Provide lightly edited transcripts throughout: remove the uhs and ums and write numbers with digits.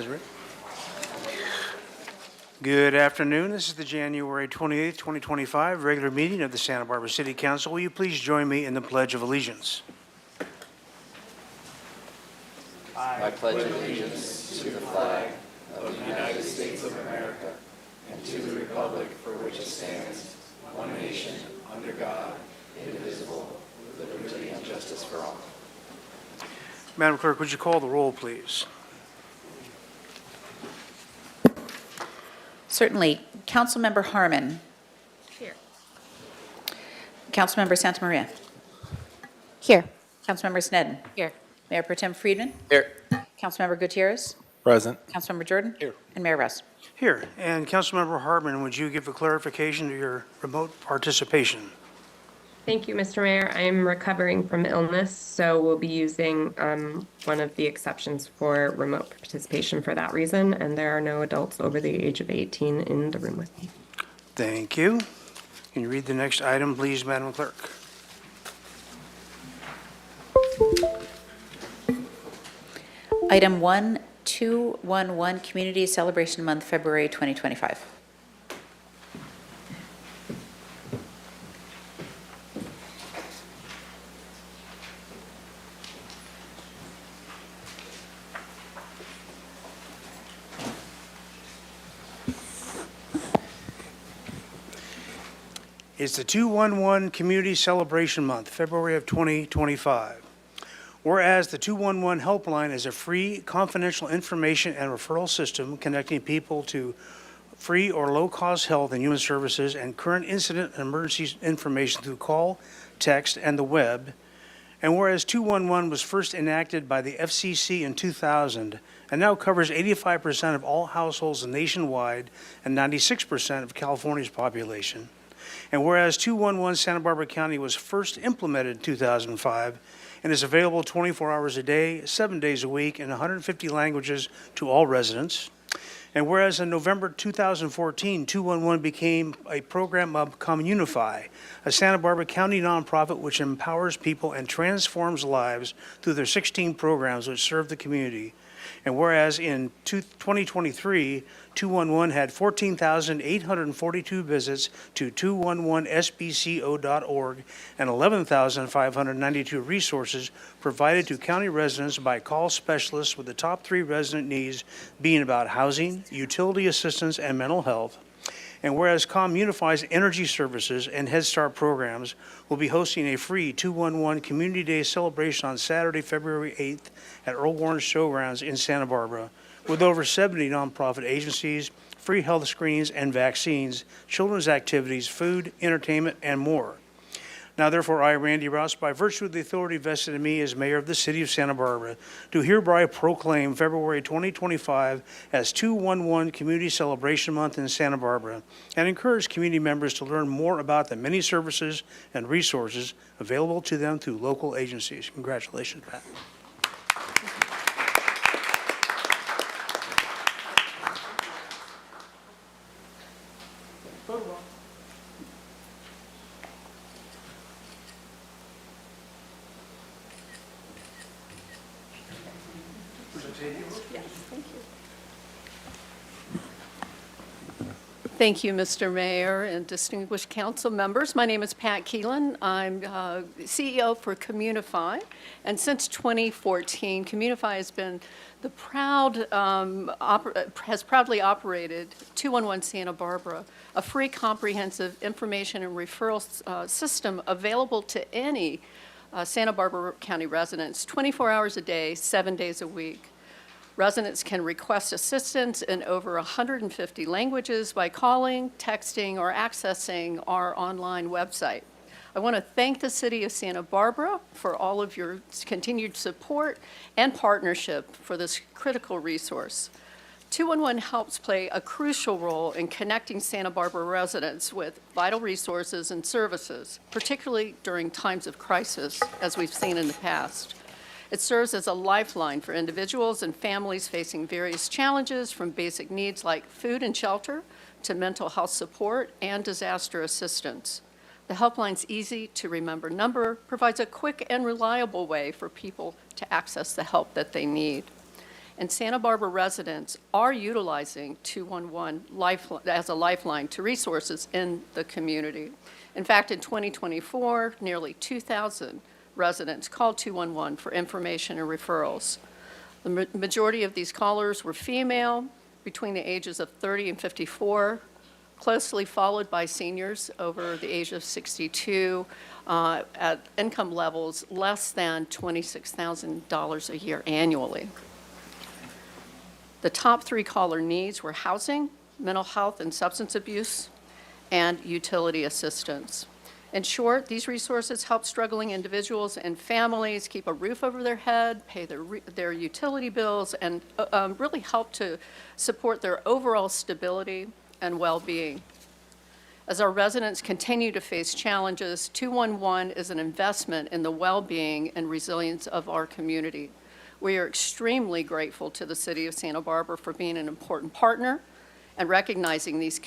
Desiree. Good afternoon. This is the January 28th, 2025 regular meeting of the Santa Barbara City Council. Will you please join me in the Pledge of Allegiance? I pledge allegiance to the flag of the United States of America and to the republic for which it stands, one nation, under God, indivisible, with liberty and justice for all. Madam Clerk, would you call the roll, please? Certainly. Councilmember Harmon. Here. Councilmember Santa Maria. Here. Councilmember Snedden. Here. Mayor Pro Tem Friedman. Here. Councilmember Gutierrez. Present. Councilmember Jordan. Here. And Mayor Russ. Here. And Councilmember Hartman, would you give a clarification to your remote participation? Thank you, Mr. Mayor. I am recovering from illness, so we'll be using one of the exceptions for remote participation for that reason, and there are no adults over the age of 18 in the room with me. Thank you. Can you read the next item, please, Madam Clerk? Item 1211, Community Celebration Month, February 2025. It's the 211 Community Celebration Month, February of 2025. Whereas the 211 helpline is a free, confidential information and referral system connecting people to free or low-cost health and human services and current incident and emergency information through call, text, and the web. And whereas 211 was first enacted by the FCC in 2000 and now covers 85% of all households nationwide and 96% of California's population. And whereas 211 Santa Barbara County was first implemented in 2005 and is available 24 hours a day, 7 days a week, in 150 languages to all residents. And whereas in November 2014, 211 became a program of Communify, a Santa Barbara County nonprofit which empowers people and transforms lives through their 16 programs which serve the community. And whereas in 2023, 211 had 14,842 visits to 211sbco.org and 11,592 resources provided to county residents by call specialists, with the top three resident needs being about housing, utility assistance, and mental health. And whereas Communify's energy services and Head Start programs will be hosting a free 211 Community Day celebration on Saturday, February 8th at Earl Warren Showgrounds in Santa Barbara, with over 70 nonprofit agencies, free health screenings and vaccines, children's activities, food, entertainment, and more. Now, therefore, I, Randy Ross, by virtue of the authority vested in me as mayor of the city of Santa Barbara, do hereby proclaim February 2025 as 211 Community Celebration Month in Santa Barbara, and encourage community members to learn more about the many services and resources available to them through local agencies. Congratulations, Pat. Thank you, Mr. Mayor and distinguished council members. My name is Pat Keelan. I'm CEO for Communify, and since 2014, Communify has been the has proudly operated 211 Santa Barbara, a free, comprehensive information and referral system available to any Santa Barbara County residents 24 hours a day, 7 days a week. Residents can request assistance in over 150 languages by calling, texting, or accessing our online website. I want to thank the City of Santa Barbara for all of your continued support and partnership for this critical resource. 211 helps play a crucial role in connecting Santa Barbara residents with vital resources and services, particularly during times of crisis, as we've seen in the past. It serves as a lifeline for individuals and families facing various challenges, from basic needs like food and shelter to mental health support and disaster assistance. The helpline's easy-to-remember number provides a quick and reliable way for people to access the help that they need. and Santa Barbara residents are utilizing 211 as a lifeline to resources in the community. In fact, in 2024, nearly 2,000 residents called 211 for information and referrals. The majority of these callers were female, between the ages of 30 and 54, closely followed by seniors over the age of 62 at income levels less than $26,000 a year annually. The top 3 caller needs were housing, mental health and substance abuse, and utility assistance. In short, these resources help struggling individuals and families keep a roof over their head, pay their utility bills, and really help to support their overall stability and well-being. As our residents continue to face challenges, 211 is an investment in the well-being and resilience of our community. We are extremely grateful to the City of Santa Barbara for being an important partner and recognizing these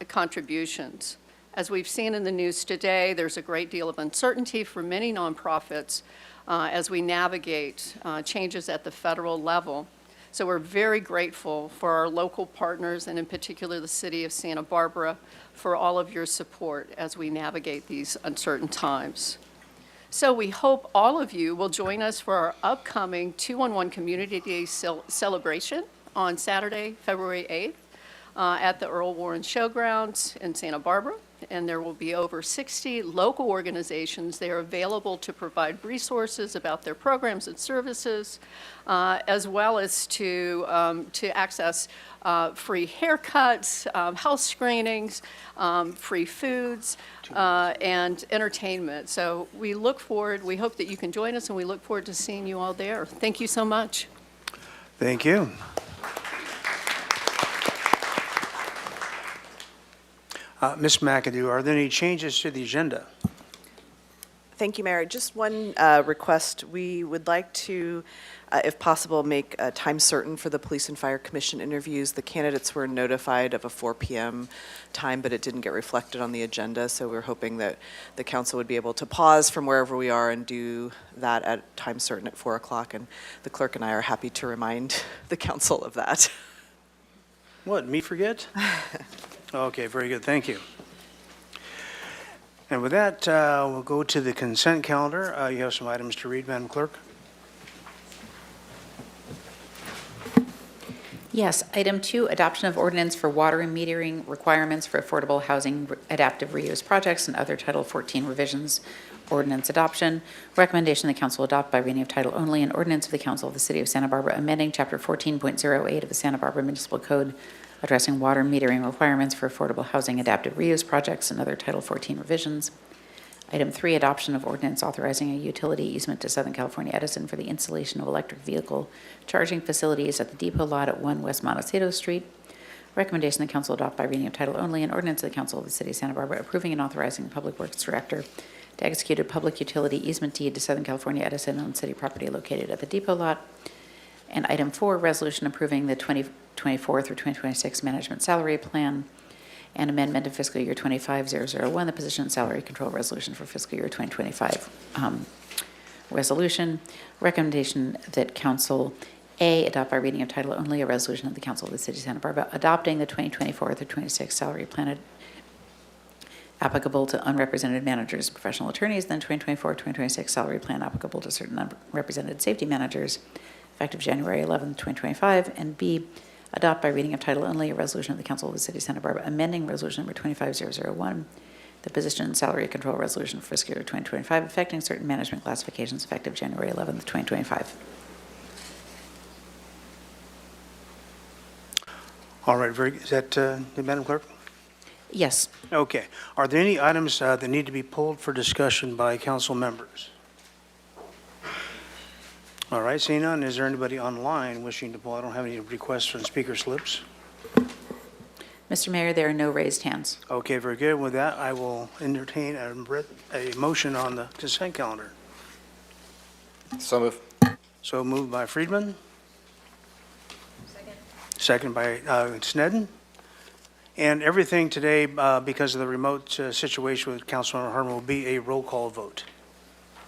contributions. As we've seen in the news today, there's a great deal of uncertainty for many nonprofits as we navigate changes at the federal level. So we're very grateful for our local partners, and in particular the City of Santa Barbara, for all of your support as we navigate these uncertain times. So we hope all of you will join us for our upcoming 211 Community Day celebration on Saturday, February 8th at the Earl Warren Showgrounds in Santa Barbara. And there will be over 60 local organizations. They are available to provide resources about their programs and services, as well as to access free haircuts, health screenings, free foods, and entertainment. So we look forward, we hope that you can join us, and we look forward to seeing you all there. Thank you so much. Thank you. Ms. McAdoo, are there any changes to the agenda? Thank you, Mayor. Just one request. We would like to, if possible, make a time certain for the Police and Fire Commission interviews. The candidates were notified of a 4 p.m. time, but it didn't get reflected on the agenda, so we're hoping that the council would be able to pause from wherever we are and do that at time certain at 4 o'clock, and the clerk and I are happy to remind the council of that. What, me forget? Okay, very good, thank you. And with that, we'll go to the consent calendar. You have some items to read, Madam Clerk? Yes, item 2, adoption of ordinance for water and metering requirements for affordable housing adaptive reuse projects and other Title 14 revisions. Ordinance adoption. Recommendation the council adopt by reading of title only an ordinance of the Council of the City of Santa Barbara amending Chapter 14.08 of the Santa Barbara Municipal Code addressing water metering requirements for affordable housing adaptive reuse projects and other Title 14 revisions. Item 3, adoption of ordinance authorizing a utility easement to Southern California Edison for the installation of electric vehicle charging facilities at the depot lot at 1 West Montecito Street. Recommendation the council adopt by reading of title only an ordinance of the Council of the City of Santa Barbara approving and authorizing the Public Works Director to execute a public utility easement deed to Southern California Edison on city property located at the depot lot. And item 4, resolution approving the 2024 through 2026 management salary plan and amendment of fiscal year 25001, the position and salary control resolution for fiscal year 2025 resolution. Recommendation that council A, adopt by reading of title only a resolution of the Council of the City of Santa Barbara adopting the 2024 through 26 salary plan applicable to unrepresented managers and professional attorneys, then 2024-2026 salary plan applicable to certain unrepresented safety managers, effective January 11, 2025, and B, adopt by reading of title only a resolution of the Council of the City of Santa Barbara amending resolution number 25001, the position and salary control resolution for fiscal year 2025, affecting certain management classifications effective January 11, 2025. All right, is that, Madam Clerk? Yes. Okay. Are there any items that need to be pulled for discussion by council members? All right, seeing none, is there anybody online wishing to pull? I don't have any requests for speaker slips. Mr. Mayor, there are no raised hands. Okay, very good. With that, I will entertain a motion on the consent calendar. So move. So moved by Friedman. Second by Sneddon. And everything today, because of the remote situation with Councilmember Herman, will be a roll call vote.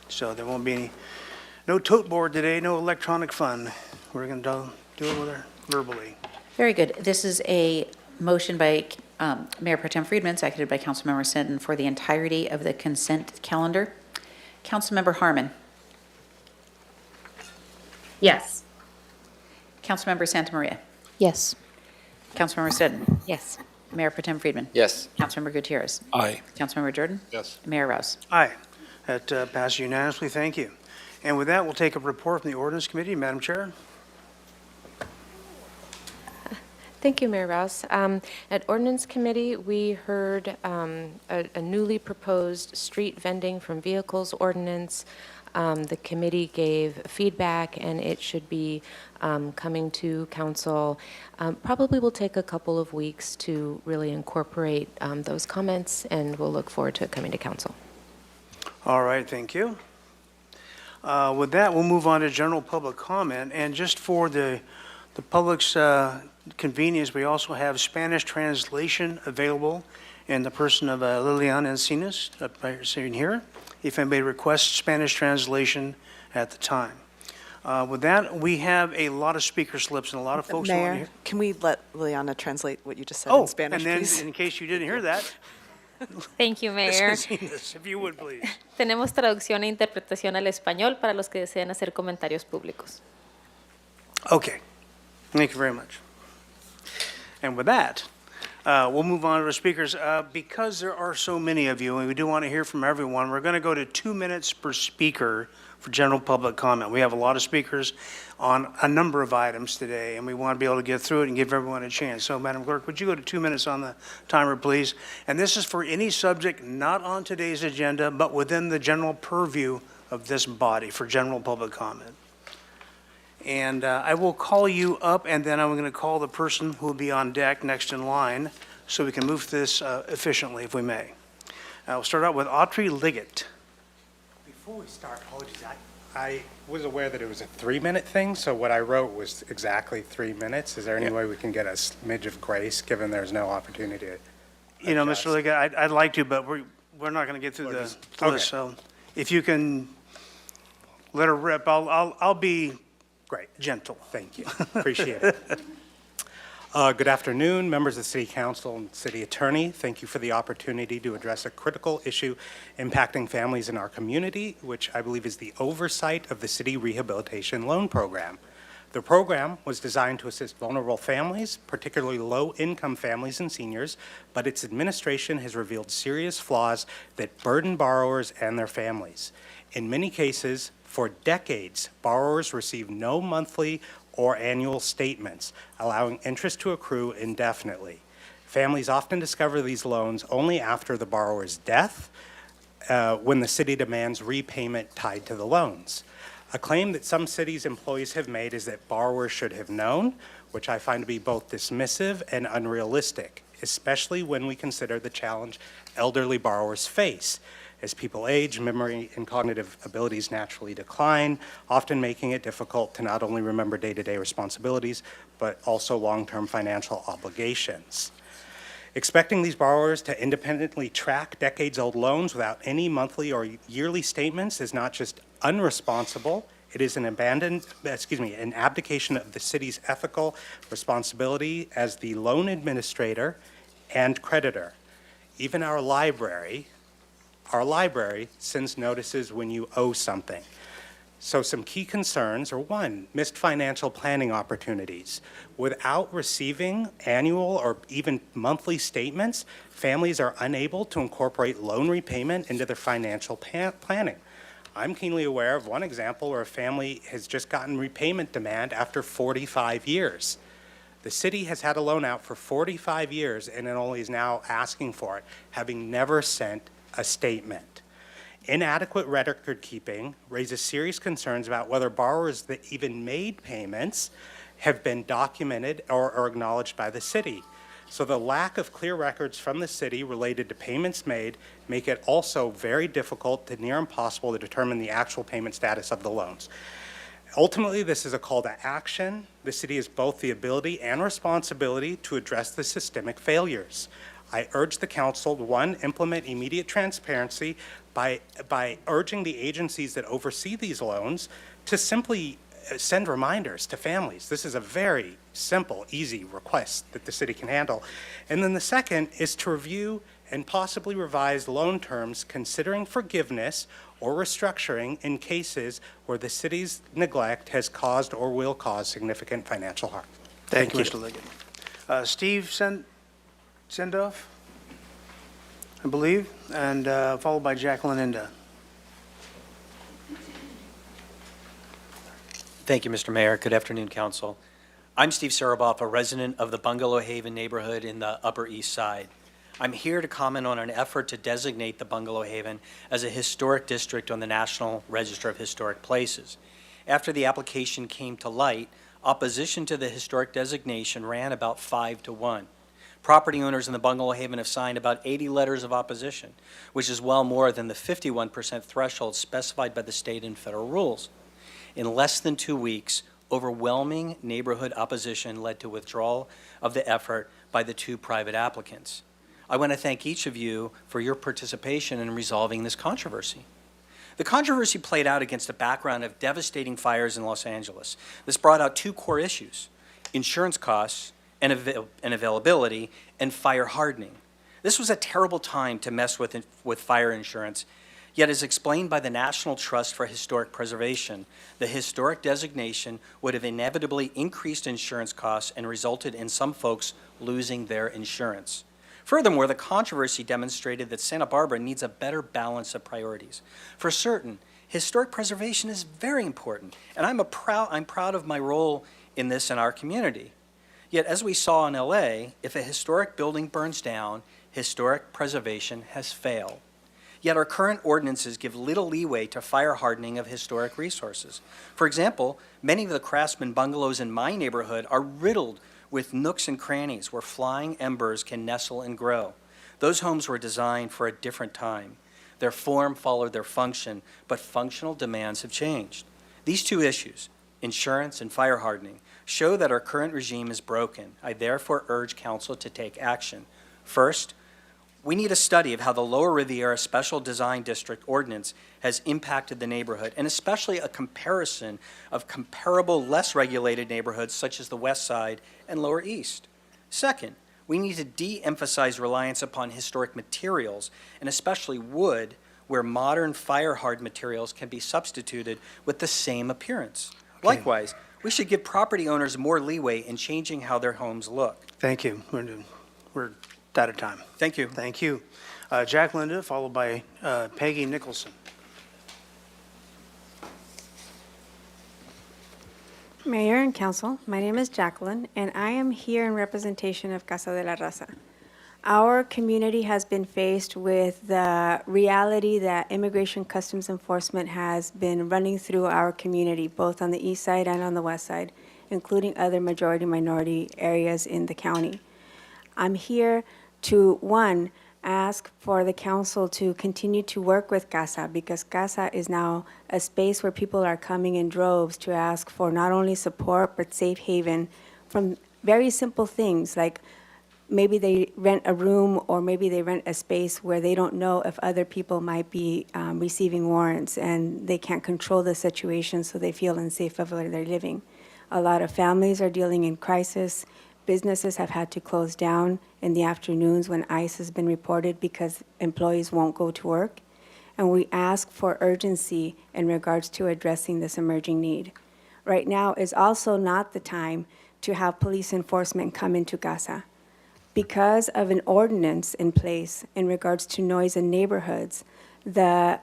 So there won't be no tote board today, no electronic fun. We're going to do it with her verbally. Very good. This is a motion by Mayor Pro Tem Friedman, seconded by Councilmember Sinton for the entirety of the consent calendar. Councilmember Harmon. Yes. Councilmember Santa Maria. Yes. Councilmember Sinton. Yes. Mayor Pro Tem Friedman. Yes. Councilmember Gutierrez. Aye. Councilmember Jordan. Yes. Mayor Rouse. Aye. That passes unanimously. Thank you. And with that, we'll take a report from the Ordinance Committee. Madam Chair? Thank you, Mayor Rouse. At Ordinance Committee, we heard a newly proposed street vending from vehicles ordinance. The committee gave feedback, and it should be coming to council. Probably will take a couple of weeks to really incorporate those comments, and we'll look forward to it coming to council. All right, thank you. With that, we'll move on to general public comment. And just for the public's convenience, we also have Spanish translation available in the person of Liliana Encinas, up by sitting here, if anybody requests Spanish translation at the time. With that, we have a lot of speaker slips and a lot of folks who want to Mayor, hear. can we let Liliana translate what you just said Oh, in Spanish, and then, please? in case you didn't hear that, Thank you, Ms. Mayor. Encinas, if you would, please. Tenemos traducción e interpretación al español para los que deseen hacer comentarios públicos. Okay, thank you very much. And with that, we'll move on to the speakers. Because there are so many of you, and we do want to hear from everyone, we're going to go to 2 minutes per speaker for general public comment. We have a lot of speakers on a number of items today, and we want to be able to get through it and give everyone a chance. So, Madam Clerk, would you go to 2 minutes on the timer, please? And this is for any subject not on today's agenda, but within the general purview of this body for general public comment. And I will call you up, and then I'm going to call the person who will be on deck next in line, so we can move this efficiently, if we may. We'll start out with Audrey Liggett. Before we start, apologies, I was aware that it was a 3-minute thing, so what I wrote was exactly 3 minutes. Is there any way we can get a smidge of grace, given there's no opportunity to You know, adjust? Mr. Liggett, I'd like to, but we're not going to get through Or the just- list, okay. so if you can let her rip, I'll be Great, gentle. thank you, appreciate it. Good afternoon, members of the City Council and City Attorney. Thank you for the opportunity to address a critical issue impacting families in our community, which I believe is the oversight of the City Rehabilitation Loan Program. The program was designed to assist vulnerable families, particularly low-income families and seniors, but its administration has revealed serious flaws that burden borrowers and their families. In many cases, for decades, borrowers receive no monthly or annual statements, allowing interest to accrue indefinitely. Families often discover these loans only after the borrower's death, when the city demands repayment tied to the loans. A claim that some cities' employees have made is that borrowers should have known, which I find to be both dismissive and unrealistic, especially when we consider the challenge elderly borrowers face. As people age, memory and cognitive abilities naturally decline, often making it difficult to not only remember day-to-day responsibilities, but also long-term financial obligations. Expecting these borrowers to independently track decades-old loans without any monthly or yearly statements is not just unresponsible, it is an abdication of the city's ethical responsibility as the loan administrator and creditor. Even our library sends notices when you owe something. So some key concerns are: 1, missed financial planning opportunities. Without receiving annual or even monthly statements, families are unable to incorporate loan repayment into their financial planning. I'm keenly aware of one example where a family has just gotten repayment demand after 45 years. The city has had a loan out for 45 years and it only is now asking for it, having never sent a statement. Inadequate record keeping raises serious concerns about whether borrowers that even made payments have been documented or acknowledged by the city. So the lack of clear records from the city related to payments made make it also very difficult to near impossible to determine the actual payment status of the loans. Ultimately, this is a call to action. The city has both the ability and responsibility to address the systemic failures. I urge the council to, 1, implement immediate transparency by urging the agencies that oversee these loans to simply send reminders to families. This is a very simple, easy request that the city can handle. And then the second is to review and possibly revise loan terms considering forgiveness or restructuring in cases where the city's neglect has caused or will cause significant financial harm. Thank you, Mr. Liggett. Steve Sendoff, I believe, and followed by Jacqueline Inda. Thank you, Mr. Mayor. Good afternoon, Council. I'm Steve Saraboff, a resident of the Bungalow Haven neighborhood in the Upper East Side. I'm here to comment on an effort to designate the Bungalow Haven as a historic district on the National Register of Historic Places. After the application came to light, opposition to the historic designation ran about 5-1. Property owners in the Bungalow Haven have signed about 80 letters of opposition, which is well more than the 51% threshold specified by the state and federal rules. In less than 2 weeks, overwhelming neighborhood opposition led to withdrawal of the effort by the 2 private applicants. I want to thank each of you for your participation in resolving this controversy. The controversy played out against a background of devastating fires in Los Angeles. This brought out 2 core issues: insurance costs and availability, and fire hardening. This was a terrible time to mess with fire insurance. Yet, as explained by the National Trust for Historic Preservation, the historic designation would have inevitably increased insurance costs and resulted in some folks losing their insurance. Furthermore, the controversy demonstrated that Santa Barbara needs a better balance of priorities. For certain, historic preservation is very important, and I'm proud of my role in this in our community. Yet, as we saw in LA, if a historic building burns down, historic preservation has failed. Yet our current ordinances give little leeway to fire hardening of historic resources. For example, many of the Craftsman bungalows in my neighborhood are riddled with nooks and crannies where flying embers can nestle and grow. Those homes were designed for a different time. Their form followed their function, but functional demands have changed. These 2 issues, insurance and fire hardening, show that our current regime is broken. I therefore urge Council to take action. First, we need a study of how the Lower Riviera Special Design District ordinance has impacted the neighborhood, and especially a comparison of comparable, less regulated neighborhoods such as the West Side and Lower East. Second, we need to de-emphasize reliance upon historic materials, and especially wood, where modern fire-hardened materials can be substituted with the same appearance. Okay. Likewise, we should give property owners more leeway in changing how their homes look. Thank you. We're out of time. Thank you. Thank you. Jacqueline Inda, followed by Peggy Nicholson. Mayor and Council, my name is Jacqueline, and I am here in representation of Casa de la Raza. Our community has been faced with the reality that Immigration Customs Enforcement has been running through our community, both on the east side and on the west side, including other majority-minority areas in the county. I'm here to, 1, ask for the council to continue to work with CASA, because CASA is now a space where people are coming in droves to ask for not only support but safe haven from very simple things like maybe they rent a room or maybe they rent a space where they don't know if other people might be receiving warrants and they can't control the situation, so they feel unsafe of where they're living. A lot of families are dealing in crisis. Businesses have had to close down in the afternoons when ICE has been reported because employees won't go to work. And we ask for urgency in regards to addressing this emerging need. Right now is also not the time to have police enforcement come into CASA. Because of an ordinance in place in regards to noise in neighborhoods, the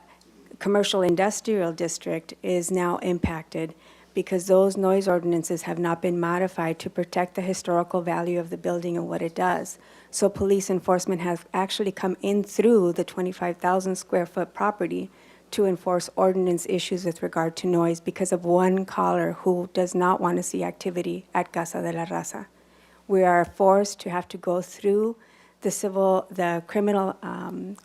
commercial industrial district is now impacted because those noise ordinances have not been modified to protect the historical value of the building and what it does. So police enforcement has actually come in through the 25,000 square foot property to enforce ordinance issues with regard to noise because of one caller who does not want to see activity at Casa de la Raza. We are forced to have to go through the criminal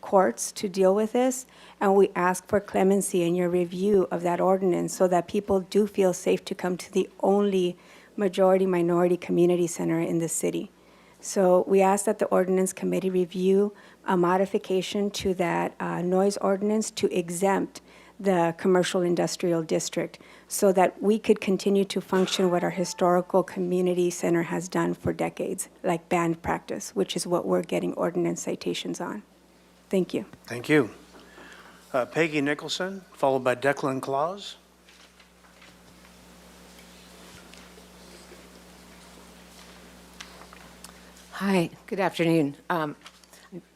courts to deal with this, and we ask for clemency in your review of that ordinance so that people do feel safe to come to the only majority-minority community center in the city. So we ask that the ordinance committee review a modification to that noise ordinance to exempt the commercial industrial district so that we could continue to function what our historical community center has done for decades, like band practice, which is what we're getting ordinance citations on. Thank you. Thank you. Peggy Nicholson, followed by Declan Claus. Hi, good afternoon.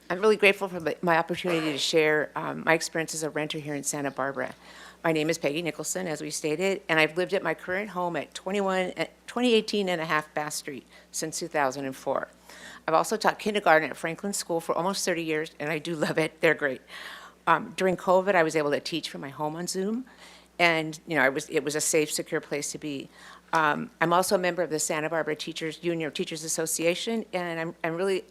I'm really grateful for my opportunity to share my experience as a renter here in Santa Barbara. My name is Peggy Nicholson, as we stated, and I've lived at my current home at 2018 and a half Bass Street since 2004. I've also taught kindergarten at Franklin School for almost 30 years, and I do love it. They're great. During COVID, I was able to teach from my home on Zoom, and it was a safe, secure place to be. I'm also a member of the Santa Barbara Teachers Union Teachers Association, and I'm really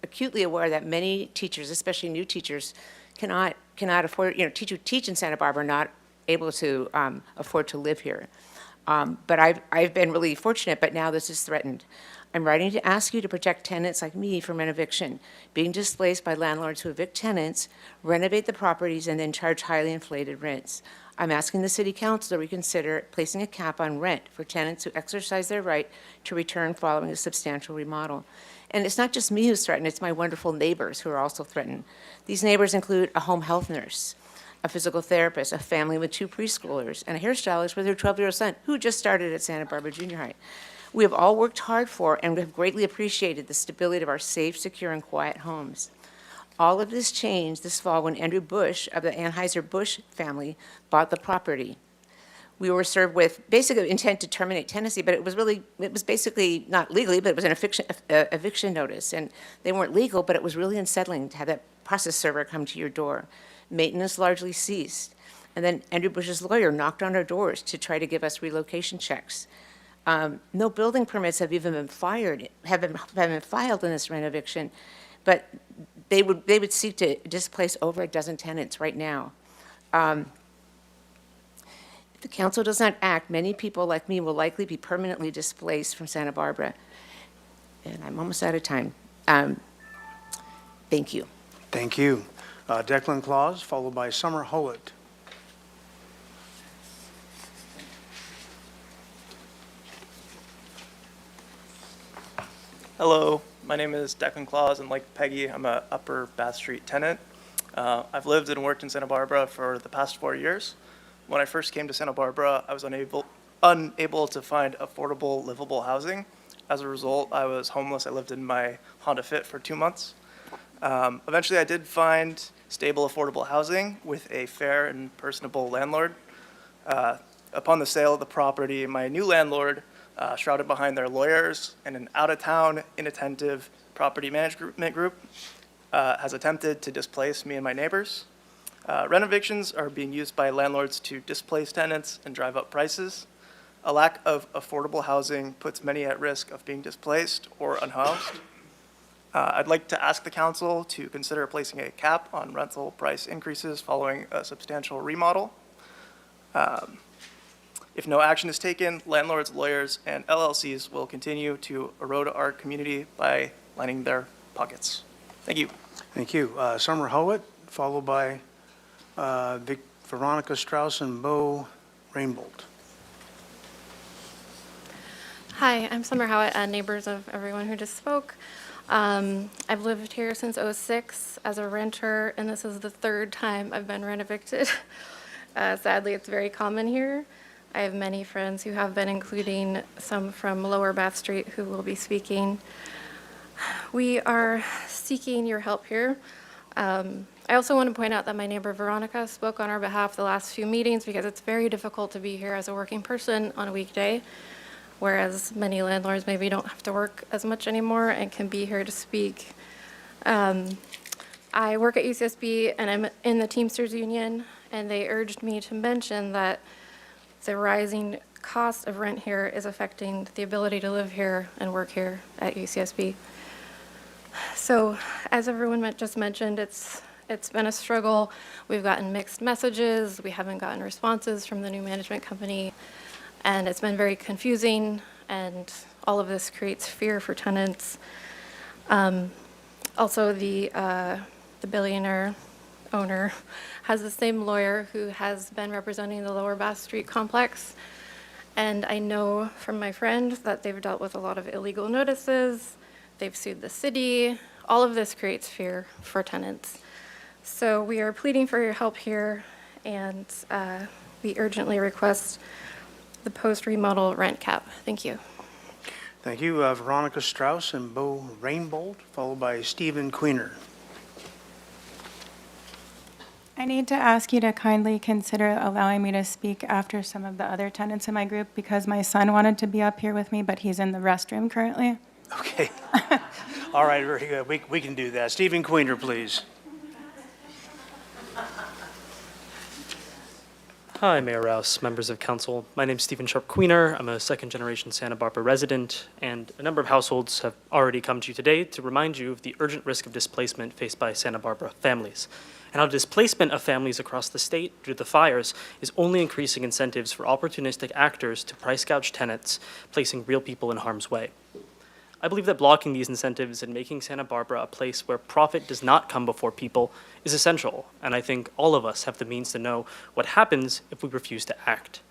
acutely aware that many teachers, especially new teachers, cannot afford, teach in Santa Barbara, not able to afford to live here. But I've been really fortunate, but now this is threatened. I'm writing to ask you to protect tenants like me from an eviction, being displaced by landlords who evict tenants, renovate the properties, and then charge highly inflated rents. I'm asking the City Council to reconsider placing a cap on rent for tenants who exercise their right to return following a substantial remodel. And it's not just me who's threatened, it's my wonderful neighbors who are also threatened. These neighbors include a home health nurse, a physical therapist, a family with 2 preschoolers, and a hairstylist with her 12-year-old son, who just started at Santa Barbara Junior High. We have all worked hard for and have greatly appreciated the stability of our safe, secure, and quiet homes. All of this changed this fall when Andrew Bush of the Anheuser-Busch family bought the property. We were served with basically intent to terminate tenancy, but it was basically not legally, but it was an eviction notice. And they weren't legal, but it was really unsettling to have that process server come to your door. Maintenance largely ceased. And then Andrew Bush's lawyer knocked on our doors to try to give us relocation checks. No building permits have even been filed in this rent eviction, but they would seek to displace over a dozen tenants right now. If the council does not act, many people like me will likely be permanently displaced from Santa Barbara. And I'm almost out of time. Thank you. Thank you. Declan Claus, followed by Summer Howitt. Hello, my name is Declan Claus, and like Peggy, I'm a Upper Bath Street tenant. I've lived and worked in Santa Barbara for the past 4 years. When I first came to Santa Barbara, I was unable to find affordable, livable housing. As a result, I was homeless. I lived in my Honda Fit for 2 months. Eventually, I did find stable, affordable housing with a fair and personable landlord. Upon the sale of the property, my new landlord, shrouded behind their lawyers and an out-of-town, inattentive property management group, has attempted to displace me and my neighbors. Rent evictions are being used by landlords to displace tenants and drive up prices. A lack of affordable housing puts many at risk of being displaced or unhoused. I'd like to ask the council to consider placing a cap on rental price increases following a substantial remodel. If no action is taken, landlords, lawyers, and LLCs will continue to erode our community by lining their pockets. Thank you. Thank you. Summer Howitt, followed by Veronica Strauss and Bo Rainbolt. Hi, I'm Summer Howitt, neighbors of everyone who just spoke. I've lived here since '06 as a renter, and this is the 3rd time I've been rent evicted. Sadly, it's very common here. I have many friends who have been, including some from Lower Bath Street who will be speaking. We are seeking your help here. I also want to point out that my neighbor Veronica spoke on our behalf the last few meetings because it's very difficult to be here as a working person on a weekday, whereas many landlords maybe don't have to work as much anymore and can be here to speak. I work at UCSB and I'm in the Teamsters Union, and they urged me to mention that the rising cost of rent here is affecting the ability to live here and work here at UCSB. So, as everyone just mentioned, it's been a struggle. We've gotten mixed messages. We haven't gotten responses from the new management company, and it's been very confusing, and all of this creates fear for tenants. Also, the billionaire owner has the same lawyer who has been representing the Lower Bass Street complex. And I know from my friend that they've dealt with a lot of illegal notices, they've sued the city. All of this creates fear for tenants. So we are pleading for your help here, and we urgently request the post-remodel rent cap. Thank you. Thank you. Veronica Strauss and Bo Rainbold, followed by Stephen Queener. I need to ask you to kindly consider allowing me to speak after some of the other tenants in my group because my son wanted to be up here with me, but he's in the restroom currently. Okay. All right, very good. We can do that. Stephen Queener, please. Hi, Mayor Rouse, members of council. My name's Stephen Sharp Queener. I'm a second-generation Santa Barbara resident, and a number of households have already come to you today to remind you of the urgent risk of displacement faced by Santa Barbara families, and how displacement of families across the state due to the fires is only increasing incentives for opportunistic actors to price gouge tenants, placing real people in harm's way. I believe that blocking these incentives and making Santa Barbara a place where profit does not come before people is essential, and I think all of us have the means to know what happens if we refuse to act.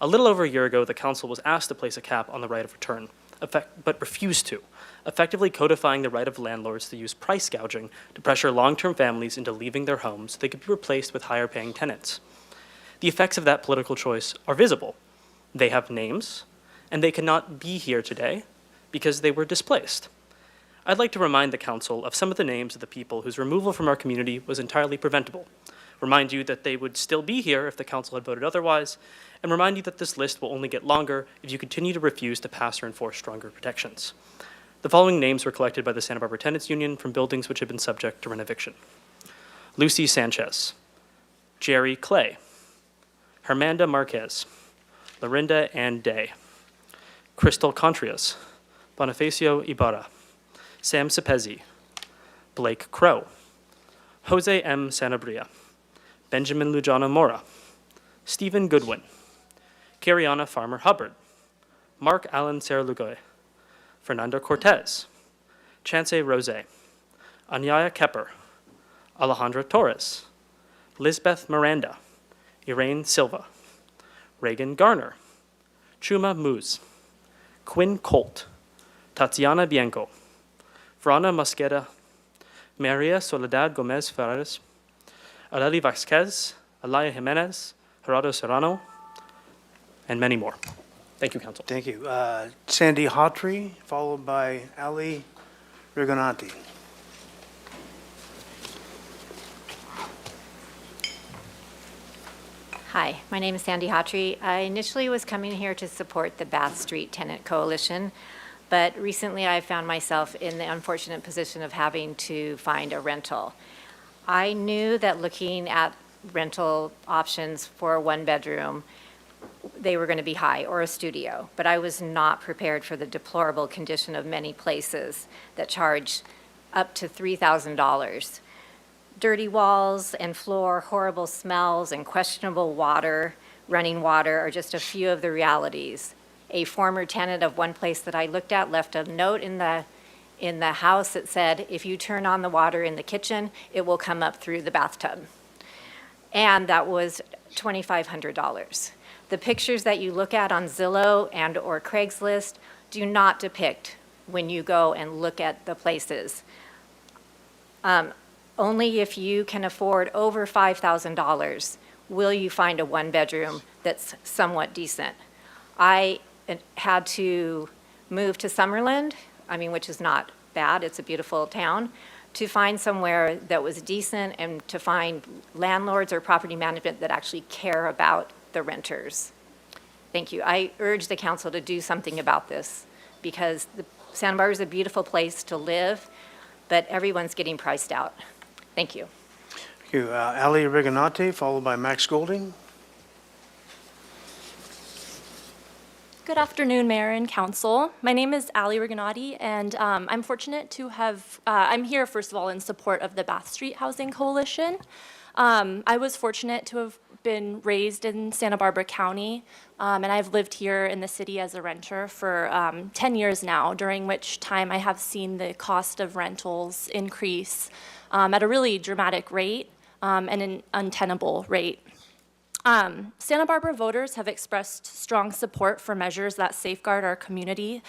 A little over a year ago, the council was asked to place a cap on the right of return, but refused to, effectively codifying the right of landlords to use price gouging to pressure long-term families into leaving their homes so they could be replaced with higher-paying tenants. The effects of that political choice are visible. They have names, and they cannot be here today because they were displaced. I'd like to remind the council of some of the names of the people whose removal from our community was entirely preventable, remind you that they would still be here if the council had voted otherwise, and remind you that this list will only get longer if you continue to refuse to pass or enforce stronger protections. The following names were collected by the Santa Barbara Tenants Union from buildings which had been subject to renoviction: Lucy Sanchez, Jerry Clay, Hermanda Marquez, Lorinda Ann Day, Crystal Contrias, Bonifacio Ibarra, Sam Cepezi, Blake Crow, Jose M. Sanabria, Benjamin Lujano Mora, Stephen Goodwin, Cariana Farmer Hubbard, Mark Allen Serlugoy, Fernando Cortez, Chance Rose, Anyaya Kepper, Alejandra Torres, Lisbeth Miranda, Iraine Silva, Reagan Garner, Chuma Muz, Quinn Colt, Tatiana Bianco, Verona Mosqueda, Maria Soledad Gomez Ferreres, Aleli Vasquez, Alaya Jimenez, Gerardo Serrano, and many more. Thank you, Council. Thank you. Sandy Hawtrey, followed by Ali Rigonati. Hi, my name is Sandy Hawtrey. I initially was coming here to support the Bath Street Tenant Coalition, but recently I found myself in the unfortunate position of having to find a rental. I knew that looking at rental options for a one-bedroom, they were going to be high, or a studio, but I was not prepared for the deplorable condition of many places that charge up to $3,000. Dirty walls and floor, horrible smells, and questionable water, running water are just a few of the realities. A former tenant of one place that I looked at left a note in the house that said, if you turn on the water in the kitchen, it will come up through the bathtub. And that was $2,500. The pictures that you look at on Zillow and or Craigslist do not depict when you go and look at the places. Only if you can afford over $5,000 will you find a one-bedroom that's somewhat decent. I had to move to Summerlin, which is not bad, it's a beautiful town, to find somewhere that was decent and to find landlords or property management that actually care about the renters. Thank you. I urge the council to do something about this because Santa Barbara is a beautiful place to live, but everyone's getting priced out. Thank you. Thank you. Ali Rigonati, followed by Max Golding. Good afternoon, Mayor and Council. My name is Ali Rigonati, and I'm fortunate to have, I'm here, first of all, in support of the Bath Street Housing Coalition. I was fortunate to have been raised in Santa Barbara County, and I've lived here in the city as a renter for 10 years now, during which time I have seen the cost of rentals increase at a really dramatic rate. and an untenable rate. Santa Barbara voters have expressed strong support for measures that safeguard our community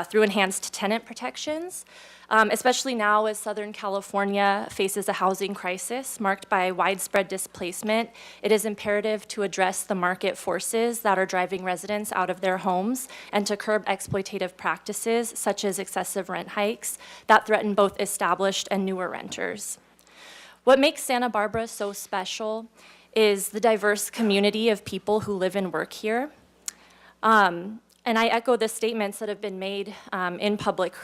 through enhanced tenant protections, especially now as Southern California faces a housing crisis marked by widespread displacement. It is imperative to address the market forces that are driving residents out of their homes and to curb exploitative practices such as excessive rent hikes that threaten both established and newer renters. What makes Santa Barbara so special is the diverse community of people who live and work here. And I echo the statements that have been made in public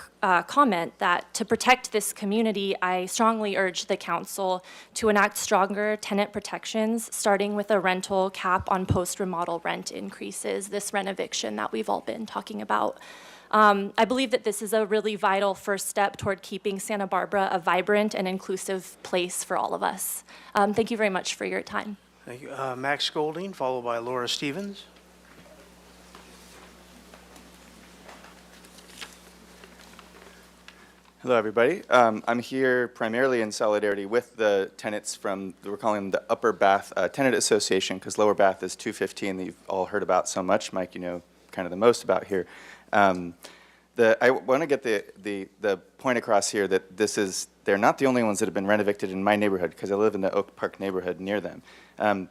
comment that to protect this community, I strongly urge the council to enact stronger tenant protections, starting with a rental cap on post-remodel rent increases, this renoviction that we've all been talking about. I believe that this is a really vital first step toward keeping Santa Barbara a vibrant and inclusive place for all of us. Thank you very much for your time. Thank you. Max Golding, followed by Laura Stevens. Hello, everybody. I'm here primarily in solidarity with the tenants from, we're calling them the Upper Bath Tenant Association, because Lower Bath is 215 that you've all heard about so much. Mike, you know kind of the most about here. I want to get the point across here that they're not the only ones that have been renovicted in my neighborhood, because I live in the Oak Park neighborhood near them.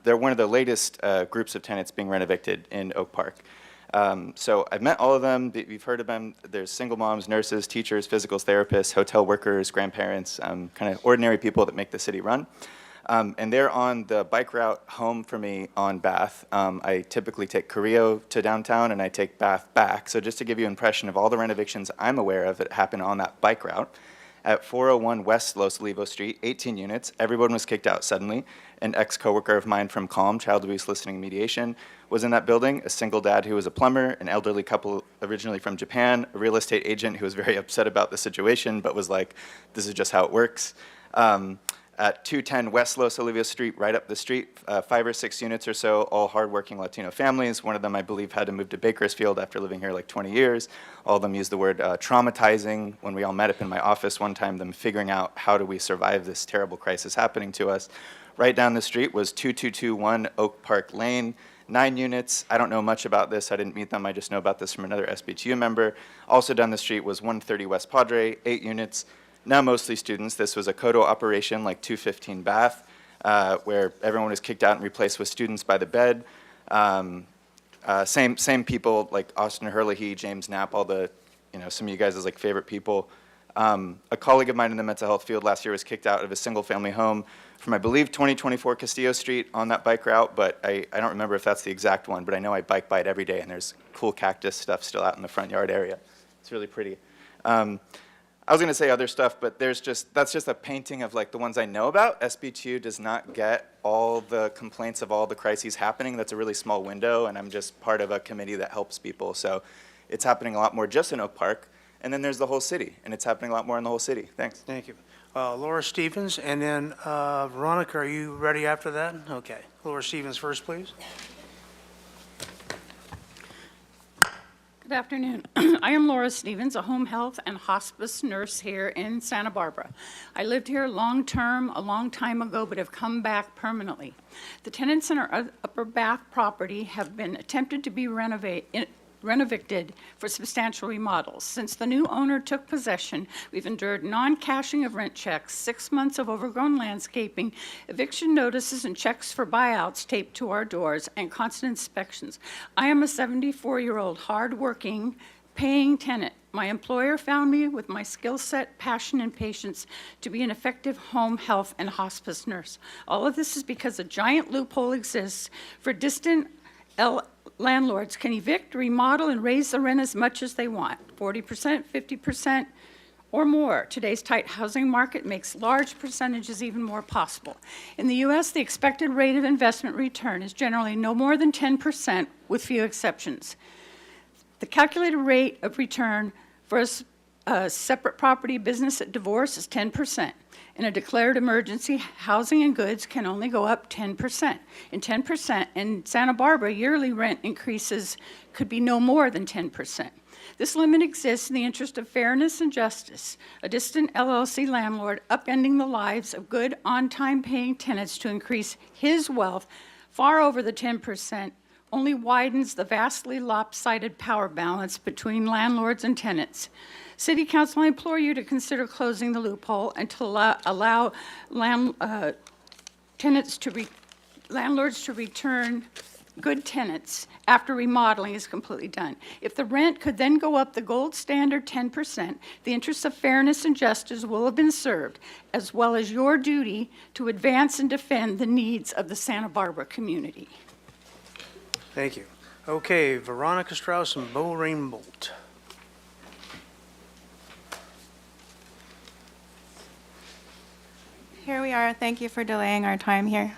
They're one of the latest groups of tenants being renovicted in Oak Park. So I've met all of them. We've heard of them. There's single moms, nurses, teachers, physical therapists, hotel workers, grandparents, kind of ordinary people that make the city run. And they're on the bike route home for me on Bath. I typically take Carrillo to downtown, and I take Bath back. So just to give you an impression of all the renovations I'm aware of that happen on that bike route, at 401 West Los Olivos Street, 18 units, everyone was kicked out suddenly. An ex-coworker of mine from CALM, Child Abuse Listening and Mediation, was in that building, a single dad who was a plumber, an elderly couple originally from Japan, a real estate agent who was very upset about the situation, but was like, this is just how it works. At 210 West Los Olivos Street, right up the street, 5 or 6 units or so, all hardworking Latino families. One of them, I believe, had to move to Bakersfield after living here like 20 years. All of them used the word traumatizing. When we all met up in my office one time, them figuring out how do we survive this terrible crisis happening to us. Right down the street was 2221 Oak Park Lane, 9 units. I don't know much about this. I didn't meet them. I just know about this from another SBTU member. Also down the street was 130 West Padre, 8 units. Now mostly students. This was a Codo operation like 215 Bath, where everyone was kicked out and replaced with students by the bed. Same people like Austin Herlihy, James Knapp, all the, some of you guys' like favorite people. A colleague of mine in the mental health field last year was kicked out of a single family home from, I believe, 2024 Castillo Street on that bike route, but I don't remember if that's the exact one, but I know I bike by it every day, and there's cool cactus stuff still out in the front yard area. It's really pretty. I was going to say other stuff, but that's just a painting of like the ones I know about. SB2 does not get all the complaints of all the crises happening. That's a really small window, and I'm just part of a committee that helps people. So it's happening a lot more just in Oak Park, and then there's the whole city, and it's happening a lot more in the whole city. Thanks. Thank you. Laura Stevens, and then Veronica, are you ready after that? Okay. Laura Stevens first, please. Good afternoon. I am Laura Stevens, a home health and hospice nurse here in Santa Barbara. I lived here long-term a long time ago, but have come back permanently. The tenants in our Upper Bath property have been attempted to be renovicted for substantial remodels. Since the new owner took possession, we've endured non-cashing of rent checks, 6 months of overgrown landscaping, eviction notices and checks for buyouts taped to our doors, and constant inspections. I am a 74-year-old, hard-working, paying tenant. My employer found me with my skill set, passion, and patience to be an effective home health and hospice nurse. All of this is because a giant loophole exists for distant landlords can evict, remodel, and raise the rent as much as they want, 40%, 50%, or more. Today's tight housing market makes large percentages even more possible. In the U.S., the expected rate of investment return is generally no more than 10%, with few exceptions. The calculated rate of return for a separate property business at divorce is 10%. In a declared emergency, housing and goods can only go up 10%. In 10%, in Santa Barbara, yearly rent increases could be no more than 10%. This limit exists in the interest of fairness and justice. A distant LLC landlord upending the lives of good, on-time paying tenants to increase his wealth far over the 10% only widens the vastly lopsided power balance between landlords and tenants. City Council, I implore you to consider closing the loophole and to allow landlords to return good tenants after remodeling is completely done. If the rent could then go up the gold standard 10%, the interests of fairness and justice will have been served, as well as your duty to advance and defend the needs of the Santa Barbara community. Thank you. Okay, Veronica Strauss and Bo Rainbolt. Here we are. Thank you for delaying our time here.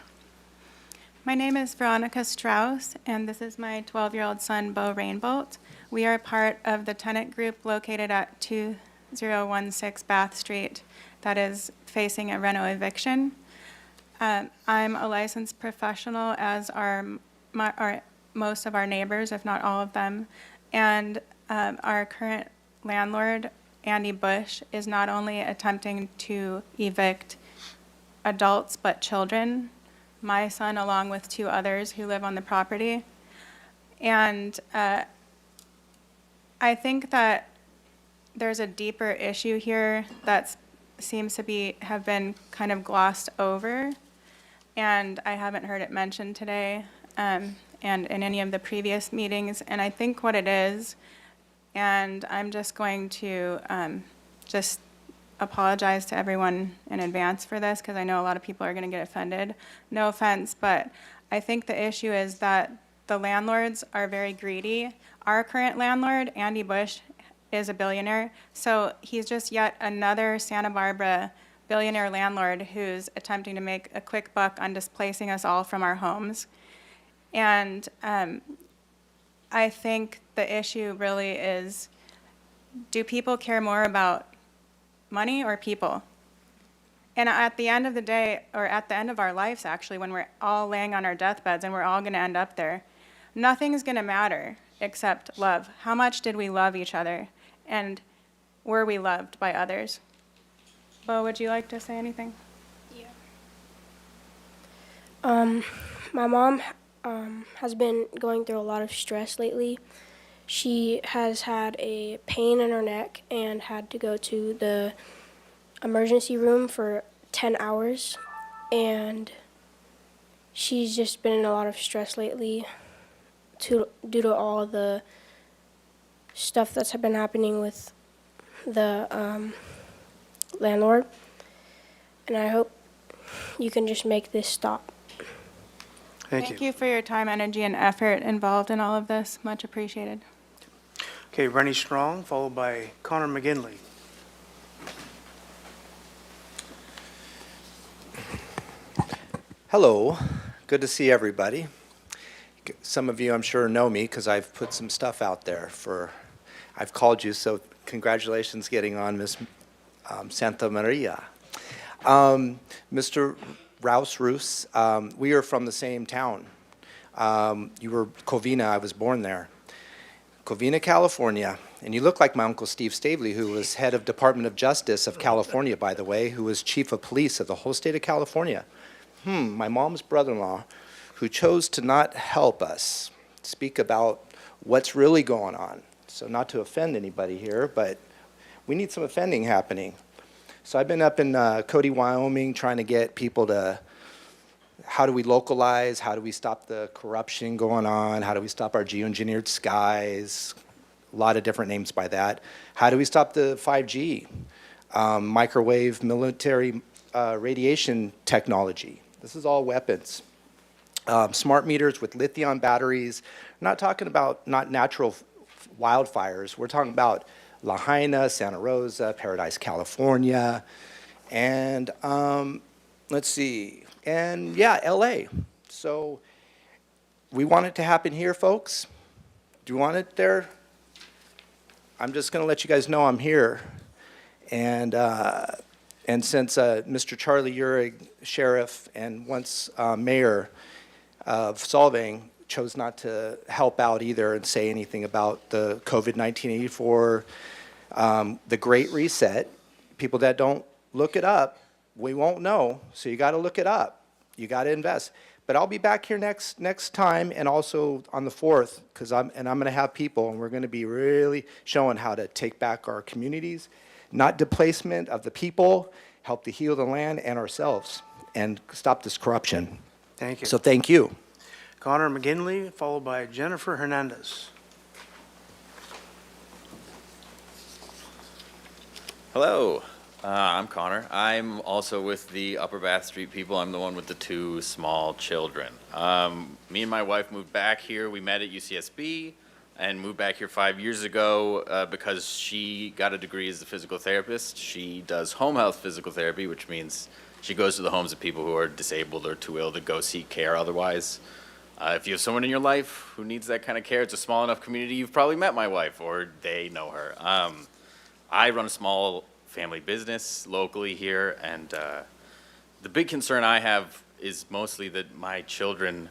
My name is Veronica Strauss, and this is my 12-year-old son, Bo Rainbolt. We are part of the tenant group located at 2016 Bath Street that is facing a reno eviction. I'm a licensed professional, as are most of our neighbors, if not all of them. And our current landlord, Andy Bush, is not only attempting to evict adults but children, my son along with 2 others who live on the property. And I think that there's a deeper issue here that seems to have been kind of glossed over, and I haven't heard it mentioned today and in any of the previous meetings. And I think what it is, and I'm just going to just apologize to everyone in advance for this, because I know a lot of people are going to get offended. No offense, but I think the issue is that the landlords are very greedy. Our current landlord, Andy Bush, is a billionaire, so he's just yet another Santa Barbara billionaire landlord who's attempting to make a quick buck on displacing us all from our homes. And I think the issue really is, do people care more about money or people? And at the end of the day, or at the end of our lives actually, when we're all laying on our deathbeds and we're all going to end up there, nothing's going to matter except love. How much did we love each other? And were we loved by others? Bo, would you like to say anything? My mom has been going through a lot of stress lately. She has had a pain in her neck and had to go to the emergency room for 10 hours. And she's just been in a lot of stress lately due to all the stuff that's been happening with the landlord. And I hope you can just make this stop. Thank you for your time, energy, and effort involved in all of this. Much appreciated. Okay, Rennie Strong, followed by Connor McGinley. Hello, good to see everybody. Some of you, I'm sure, know me because I've put some stuff out there I've called you, so congratulations getting on, Miss Santa Maria. Mr. Roos, we are from the same town. You were Covina, I was born there. Covina, California, and you look like my Uncle Steve Stavely, who was head of Department of Justice of California, by the way, who was chief of police of the whole state of California. My mom's brother-in-law, who chose to not help us speak about what's really going on. So not to offend anybody here, but we need some offending happening. So I've been up in Cody, Wyoming, trying to get people to, how do we localize? How do we stop the corruption going on? How do we stop our geoengineered skies? A lot of different names by that. How do we stop the 5G? Microwave military radiation technology. This is all weapons. Smart meters with lithium batteries. We're not talking about not natural wildfires. We're talking about Lahaina, Santa Rosa, Paradise, California, and let's see, and yeah, LA. So we want it to happen here, folks. Do you want it there? I'm just going to let you guys know I'm here, and And since, Mr. Charlie Uhrig, sheriff and once mayor of Solvang, chose not to help out either and say anything about the COVID-19 84, the Great Reset, people that don't look it up, we won't know, so you got to look it up. You got to invest. But I'll be back here next time, and also on the 4th, because I'm going to have people, and we're going to be really showing how to take back our communities, not displacement of the people, help to heal the land and ourselves, and stop this corruption. Thank you. So thank you. Connor McGinley, followed by Jennifer Hernandez. Hello, I'm Connor. I'm also with the Upper Bath Street people. I'm the one with the 2 small children. Me and my wife moved back here. We met at UCSB and moved back here 5 years ago because she got a degree as a physical therapist. She does home health physical therapy, which means she goes to the homes of people who are disabled or too ill to go seek care otherwise. If you have someone in your life who needs that kind of care, it's a small enough community, you've probably met my wife or they know her. I run a small family business locally here, and the big concern I have is mostly that my children,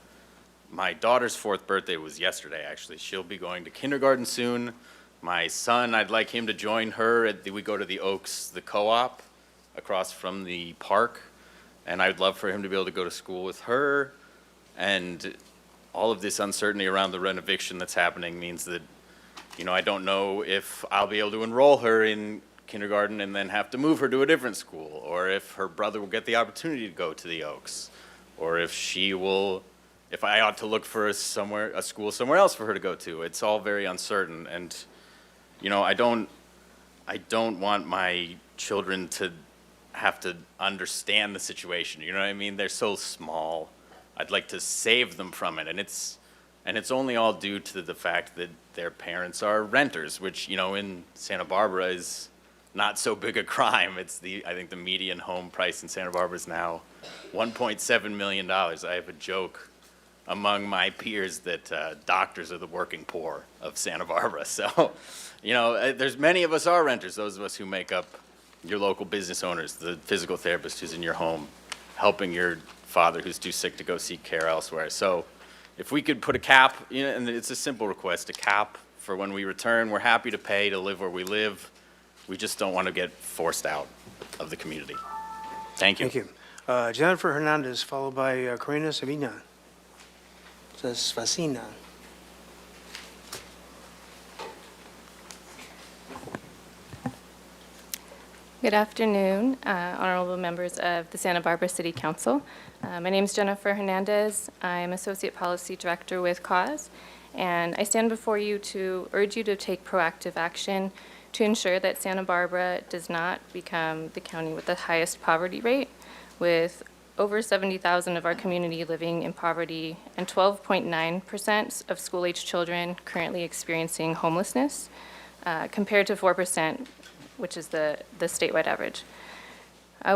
my daughter's 4th birthday was yesterday, actually. She'll be going to kindergarten soon. My son, I'd like him to join her. We go to the Oaks, the co-op, across from the park, and I'd love for him to be able to go to school with her. And all of this uncertainty around the renovation that's happening means that, you know, I don't know if I'll be able to enroll her in kindergarten and then have to move her to a different school, or if her brother will get the opportunity to go to the Oaks, or if I ought to look for a school somewhere else for her to go to. It's all very uncertain, and, you know, I don't want my children to have to understand the situation. You know what I mean? They're so small. I'd like to save them from it, and it's only all due to the fact that their parents are renters, which, you know, in Santa Barbara is not so big a crime. I think the median home price in Santa Barbara is now $1.7 million. I have a joke among my peers that doctors are the working poor of Santa Barbara. So, you know, there's many of us are renters, those of us who make up your local business owners, the physical therapist who's in your home, helping your father who's too sick to go seek care elsewhere. So if we could put a cap, you know, and it's a simple request, a cap for when we return. We're happy to pay to live where we live. We just don't want to get forced out of the community. Thank you. Thank you. Jennifer Hernandez, followed by Karina Savina. Svacina. Good afternoon, honorable members of the Santa Barbara City Council. My name is Jennifer Hernandez. I'm Associate Policy Director with CAUSE, and I stand before you to urge you to take proactive action to ensure that Santa Barbara does not become the county with the highest poverty rate, with over 70,000 of our community living in poverty and 12.9% of school-age children currently experiencing homelessness, compared to 4%, which is the statewide average.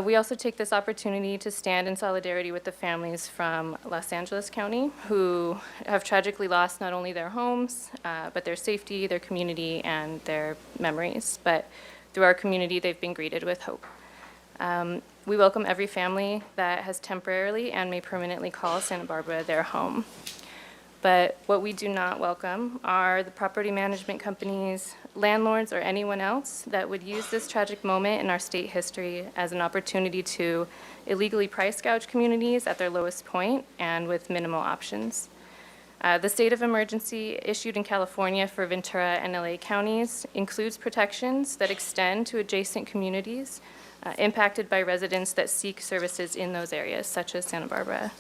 We also take this opportunity to stand in solidarity with the families from Los Angeles County who have tragically lost not only their homes, but their safety, their community, and their memories. But through our community, they've been greeted with hope. We welcome every family that has temporarily and may permanently call Santa Barbara their home. But what we do not welcome are the property management companies, landlords, or anyone else that would use this tragic moment in our state history as an opportunity to illegally price gouge communities at their lowest point and with minimal options. The state of emergency issued in California for Ventura and LA counties includes protections that extend to adjacent communities impacted by residents that seek services in those areas, such as Santa Barbara.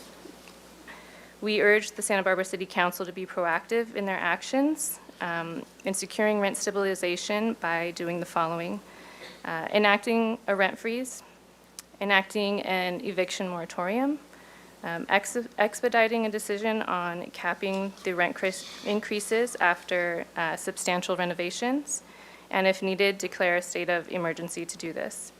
We urge the Santa Barbara City Council to be proactive in their actions in securing rent stabilization by doing the following: enacting a rent freeze, enacting an eviction moratorium, expediting a decision on capping the rent increases after substantial renovations, and if needed, declare a state of emergency to do this.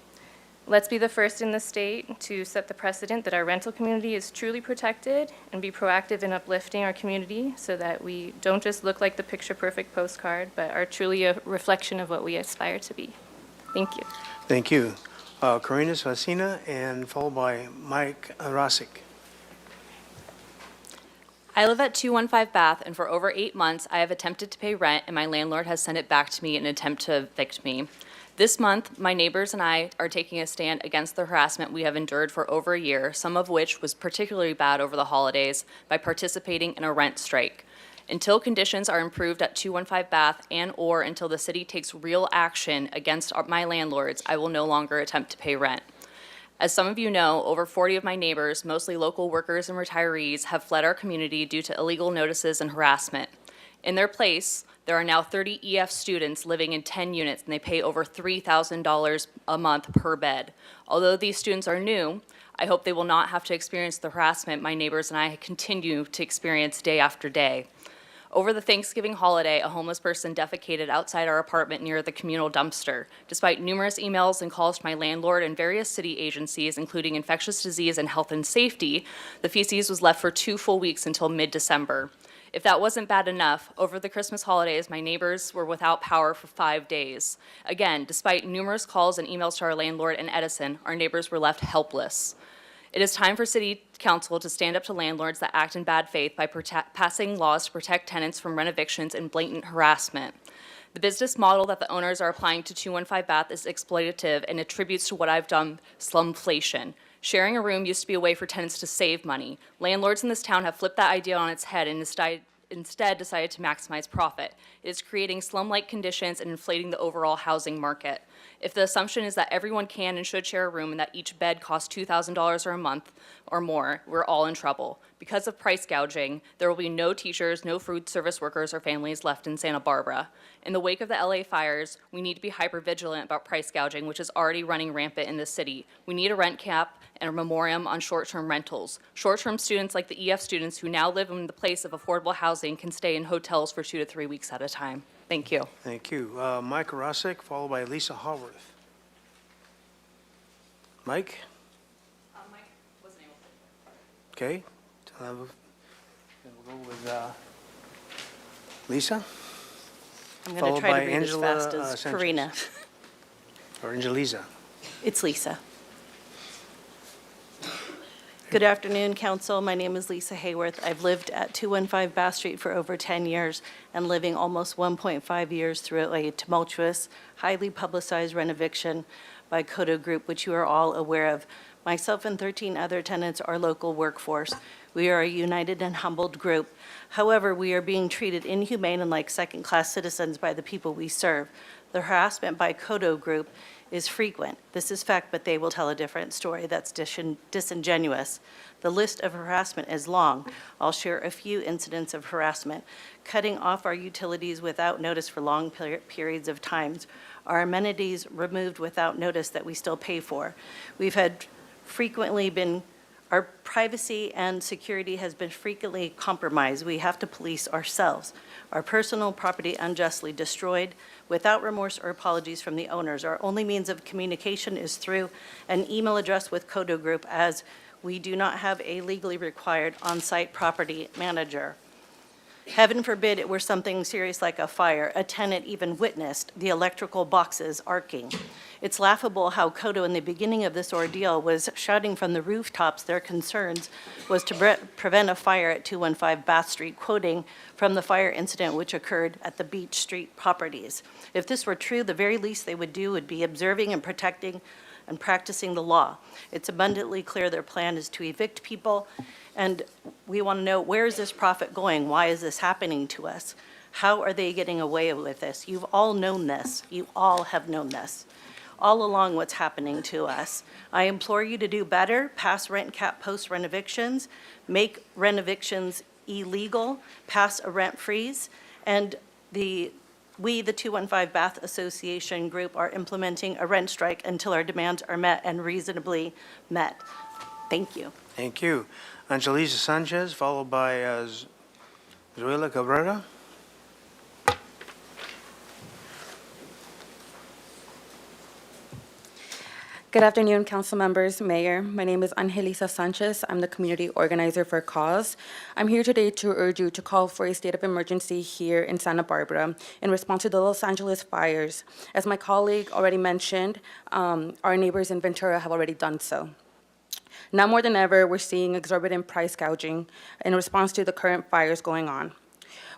Let's be the first in the state to set the precedent that our rental community is truly protected and be proactive in uplifting our community so that we don't just look like the picture-perfect postcard, but are truly a reflection of what we aspire to be. Thank you. Thank you. Karina Svacina, and followed by Mike Rosick. I live at 215 Bath, and for over 8 months, I have attempted to pay rent, and my landlord has sent it back to me in an attempt to evict me. This month, my neighbors and I are taking a stand against the harassment we have endured for over a year, some of which was particularly bad over the holidays, by participating in a rent strike. Until conditions are improved at 215 Bath and/or until the city takes real action against my landlords, I will no longer attempt to pay rent. As some of you know, over 40 of my neighbors, mostly local workers and retirees, have fled our community due to illegal notices and harassment. In their place, there are now 30 EF students living in 10 units, and they pay over $3,000 a month per bed. Although these students are new, I hope they will not have to experience the harassment my neighbors and I continue to experience day after day. Over the Thanksgiving holiday, a homeless person defecated outside our apartment near the communal dumpster. Despite numerous emails and calls to my landlord and various city agencies, including infectious disease and health and safety, the feces was left for 2 full weeks until mid-December. If that wasn't bad enough, over the Christmas holidays, my neighbors were without power for 5 days. Again, despite numerous calls and emails to our landlord and Edison, our neighbors were left helpless. It is time for City Council to stand up to landlords that act in bad faith by passing laws to protect tenants from rent evictions and blatant harassment. The business model that the owners are applying to 215 Bath is exploitative and attributes to what I've done slumflation. Sharing a room used to be a way for tenants to save money. Landlords in this town have flipped that idea on its head and instead decided to maximize profit. It is creating slum-like conditions and inflating the overall housing market. If the assumption is that everyone can and should share a room and that each bed costs $2,000 a month or more, we're all in trouble. Because of price gouging, there will be no teachers, no food service workers or families left in Santa Barbara. In the wake of the LA fires, we need to be hyper-vigilant about price gouging, which is already running rampant in the city. We need a rent cap and a memoriam on short-term rentals. Short-term students like the EF students who now live in the place of affordable housing can stay in hotels for 2 to 3 weeks at a time. Thank you. Thank you. Mike Rosick, followed by Lisa Haworth. Mike? Mike wasn't able to. Okay. Then we'll go with Lisa? I'm going to Followed try by to read as Angela, fast as Sanchez. Karina. Or Angelisa. It's Lisa. Good afternoon, Council. My name is Lisa Hayworth. I've lived at 215 Bath Street for over 10 years and living almost 1.5 years through a tumultuous, highly publicized rent eviction by Kodo Group, which you are all aware of. Myself and 13 other tenants are local workforce. We are a united and humbled group. However, we are being treated inhumane and like second-class citizens by the people we serve. The harassment by Kodo Group is frequent. This is fact, but they will tell a different story that's disingenuous. The list of harassment is long. I'll share a few incidents of harassment. Cutting off our utilities without notice for long periods of times. Our amenities removed without notice that we still pay for. We've had frequently been, our privacy and security has been frequently compromised. We have to police ourselves. Our personal property unjustly destroyed without remorse or apologies from the owners. Our only means of communication is through an email address with Kodo Group, as we do not have a legally required on-site property manager. Heaven forbid it were something serious like a fire. A tenant even witnessed the electrical boxes arcing. It's laughable how Kodo, in the beginning of this ordeal, was shouting from the rooftops their concerns was to prevent a fire at 215 Bath Street, quoting from the fire incident which occurred at the Beach Street properties. If this were true, the very least they would do would be observing and protecting and practicing the law. It's abundantly clear their plan is to evict people, and we want to know, where is this profit going? Why is this happening to us? How are they getting away with this? You've all known this. You all have known this. All along what's happening to us. I implore you to do better, pass rent cap post-rent evictions, make rent evictions illegal, pass a rent freeze, and we, the 215 Bath Association Group, are implementing a rent strike until our demands are met and reasonably met. Thank you. Thank you. Angelisa Sanchez, followed by Zuela Cabrera. Good afternoon, council members, mayor. My name is Angelisa Sanchez. I'm the community organizer for Cause. I'm here today to urge you to call for a state of emergency here in Santa Barbara in response to the Los Angeles fires. As my colleague already mentioned, our neighbors in Ventura have already done so. Now more than ever, we're seeing exorbitant price gouging in response to the current fires going on.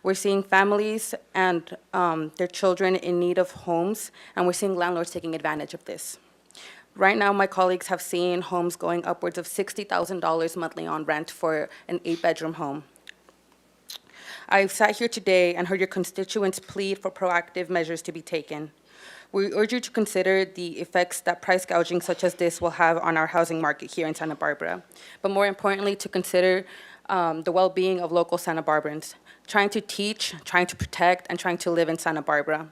We're seeing families and their children in need of homes, and we're seeing landlords taking advantage of this. Right now, my colleagues have seen homes going upwards of $60,000 monthly on rent for an 8-bedroom home. I've sat here today and heard your constituents plead for proactive measures to be taken. We urge you to consider the effects that price gouging such as this will have on our housing market here in Santa Barbara, but more importantly, to consider the well-being of local Santa Barbarans, trying to teach, trying to protect, and trying to live in Santa Barbara.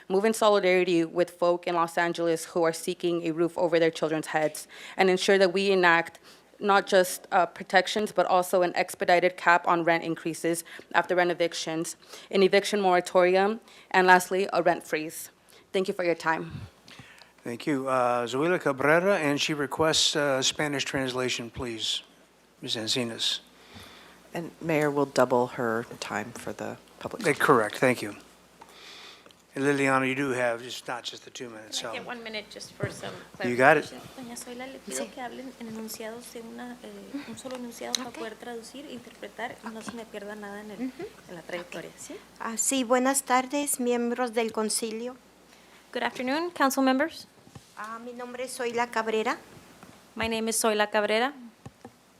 Move in solidarity with folk in Los Angeles who are seeking a roof over their children's heads, and ensure that we enact not just protections, but also an expedited cap on rent increases after rent evictions, an eviction moratorium, and lastly, a rent freeze. Thank you for your time. Thank you. Zoila Cabrera, and she requests Spanish translation, please. Ms. Encinas. And Mayor will double her time for the public. Correct, thank you. And Liliana, you do have not just the 2 minutes. Can I get 1 minute just for some You got it. Doña Zoila, le pido que hablen en enunciados de un solo enunciado para poder traducir, interpretar y no se me pierda nada en la trayectoria. ¿Sí? Sí, buenas tardes, miembros del concilio. Good afternoon, council members. Mi nombre es Zoila Cabrera. My name is Zoila Cabrera,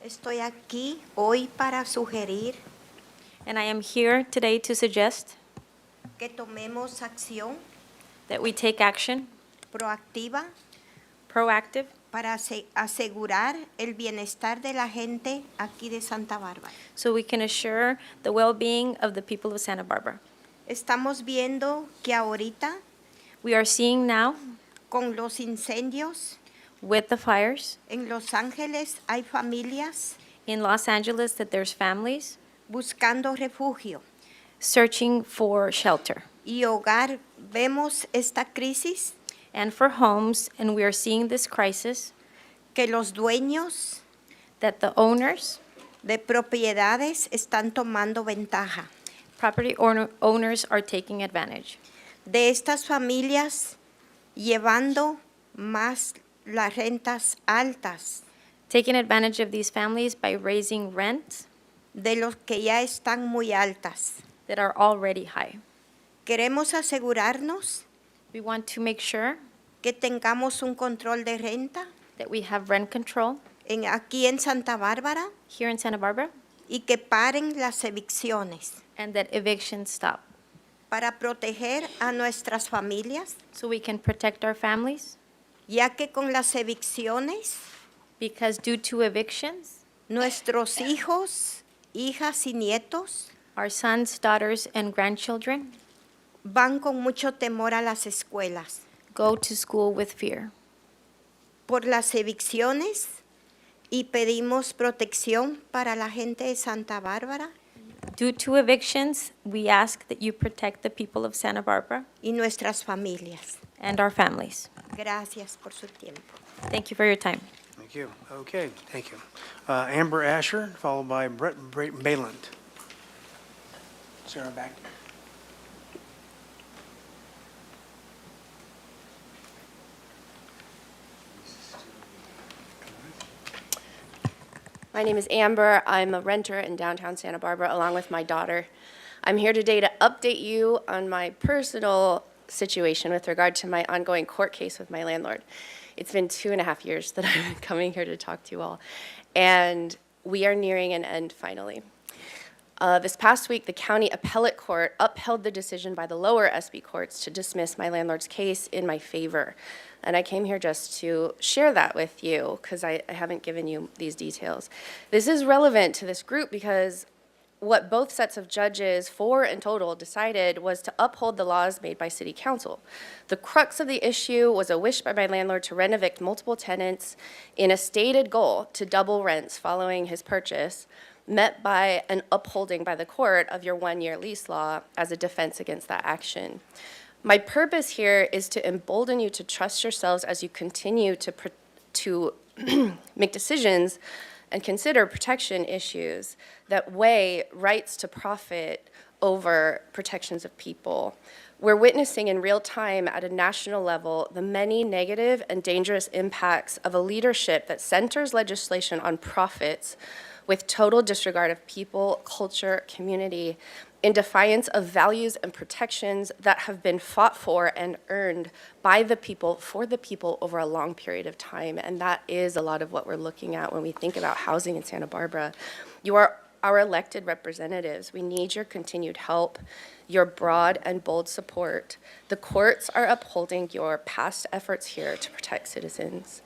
Estoy aquí hoy para sugerir and I am here today to suggest que tomemos acción that we take action, proactiva proactive, para asegurar el bienestar de la gente aquí de Santa Bárbara. so we can assure the well-being of the people of Santa Barbara. Estamos viendo que ahorita We are seeing now, con los incendios with the fires en Los Ángeles hay familias in Los Angeles, that there's families buscando refugio searching for shelter y hogar. Vemos esta crisis and for homes, and we are seeing this crisis que los dueños that the owners, de propiedades están tomando ventaja property owners are taking advantage de estas familias, llevando más las rentas altas taking advantage of these families by raising rent de los que ya están muy altas. that are already high. Queremos asegurarnos We want to make sure que tengamos un control de renta that we have rent control aquí en Santa Bárbara here in Santa Barbara y que paren las evicciones and that evictions stop, para proteger a nuestras familias, so we can protect our families, ya que con las evicciones because due to evictions, nuestros hijos, hijas y nietos our sons, daughters, and grandchildren van con mucho temor a las escuelas. go to school with fear. Por las evicciones y pedimos protección para la gente de Santa Bárbara Due to evictions, we ask that you protect the people of Santa Barbara y nuestras familias. and our families. Gracias por su tiempo. Thank you for your time. Thank you. Okay, thank you. Amber Asher, followed by Brett Bayland. Sarah back. My name is Amber. I'm a renter in downtown Santa Barbara along with my daughter. I'm here today to update you on my personal situation with regard to my ongoing court case with my landlord. It's been 2.5 years that I've been coming here to talk to you all, and we are nearing an end finally. This past week, the county appellate court upheld the decision by the lower SB courts to dismiss my landlord's case in my favor. And I came here just to share that with you because I haven't given you these details. This is relevant to this group because what both sets of judges, 4 in total, decided was to uphold the laws made by City Council. The crux of the issue was a wish by my landlord to rent evict multiple tenants in a stated goal to double rents following his purchase, met by an upholding by the court of your 1-year lease law as a defense against that action. My purpose here is to embolden you to trust yourselves as you continue to to make decisions and consider protection issues that weigh rights to profit over protections of people. We're witnessing in real time at a national level the many negative and dangerous impacts of a leadership that centers legislation on profits with total disregard of people, culture, community, in defiance of values and protections that have been fought for and earned by the people, for the people over a long period of time. And that is a lot of what we're looking at when we think about housing in Santa Barbara. You are our elected representatives. We need your continued help, your broad and bold support. The courts are upholding your past efforts here to protect citizens.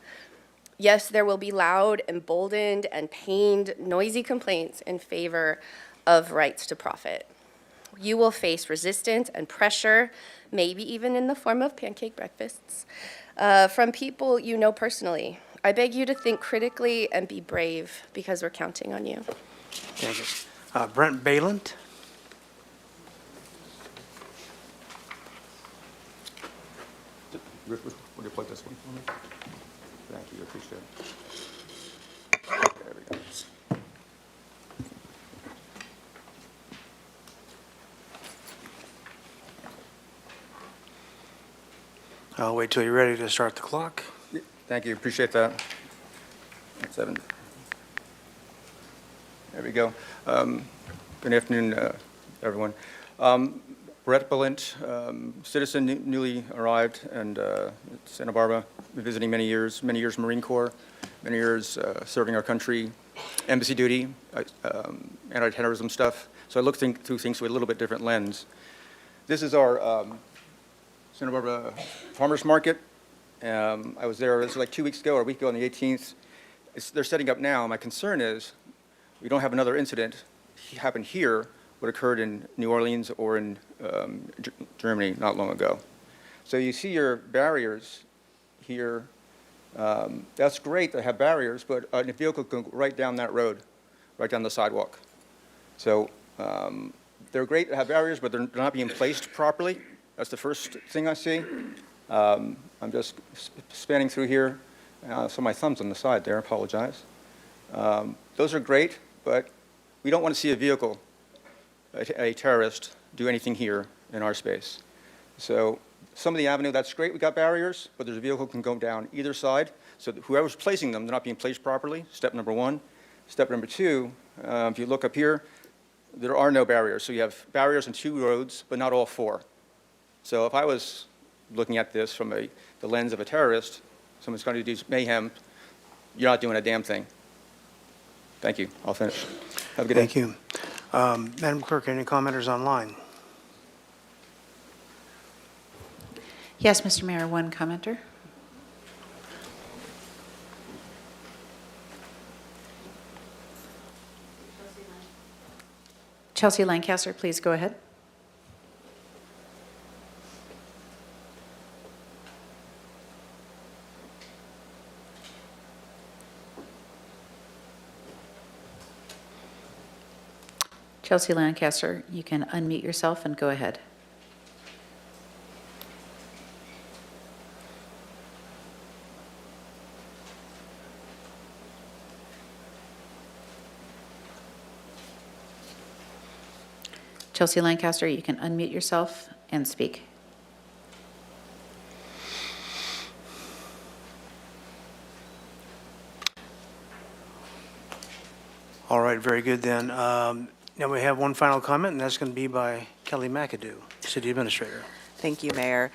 Yes, there will be loud, emboldened, and pained, noisy complaints in favor of rights to profit. You will face resistance and pressure, maybe even in the form of pancake breakfasts, from people you know personally. I beg you to think critically and be brave, because we're counting on you. Thank you. Brent Baylant. Would you plug this one for me? Thank you, appreciate it. There we go. I'll wait till you're ready to start the clock. Thank you, appreciate that. 7. There we go. Good afternoon, everyone. Brett Balint, citizen newly arrived and Santa Barbara, visiting many years Marine Corps, many years serving our country, embassy duty, anti-terrorism stuff. So I look through things with a little bit different lens. This is our Santa Barbara Farmers Market. I was there, this was like 2 weeks ago or a week ago on the 18th. They're setting up now. My concern is we don't have another incident happen here what occurred in New Orleans or in Germany not long ago. So you see your barriers here. That's great to have barriers, but a vehicle can go right down that road, right down the sidewalk. So they're great to have barriers, but they're not being placed properly. That's the first thing I see. I'm just spanning through here. So my thumb's on the side there, I apologize. Those are great, but we don't want to see a vehicle, a terrorist, do anything here in our space. So some of the avenue, that's great, we got barriers, but there's a vehicle can go down either side. So whoever's placing them, they're not being placed properly, step number 1. Step number 2, if you look up here, there are no barriers. So you have barriers on 2 roads, but not all 4. So if I was looking at this from the lens of a terrorist, someone's going to do mayhem, you're not doing a damn thing. Thank you. I'll finish. Have a good day. Thank you. Madam Clerk, any commenters online? Yes, Mr. Mayor, one commenter. Chelsea Lancaster, please go ahead. Chelsea Lancaster, you can unmute yourself and go ahead. Chelsea Lancaster, you can unmute yourself and speak. All right, very good then. Now we have one final comment, and that's going to be by Kelly McAdoo, City Administrator. Thank you, Mayor.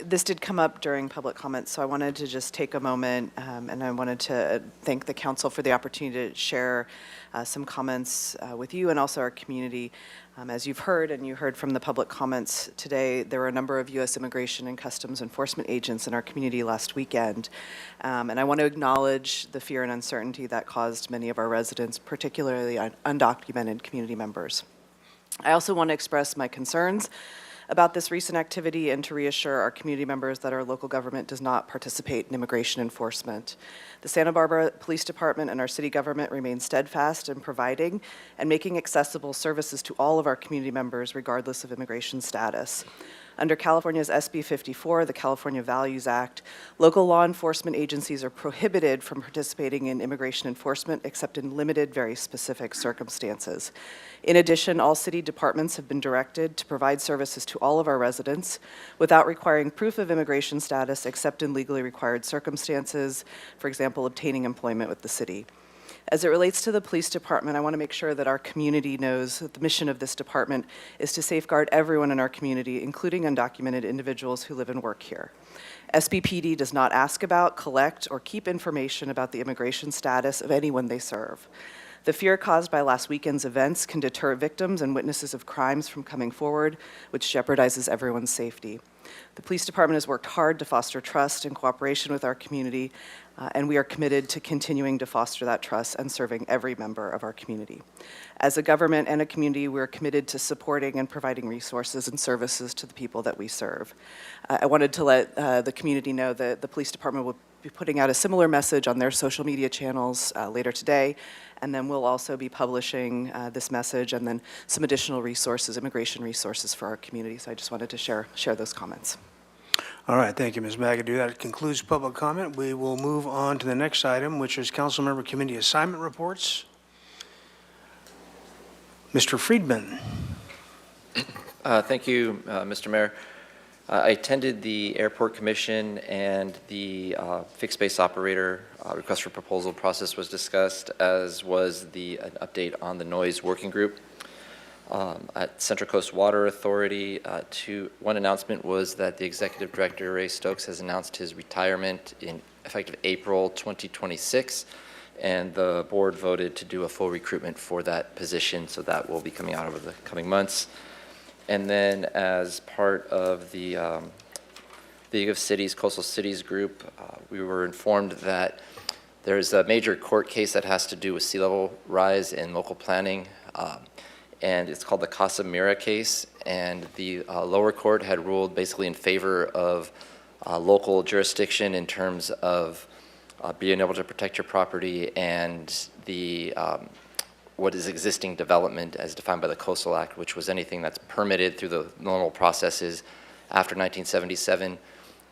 This did come up during public comments, so I wanted to just take a moment, and I wanted to thank the council for the opportunity to share some comments with you and also our community. As you've heard, and you heard from the public comments today, there were a number of U.S. Immigration and Customs Enforcement agents in our community last weekend. And I want to acknowledge the fear and uncertainty that caused many of our residents, particularly undocumented community members. I also want to express my concerns about this recent activity and to reassure our community members that our local government does not participate in immigration enforcement. The Santa Barbara Police Department and our city government remain steadfast in providing and making accessible services to all of our community members regardless of immigration status. Under California's SB 54, the California Values Act, local law enforcement agencies are prohibited from participating in immigration enforcement except in limited, very specific circumstances. In addition, all city departments have been directed to provide services to all of our residents without requiring proof of immigration status except in legally required circumstances, for example, obtaining employment with the city. As it relates to the police department, I want to make sure that our community knows that the mission of this department is to safeguard everyone in our community, including undocumented individuals who live and work here. SBPD does not ask about, collect, or keep information about the immigration status of anyone they serve. The fear caused by last weekend's events can deter victims and witnesses of crimes from coming forward, which jeopardizes everyone's safety. The police department has worked hard to foster trust and cooperation with our community, and we are committed to continuing to foster that trust and serving every member of our community. As a government and a community, we're committed to supporting and providing resources and services to the people that we serve. I wanted to let the community know that the police department will be putting out a similar message on their social media channels later today, and then we'll also be publishing this message and then some additional resources, immigration resources for our community. So I just wanted to share those comments. All right, thank you, Ms. McAdoo. That concludes public comment. We will move on to the next item, which is Councilmember Committee Assignment Reports. Mr. Friedman. Thank you, Mr. Mayor. I attended the Airport Commission and the fixed base operator request for proposal process was discussed, as was an update on the noise working group. At Central Coast Water Authority, one announcement was that the Executive Director, Ray Stokes, has announced his retirement in effective April 2026, and the board voted to do a full recruitment for that position, so that will be coming out over the coming months. And then as part of the League of Cities, Coastal Cities group, we were informed that there's a major court case that has to do with sea level rise in local planning, and it's called the Casa Mira case, and the lower court had ruled basically in favor of local jurisdiction in terms of being able to protect your property and the what is existing development as defined by the Coastal Act, which was anything that's permitted through the normal processes after 1977.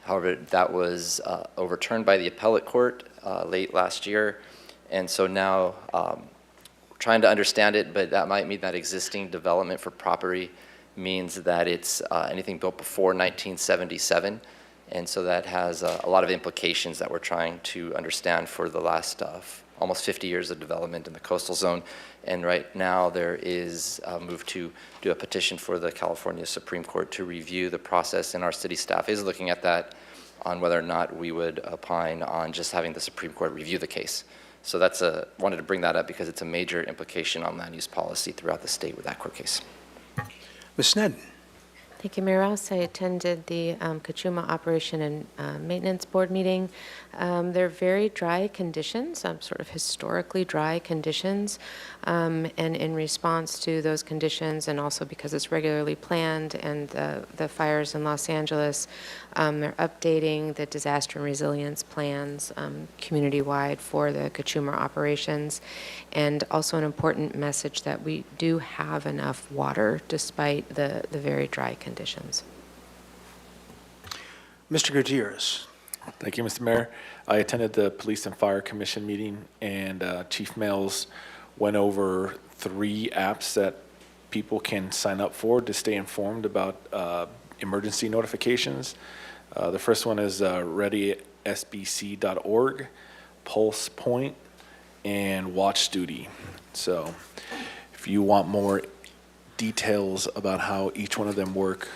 However, that was overturned by the appellate court late last year, and so now trying to understand it, but that might mean that existing development for property means that it's anything built before 1977, and so that has a lot of implications that we're trying to understand for the last almost 50 years of development in the coastal zone. And right now there is a move to do a petition for the California Supreme Court to review the process, and our city staff is looking at that on whether or not we would opine on just having the Supreme Court review the case. So wanted to bring that up because it's a major implication on land use policy throughout the state with that court case. Ms. Sneddon. Thank you, Mayor Rouse. I attended the Cachuma Operation and Maintenance Board meeting. They're very dry conditions, sort of historically dry conditions, and in response to those conditions, and also because it's regularly planned and the fires in Los Angeles, they're updating the disaster and resilience plans community-wide for the Cachuma operations, and also an important message that we do have enough water despite the very dry conditions. Mr. Gutierrez. Thank you, Mr. Mayor. I attended the Police and Fire Commission meeting, and Chief Mills went over 3 apps that people can sign up for to stay informed about emergency notifications. The first one is readysbc.org, Pulse Point, and Watch Duty. So if you want more details about how each one of them work,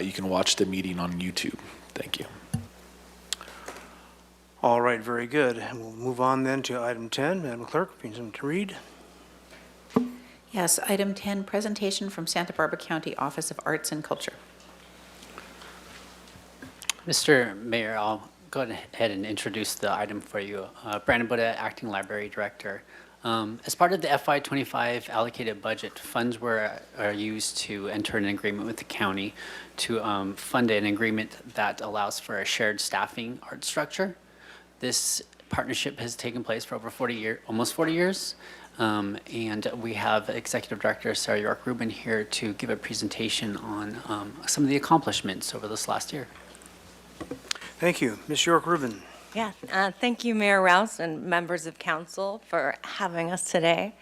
you can watch the meeting on YouTube. Thank you. All right, very good. And we'll move on then to item 10. Madam Clerk, if you need something to read. Yes, item 10, presentation from Santa Barbara County Office of Arts and Culture. Mr. Mayor, I'll go ahead and introduce the item for you. Brandon Buddha, Acting Library Director. As part of the FY25 allocated budget, funds are used to enter an agreement with the county to fund an agreement that allows for a shared staffing art structure. This partnership has taken place for over almost 40 years. And we have Executive Director Sarah York Rubin here to give a presentation on some of the accomplishments over this last year. Thank you. Ms. York Rubin. Yeah, thank you, Mayor Rouse and members of council for having us today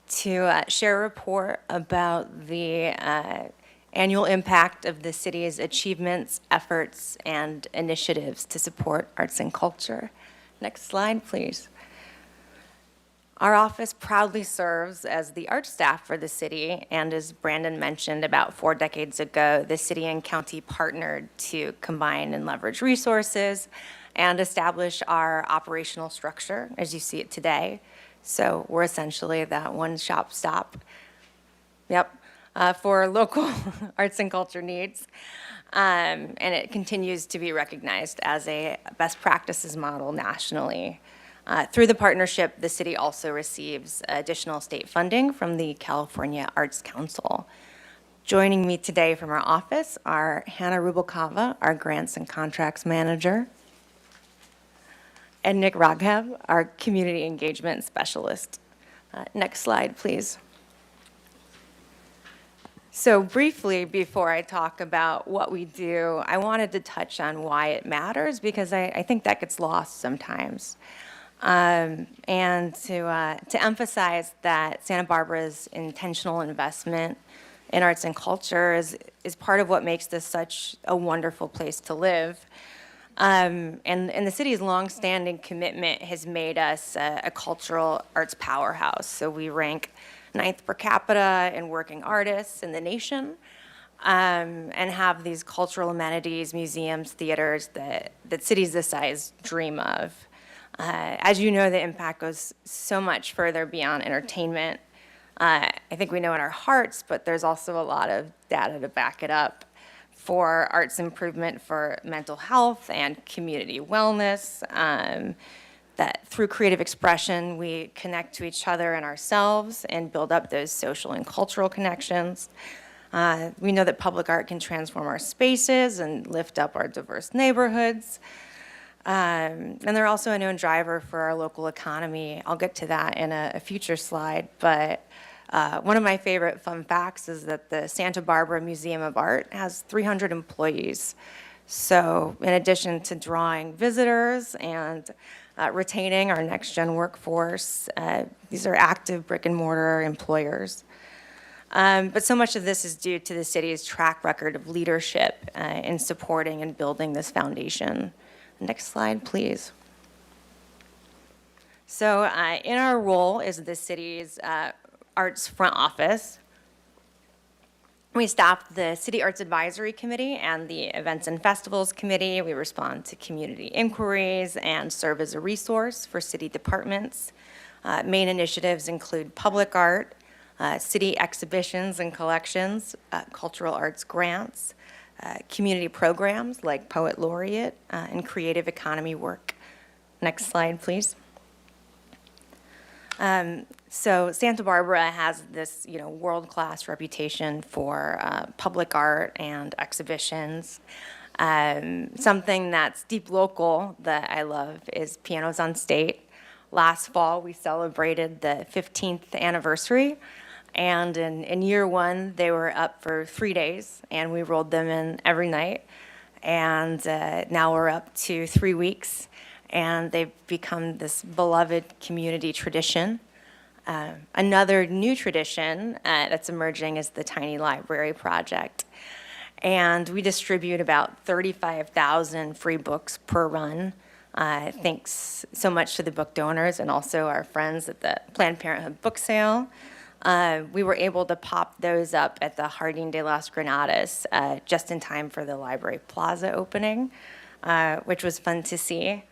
to share a report about the annual impact of the city's achievements, efforts, and initiatives to support arts and culture. Next slide, please. Our office proudly serves as the art staff for the city, and as Brandon mentioned, about 4 decades ago, the city and county partnered to combine and leverage resources and establish our operational structure as you see it today. So we're essentially that one-stop shop. Yep. For local arts and culture needs. And it continues to be recognized as a best practices model nationally. Through the partnership, the city also receives additional state funding from the California Arts Council. Joining me today from our office are Hannah Rubalcava, our Grants and Contracts Manager, and Nick Raghav, our Community Engagement Specialist. Next slide, please. So briefly, before I talk about what we do, I wanted to touch on why it matters, because I think that gets lost sometimes. And to emphasize that Santa Barbara's intentional investment in arts and culture is part of what makes this such a wonderful place to live. And the city's longstanding commitment has made us a cultural arts powerhouse. So we rank 9th per capita in working artists in the nation, and have these cultural amenities, museums, theaters that cities this size dream of. As you know, the impact goes so much further beyond entertainment. I think we know in our hearts, but there's also a lot of data to back it up for arts improvement for mental health and community wellness. That through creative expression, we connect to each other and ourselves and build up those social and cultural connections. We know that public art can transform our spaces and lift up our diverse neighborhoods. And they're also a known driver for our local economy. I'll get to that in a future slide, but one of my favorite fun facts is that the Santa Barbara Museum of Art has 300 employees. So in addition to drawing visitors and retaining our next-gen workforce, these are active brick-and-mortar employers. But so much of this is due to the city's track record of leadership in supporting and building this foundation. Next slide, please. So in our role as the city's arts front office, we staff the City Arts Advisory Committee and the Events and Festivals Committee. We respond to community inquiries and serve as a resource for city departments. Main initiatives include public art, city exhibitions and collections, cultural arts grants, community programs like Poet Laureate, and creative economy work. Next slide, please. So Santa Barbara has this, world-class reputation for public art and exhibitions. Something that's deep local that I love is Pianos on State. Last fall, we celebrated the 15th anniversary, and in year one, they were up for 3 days, and we rolled them in every night. And now we're up to 3 weeks, and they've become this beloved community tradition. Another new tradition that's emerging is the Tiny Library Project. And we distribute about 35,000 free books per run. Thanks so much to the book donors and also our friends at the Planned Parenthood book sale. We were able to pop those up at the Jardín de las Granadas just in time for the Library Plaza opening, which was fun to see.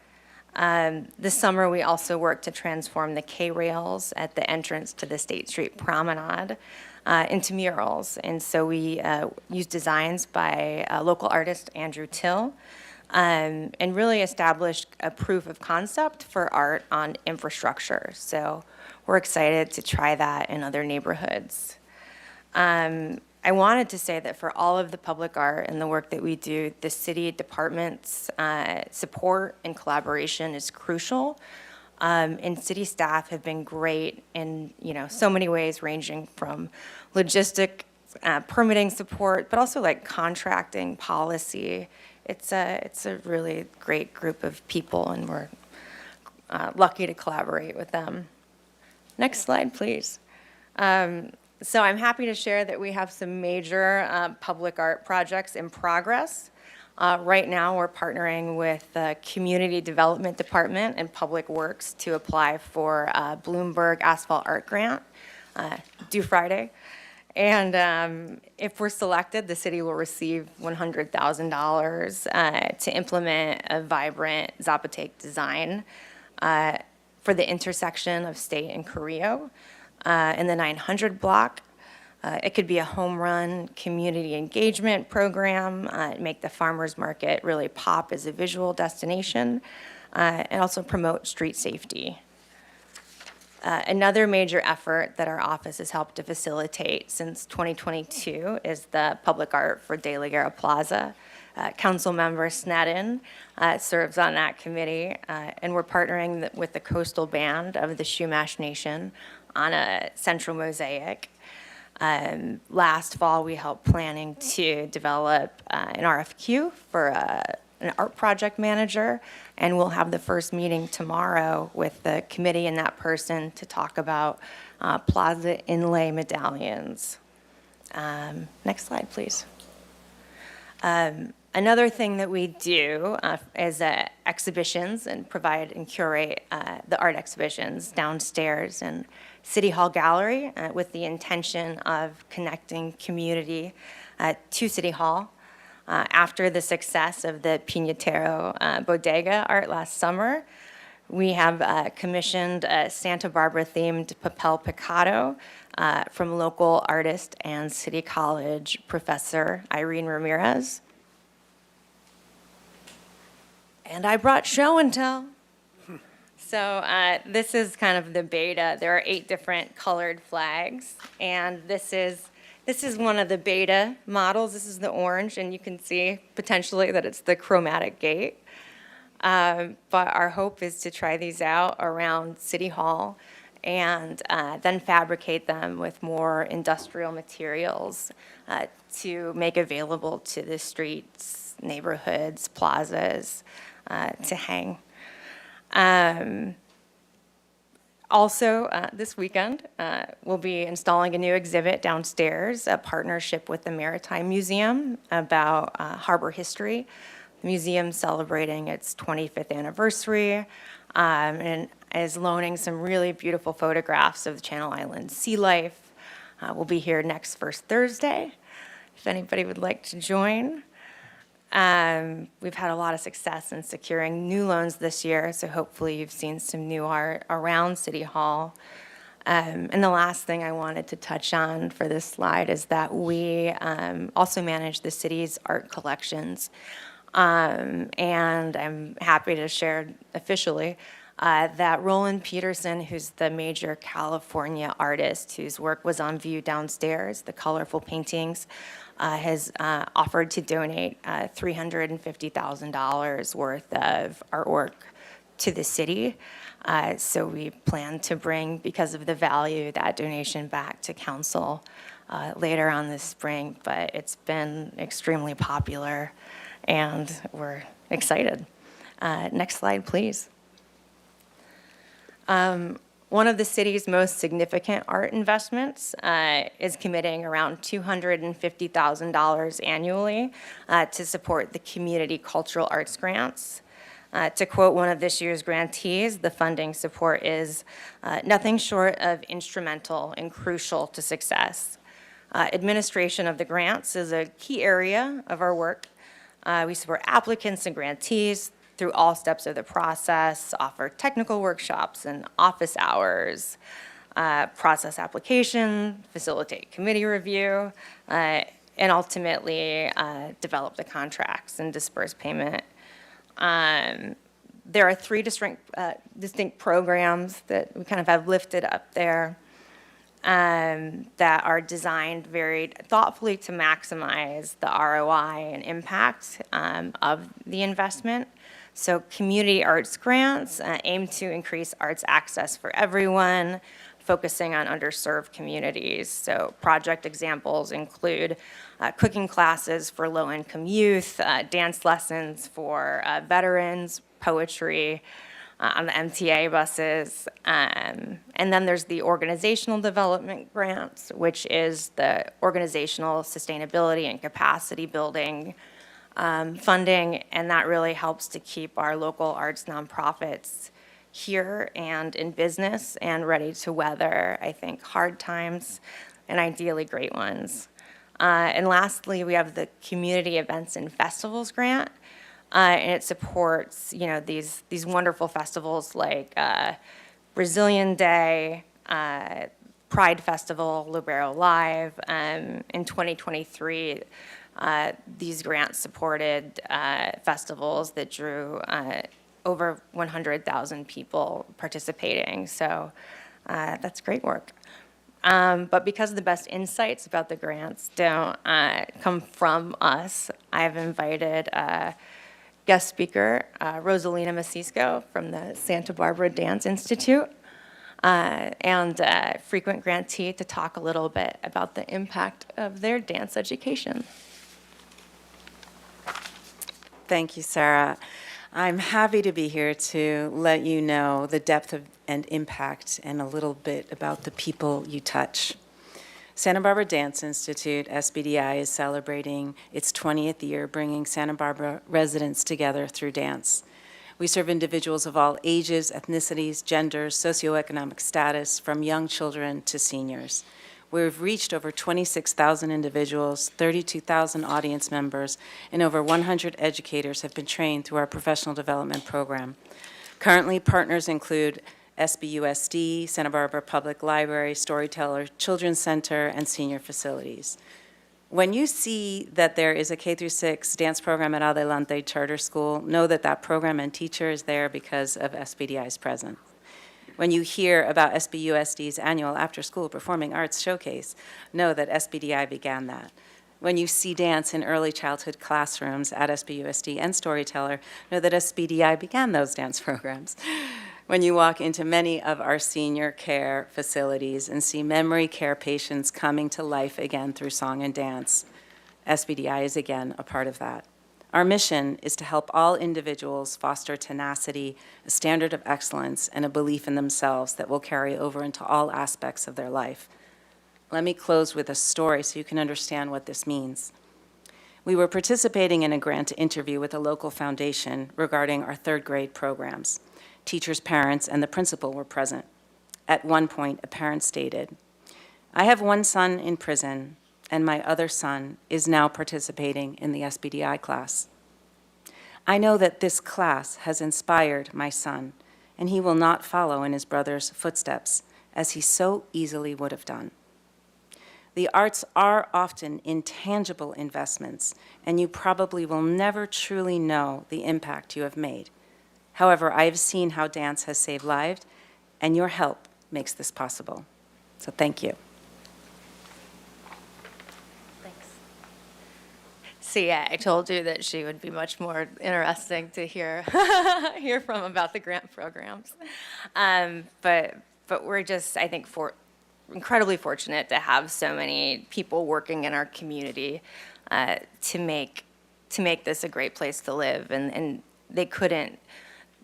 This summer, we also worked to transform the K-rails at the entrance to the State Street Promenade into murals. And so we used designs by local artist Andrew Till and really established a proof of concept for art on infrastructure. So we're excited to try that in other neighborhoods. I wanted to say that for all of the public art and the work that we do, the city department's support and collaboration is crucial. And city staff have been great in, so many ways, ranging from logistic, permitting support, but also like contracting, policy. It's a really great group of people, and we're lucky to collaborate with them. Next slide, please. So I'm happy to share that we have some major public art projects in progress. Right now, we're partnering with the Community Development Department and Public Works to apply for a Bloomberg Asphalt Art Grant due Friday. And if we're selected, the city will receive $100,000 to implement a vibrant Zapotec design for the intersection of State and Carrillo in the 900 block. It could be a home run community engagement program, make the farmers market really pop as a visual destination, and also promote street safety. Another major effort that our office has helped to facilitate since 2022 is the public art for De La Guerra Plaza. Councilmember Snedden serves on that committee, and we're partnering with the Coastal Band of the Chumash Nation on a central mosaic. Last fall, we helped planning to develop an RFQ for an art project manager, and we'll have the first meeting tomorrow with the committee and that person to talk about plaza inlay medallions. Next slide, please. Another thing that we do is exhibitions and provide and curate the art exhibitions downstairs in City Hall Gallery with the intention of connecting community to City Hall. After the success of the Piñatero Bodega art last summer, we have commissioned a Santa Barbara-themed papel picado from local artist and City College professor Irene Ramirez. And I brought show and tell. So this is kind of the beta. There are 8 different colored flags, and this is one of the beta models. This is the orange, and you can see potentially that it's the chromatic gate. But our hope is to try these out around City Hall and then fabricate them with more industrial materials to make available to the streets, neighborhoods, plazas to hang. Also, this weekend, we'll be installing a new exhibit downstairs, a partnership with the Maritime Museum about harbor history. The museum's celebrating its 25th anniversary and is loaning some really beautiful photographs of the Channel Islands sea life. We'll be here next first Thursday, if anybody would like to join. We've had a lot of success in securing new loans this year, so hopefully you've seen some new art around City Hall. And the last thing I wanted to touch on for this slide is that we also manage the city's art collections. And I'm happy to share officially that Roland Peterson, who's the major California artist whose work was on view downstairs, the colorful paintings, has offered to donate $350,000 worth of artwork to the city. So we plan to bring, because of the value, that donation back to council later on this spring. But it's been extremely popular, and we're excited. Next slide, please. One of the city's most significant art investments is committing around $250,000 annually to support the community cultural arts grants. To quote one of this year's grantees, the funding support is nothing short of instrumental and crucial to success. Administration of the grants is a key area of our work. We support applicants and grantees through all steps of the process, offer technical workshops and office hours, process application, facilitate committee review, and ultimately develop the contracts and disperse payment. There are 3 distinct programs that we kind of have lifted up there that are designed very thoughtfully to maximize the ROI and impact of the investment. So community arts grants aim to increase arts access for everyone, focusing on underserved communities. So project examples include cooking classes for low-income youth, dance lessons for veterans, poetry on the MTA buses. And then there's the organizational development grants, which is the organizational sustainability and capacity building funding, and that really helps to keep our local arts nonprofits here and in business and ready to weather, I think, hard times and ideally great ones. And lastly, we have the Community Events and Festivals Grant, and it supports, these wonderful festivals like Brazilian Day, Pride Festival, Libero Live. In 2023, these grants supported festivals that drew over 100,000 people participating. So that's great work. But because the best insights about the grants don't come from us, I've invited guest speaker Rosalina Macisco from the Santa Barbara Dance Institute and frequent grantee to talk a little bit about the impact of their dance education. Thank you, Sarah. I'm happy to be here to let you know the depth of and impact and a little bit about the people you touch. Santa Barbara Dance Institute, SBDI, is celebrating its 20th year, bringing Santa Barbara residents together through dance. We serve individuals of all ages, ethnicities, genders, socioeconomic status, from young children to seniors. We've reached over 26,000 individuals, 32,000 audience members, and over 100 educators have been trained through our professional development program. Currently, partners include SBUSD, Santa Barbara Public Library, Storyteller Children's Center, and senior facilities. When you see that there is a K-6 dance program at Adelante Charter School, know that that program and teacher is there because of SBDI's presence. When you hear about SBUSD's annual after-school performing arts showcase, know that SBDI began that. When you see dance in early childhood classrooms at SBUSD and Storyteller, know that SBDI began those dance programs. When you walk into many of our senior care facilities and see memory care patients coming to life again through song and dance, SBDI is again a part of that. Our mission is to help all individuals foster tenacity, a standard of excellence, and a belief in themselves that will carry over into all aspects of their life. Let me close with a story so you can understand what this means. We were participating in a grant interview with a local foundation regarding our third grade programs. Teachers, parents, and the principal were present. At one point, a parent stated, "I have one son in prison, and my other son is now participating in the SBDI class. I know that this class has inspired my son, and he will not follow in his brother's footsteps, as he so easily would have done." The arts are often intangible investments, and you probably will never truly know the impact you have made. However, I have seen how dance has saved lives, and your help makes this possible. So thank you. So yeah, I told you that she would be much more interesting to hear hear from about the grant programs. But we're just, I think, incredibly fortunate to have so many people working in our community to make this a great place to live, and they couldn't,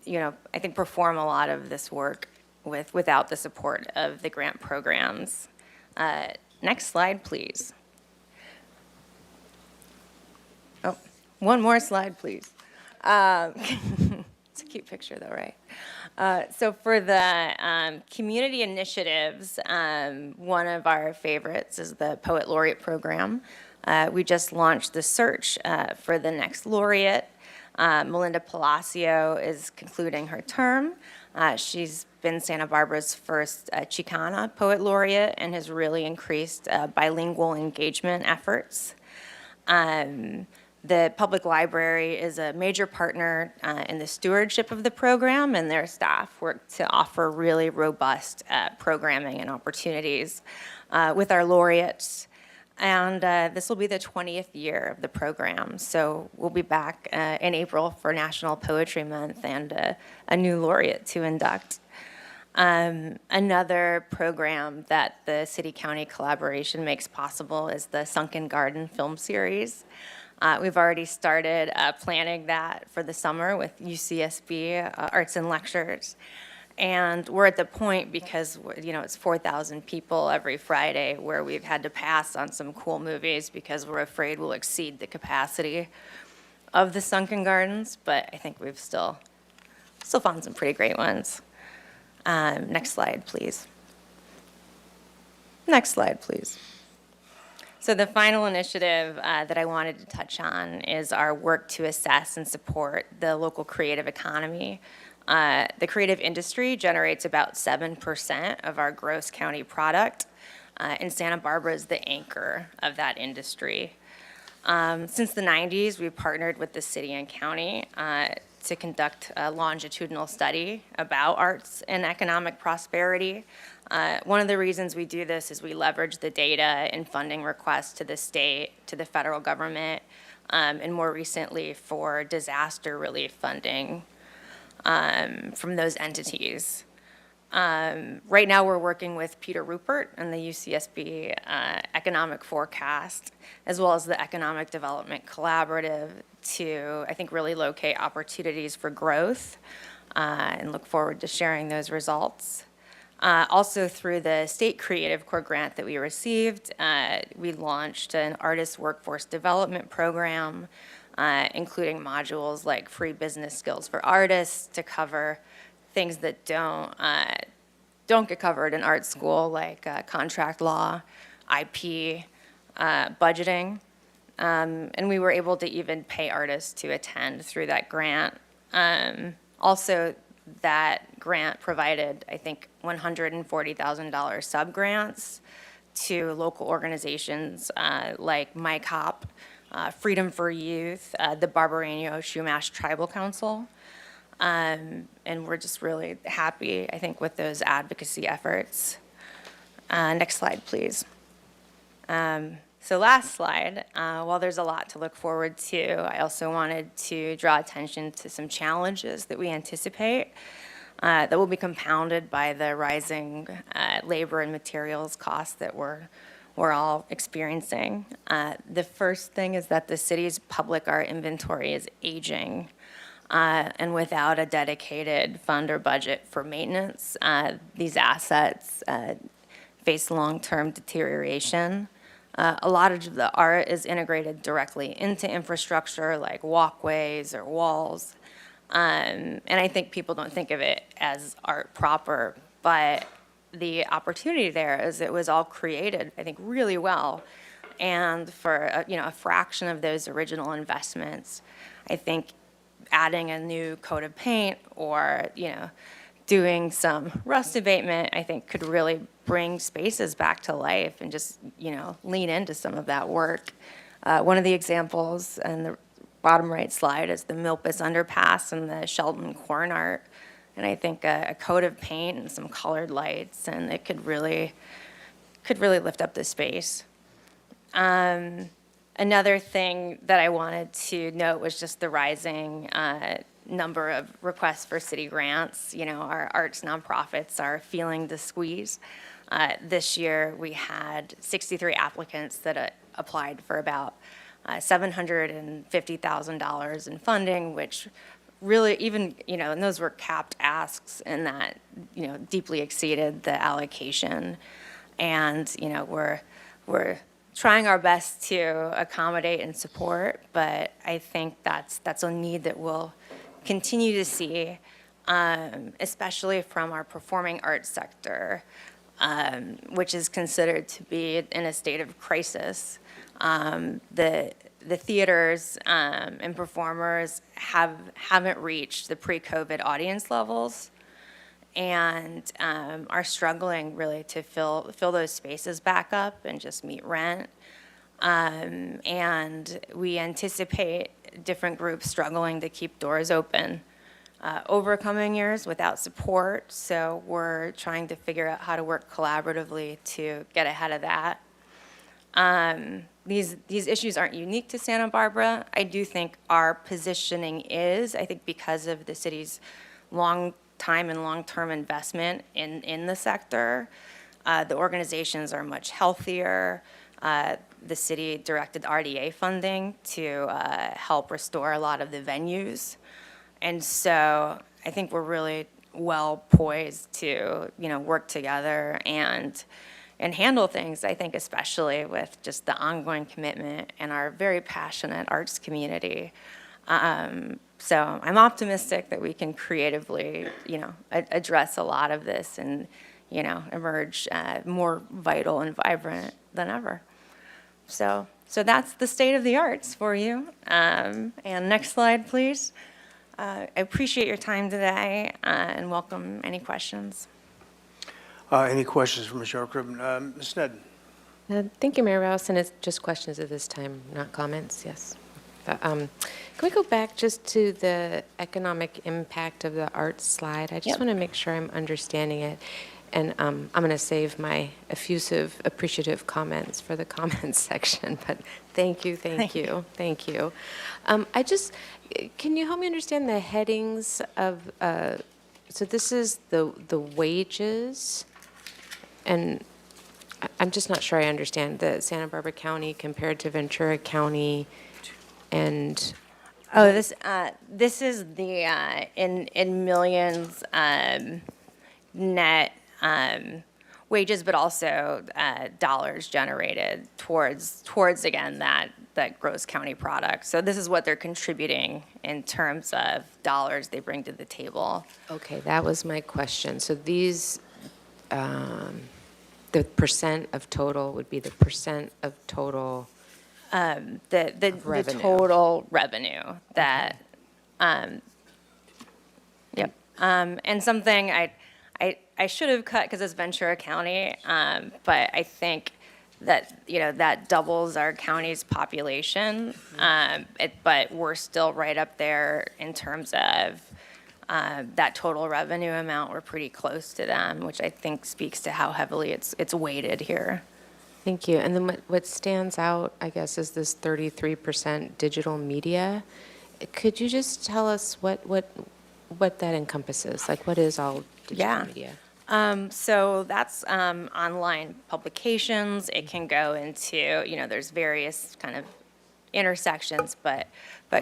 I think, perform a lot of this work without the support of the grant programs. Next slide, please. Oh, one more slide, please. It's a cute picture, though, right? So for the community initiatives, one of our favorites is the Poet Laureate program. We just launched the search for the next laureate. Melinda Palacio is concluding her term. She's been Santa Barbara's first Chicana Poet Laureate and has really increased bilingual engagement efforts. The public library is a major partner in the stewardship of the program, and their staff work to offer really robust programming and opportunities with our laureates. And this will be the 20th year of the program. So we'll be back in April for National Poetry Month and a new laureate to induct. Another program that the city-county collaboration makes possible is the Sunken Garden film series. We've already started planning that for the summer with UCSB Arts and Lectures. And we're at the point, because it's 4,000 people every Friday, where we've had to pass on some cool movies because we're afraid we'll exceed the capacity of the Sunken Gardens. But I think we've still found some pretty great ones. Next slide, please. Next slide, please. So the final initiative that I wanted to touch on is our work to assess and support the local creative economy. The creative industry generates about 7% of our gross county product, and Santa Barbara is the anchor of that industry. Since the 90s, we've partnered with the city and county to conduct a longitudinal study about arts and economic prosperity. One of the reasons we do this is we leverage the data and funding requests to the state, to the federal government, and more recently for disaster relief funding from those entities. Right now, we're working with Peter Rupert and the UCSB Economic Forecast, as well as the Economic Development Collaborative, to, I think, really locate opportunities for growth, and look forward to sharing those results. Also, through the State Creative Corps grant that we received, we launched an artist workforce development program, including modules like free business skills for artists to cover things that don't get covered in art school, like contract law, IP, budgeting. And we were able to even pay artists to attend through that grant. Also, that grant provided, I think, $140,000 sub-grants to local organizations like MyCop, Freedom for Youth, the Barbareño-Chumash Tribal Council. And we're just really happy, I think, with those advocacy efforts. Next slide, please. So last slide, while there's a lot to look forward to, I also wanted to draw attention to some challenges that we anticipate that will be compounded by the rising labor and materials costs that we're all experiencing. The first thing is that the city's public art inventory is aging. And without a dedicated fund or budget for maintenance, these assets face long-term deterioration. A lot of the art is integrated directly into infrastructure like walkways or walls. And I think people don't think of it as art proper, but the opportunity there is it was all created, I think, really well. And for a fraction of those original investments, I think adding a new coat of paint or doing some rust abatement, I think, could really bring spaces back to life and just lean into some of that work. One of the examples in the bottom right slide is the Milpas Underpass and the Shelton Corn Art. And I think a coat of paint and some colored lights, and it could really lift up the space. Another thing that I wanted to note was just the rising number of requests for city grants. Our arts nonprofits are feeling the squeeze. This year, we had 63 applicants that applied for about $750,000 in funding, which really and those were capped asks, and that, deeply exceeded the allocation. And, we're trying our best to accommodate and support, but I think that's a need that we'll continue to see, especially from our performing arts sector, which is considered to be in a state of crisis. The theaters and performers haven't reached the pre-COVID audience levels, and are struggling really to fill those spaces back up and just meet rent. And we anticipate different groups struggling to keep doors open over coming years without support. So we're trying to figure out how to work collaboratively to get ahead of that. These issues aren't unique to Santa Barbara. I do think our positioning is, I think because of the city's long time and long-term investment in the sector, the organizations are much healthier. The city directed RDA funding to help restore a lot of the venues. And so I think we're really well poised to, work together and handle things, I think, especially with just the ongoing commitment and our very passionate arts community. So I'm optimistic that we can creatively, address a lot of this and, emerge more vital and vibrant than ever. So that's the state of the arts for you. And next slide, please. I appreciate your time today and welcome any questions. Any questions for Ms. Yorkram? Ms. Sneddon? Thank you, Mayor Rouse, and it's just questions at this time, not comments, yes. Can we go back just to the economic impact of the arts slide? I just want to make sure I'm understanding it. And I'm going to save my effusive, appreciative comments for the comments section, but thank you. Can you help me understand the headings of, so this is the wages, and I'm just not sure I understand the Santa Barbara County compared to Ventura County, and this is the in millions net wages, but also dollars generated towards again that gross county product. So this is what they're contributing in terms of dollars they bring to the table. okay, that was my question. So these, the percent of total would be the percent of total The revenue. total revenue that, yep. And something I should have cut because it's Ventura County, but I think that, that doubles our county's population. But we're still right up there in terms of that total revenue amount. We're pretty close to them, which I think speaks to how heavily it's weighted here. Thank you. And then what stands out, I guess, is this 33% digital media. Could you just tell us what that encompasses? Like, what is all digital media? So that's online publications. It can go into, there's various kind of intersections, but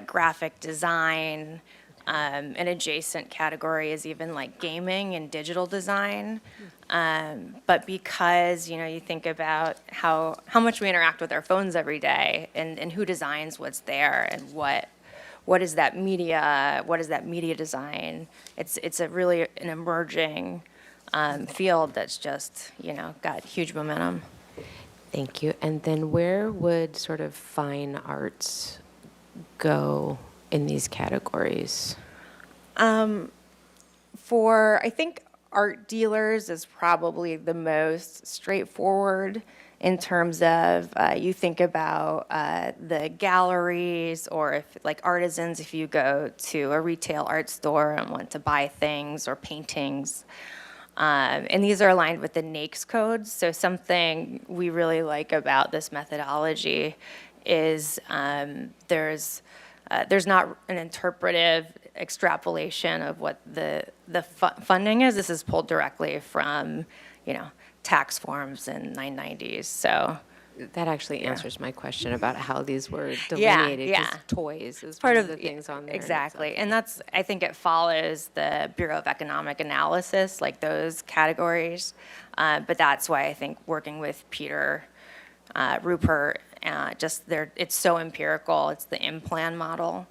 graphic design, an adjacent category is even like gaming and digital design. But because, you think about how much we interact with our phones every day and who designs what's there and what is that media design? It's a really an emerging field that's just, got huge momentum. Thank you. And then where would sort of fine arts go in these categories? I think art dealers is probably the most straightforward in terms of you think about the galleries or if like artisans, if you go to a retail art store and want to buy things or paintings. And these are aligned with the NAICS codes. So something we really like about this methodology is there's not an interpretive extrapolation of what the funding is. This is pulled directly from, tax forms in 990s. So that actually answers my question about how these were Yeah, delineated. yeah. Just toys is part one of the things on there. Exactly. And that's, I think it follows the Bureau of Economic Analysis, like those categories. But that's why I think working with Peter Rupert, it's so empirical. It's the in-plan model.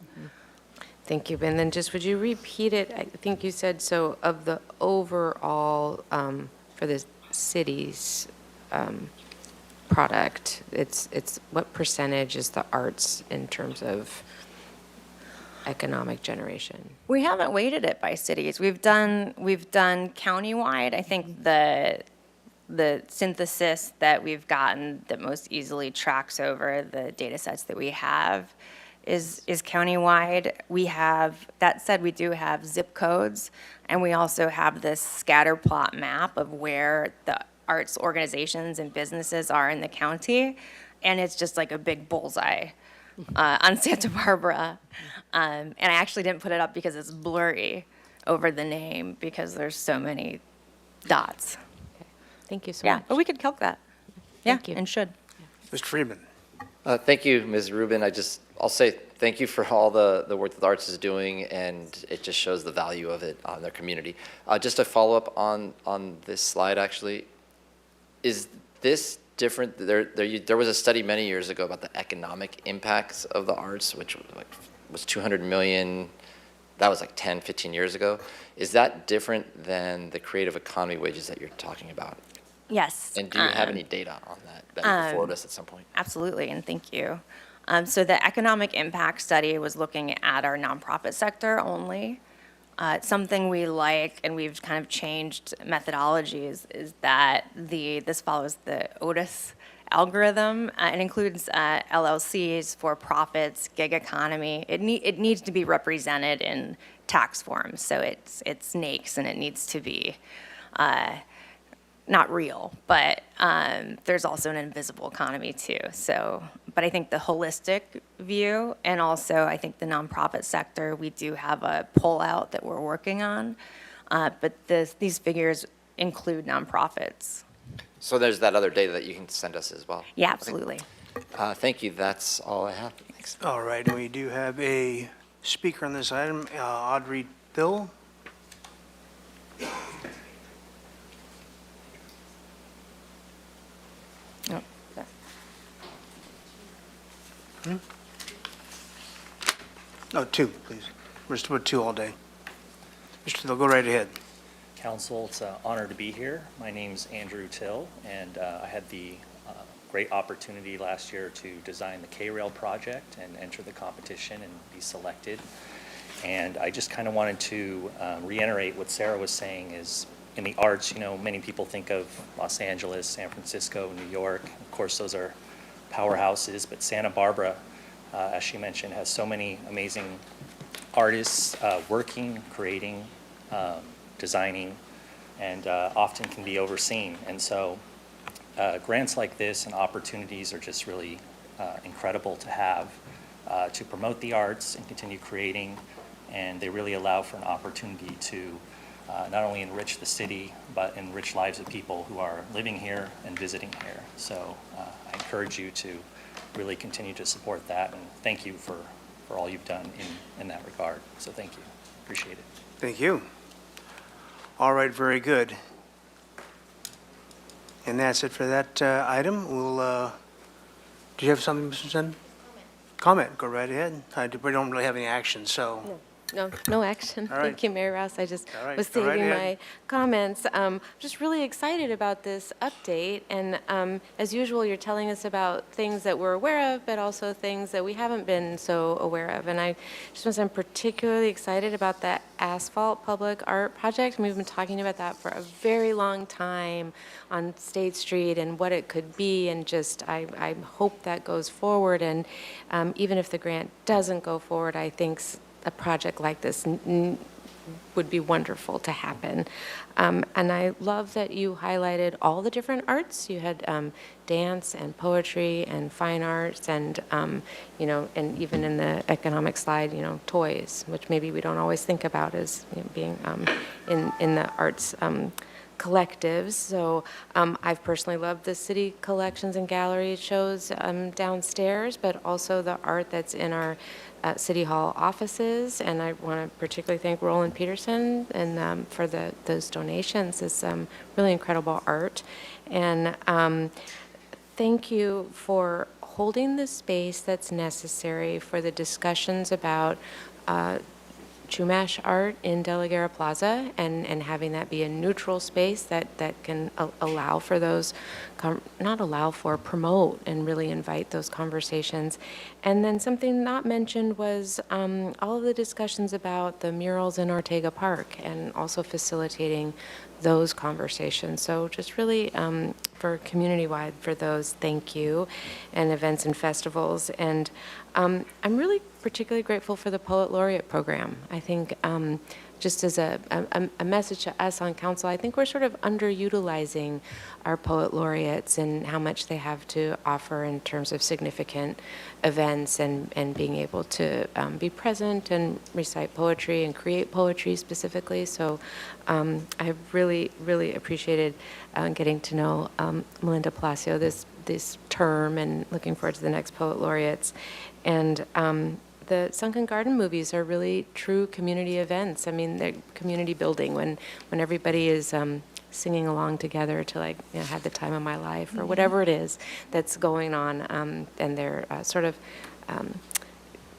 Thank you. And then just would you repeat it? I think you said so of the overall for the city's product, it's what percentage is the arts in terms of economic generation? We haven't weighted it by cities. We've done countywide. I think the synthesis that we've gotten that most easily tracks over the data sets that we have is countywide. That said, we do have zip codes, and we also have this scatter plot map of where the arts organizations and businesses are in the county. and it's just like a big bullseye on Santa Barbara. And I actually didn't put it up because it's blurry over the name because there's so many dots. Thank you so Yeah, much. but we could calc that. Yeah, Thank you. and should. Mr. Freeman. Thank you, Ms. Rubin. I'll say thank you for all the work that the Arts is doing, and it just shows the value of it on their community. Just to follow up on this slide, actually, is this different? There was a study many years ago about the economic impacts of the arts, which was 200 million. That was like 10, 15 years ago. Is that different than the creative economy wages that you're talking about? Yes. And do you have any data on that you can forward us at some point? Absolutely, and thank you. So the economic impact study was looking at our nonprofit sector only. It's something we like, and we've kind of changed methodologies, is that this follows the Otis algorithm. It includes LLCs, for-profits, gig economy. It needs to be represented in tax forms, so it's NAICS, and it needs to be not real, but there's also an invisible economy too. So, but I think the holistic view, and also I think the nonprofit sector, we do have a pullout that we're working on, but these figures include nonprofits. So there's that other data that you can send us as well. Yeah, absolutely. Thank you. That's all I have. Thanks. All right, and we do have a speaker on this item, Audrey Bill. No, two, please. We're just with two all day. Mr. Thill, go right ahead. Council, it's an honor to be here. My name's Andrew Till, and I had the great opportunity last year to design the K-Rail project and enter the competition and be selected. And I just kind of wanted to reiterate what Sarah was saying is in the arts, you know, many people think of Los Angeles, San Francisco, New York. Of course, those are powerhouses, but Santa Barbara, as she mentioned, has so many amazing artists working, creating, designing, and often can be overseen. And so grants like this and opportunities are just really incredible to have to promote the arts and continue creating, and they really allow for an opportunity to not only enrich the city, but enrich lives of people who are living here and visiting here. So I encourage you to really continue to support that, and thank you for all you've done in that regard. So thank you. Appreciate it. Thank you. All right, very good. And that's it for that item. We'll, do you have something, Mr. Sen? Comment, go right ahead. We don't really have any action, so. No action. All right. Thank you, Mayor Rouse. I just All right, was go right saving ahead. my comments. Just really excited about this update. And as usual, you're telling us about things that we're aware of, but also things that we haven't been so aware of. And I just want to say I'm particularly excited about that asphalt public art project. We've been talking about that for a very long time on State Street and what it could be. And just I hope that goes forward. And even if the grant doesn't go forward, I think a project like this would be wonderful to happen. And I love that you highlighted all the different arts. You had dance and poetry and fine arts and, you know, and even in the economic slide, you know, toys, which maybe we don't always think about as being in the arts collectives. So I've personally loved the city collections and gallery shows downstairs, but also the art that's in our City Hall offices. And I want to particularly thank Roland Peterson and for those donations. It's really incredible art. And thank you for holding the space that's necessary for the discussions about Chumash art in De La Guerra Plaza and having that be a neutral space that can allow for those, not allow for, promote and really invite those conversations. And then something not mentioned was all of the discussions about the murals in Ortega Park and also facilitating those conversations. So just really for community-wide for those, thank you, and events and festivals. And I'm really particularly grateful for the Poet Laureate program. I think just as a message to us on council, I think we're sort of underutilizing our poet laureates and how much they have to offer in terms of significant events and being able to be present and recite poetry and create poetry specifically. So I've really, really appreciated getting to know Melinda Palacio this term and looking forward to the next Poet Laureates. And the Sunken Garden movies are really true community events. I mean, they're community building when everybody is singing along together to, like, you know, have the time of my life or whatever it is that's going on, and they're sort of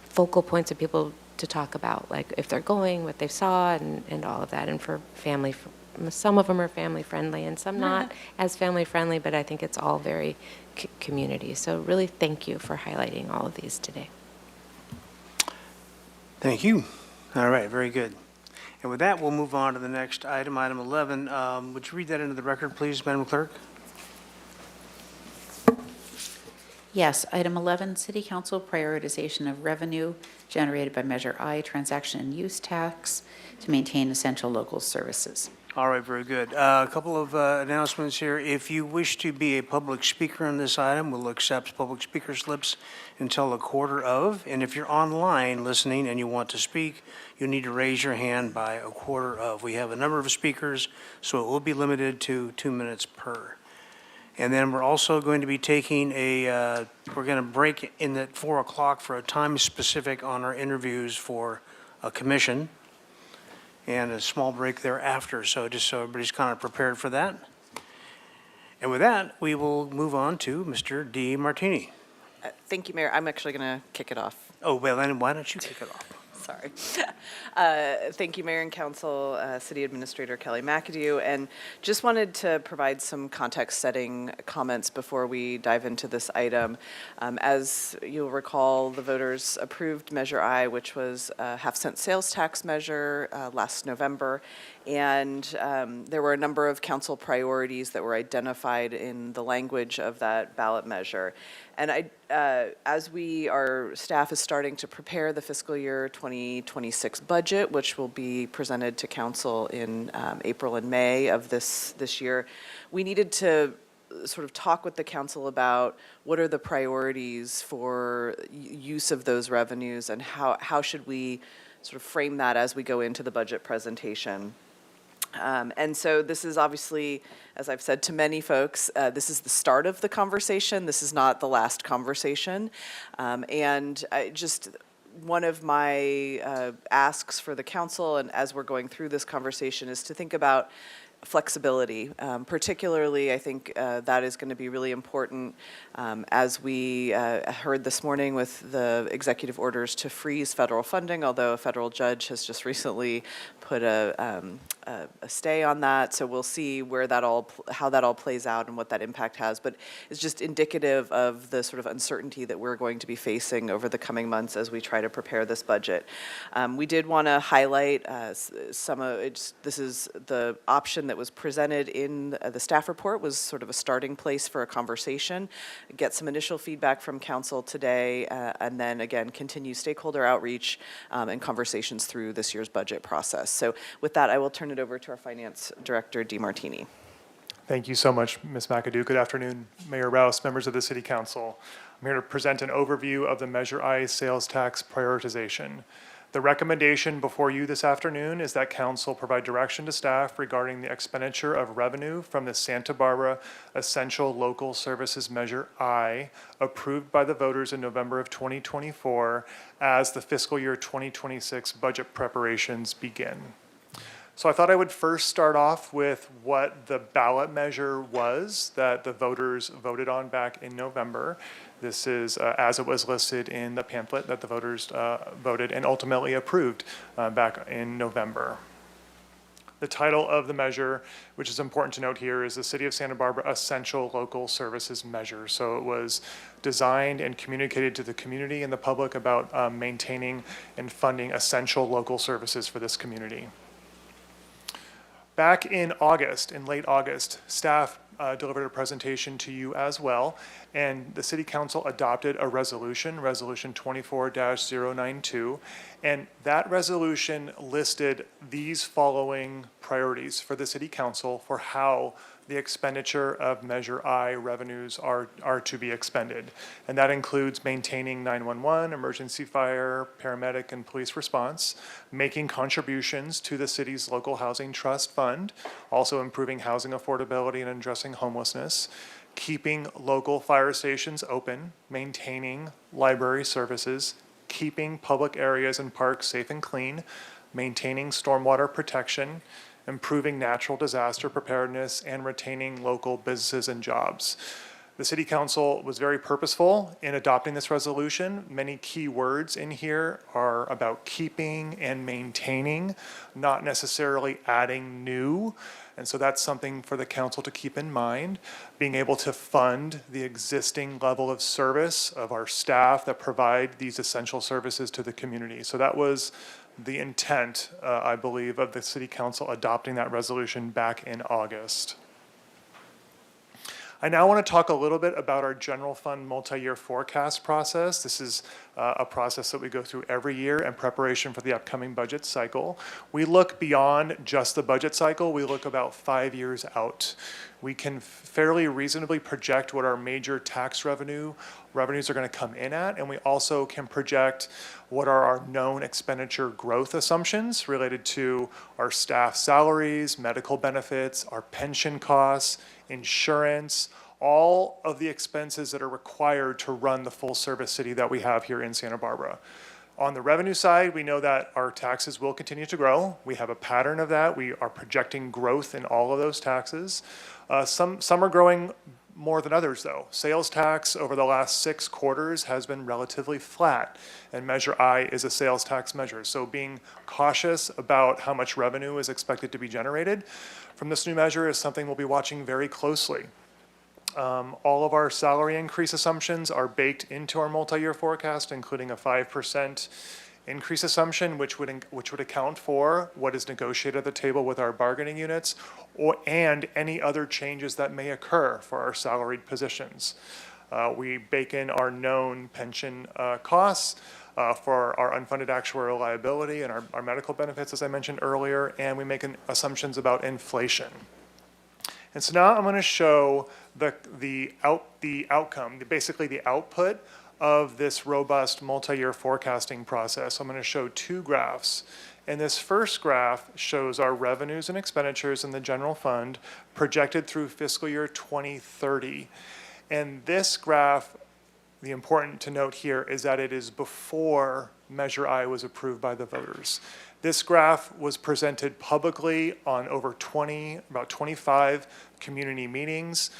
focal points of people to talk about, like if they're going, what they saw, and all of that. And for family, some of them are family friendly and some not as family friendly, but I think it's all very community. So really thank you for highlighting all of these today. Thank you. All right, very good. And with that, we'll move on to the next item, item 11. Would you read that into the record, please, Madam Clerk? Yes, item 11, City Council prioritization of revenue generated by Measure I, transaction and use tax to maintain essential local services. All right, very good. A couple of announcements here. If you wish to be a public speaker on this item, we'll accept public speaker slips until 1/4 of. And if you're online listening and you want to speak, you need to raise your hand by 1/4 of. We have a number of speakers, so it will be limited to 2 minutes per. And then we're also going to be taking we're going to break in at 4 o'clock for a time specific on our interviews for a commission, and a small break thereafter, so just so everybody's kind of prepared for that. And with that, we will move on to Mr. D. Martini. Thank you, Mayor. I'm actually going to kick it off. Oh, well, then why don't you kick it off? Sorry. Thank you, Mayor and Council, City Administrator Kelly McAdoo, and just wanted to provide some context-setting comments before we dive into this item. As you'll recall, the voters approved Measure I, which was a half-cent sales tax measure last November, and there were a number of council priorities that were identified in the language of that ballot measure. And as our staff is starting to prepare the fiscal year 2026 budget, which will be presented to council in April and May of this year, we needed to sort of talk with the council about what are the priorities for use of those revenues and how should we sort of frame that as we go into the budget presentation. And so this is obviously, as I've said to many folks, this is the start of the conversation. This is not the last conversation. And just one of my asks for the council, and as we're going through this conversation, is to think about flexibility. Particularly, I think that is going to be really important as we heard this morning with the executive orders to freeze federal funding, although a federal judge has just recently put a stay on that. So we'll see how that all plays out and what that impact has. But it's just indicative of the sort of uncertainty that we're going to be facing over the coming months as we try to prepare this budget. We did want to highlight some of it. This is the option that was presented in the staff report, was sort of a starting place for a conversation, get some initial feedback from council today, and then again continue stakeholder outreach and conversations through this year's budget process. So with that, I will turn it over to our Finance Director, Di Martini. Thank you so much, Ms. McAdoo. Good afternoon, Mayor Rouse, members of the City Council. I'm here to present an overview of the Measure I sales tax prioritization. The recommendation before you this afternoon is that Council provide direction to staff regarding the expenditure of revenue from the Santa Barbara Essential Local Services Measure I, approved by the voters in November of 2024 as the fiscal year 2026 budget preparations begin. So I thought I would first start off with what the ballot measure was that the voters voted on back in November. This is as it was listed in the pamphlet that the voters voted and ultimately approved back in November. The title of the measure, which is important to note here, is the City of Santa Barbara Essential Local Services Measure. So it was designed and communicated to the community and the public about maintaining and funding essential local services for this community. Back in late August, staff delivered a presentation to you as well, and the City Council adopted a resolution, Resolution 24-092, and that resolution listed these following priorities for the City Council for how the expenditure of Measure I revenues are to be expended. And that includes maintaining 911, emergency fire, paramedic, and police response, making contributions to the city's local housing trust fund, also improving housing affordability and addressing homelessness, keeping local fire stations open, maintaining library services, keeping public areas and parks safe and clean, maintaining stormwater protection, improving natural disaster preparedness, and retaining local businesses and jobs. The City Council was very purposeful in adopting this resolution. Many key words in here are about keeping and maintaining, not necessarily adding new. And so that's something for the council to keep in mind, being able to fund the existing level of service of our staff that provide these essential services to the community. So that was the intent, I believe, of the City Council adopting that resolution back in August. I now want to talk a little bit about our general fund multi-year forecast process. This is a process that we go through every year in preparation for the upcoming budget cycle. We look beyond just the budget cycle. We look about 5 years out. We can fairly reasonably project what our major tax revenues are going to come in at, and we also can project what are our known expenditure growth assumptions related to our staff salaries, medical benefits, our pension costs, insurance, all of the expenses that are required to run the full service city that we have here in Santa Barbara. On the revenue side, we know that our taxes will continue to grow. We have a pattern of that. We are projecting growth in all of those taxes. Some are growing more than others, though. Sales tax over the last 6 quarters has been relatively flat, and Measure I is a sales tax measure. So being cautious about how much revenue is expected to be generated from this new measure is something we'll be watching very closely. All of our salary increase assumptions are baked into our multi-year forecast, including a 5% increase assumption, which would account for what is negotiated at the table with our bargaining units, and any other changes that may occur for our salaried positions. We bake in our known pension costs for our unfunded actuarial liability and our medical benefits, as I mentioned earlier, and we make assumptions about inflation. And so now I'm going to show the outcome, basically the output of this robust multi-year forecasting process. I'm going to show 2 graphs. And this first graph shows our revenues and expenditures in the general fund projected through fiscal year 2030. And this graph, the important to note here is that it is before Measure I was approved by the voters. This graph was presented publicly on about 25 community meetings,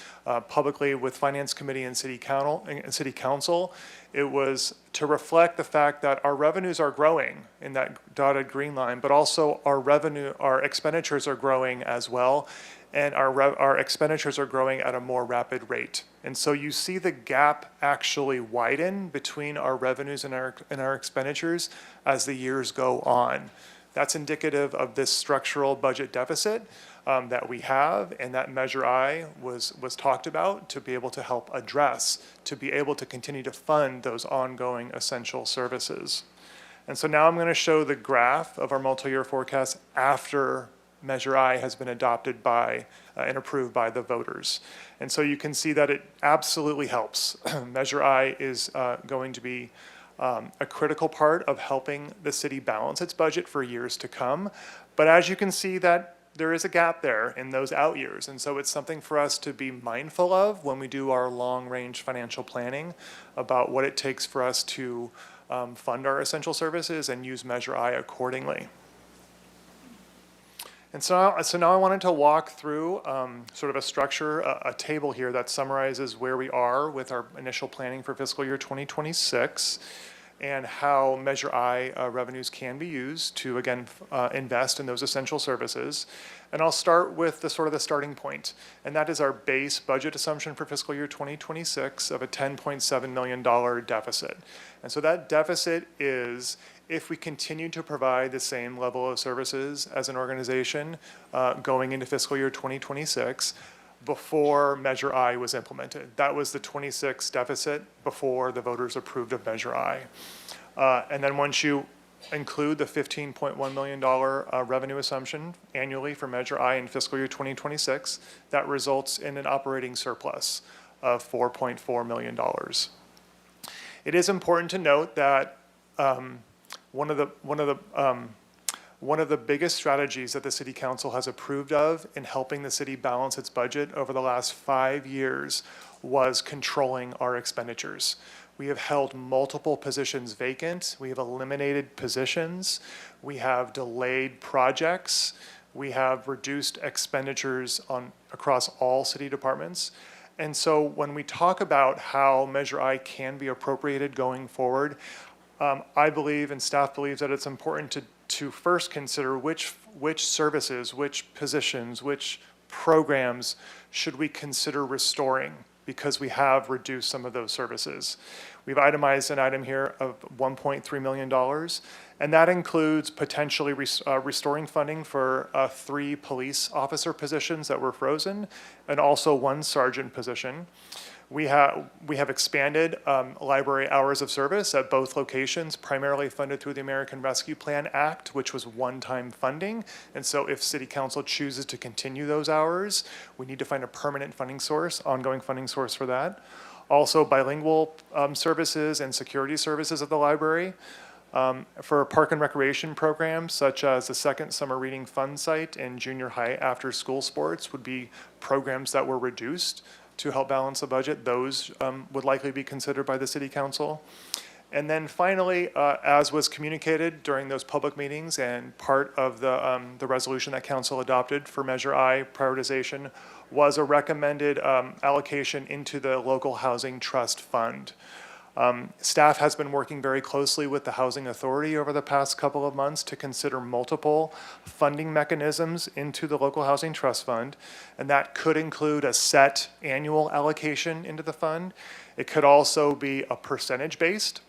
publicly with Finance Committee and City Council. It was to reflect the fact that our revenues are growing in that dotted green line, but also our expenditures are growing as well, and our expenditures are growing at a more rapid rate. And so you see the gap actually widen between our revenues and our expenditures as the years go on. That's indicative of this structural budget deficit that we have, and that Measure I was talked about to be able to help address, to be able to continue to fund those ongoing essential services. And so now I'm going to show the graph of our multi-year forecast after Measure I has been adopted by and approved by the voters. And so you can see that it absolutely helps. Measure I is going to be a critical part of helping the city balance its budget for years to come. But as you can see, that there is a gap there in those out years. And so it's something for us to be mindful of when we do our long-range financial planning about what it takes for us to fund our essential services and use Measure I accordingly. And so now I wanted to walk through sort of a structure, a table here that summarizes where we are with our initial planning for fiscal year 2026 and how Measure I revenues can be used to, again, invest in those essential services. And I'll start with the starting point, and that is our base budget assumption for fiscal year 2026 of a $10.7 million deficit. And so that deficit is, if we continue to provide the same level of services as an organization going into fiscal year 2026, before Measure I was implemented. That was the 26 deficit before the voters approved of Measure I. And then once you include the $15.1 million revenue assumption annually for Measure I in fiscal year 2026, that results in an operating surplus of $4.4 million. It is important to note that one of the biggest strategies that the City Council has approved of in helping the city balance its budget over the last 5 years was controlling our expenditures. We have held multiple positions vacant. We have eliminated positions. We have delayed projects. We have reduced expenditures across all city departments. And so when we talk about how Measure I can be appropriated going forward, I believe and staff believes that it's important to first consider which services, which positions, which programs should we consider restoring, because we have reduced some of those services. We've itemized an item here of $1.3 million, and that includes potentially restoring funding for 3 police officer positions that were frozen, and also 1 sergeant position. We have expanded library hours of service at both locations, primarily funded through the American Rescue Plan Act, which was one-time funding. And so if City Council chooses to continue those hours, we need to find a permanent funding source, ongoing funding source for that. Also, bilingual services and security services at the library. For park and recreation programs, such as the Second Summer Reading Fund Site and junior high after-school sports would be programs that were reduced to help balance the budget. Those would likely be considered by the City Council. And then finally, as was communicated during those public meetings and part of the resolution that Council adopted for Measure I prioritization, was a recommended allocation into the Local Housing Trust Fund. Staff has been working very closely with the Housing Authority over the past couple of months to consider multiple funding mechanisms into the Local Housing Trust Fund, and that could include a set annual allocation into the fund. It could also be a percentage-based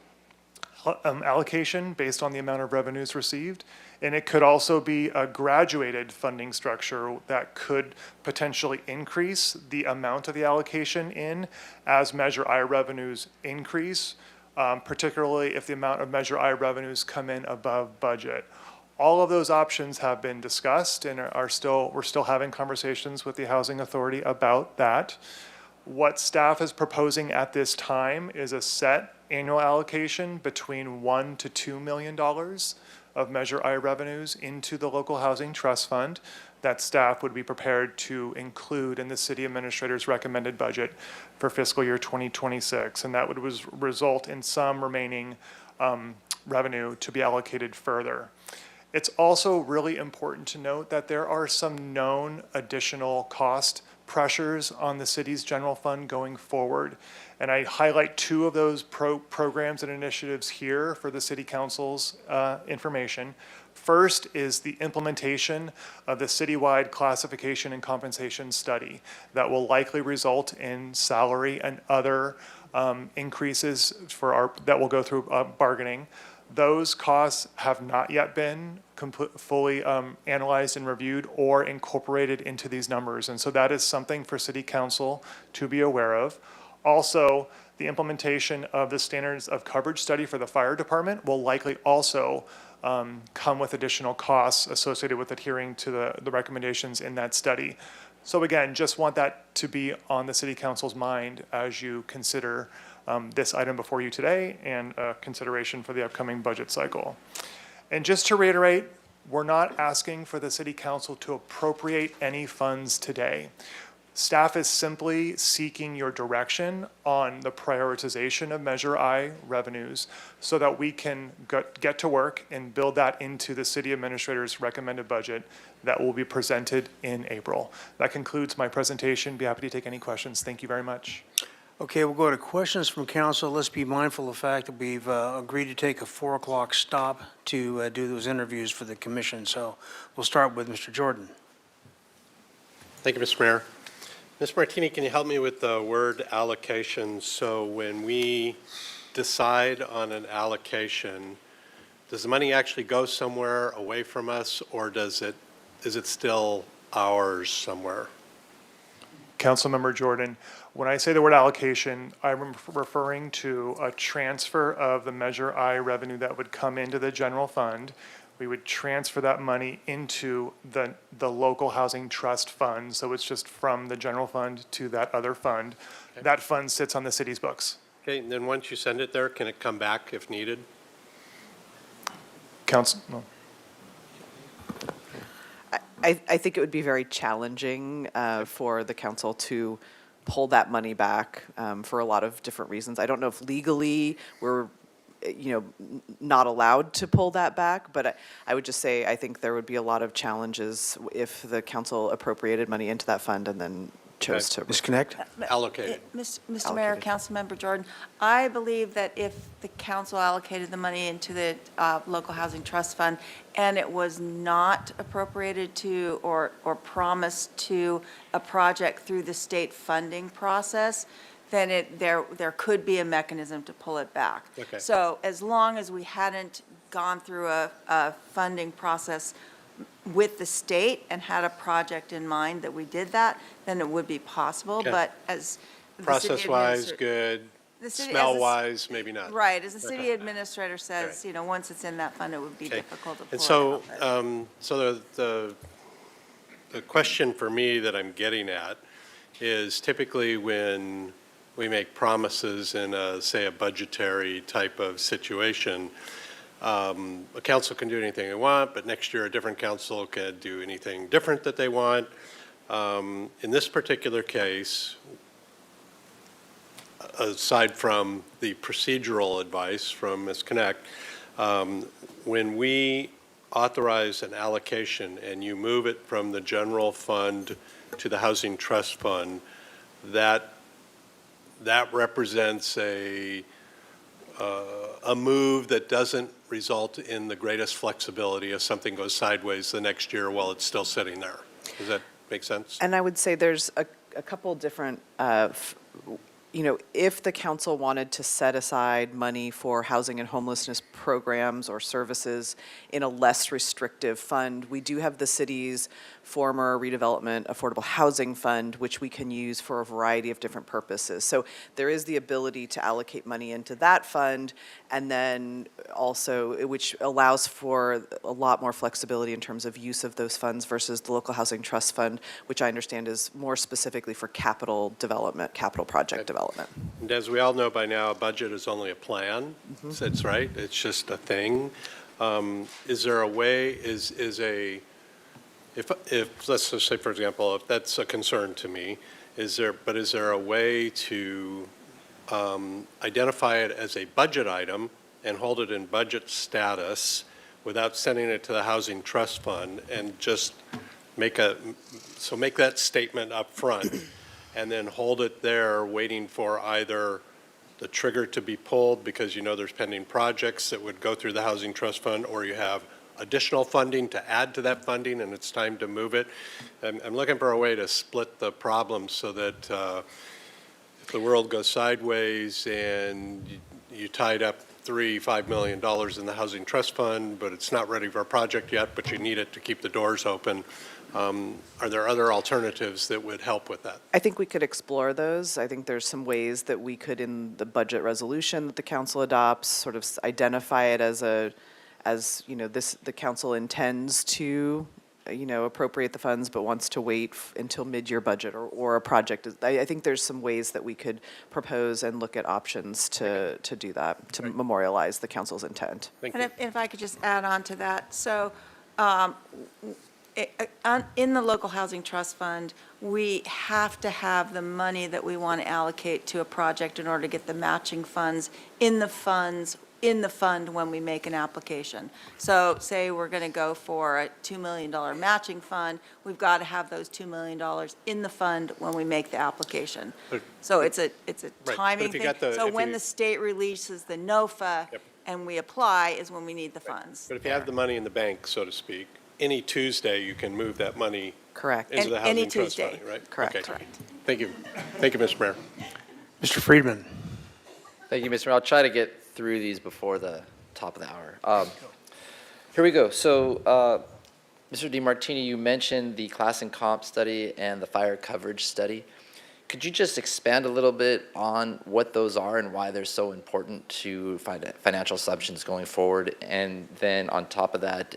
allocation based on the amount of revenues received, and it could also be a graduated funding structure that could potentially increase the amount of the allocation as Measure I revenues increase, particularly if the amount of Measure I revenues come in above budget. All of those options have been discussed and we're still having conversations with the Housing Authority about that. What staff is proposing at this time is a set annual allocation between $1 to $2 million of Measure I revenues into the Local Housing Trust Fund that staff would be prepared to include in the city administrator's recommended budget for fiscal year 2026. And that would result in some remaining revenue to be allocated further. It's also really important to note that there are some known additional cost pressures on the city's general fund going forward. And I highlight 2 of those programs and initiatives here for the City Council's information. First is the implementation of the citywide classification and compensation study that will likely result in salary and other increases that will go through bargaining. Those costs have not yet been fully analyzed and reviewed or incorporated into these numbers. And so that is something for City Council to be aware of. Also, the implementation of the standards of coverage study for the fire department will likely also come with additional costs associated with adhering to the recommendations in that study. So again, just want that to be on the City Council's mind as you consider this item before you today and consideration for the upcoming budget cycle. And just to reiterate, we're not asking for the City Council to appropriate any funds today. Staff is simply seeking your direction on the prioritization of Measure I revenues so that we can get to work and build that into the city administrator's recommended budget that will be presented in April. That concludes my presentation. Be happy to take any questions. Thank you very much. Okay, we'll go to questions from council. Let's be mindful of the fact that we've agreed to take a 4 o'clock stop to do those interviews for the commission. So we'll start with Mr. Jordan. Thank you, Mr. Mayor. Ms. Martini, can you help me with the word allocation? So when we decide on an allocation, does the money actually go somewhere away from us, or is it still ours somewhere? Councilmember Jordan, when I say the word allocation, I'm referring to a transfer of the Measure I revenue that would come into the general fund. We would transfer that money into the local housing trust fund, so it's just from the general fund to that other fund. Okay. That fund sits on the city's books. Okay, and then once you send it there, can it come back if needed? Council, no. I think it would be very challenging for the council to pull that money back for a lot of different reasons. I don't know if legally we're, not allowed to pull that back, but I would just say I think there would be a lot of challenges if the council appropriated money into that fund and then chose to Disconnect? Allocated. Mr. Mayor, Councilmember Jordan, I believe that if the council allocated the money into the local housing trust fund and it was not appropriated to or promised to a project through the state funding process, then there could be a mechanism to pull it back. Okay. So as long as we hadn't gone through a funding process with the state and had a project in mind that we did that, then it would be possible, Okay. but as the city Process-wise, administrator- good. the city- as the- Smell-wise, maybe not. Right, as the city Okay. administrator says, once it's in that fund, it would be Okay. difficult to pull And it so, out. so the question for me that I'm getting at is typically when we make promises in a, say, a budgetary type of situation, a council can do anything they want, but next year a different council can do anything different that they want. In this particular case, aside from the procedural advice from Ms. Connect, when we authorize an allocation and you move it from the general fund to the housing trust fund, that represents a move that doesn't result in the greatest flexibility if something goes sideways the next year while it's still sitting there. Does that make sense? And I would say there's a couple different, if the council wanted to set aside money for housing and homelessness programs or services in a less restrictive fund, we do have the city's former redevelopment affordable housing fund, which we can use for a variety of different purposes. So there is the ability to allocate money into that fund, and then also, which allows for a lot more flexibility in terms of use of those funds versus the local housing trust fund, which I understand is more specifically for capital development, capital project development. And as we all know by now, a budget is only a plan. That's right. It's just a thing. Is there a way, if let's just say, for example, if that's a concern to me, is there a way to identify it as a budget item and hold it in budget status without sending it to the housing trust fund and just make that statement up front and then hold it there waiting for either the trigger to be pulled because there's pending projects that would go through the housing trust fund, or you have additional funding to add to that funding and it's time to move it. I'm looking for a way to split the problem so that if the world goes sideways and you tied up $5 million in the housing trust fund, but it's not ready for a project yet, but you need it to keep the doors open. Are there other alternatives that would help with that? I think we could explore those. I think there's some ways that we could, in the budget resolution that the council adopts, sort of identify it as the council intends to, appropriate the funds, but wants to wait until mid-year budget or a project. I think there's some ways that we could propose and look at options to do that, to memorialize the council's intent. Thank And you. if I could just add on to that, so in the local housing trust fund, we have to have the money that we want to allocate to a project in order to get the matching funds in the fund when we make an application. So say we're going to go for a $2 million matching fund, we've got to have those $2 million in the fund when we make the application. So it's a timing thing. So when the state releases the NOFA and we apply is when we need the funds. But if you have the money in the bank, so to speak, any Tuesday you can move that money Correct. into the Any housing trust Tuesday. money, right? Correct. Okay. Thank you. Thank you, Mr. Mayor. Mr. Friedman. Thank you, Mr. Mayor. I'll try to get through these before the top of the hour. Here we go. So, Mr. DeMartini, you mentioned the class and comp study and the fire coverage study. Could you just expand a little bit on what those are and why they're so important to financial assumptions going forward? And then on top of that,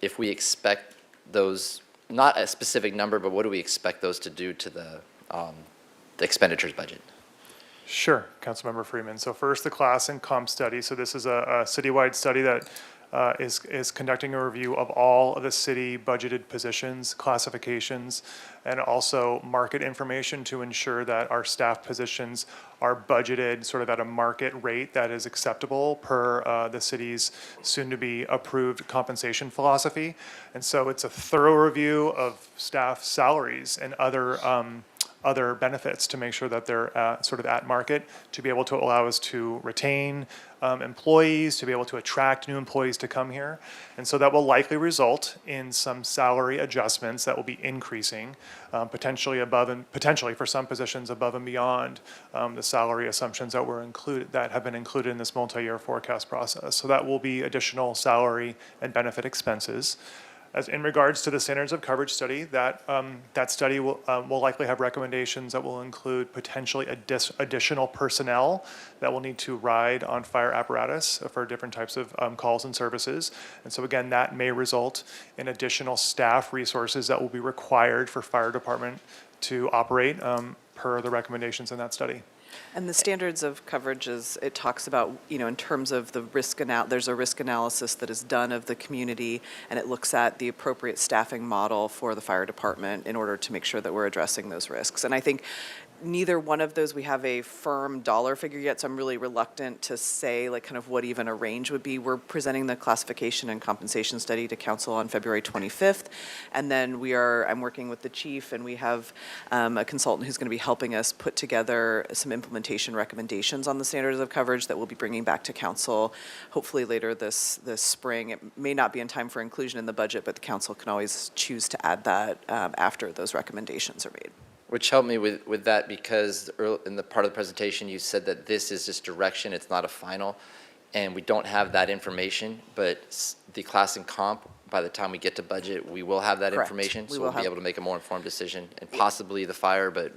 if we expect those, not a specific number, but what do we expect those to do to the expenditures budget? Sure, Councilmember Freeman. So first, the class and comp study. So this is a citywide study that is conducting a review of all of the city budgeted positions, classifications, and also market information to ensure that our staff positions are budgeted sort of at a market rate that is acceptable per the city's soon-to-be approved compensation philosophy. And so it's a thorough review of staff salaries and other benefits to make sure that they're sort of at market, to be able to allow us to retain employees, to be able to attract new employees to come here. And so that will likely result in some salary adjustments that will be increasing, potentially for some positions above and beyond the salary assumptions that have been included in this multi-year forecast process. So that will be additional salary and benefit expenses. As in regards to the standards of coverage study, that study will likely have recommendations that will include potentially additional personnel that will need to ride on fire apparatus for different types of calls and services. And so again, that may result in additional staff resources that will be required for fire department to operate per the recommendations in that study. And the standards of coverages, it talks about, in terms of the risk there's a risk analysis that is done of the community, and it looks at the appropriate staffing model for the fire department in order to make sure that we're addressing those risks. And I think neither one of those we have a firm dollar figure yet, so I'm really reluctant to say like kind of what even a range would be. We're presenting the classification and compensation study to council on February 25th, and then I'm working with the chief, and we have a consultant who's going to be helping us put together some implementation recommendations on the standards of coverage that we'll be bringing back to council hopefully later this spring. It may not be in time for inclusion in the budget, but the council can always choose to add that after those recommendations are made. Which helped me with that, because in the part of the presentation you said that this is just direction, it's not a final, and we don't have that information, but the class and comp, by the time we get to budget, we will have that information, so we'll be able to make a more informed decision, and possibly the fire, but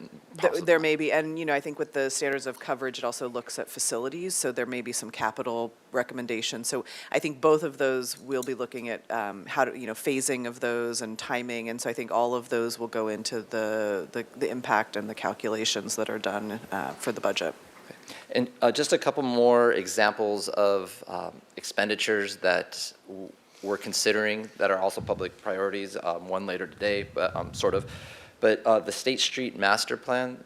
there may be, and I think with the standards of coverage, it also looks at facilities, so there may be some capital recommendations. So I think both of those we'll be looking at how to, phasing of those and timing, and so I think all of those will go into the impact and the calculations that are done for the budget. And just a couple more examples of expenditures that we're considering that are also public priorities, one later today, but sort of. But the State Street Master Plan,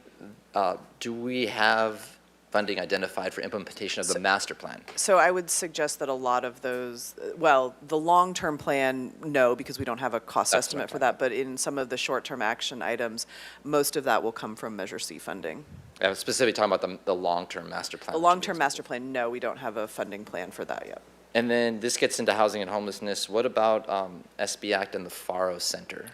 do we have funding identified for implementation of the master plan? So I would suggest that a lot of those, well, the long-term plan, no, because we don't have a cost estimate for that, but in some of the short-term action items, most of that will come from Measure C funding. I was specifically talking about the long-term master plan. The long-term master plan, no, we don't have a funding plan for that yet. And then this gets into housing and homelessness. What about SB Act and the FARO Center?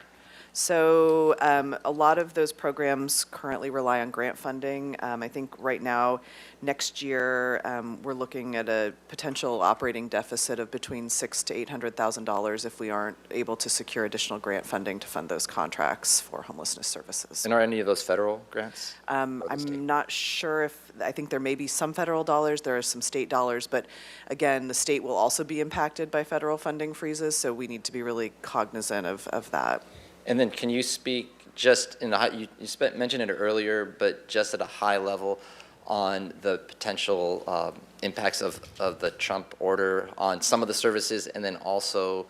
So a lot of those programs currently rely on grant funding. I think right now, next year, we're looking at a potential operating deficit of between $600,000 to $800,000 if we aren't able to secure additional grant funding to fund those contracts for homelessness services. And are any of those federal grants? I'm not sure I think there may be some federal dollars, there are some state dollars, but again, the state will also be impacted by federal funding freezes, so we need to be really cognizant of that. And then can you speak just in you mentioned it earlier, but just at a high level on the potential impacts of the Trump order on some of the services, and then also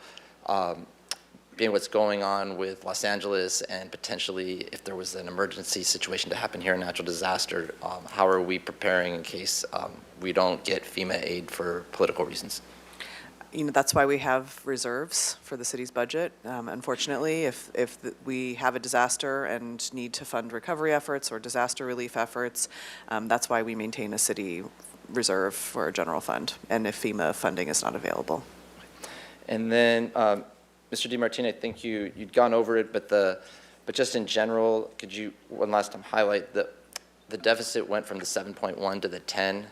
being what's going on with Los Angeles, and potentially if there was an emergency situation to happen here, a natural disaster, how are we preparing in case we don't get FEMA aid for political reasons? That's why we have reserves for the city's budget. Unfortunately, if we have a disaster and need to fund recovery efforts or disaster relief efforts, that's why we maintain a city reserve for a general fund, and if FEMA funding is not available. And then, Mr. DeMartini, I think you'd gone over it, but just in general, could you one last time highlight the deficit went from the 7.1 to the 10?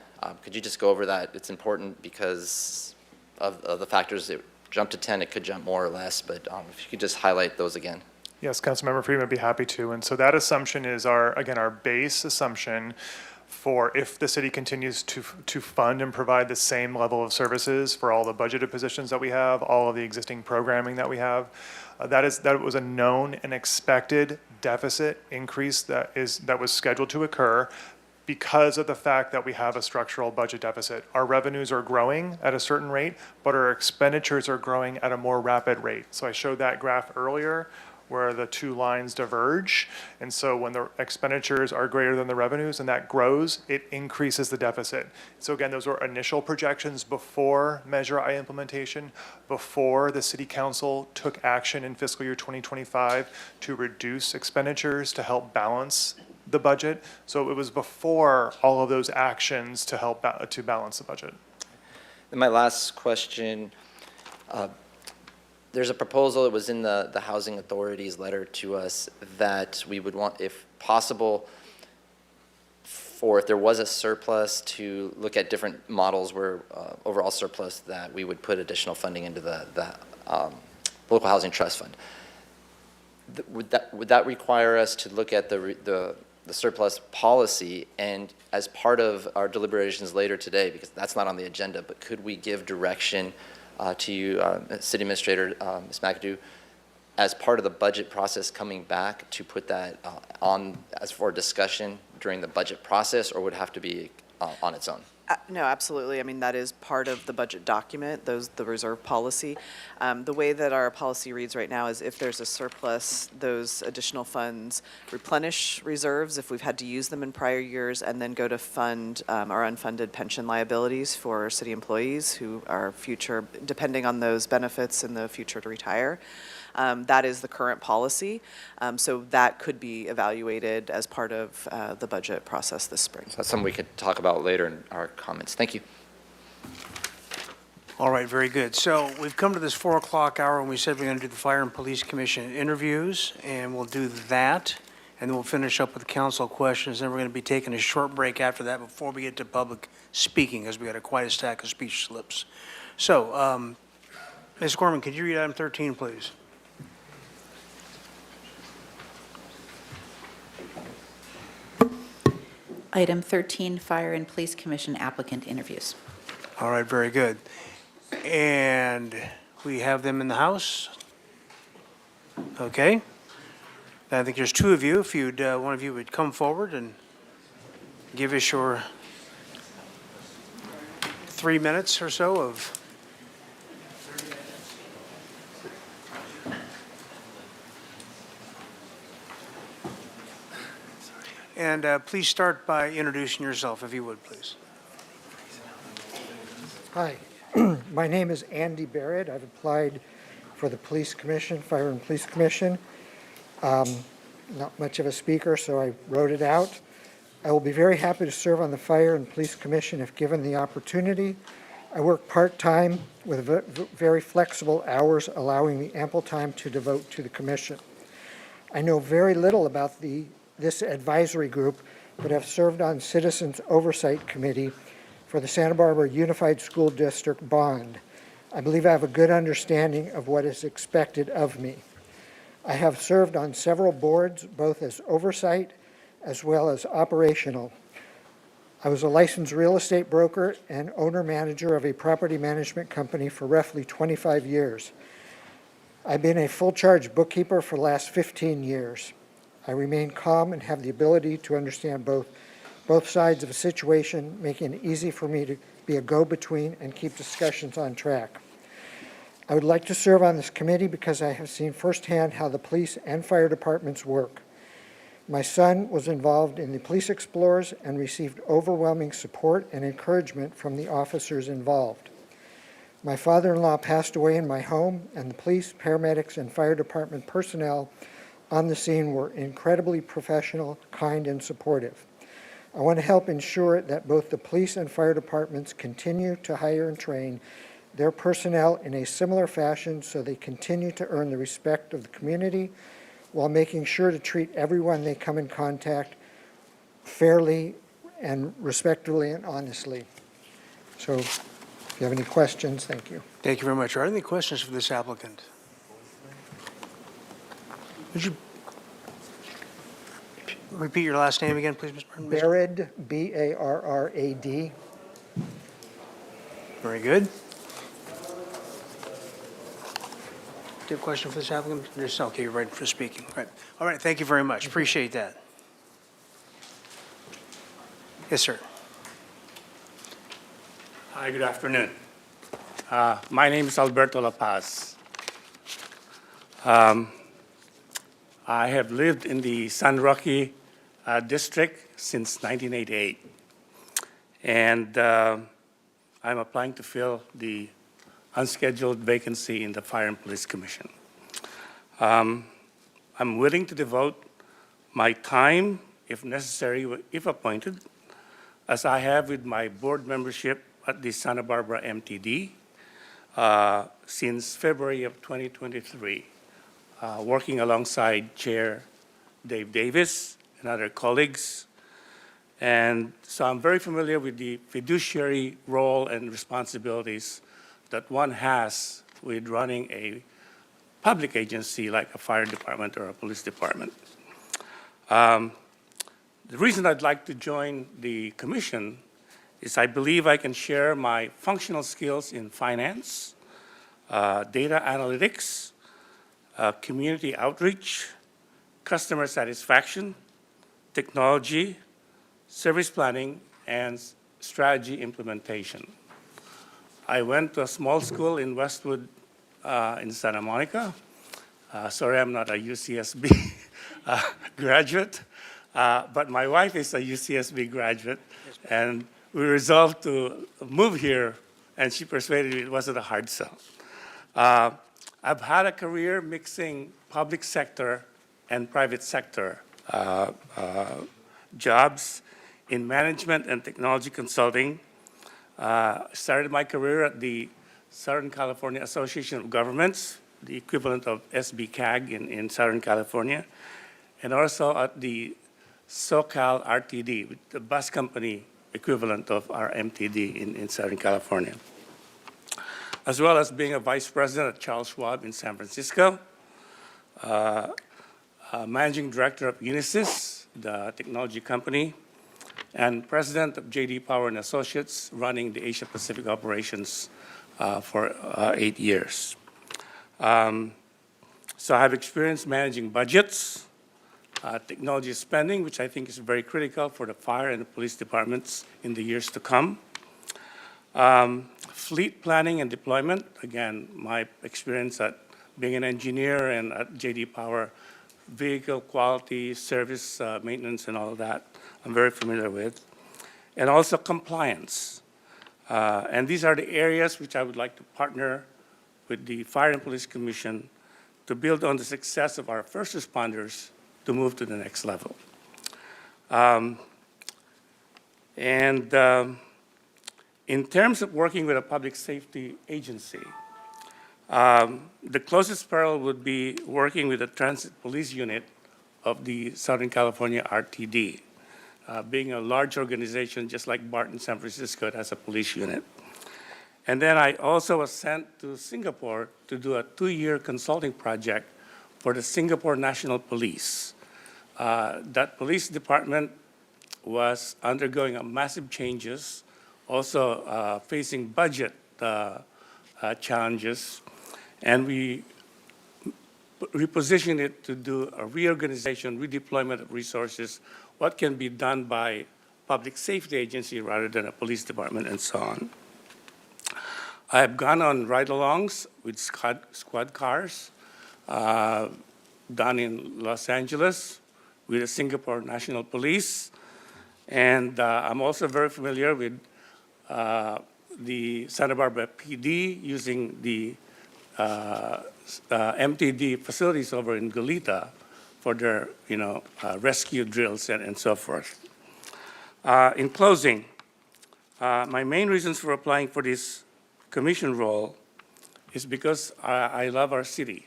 Could you just go over that? It's important because of the factors. It jumped to 10, it could jump more or less, but if you could just highlight those again. Yes, Councilmember Freeman would be happy to. And so that assumption is our, again, our base assumption for if the city continues to fund and provide the same level of services for all the budgeted positions that we have, all of the existing programming that we have. That was a known and expected deficit increase that was scheduled to occur because of the fact that we have a structural budget deficit. Our revenues are growing at a certain rate, but our expenditures are growing at a more rapid rate. So I showed that graph earlier where the two lines diverge. And so when the expenditures are greater than the revenues and that grows, it increases the deficit. So again, those were initial projections before Measure I implementation, before the City Council took action in fiscal year 2025 to reduce expenditures to help balance the budget. So it was before all of those actions to help to balance the budget. And my last question, there's a proposal, it was in the Housing Authority's letter to us, that we would want, if possible, for if there was a surplus, to look at different models where overall surplus, that we would put additional funding into the local housing trust fund. Would that require us to look at the surplus policy, and as part of our deliberations later today, because that's not on the agenda, but could we give direction to you, City Administrator, Ms. McAdoo, as part of the budget process coming back to put that on as for discussion during the budget process, or would it have to be on its own? No, absolutely. I mean, that is part of the budget document, the reserve policy. The way that our policy reads right now is if there's a surplus, those additional funds replenish reserves if we've had to use them in prior years, and then go to fund our unfunded pension liabilities for city employees who are future, depending on those benefits in the future, to retire. That is the current policy. So that could be evaluated as part of the budget process this spring. So that's something we could talk about later in our comments. Thank you. All right, very good. So we've come to this 4 o'clock hour, and we said we're going to do the Fire and Police Commission interviews, and we'll do that, and then we'll finish up with council questions. Then we're going to be taking a short break after that before we get to public speaking, as we got quite a stack of speech slips. So, Ms. Gorman, could you read item 13, please? Item 13, Fire and Police Commission applicant interviews. All right, very good. And we have them in the house. Okay. I think there's two of you. If you'd, one of you would come forward and give us your 3 minutes or so of. And please start by introducing yourself, if you would, please. Hi, my name is Andy Barrett. I've applied for the Police Commission, Fire and Police Commission. Not much of a speaker, so I wrote it out. I will be very happy to serve on the Fire and Police Commission if given the opportunity. I work part-time with very flexible hours, allowing me ample time to devote to the commission. I know very little about this advisory group, but have served on Citizens Oversight Committee for the Santa Barbara Unified School District bond. I believe I have a good understanding of what is expected of me. I have served on several boards, both as oversight as well as operational. I was a licensed real estate broker and owner-manager of a property management company for roughly 25 years. I've been a full-charge bookkeeper for the last 15 years. I remain calm and have the ability to understand both sides of a situation, making it easy for me to be a go-between and keep discussions on track. I would like to serve on this committee because I have seen firsthand how the police and fire departments work. My son was involved in the Police Explorers and received overwhelming support and encouragement from the officers involved. My father-in-law passed away in my home, and the police, paramedics, and fire department personnel on the scene were incredibly professional, kind, and supportive. I want to help ensure that both the police and fire departments continue to hire and train their personnel in a similar fashion so they continue to earn the respect of the community while making sure to treat everyone they come in contact fairly and respectfully and honestly. So if you have any questions, thank you. Thank you very much. Are there any questions for this applicant? Would you repeat your last name again, please, Ms. Burton? Barrad, B-A-R-R-A-D. Very good. Do you have a question for this applicant? Just, okay, you're ready for speaking. Right. All right, thank you very much. Appreciate that. Yes, sir. Hi, good afternoon. My name is Alberto La Paz. I have lived in the San Roque district since 1988. And I'm applying to fill the unscheduled vacancy in the Fire and Police Commission. I'm willing to devote my time, if necessary, if appointed, as I have with my board membership at the Santa Barbara MTD since February of 2023, working alongside Chair Dave Davis and other colleagues. And so I'm very familiar with the fiduciary role and responsibilities that one has with running a public agency like a fire department or a police department. The reason I'd like to join the commission is I believe I can share my functional skills in finance, data analytics, community outreach, customer satisfaction, technology, service planning, and strategy implementation. I went to a small school in Westwood in Santa Monica. Sorry, I'm not a UCSB graduate, but my wife is a UCSB graduate, and we resolved to move here, and she persuaded me it wasn't a hard sell. I've had a career mixing public sector and private sector jobs in management and technology consulting. Started my career at the Southern California Association of Governments, the equivalent of SBCAG in Southern California, and also at the SoCal RTD, the bus company equivalent of our MTD in Southern California, as well as being a vice president at Charles Schwab in San Francisco, managing director of Unisys, the technology company, and president of J.D. Power and Associates, running the Asia Pacific operations for 8 years. So I have experience managing budgets, technology spending, which I think is very critical for the fire and the police departments in the years to come. Fleet planning and deployment, again, my experience at being an engineer and at J.D. Power, vehicle quality, service maintenance, and all of that, I'm very familiar with. And also compliance. And these are the areas which I would like to partner with the Fire and Police Commission to build on the success of our first responders to move to the next level. In terms of working with a public safety agency, the closest parallel would be working with the Transit Police Unit of the Southern California RTD. Being a large organization, just like BART in San Francisco, it has a police unit. And then I also was sent to Singapore to do a 2-year consulting project for the Singapore National Police. That police department was undergoing a massive changes, also facing budget challenges, and we repositioned it to do a reorganization, redeployment of resources, what can be done by public safety agency rather than a police department, and so on. I have gone on ride-alongs with squad cars done in Los Angeles with the Singapore National Police, and I'm also very familiar with the Santa Barbara PD using the MTD facilities over in Goleta for their, rescue drills and so forth. In closing, my main reasons for applying for this commission role is because I love our city,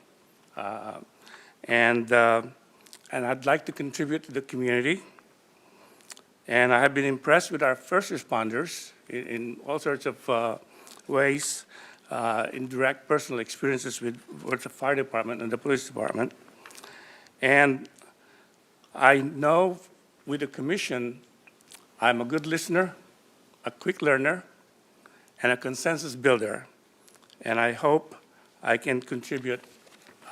and I'd like to contribute to the community. And I have been impressed with our first responders in all sorts of ways, in direct personal experiences with the fire department and the police department. And I know with the commission, I'm a good listener, a quick learner, and a consensus builder. And I hope I can contribute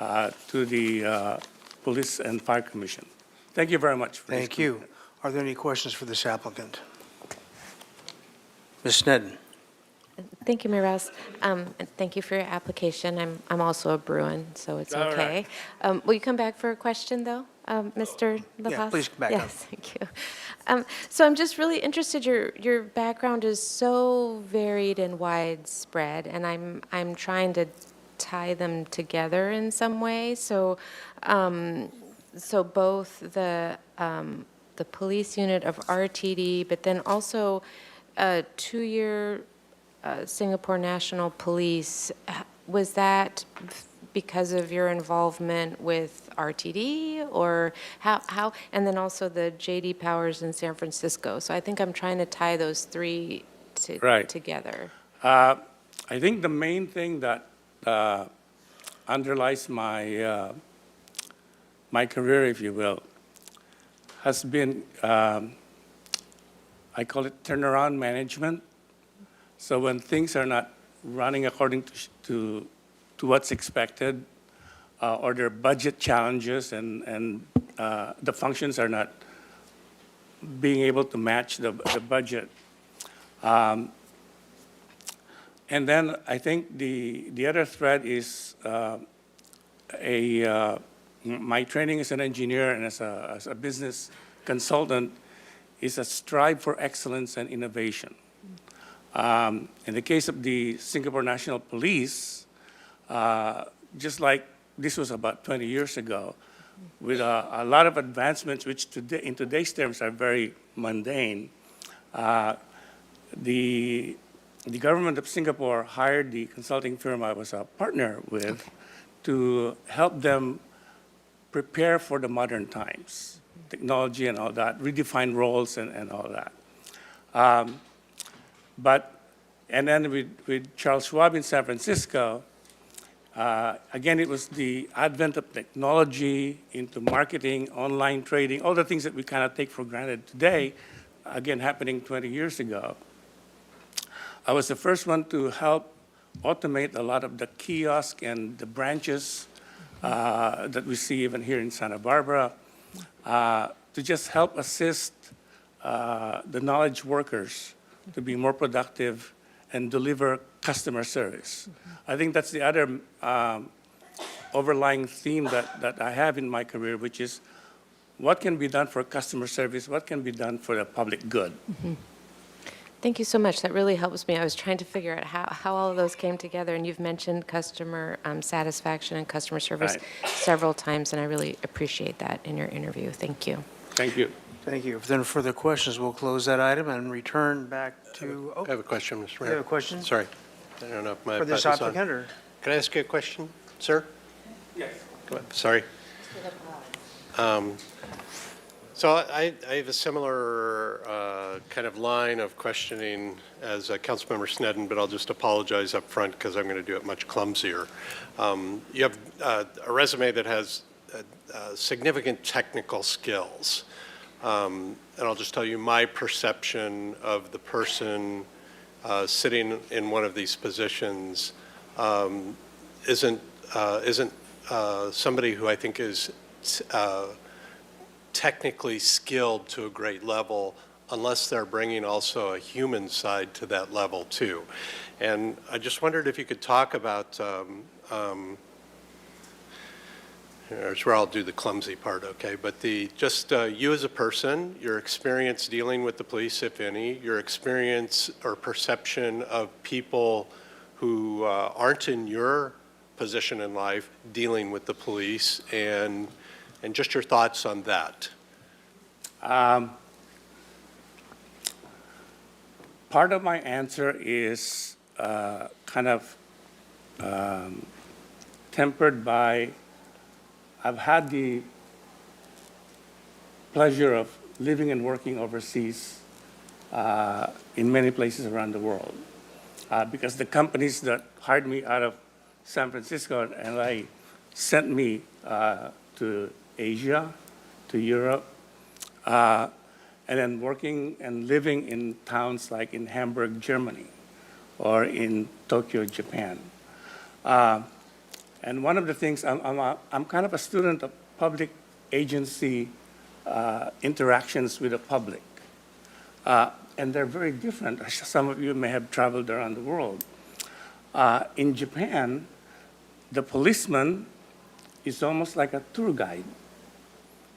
to the Police and Fire Commission. Thank you very much. Thank you. Are there any questions for this applicant? Ms. Sneddon? Thank you, Mayor Rouse. And thank you for your application. I'm also a Bruin, so it's All okay. Will you come back for a question, though, Mr. LaPaz? Yeah, please come back up. Yes, thank you. So I'm just really interested. Your background is so varied and widespread, and I'm trying to tie them together in some way. So both the police unit of RTD, but then also a 2-year Singapore National Police. Was that because of your involvement with RTD, or how? And then also the JD Powers in San Francisco. So I think I'm trying to tie those three together. I think the main thing that underlies my my career, if you will, has been I call it turnaround management. So when things are not running according to what's expected, or there are budget challenges and the functions are not being able to match the budget. And then I think the other thread is my training as an engineer and as a business consultant is a strive for excellence and innovation. In the case of the Singapore National Police, just like this was about 20 years ago, with a lot of advancements which today, in today's terms are very mundane, the government of Singapore hired the consulting firm I was a partner with to help them prepare for the modern times, technology and all that, redefine roles and all that. And then with Charles Schwab in San Francisco, again, it was the advent of technology into marketing, online trading, all the things that we kind of take for granted today, again, happening 20 years ago. I was the first one to help automate a lot of the kiosk and the branches that we see even here in Santa Barbara, to just help assist the knowledge workers to be more productive and deliver customer service. I think that's the other overlying theme that I have in my career, which is what can be done for customer service, what can be done for the public good. Mm-hmm. Thank you so much. That really helps me. I was trying to figure out how all of those came together, and you've mentioned customer satisfaction and customer service several times, and I really appreciate that in your interview. Thank you. Thank you. Thank you. If there are no further questions, we'll close that item and return back to. I have a question, Mr. Mayor. You have a question? Sorry. I don't know if my For this button's on. applicant, or? Can I ask you a question, sir? Yes. Go ahead. Sorry. So I have a similar kind of line of questioning as Councilmember Sneddon, but I'll just apologize up front because I'm going to do it much clumsier. You have a resume that has significant technical skills. And I'll just tell you my perception of the person sitting in one of these positions isn't somebody who I think is technically skilled to a great level unless they're bringing also a human side to that level too. And I just wondered if you could talk about, here's where I'll do the clumsy part, okay? But just you as a person, your experience dealing with the police, if any, your experience or perception of people who aren't in your position in life dealing with the police, and just your thoughts on that. Part of my answer is kind of tempered by, I've had the pleasure of living and working overseas in many places around the world, because the companies that hired me out of San Francisco and LA sent me to Asia, to Europe, and then working and living in towns like in Hamburg, Germany, or in Tokyo, Japan. And one of the things, I'm kind of a student of public agency interactions with the public. And they're very different. Some of you may have traveled around the world. In Japan, the policeman is almost like a tour guide.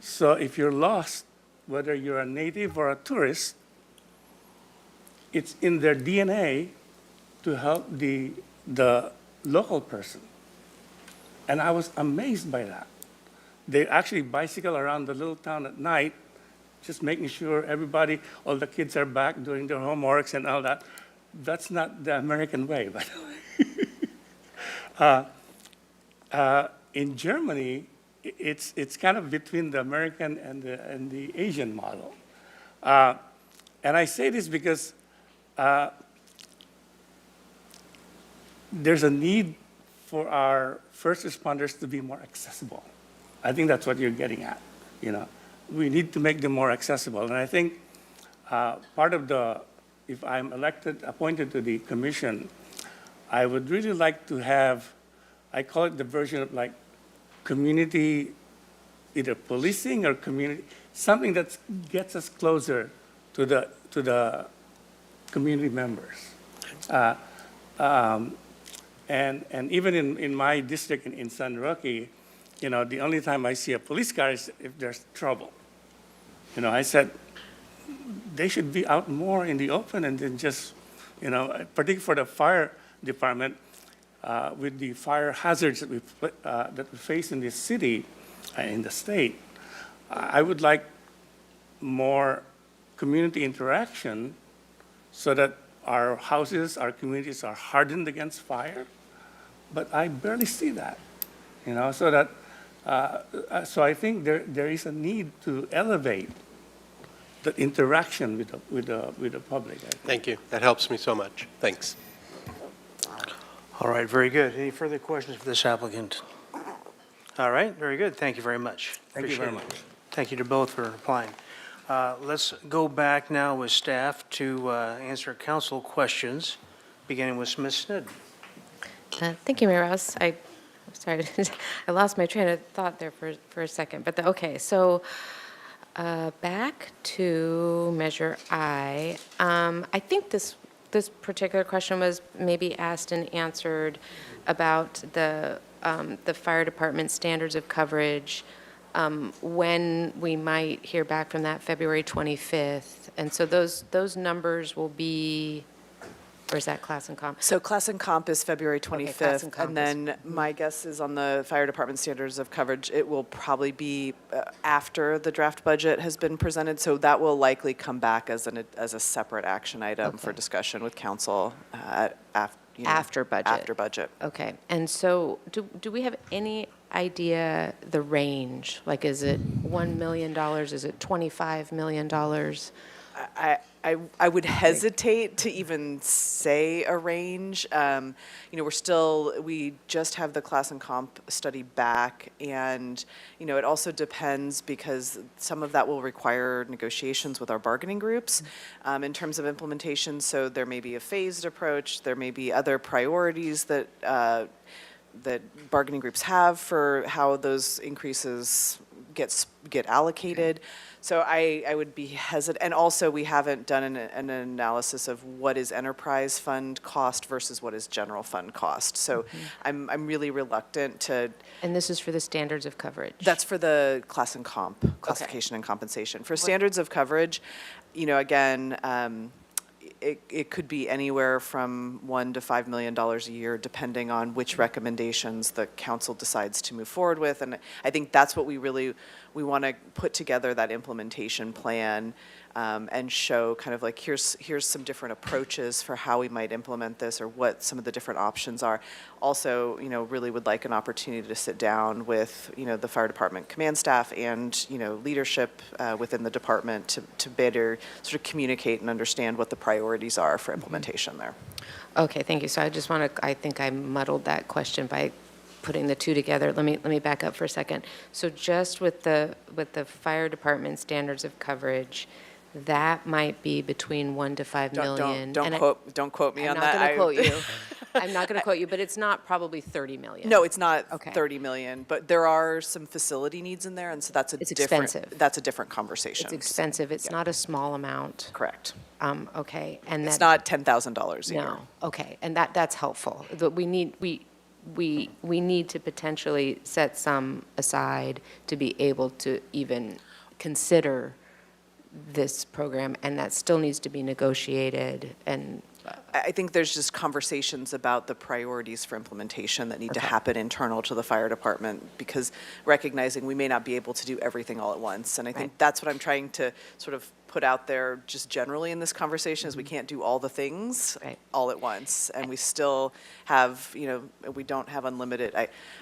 So if you're lost, whether you're a native or a tourist, it's in their DNA to help the local person. And I was amazed by that. They actually bicycle around the little town at night, just making sure everybody, all the kids are back doing their homeworks and all that. That's not the American way, by the way. In Germany, it's kind of between the American and the Asian model. And I say this because there's a need for our first responders to be more accessible. I think that's what you're getting at, you know. We need to make them more accessible. And I think part of if I'm appointed to the commission, I would really like to have, I call it the version of like community, either policing or community, something that gets us closer to the community members. And even in my district in San Roque, you know, the only time I see a police car is if there's trouble. You know, I said they should be out more in the open and then just, you know, particularly for the fire department, with the fire hazards that we face in this city, in the state, I would like more community interaction so that our houses, our communities are hardened against fire. But I barely see that, you know, so that, so I think there is a need to elevate the interaction with the public. Thank you. That helps me so much. Thanks. All right, very good. Any further questions for this applicant? All right, very good. Thank you very much. Thank you very much. Thank you to both for replying. Let's go back now with staff to answer council questions, beginning with Ms. Snidd. Thank you, Mayor Rouse. Sorry, I lost my train of thought there for a second. But okay, so back to Measure I. I think this particular question was maybe asked and answered about the fire department standards of coverage, when we might hear back from that February 25th. And so those numbers will be, or is that class and comp? So class and comp is February 25th. Okay, class and comp and then my guess is on the fire department standards of coverage, it will probably be after the draft budget has been presented. So that will likely come back as a separate action item for discussion with council After budget. After budget. Okay, and so do we have any idea the range? Like, is it $1 million? Is it $25 million? I would hesitate to even say a range. You know, we just have the class and comp study back, and, you know, it also depends because some of that will require negotiations with our bargaining groups in terms of implementation. So there may be a phased approach. There may be other priorities that bargaining groups have for how those increases get allocated. So I would be hesitant. And also, we haven't done an analysis of what is enterprise fund cost versus what is general fund cost. So I'm really reluctant to. And this is for the standards of coverage? That's for the class and comp, classification and compensation. For standards of coverage, you know, again, it could be anywhere from $1 to $5 million a year, depending on which recommendations the council decides to move forward with. And I think that's what we want to put together, that implementation plan, and show kind of like, here's some different approaches for how we might implement this, or what some of the different options are. Also, you know, really would like an opportunity to sit down with, you know, the fire department command staff and, you know, leadership within the department to better sort of communicate and understand what the priorities are for implementation there. Okay, thank you. So I just want to, I think I muddled that question by putting the two together. Let me back up for a second. So just with the fire department standards of coverage, that might be between 1 to 5 million. Don't quote me on that. I'm not going to quote you. I'm not going to quote you, but it's not probably 30 million. No, it's not Okay. 30 million, but there are some facility needs in there, and so that's a It's different, expensive. that's a different conversation. It's expensive. It's not a small amount. Correct. Okay, and It's that, not $10,000 a year. no, okay, and that's helpful. We need to potentially set some aside to be able to even consider this program, and that still needs to be negotiated, and I think there's just conversations about the priorities for implementation that need to happen internal to the fire department, because recognizing we may not be able to do everything all at once. And I think that's what I'm trying to sort of put out there just generally in this conversation, is we can't do all the things all at once. And we still have, we don't have unlimited.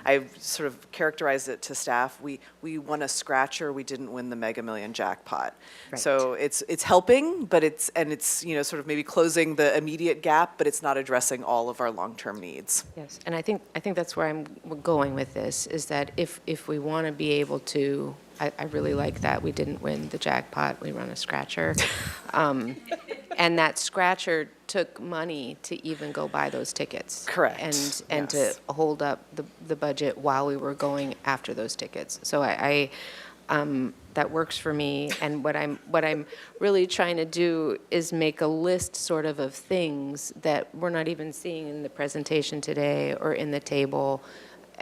I sort of characterized it to staff. We won a scratcher. We didn't win the Mega Million jackpot. Right. So it's helping, but it's sort of maybe closing the immediate gap, but it's not addressing all of our long-term needs. yes, and I think that's where I'm going with this, is that if we want to be able to, I really like that we didn't win the jackpot, we run a scratcher. And that scratcher took money to even go buy those tickets. Correct. And to Yes. hold up the budget while we were going after those tickets. So that works for me, and what I'm really trying to do is make a list sort of things that we're not even seeing in the presentation today or in the table,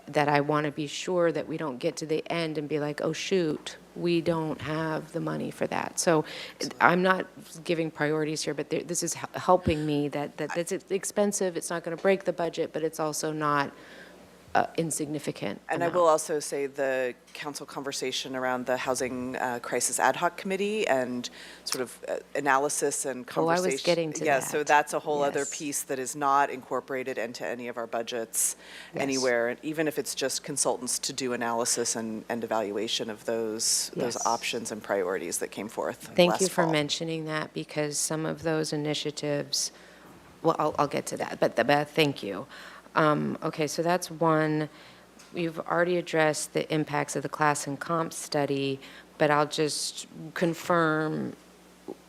that I want to be sure that we don't get to the end and be like, oh, shoot, we don't have the money for that. So I'm not giving priorities here, but this is helping me that it's expensive, it's not going to break the budget, but it's also not insignificant. And I will also say the council conversation around the Housing Crisis Ad Hoc Committee and sort of analysis and Oh, I conversation. was getting to Yeah, that. so that's a whole other Yes. piece that is not incorporated into any of our budgets anywhere. And even if it's just consultants to do analysis and evaluation of those Yes. options and priorities that came forth Thank last you for fall. mentioning that, because some of those initiatives, well, I'll get to that, but thank you. Okay, so that's one. We've already addressed the impacts of the class and comp study, but I'll just confirm,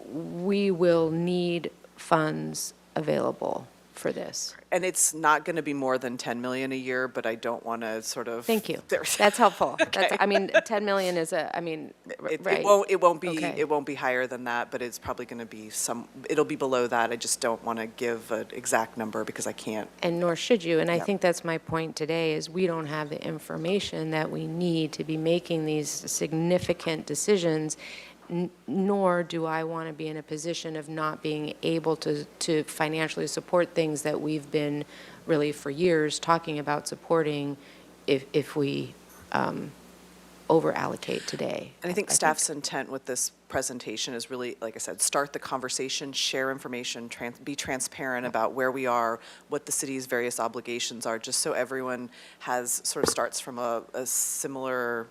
we will need funds available for this. And it's not going to be more than 10 million a year, but I don't want to sort of. Thank you. There's- That's helpful. Okay. I mean, 10 million is right. It won't be, Okay. it won't be higher than that, but it's probably going to be it'll be below that. I just don't want to give an exact number because I can't. And nor should you. And I Yep. think that's my point today, is we don't have the information that we need to be making these significant decisions, nor do I want to be in a position of not being able to financially support things that we've been really for years talking about supporting if we over-allocate today. And I think staff's intent with this presentation is really, like I said, start the conversation, share information, be transparent about where we are, what the city's various obligations are, just so everyone sort of starts from a similar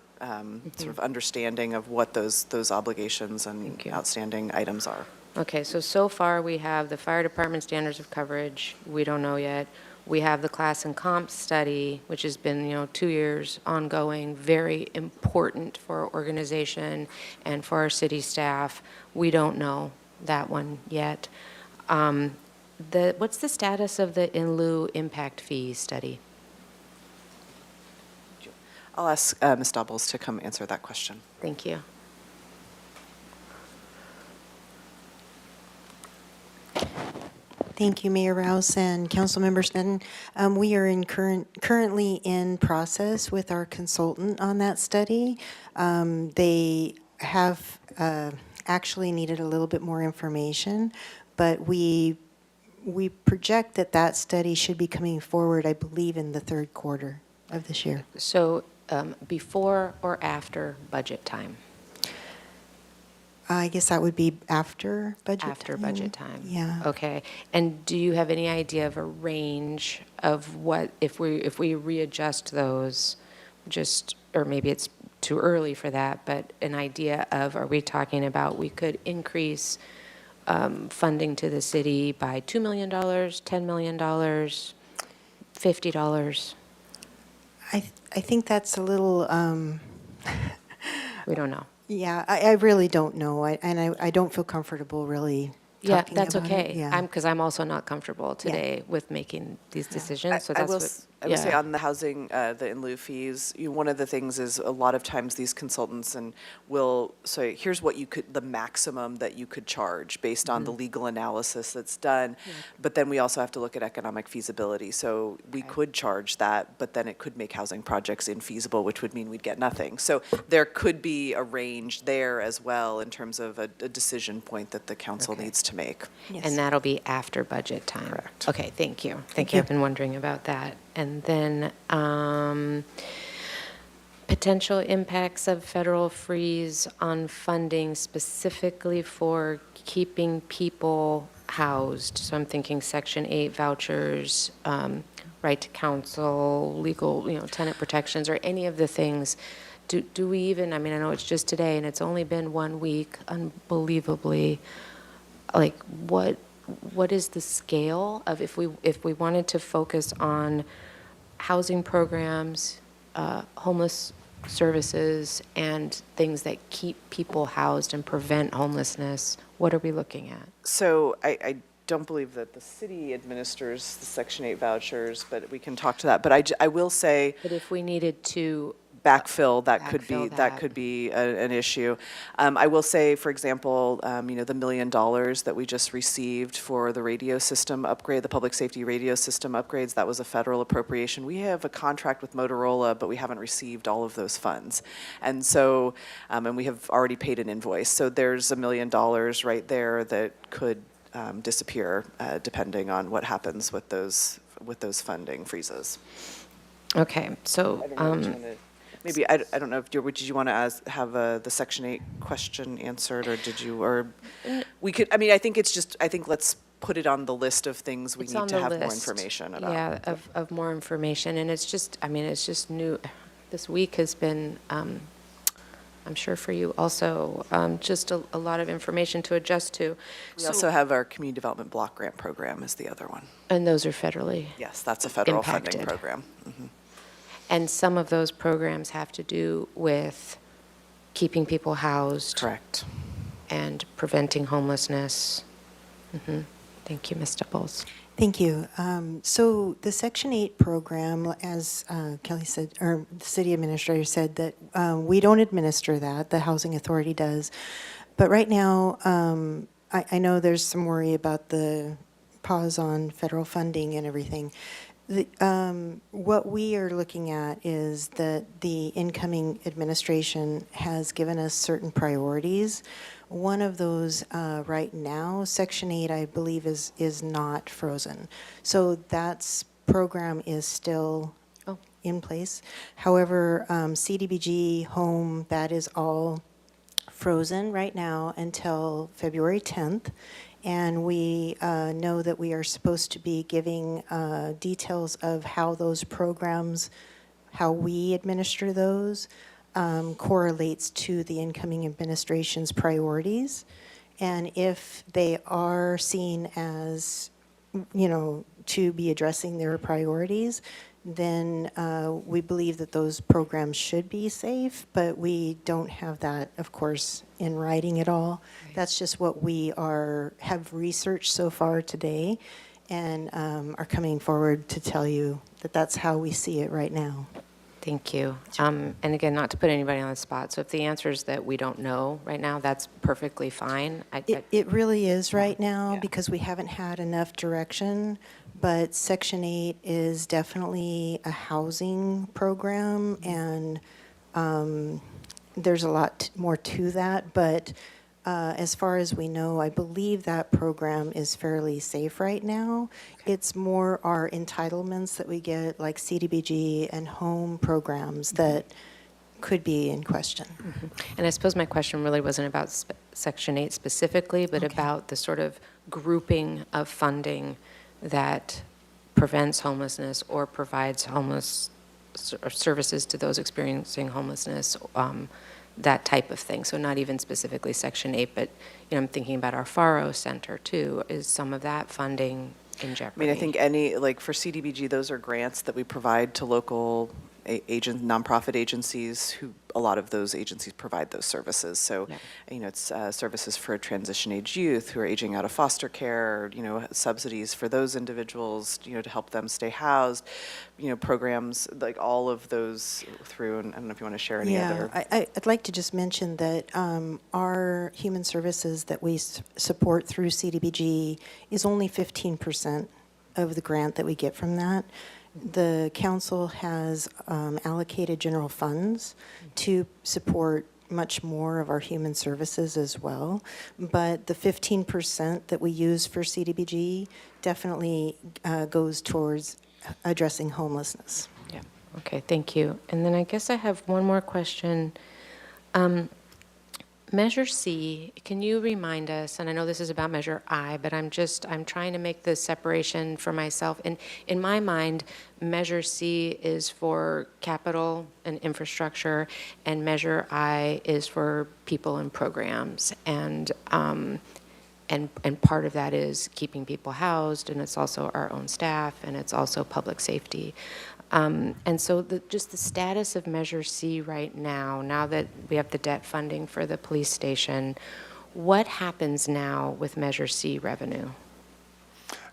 sort of understanding of what those obligations and outstanding items are. Okay, so far we have the fire department standards of coverage, we don't know yet. We have the class and comp study, which has been, 2 years ongoing, very important for our organization and for our city staff. We don't know that one yet. What's the status of the in lieu impact fee study? I'll ask Ms. Doubles to come answer that question. Thank you. Thank you, Mayor Rouse and Councilmember Sneddon. We are currently in process with our consultant on that study. They have actually needed a little bit more information, but we project that study should be coming forward, I believe, in the third quarter of this year. So before or after budget time? I guess that would be after budget time. After budget time? Yeah. Okay. And do you have any idea of a range of what, if we readjust those, or maybe it's too early for that, but an idea of, are we talking about we could increase funding to the city by $2 million, $10 million, $50? I think that's a little, We don't know. yeah, I really don't know, I don't feel comfortable really Yeah, talking that's about it. okay. Yeah. Because I'm also not comfortable today with making these decisions, so I that's will, what, I will say yeah. on the housing, the in lieu fees, one of the things is a lot of times these consultants will say, here's what you could, the maximum that you could charge based on the legal analysis that's done. But then we also have to look at economic feasibility. So we could charge that, but then it could make housing projects infeasible, which would mean we'd get nothing. So there could be a range there as well in terms of a decision point that the council needs to make. And that'll be after budget time? Correct. Okay, thank you. Thank you. I've been wondering about that. And then potential impacts of federal freeze on funding specifically for keeping people housed. So I'm thinking Section 8 vouchers, right to counsel, legal, tenant protections, or any of the things. Do we even, I know it's just today and it's only been 1 week, unbelievably, like what is the scale of if we wanted to focus on housing programs, homeless services, and things that keep people housed and prevent homelessness, what are we looking at? So I don't believe that the city administers the Section 8 vouchers, but we can talk to that. But I will say. But if we needed to backfill, that backfill could be an issue. I will say, for example, the $1 million that we just received for the radio system upgrade, the public safety radio system upgrades, that was a federal appropriation. We have a contract with Motorola, but we haven't received all of those funds. And so, and we have already paid an invoice. So there's $1 million right there that could disappear depending on what happens with those funding freezes. Okay, so. Maybe, I don't know, did you want to have the Section 8 question answered, or did you, or we could, I think it's just, let's put it on the list of things we need to have more information about. Yeah, of more information, and it's just, it's just new. This week has been, I'm sure for you also, just a lot of information to adjust to. We also have our Community Development Block Grant Program is the other one. And those are federally Yes, that's a federal impacted. funding program. Mhm. And some of those programs have to do with keeping people housed. Correct. And preventing homelessness. Thank you, Ms. Staples. Thank you. So the Section 8 program, as Kelly said, or the city administrator said, that we don't administer that, the Housing Authority does. But right now, I know there's some worry about the pause on federal funding and everything. What we are looking at is that the incoming administration has given us certain priorities. One of those right now, Section 8, I believe, is not frozen. So that program is still in place. However, CDBG, home, that is all frozen right now until February 10th. And we know that we are supposed to be giving details of how those programs, how we administer those, correlates to the incoming administration's priorities. And if they are seen as, to be addressing their priorities, then we believe that those programs should be safe, but we don't have that, of course, in writing at all. Right. That's just what we have researched so far today, and are coming forward to tell you that that's how we see it right now. Thank you. And again, not to put anybody on the spot, so if the answer is that we don't know right now, that's perfectly fine. It really is right now because we haven't had enough direction, but Section 8 is definitely a housing program, and there's a lot more to that, but as far as we know, I believe that program is fairly safe right now. It's more our entitlements that we get, like CDBG and home programs, that could be in question. And I suppose my question really wasn't about Section 8 specifically, but about the sort of grouping of funding that prevents homelessness or provides homeless services to those experiencing homelessness, that type of thing. So not even specifically Section 8, but I'm thinking about our FARO Center too. Is some of that funding in jeopardy? I think for CDBG, those are grants that we provide to local nonprofit agencies who, a lot of those agencies provide those services. So, it's services for transition-age youth who are aging out of foster care, subsidies for those individuals, to help them stay housed, programs, like all of those through, and I don't know if you want to share any other. I'd like to just mention that our human services that we support through CDBG is only 15% of the grant that we get from that. The council has allocated general funds to support much more of our human services as well. But the 15% that we use for CDBG definitely goes towards addressing homelessness. Yeah, okay, thank you. And then I guess I have one more question. Measure C, can you remind us, and I know this is about Measure I, but I'm trying to make the separation for myself. In my mind, Measure C is for capital and infrastructure, and Measure I is for people and programs. And part of that is keeping people housed, and it's also our own staff, and it's also public safety. And so just the status of Measure C right now that we have the debt funding for the police station, what happens now with Measure C revenue?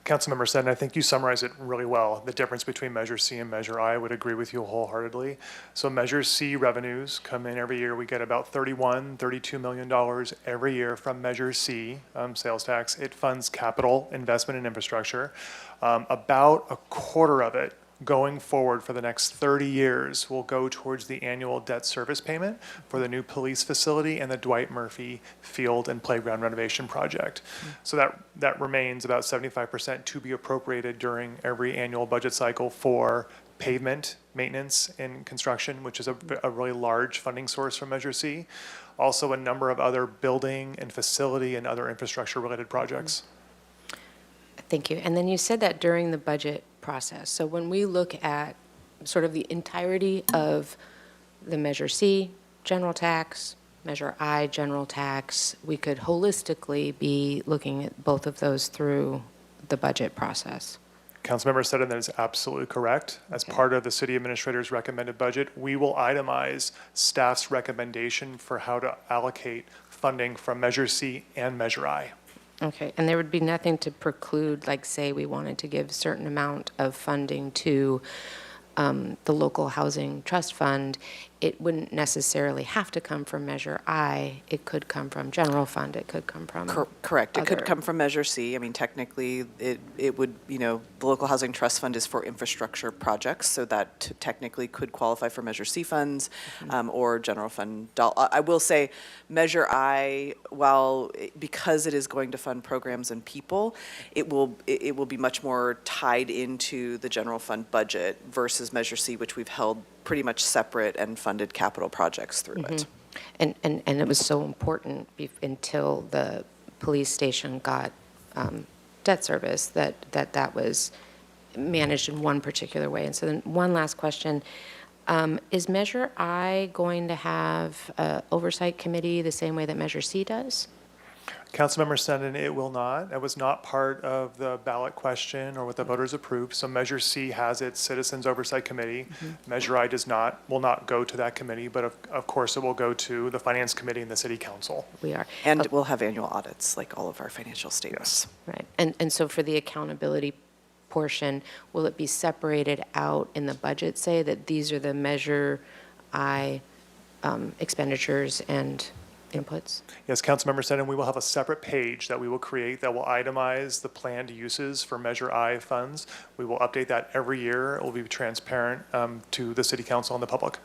Councilmember Seddon, I think you summarized it really well. The difference between Measure C and Measure I would agree with you wholeheartedly. So Measure C revenues come in every year. We get about $32 million every year from Measure C, sales tax. It funds capital investment in infrastructure. About a quarter of it going forward for the next 30 years will go towards the annual debt service payment for the new police facility and the Dwight Murphy Field and Playground renovation project. So that remains about 75% to be appropriated during every annual budget cycle for pavement maintenance and construction, which is a really large funding source from Measure C. Also a number of other building and facility and other infrastructure related projects. Thank you. And then you said that during the budget process. So when we look at sort of the entirety of the Measure C, general tax, Measure I, general tax, we could holistically be looking at both of those through the budget process. Councilmember Seddon, that is absolutely correct. As part of the city administrator's recommended budget, we will itemize staff's recommendation for how to allocate funding from Measure C and Measure I. Okay, and there would be nothing to preclude, like say we wanted to give a certain amount of funding to the local housing trust fund, it wouldn't necessarily have to come from Measure I. It could come from general fund. It could come from Correct. It could other- come from Measure C. I mean, technically, it would, the local housing trust fund is for infrastructure projects, so that technically could qualify for Measure C funds or general fund. I will say Measure I, because it is going to fund programs and people, it will be much more tied into the general fund budget versus Measure C, which we've held pretty much separate and funded capital projects through it. And it was so important until the police station got debt service that was managed in one particular way. And so then one last question. Is Measure I going to have an oversight committee the same way that Measure C does? Councilmember Seddon, it will not. It was not part of the ballot question or what the voters approved. So Measure C has its Citizens Oversight Committee. Measure I will not go to that committee, but of course it will go to the Finance Committee and the City Council. We are. And we'll have annual audits, like all of our financial statements. Right. And so for the accountability portion, will it be separated out in the budget, say that these are the Measure I expenditures and inputs? Yes, Councilmember Seddon, we will have a separate page that we will create that will itemize the planned uses for Measure I funds. We will update that every year. It will be transparent to the City Council and the public.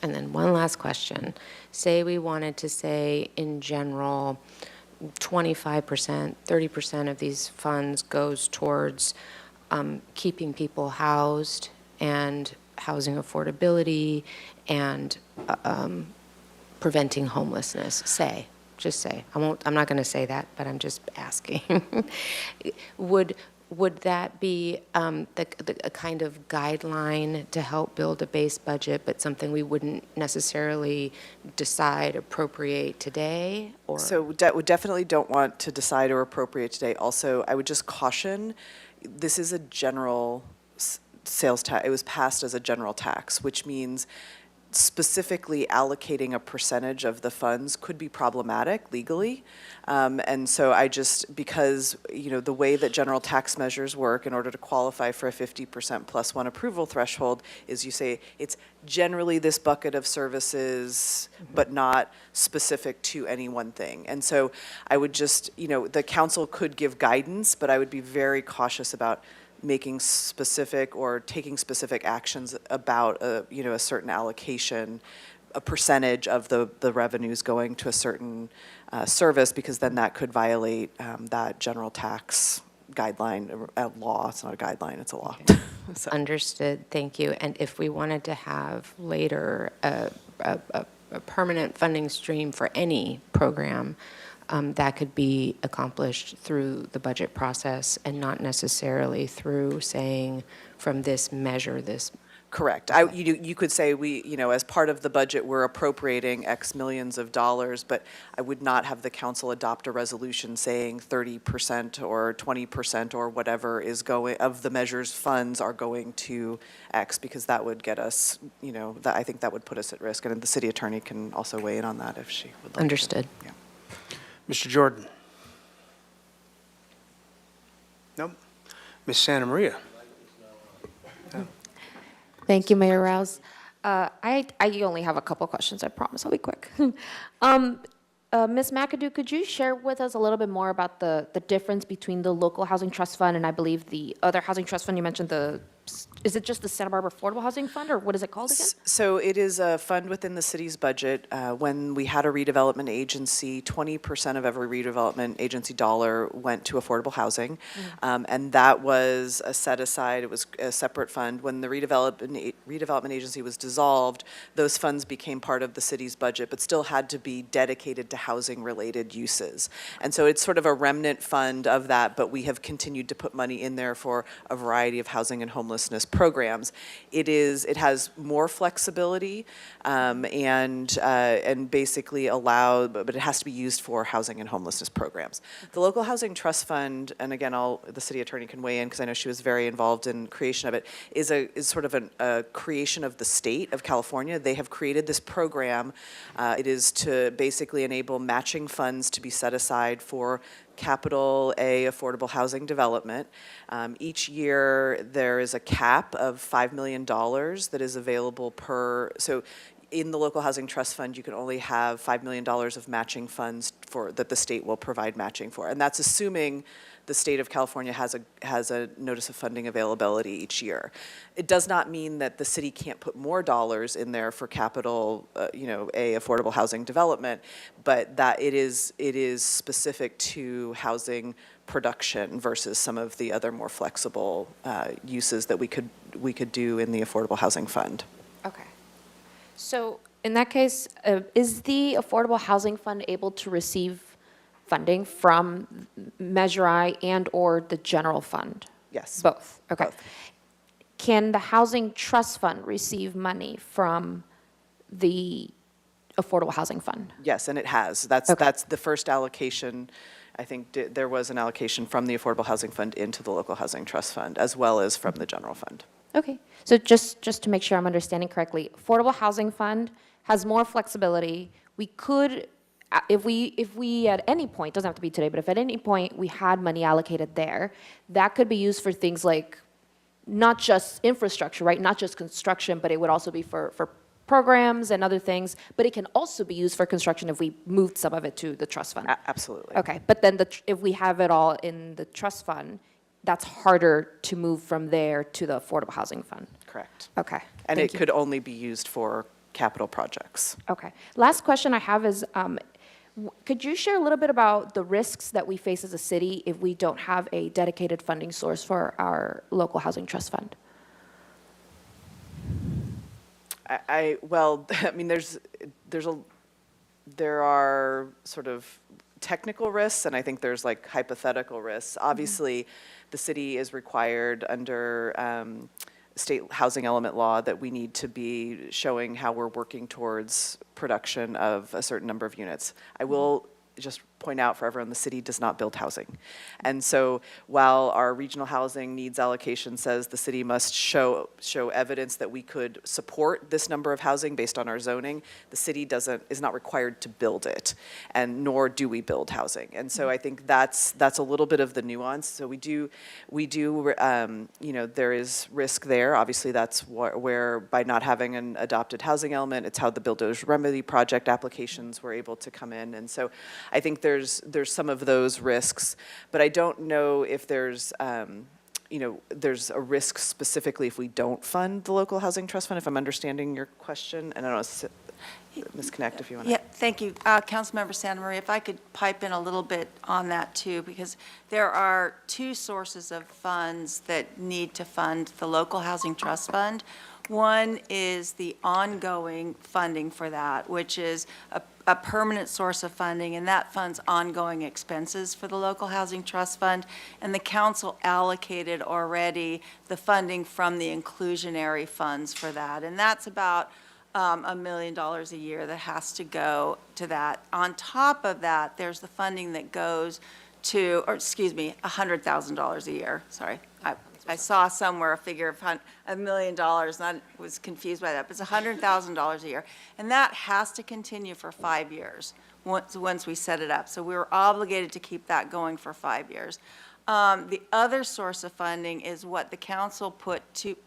And then one last question. Say we wanted to say in general 25%, 30% of these funds goes towards keeping people housed and housing affordability and preventing homelessness, just say. I'm not going to say that, but I'm just asking. Would that be a kind of guideline to help build a base budget, but something we wouldn't necessarily decide, appropriate today? Or? So we definitely don't want to decide or appropriate today. Also, I would just caution, this is a general sales tax, it was passed as a general tax, which means specifically allocating a percentage of the funds could be problematic legally. And so because, the way that general tax measures work in order to qualify for a 50% plus one approval threshold is you say it's generally this bucket of services, but not specific to any one thing. And so I would just, the council could give guidance, but I would be very cautious about making specific or taking specific actions about a certain allocation, a percentage of the revenues going to a certain service, because then that could violate that general tax guideline, law. It's not a guideline, it's a law. So. Understood, thank you. And if we wanted to have later a permanent funding stream for any program, that could be accomplished through the budget process and not necessarily through saying from this measure this. Correct. You could say as part of the budget, we're appropriating X millions of dollars, but I would not have the council adopt a resolution saying 30% or 20% or whatever is going, of the measure's funds are going to X, because that would get us, I think that would put us at risk. And the city attorney can also weigh in on that if she would like. Understood. To. Yeah. Mr. Jordan? Nope. Ms. Santa Maria? Thank you, Mayor Rouse. I only have a couple of questions. I promise I'll be quick. Ms. McAdoo, could you share with us a little bit more about the difference between the local housing trust fund and I believe the other housing trust fund you mentioned, is it just the Santa Barbara Affordable Housing Fund, or what is it called again? So it is a fund within the city's budget. When we had a redevelopment agency, 20% of every redevelopment agency dollar went to affordable housing. And that was a set aside, it was a separate fund. When the redevelopment agency was dissolved, those funds became part of the city's budget, but still had to be dedicated to housing-related uses. And so it's sort of a remnant fund of that, but we have continued to put money in there for a variety of housing and homelessness programs. It has more flexibility and basically but it has to be used for housing and homelessness programs. The local housing trust fund, and again, the city attorney can weigh in because I know she was very involved in creation of it, is sort of a creation of the state of California. They have created this program. It is to basically enable matching funds to be set aside for capital A affordable housing development. Each year there is a cap of $5 million that is available so in the local housing trust fund, you can only have $5 million of matching funds that the state will provide matching for. And that's assuming the state of California has a notice of funding availability each year. It does not mean that the city can't put more dollars in there for capital, A affordable housing development, but that it is specific to housing production versus some of the other more flexible uses that we could do in the affordable housing fund. Okay. So in that case, is the Affordable Housing Fund able to receive funding from Measure I and or the general fund? Yes. Both, okay. Both. Can the Housing Trust Fund receive money from the Affordable Housing Fund? Yes, and it has. That's the first allocation. I think there was an allocation from the Affordable Housing Fund into the Local Housing Trust Fund, as well as from the general fund. Okay, so just to make sure I'm understanding correctly, Affordable Housing Fund has more flexibility. We could, if we at any point, doesn't have to be today, but if at any point we had money allocated there, that could be used for things like not just infrastructure, right? Not just construction, but it would also be for programs and other things, but it can also be used for construction if we moved some of it to the trust fund. Absolutely. Okay, but then if we have it all in the trust fund, that's harder to move from there to the Affordable Housing Fund. Correct. Okay. And thank it you. could only be used for capital projects. Okay. Last question I have is, could you share a little bit about the risks that we face as a city if we don't have a dedicated funding source for our local housing trust fund? Well, I mean, there are sort of technical risks, and I think there's like hypothetical risks. Obviously, the city is required under state housing element law that we need to be showing how we're working towards production of a certain number of units. I will just point out for everyone, the city does not build housing. And so while our regional housing needs allocation says the city must show evidence that we could support this number of housing based on our zoning, the city is not required to build it, and nor do we build housing. And so I think that's a little bit of the nuance. So we do, there is risk there. Obviously, that's where by not having an adopted housing element, it's how the Builders Remedy Project applications were able to come in. And so I think there's some of those risks, but I don't know if there's there's a risk specifically if we don't fund the local housing trust fund, if I'm understanding your question. And I don't know, Ms. Connect, if you want to. Yeah, thank you. Councilmember Santa Maria, if I could pipe in a little bit on that too, because there are two sources of funds that need to fund the local housing trust fund. One is the ongoing funding for that, which is a permanent source of funding, and that funds ongoing expenses for the local housing trust fund. And the council allocated already the funding from the inclusionary funds for that. And that's about $1 million a year that has to go to that. On top of that, there's the funding that goes to, or excuse me, $100,000 a year. Sorry. I saw somewhere a figure of $1 million, and I was confused by that, but it's $100,000 a year. And that has to continue for 5 years once we set it up. So we were obligated to keep that going for 5 years. The other source of funding is what the council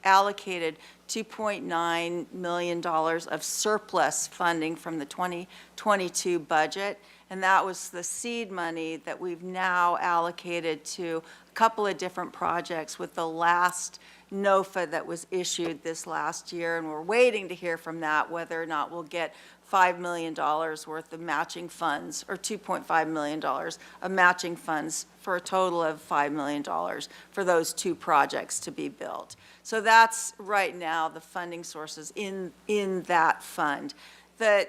allocated $2.9 million of surplus funding from the 2022 budget. And that was the seed money that we've now allocated to a couple of different projects with the last NOFA that was issued this last year. And we're waiting to hear from that whether or not we'll get $5 million worth of matching funds, or $2.5 million of matching funds, for a total of $5 million for those two projects to be built. So that's right now the funding sources in that fund. The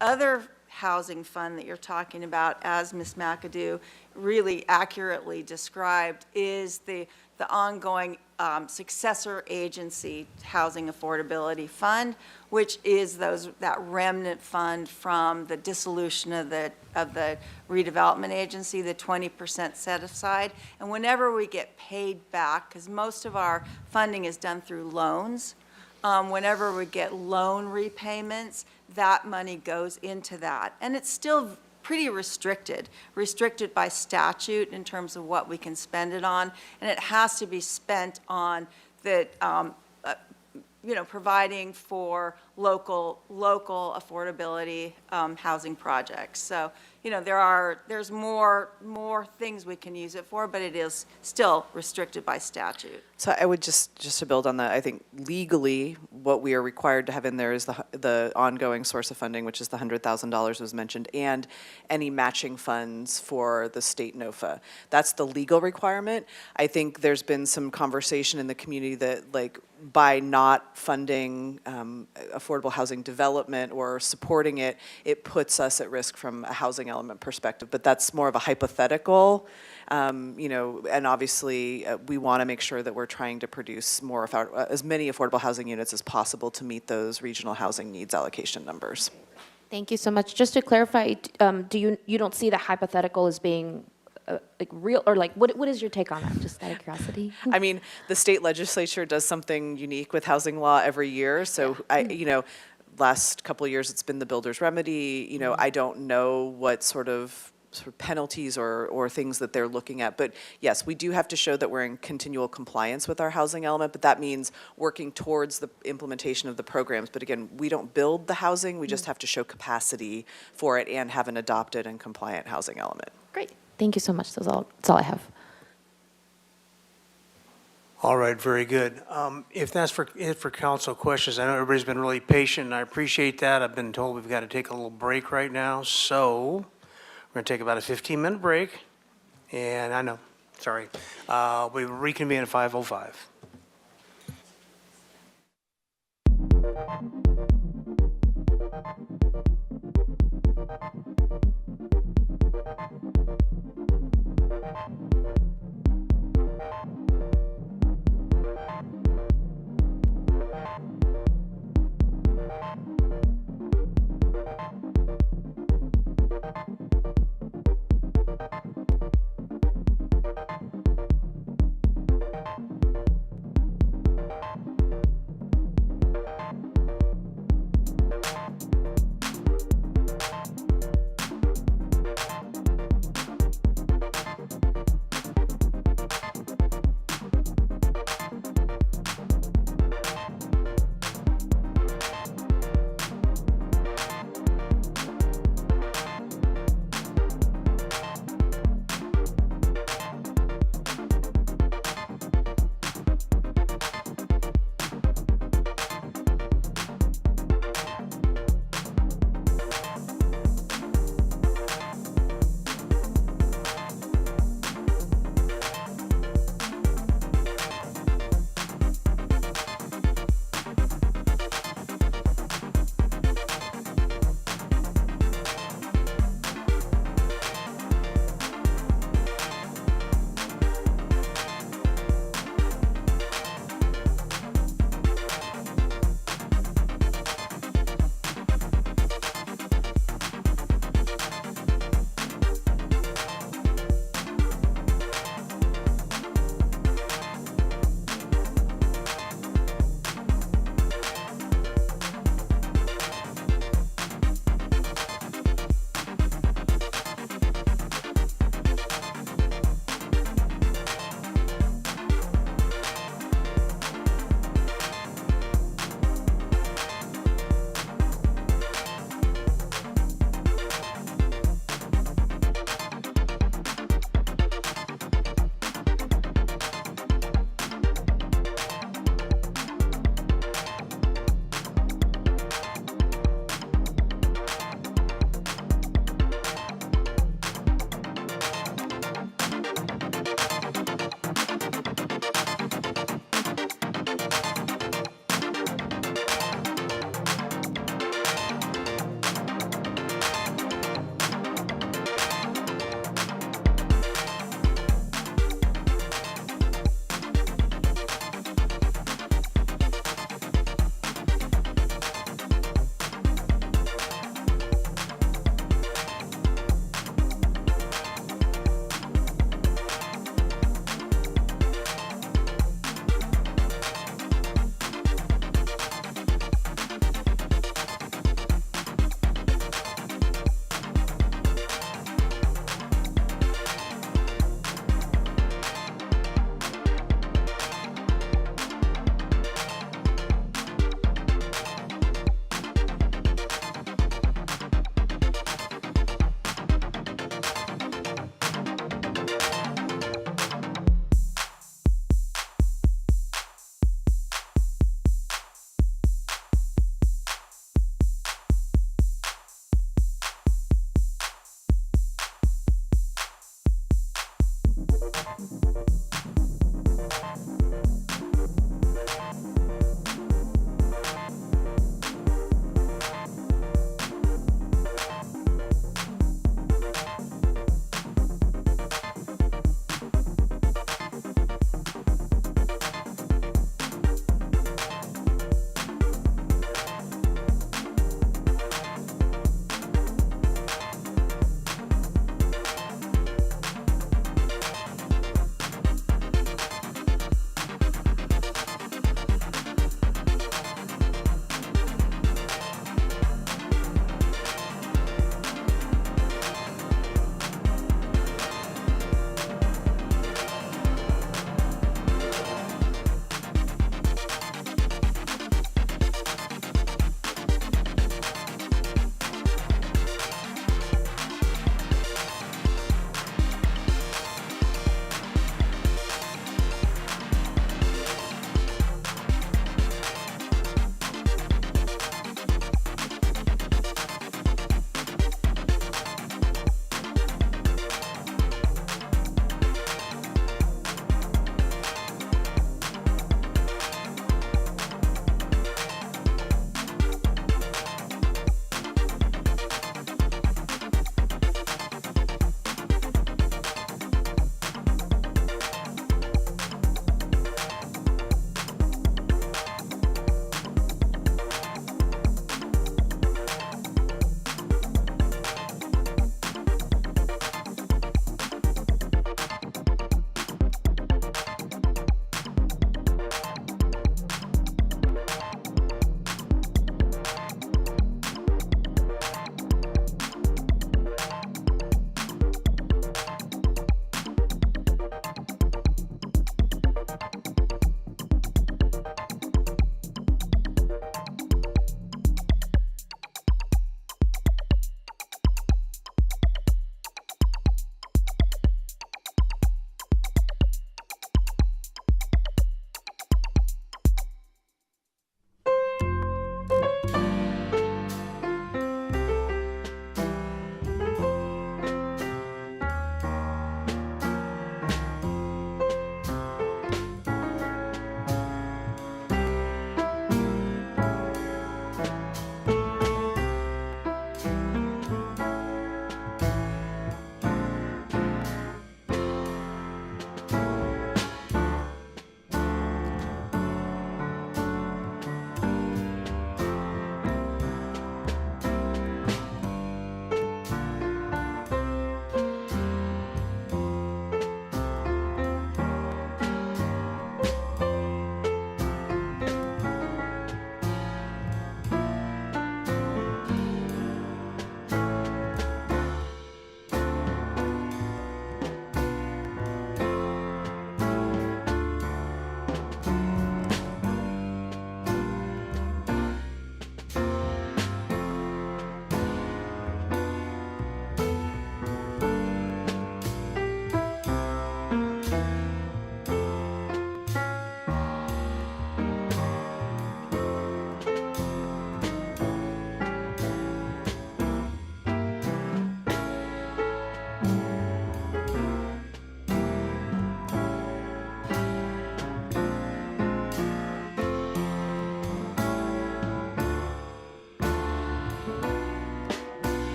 other housing fund that you're talking about, as Ms. McAdoo really accurately described, is the ongoing successor agency housing affordability fund, which is that remnant fund from the dissolution of the redevelopment agency, the 20% set aside. And whenever we get paid back, because most of our funding is done through loans, whenever we get loan repayments, that money goes into that. And it's still pretty restricted by statute in terms of what we can spend it on. And it has to be spent on the, providing for local affordability housing projects. So, there's more things we can use it for, but it is still restricted by statute. So I would just to build on that, I think legally what we are required to have in there is the ongoing source of funding, which is the $100,000 was mentioned, and any matching funds for the state NOFA. That's the legal requirement. I think there's been some conversation in the community that, by not funding affordable housing development or supporting it, it puts us at risk from a housing element perspective. But that's more of a hypothetical, and obviously we want to make sure that we're trying to produce as many affordable housing units as possible to meet those regional housing needs allocation numbers. Thank you so much. Just to clarify, you don't see the hypothetical as being real, or what is your take on that, just out of curiosity? I mean, the state legislature does something unique with housing law every year. So last couple of years it's been the Builders Remedy. I don't know what sort of penalties or things that they're looking at. But yes, we do have to show that we're in continual compliance with our housing element, but that means working towards the implementation of the programs. But again, we don't build the housing, we just have to show capacity for it and have an adopted and compliant housing element. Great. Thank you so much. That's all I have. All right, very good. If that's for council questions, I know everybody's been really patient, and I appreciate that. I've been told we've got to take a little break right now, so we're going to take about a 15-minute break. And I know, sorry. We reconvene at 5:05.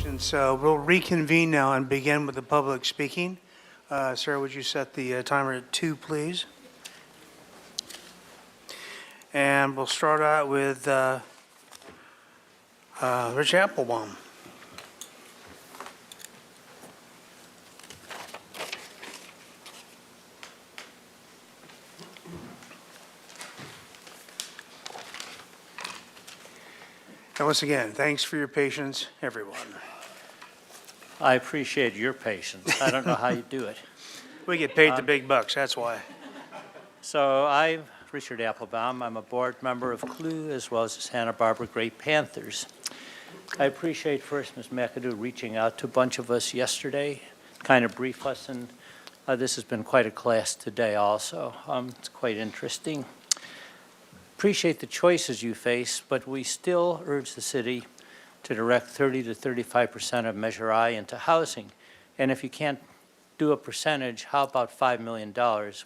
And so we'll reconvene now and begin with the public speaking. Sarah, would you set the timer at 2, please? And we'll start out with Rich Applebaum. And once again, thanks for your patience, everyone. I appreciate your patience. I don't know how you do it. We get paid the big bucks, that's why. So I'm Richard Applebaum. I'm a board member of CLU as well as the Santa Barbara Great Panthers. I appreciate first Ms. McAdoo reaching out to a bunch of us yesterday, kind of brief us, and this has been quite a class today also. It's quite interesting. Appreciate the choices you face, but we still urge the city to direct 30 to 35% of Measure I into housing. And if you can't do a percentage, how about $5 million,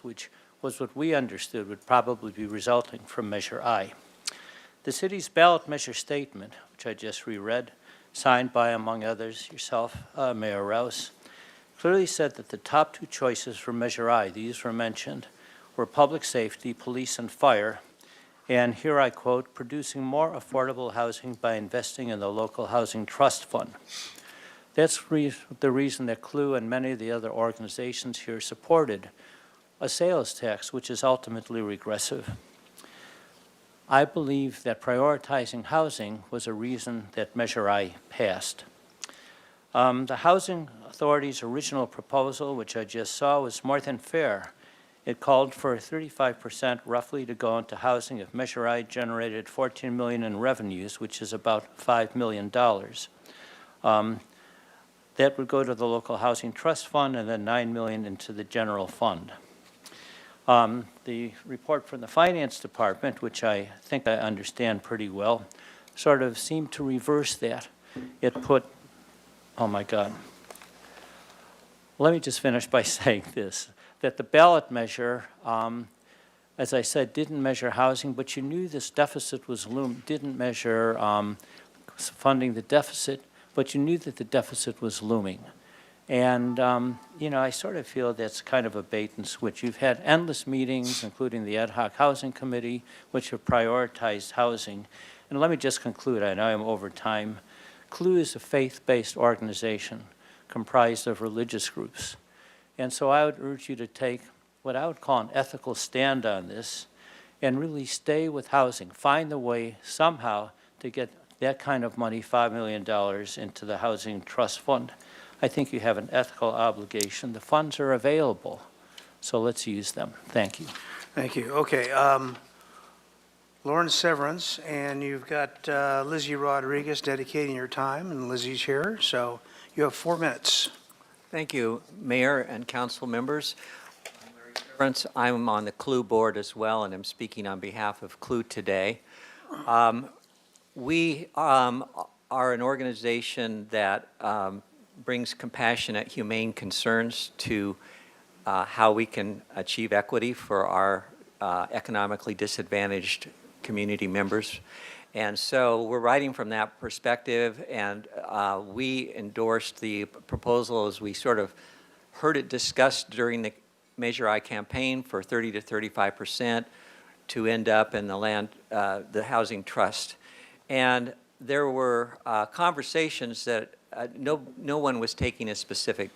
which was what we understood would probably be resulting from Measure I. The city's ballot measure statement, which I just reread, signed by, among others, yourself, Mayor Rouse, clearly said that the top 2 choices for Measure I, these were mentioned, were public safety, police, and fire. And here I quote, producing more affordable housing by investing in the local housing trust fund. That's the reason that CLU and many of the other organizations here supported a sales tax, which is ultimately regressive. I believe that prioritizing housing was a reason that Measure I passed. The Housing Authority's original proposal, which I just saw, was more than fair. It called for 35% roughly to go into housing if Measure I generated $14 million in revenues, which is about $5 million. That would go to the local housing trust fund and then $9 million into the general fund. The report from the finance department, which I think I understand pretty well, sort of seemed to reverse that. It put, oh my God. Let me just finish by saying this, that the ballot measure, as I said, didn't measure housing, but you knew this deficit was didn't measure funding the deficit, but you knew that the deficit was looming. And, you know, I sort of feel that's kind of a bait and switch. You've had endless meetings, including the Ad Hoc Housing Committee, which have prioritized housing. And let me just conclude, I know I'm over time. CLU is a faith-based organization comprised of religious groups. And so I would urge you to take what I would call an ethical stand on this and really stay with housing. Find the way somehow to get that kind of money, $5 million, into the Housing Trust Fund. I think you have an ethical obligation. The funds are available, so let's use them. Thank you. Thank you. Okay. Lauren Severance, and you've got Lizzie Rodriguez dedicating your time, and Lizzie's here, so you have 4 minutes. Thank you, Mayor and council members. I'm Larry Severance. I'm on the CLU board as well, and I'm speaking on behalf of CLU today. We are an organization that brings compassionate, humane concerns to how we can achieve equity for our economically disadvantaged community members. And so we're writing from that perspective, and we endorsed the proposal as we sort of heard it discussed during the Measure I campaign for 30 to 35% to end up in the housing trust. And there were conversations that no one was taking a specific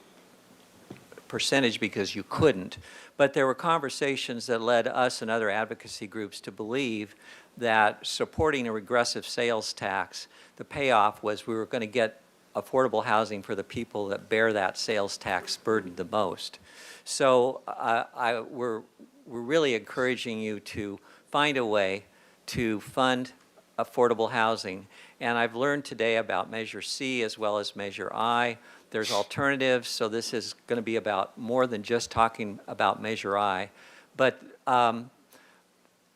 percentage because you couldn't, but there were conversations that led us and other advocacy groups to believe that supporting a regressive sales tax, the payoff was we were going to get affordable housing for the people that bear that sales tax burden the most. So we're really encouraging you to find a way to fund affordable housing. And I've learned today about Measure C as well as Measure I. There's alternatives, so this is going to be about more than just talking about Measure I. But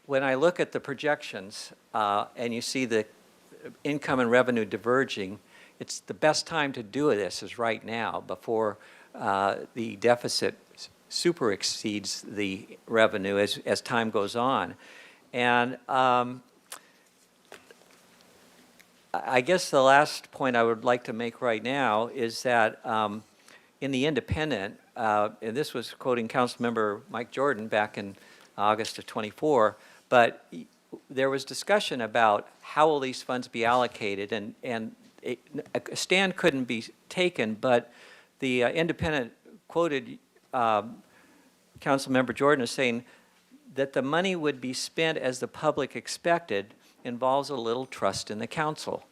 when I look at the projections and you see the income and revenue diverging, it's the best time to do this is right now before the deficit super exceeds the revenue as time goes on. And I guess the last point I would like to make right now is that in the independent, and this was quoting Councilmember Mike Jordan back in August of '24, but there was discussion about how will these funds be allocated, and a stand couldn't be taken, but the independent quoted Councilmember Jordan as saying that the money would be spent as the public expected involves a little trust in the council.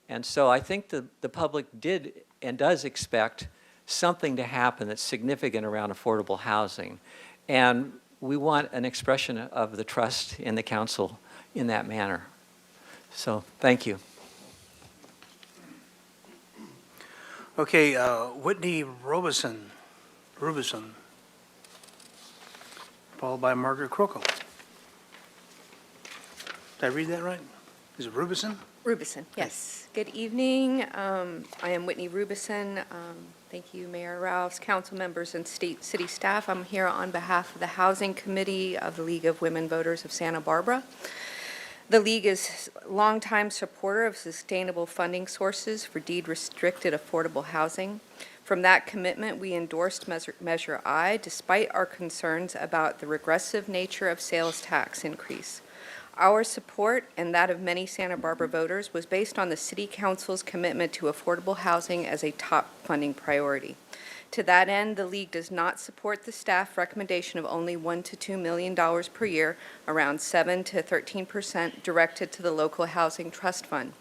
And so I think the public did and does expect something to happen that's significant around affordable housing. And we want an expression of the trust in the council in that manner. So thank you. Okay, Whitney Robeson, followed by Margaret Crocco. Did I read that right? Is it Rubison? Rubison, yes. Good evening. I am Whitney Rubison. Thank you, Mayor Rouse, council members, and city staff. I'm here on behalf of the Housing Committee of the League of Women Voters of Santa Barbara. The League is a longtime supporter of sustainable funding sources for deed-restricted affordable housing. From that commitment, we endorsed Measure I, despite our concerns about the regressive nature of sales tax increase. Our support, and that of many Santa Barbara voters, was based on the City Council's commitment to affordable housing as a top funding priority. To that end, the League does not support the staff recommendation of only $1 to $2 million per year, around 7 to 13% directed to the local housing trust fund.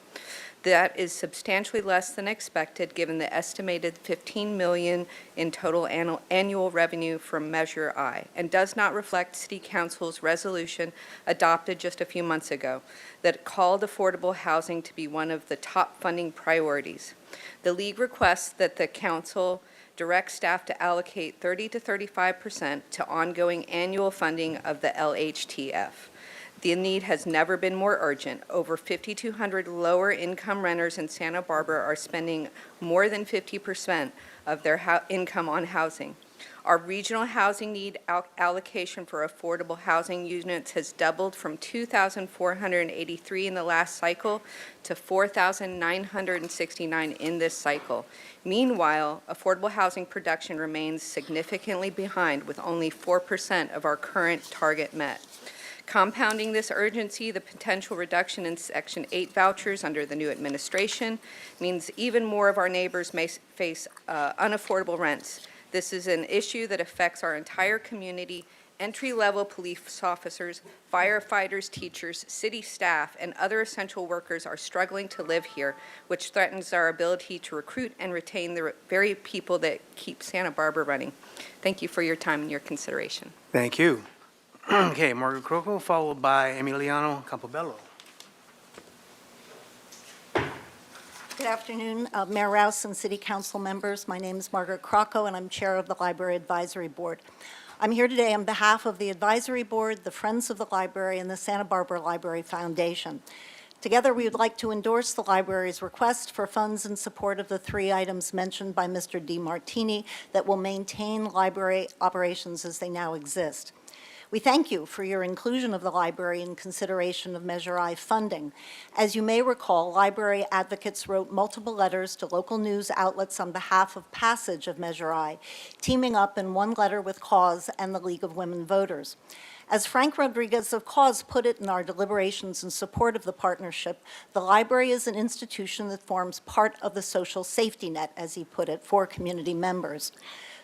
That is substantially less than expected, given the estimated $15 million in total annual revenue from Measure I, and does not reflect City Council's resolution adopted just a few months ago that called affordable housing to be one of the top funding priorities. The League requests that the Council direct staff to allocate 30 to 35% to ongoing annual funding of the LHTF. The need has never been more urgent. Over 5,200 lower-income renters in Santa Barbara are spending more than 50% of their income on housing. Our regional housing need allocation for affordable housing units has doubled from 2,483 in the last cycle to 4,969 in this cycle. Meanwhile, affordable housing production remains significantly behind, with only 4% of our current target met. Compounding this urgency, the potential reduction in Section 8 vouchers under the new administration means even more of our neighbors may face unaffordable rents. This is an issue that affects our entire community. Entry-level police officers, firefighters, teachers, city staff, and other essential workers are struggling to live here, which threatens our ability to recruit and retain the very people that keep Santa Barbara running. Thank you for your time and your consideration. Thank you. Okay, Margaret Crocco, followed by Emiliano Campobello. Good afternoon, Mayor Rouse and City Council members. My name is Margaret Crocco, and I'm Chair of the Library Advisory Board. I'm here today on behalf of the Advisory Board, the Friends of the Library, and the Santa Barbara Library Foundation. Together, we would like to endorse the library's request for funds in support of the 3 items mentioned by Mr. DiMartini that will maintain library operations as they now exist. We thank you for your inclusion of the library in consideration of Measure I funding. As you may recall, library advocates wrote multiple letters to local news outlets on behalf of passage of Measure I, teaming up in one letter with CAUSE and the League of Women Voters. As Frank Rodriguez of CAUSE put it in our deliberations in support of the partnership, the library is an institution that forms part of the social safety net, as he put it, for community members.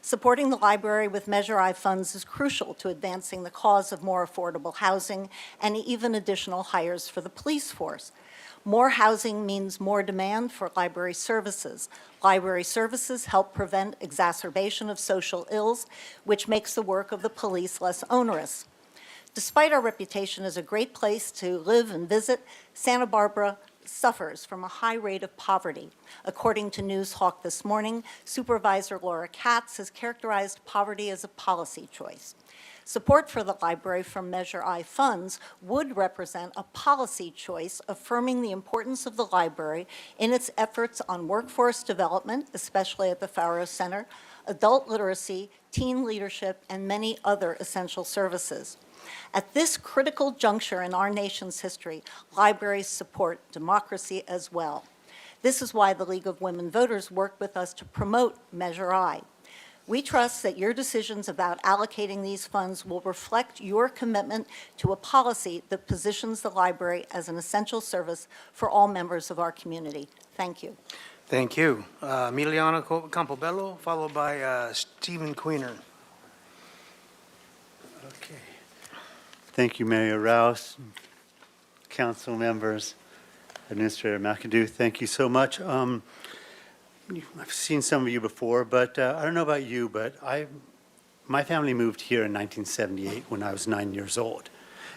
Supporting the library with Measure I funds is crucial to advancing the cause of more affordable housing and even additional hires for the police force. More housing means more demand for library services. Library services help prevent exacerbation of social ills, which makes the work of the police less onerous. Despite our reputation as a great place to live and visit, Santa Barbara suffers from a high rate of poverty. According to Newshawk this morning, Supervisor Laura Katz has characterized poverty as a policy choice. Support for the library from Measure I funds would represent a policy choice affirming the importance of the library in its efforts on workforce development, especially at the Faro Center, adult literacy, teen leadership, and many other essential services. At this critical juncture in our nation's history, libraries support democracy as well. This is why the League of Women Voters worked with us to promote Measure I. We trust that your decisions about allocating these funds will reflect your commitment to a policy that positions the library as an essential service for all members of our community. Thank you. Thank you. Emiliano Campobello, followed by Stephen Queener. Okay. Thank you, Mayor Rouse, council members, Administrator McAdoo. Thank you so much. I've seen some of you before, but I don't know about you, but my family moved here in 1978 when I was 9 years old.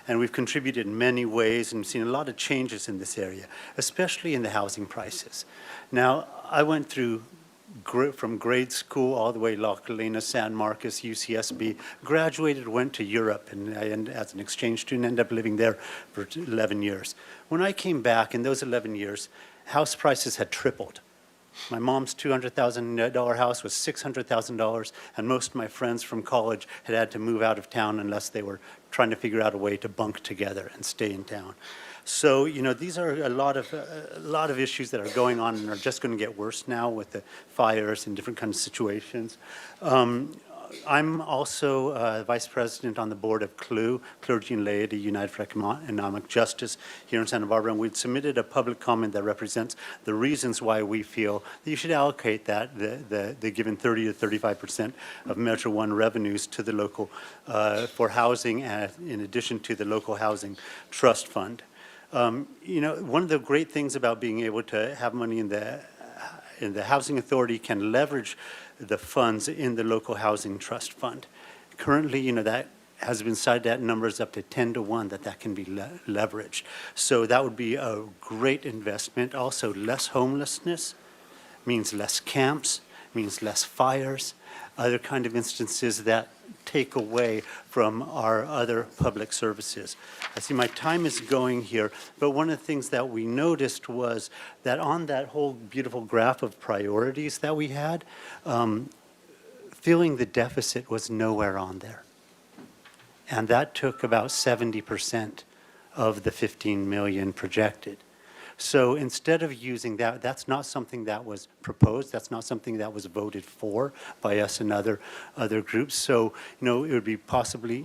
And we've contributed in many ways and seen a lot of changes in this area, especially in the housing prices. Now, I went through from grade school all the way La Colina, San Marcos, UCSB, graduated, went to Europe, and as an exchange student, ended up living there for 11 years. When I came back in those 11 years, house prices had tripled. My mom's $200,000 house was $600,000, and most of my friends from college had to move out of town unless they were trying to figure out a way to bunk together and stay in town. So, these are a lot of issues that are going on and are just going to get worse now with the fires and different kinds of situations. I'm also vice president on the board of CLU, Clergy and Laity United for Economic Justice here in Santa Barbara, and we'd submitted a public comment that represents the reasons why we feel that you should allocate that, the given 30 to 35% of Measure 1 revenues to the local, for housing, in addition to the local housing trust fund. One of the great things about being able to have money in the Housing Authority can leverage the funds in the local housing trust fund. Currently, that has been cited at numbers up to 10 to 1 that can be leveraged. So that would be a great investment. Also, less homelessness means less camps, means less fires, other kind of instances that take away from our other public services. I see my time is going here, but one of the things that we noticed was that on that whole beautiful graph of priorities that we had, filling the deficit was nowhere on there. And that took about 70% of the 15 million projected. So instead of using that, that's not something that was proposed. That's not something that was voted for by us and other groups. So, it would be possibly,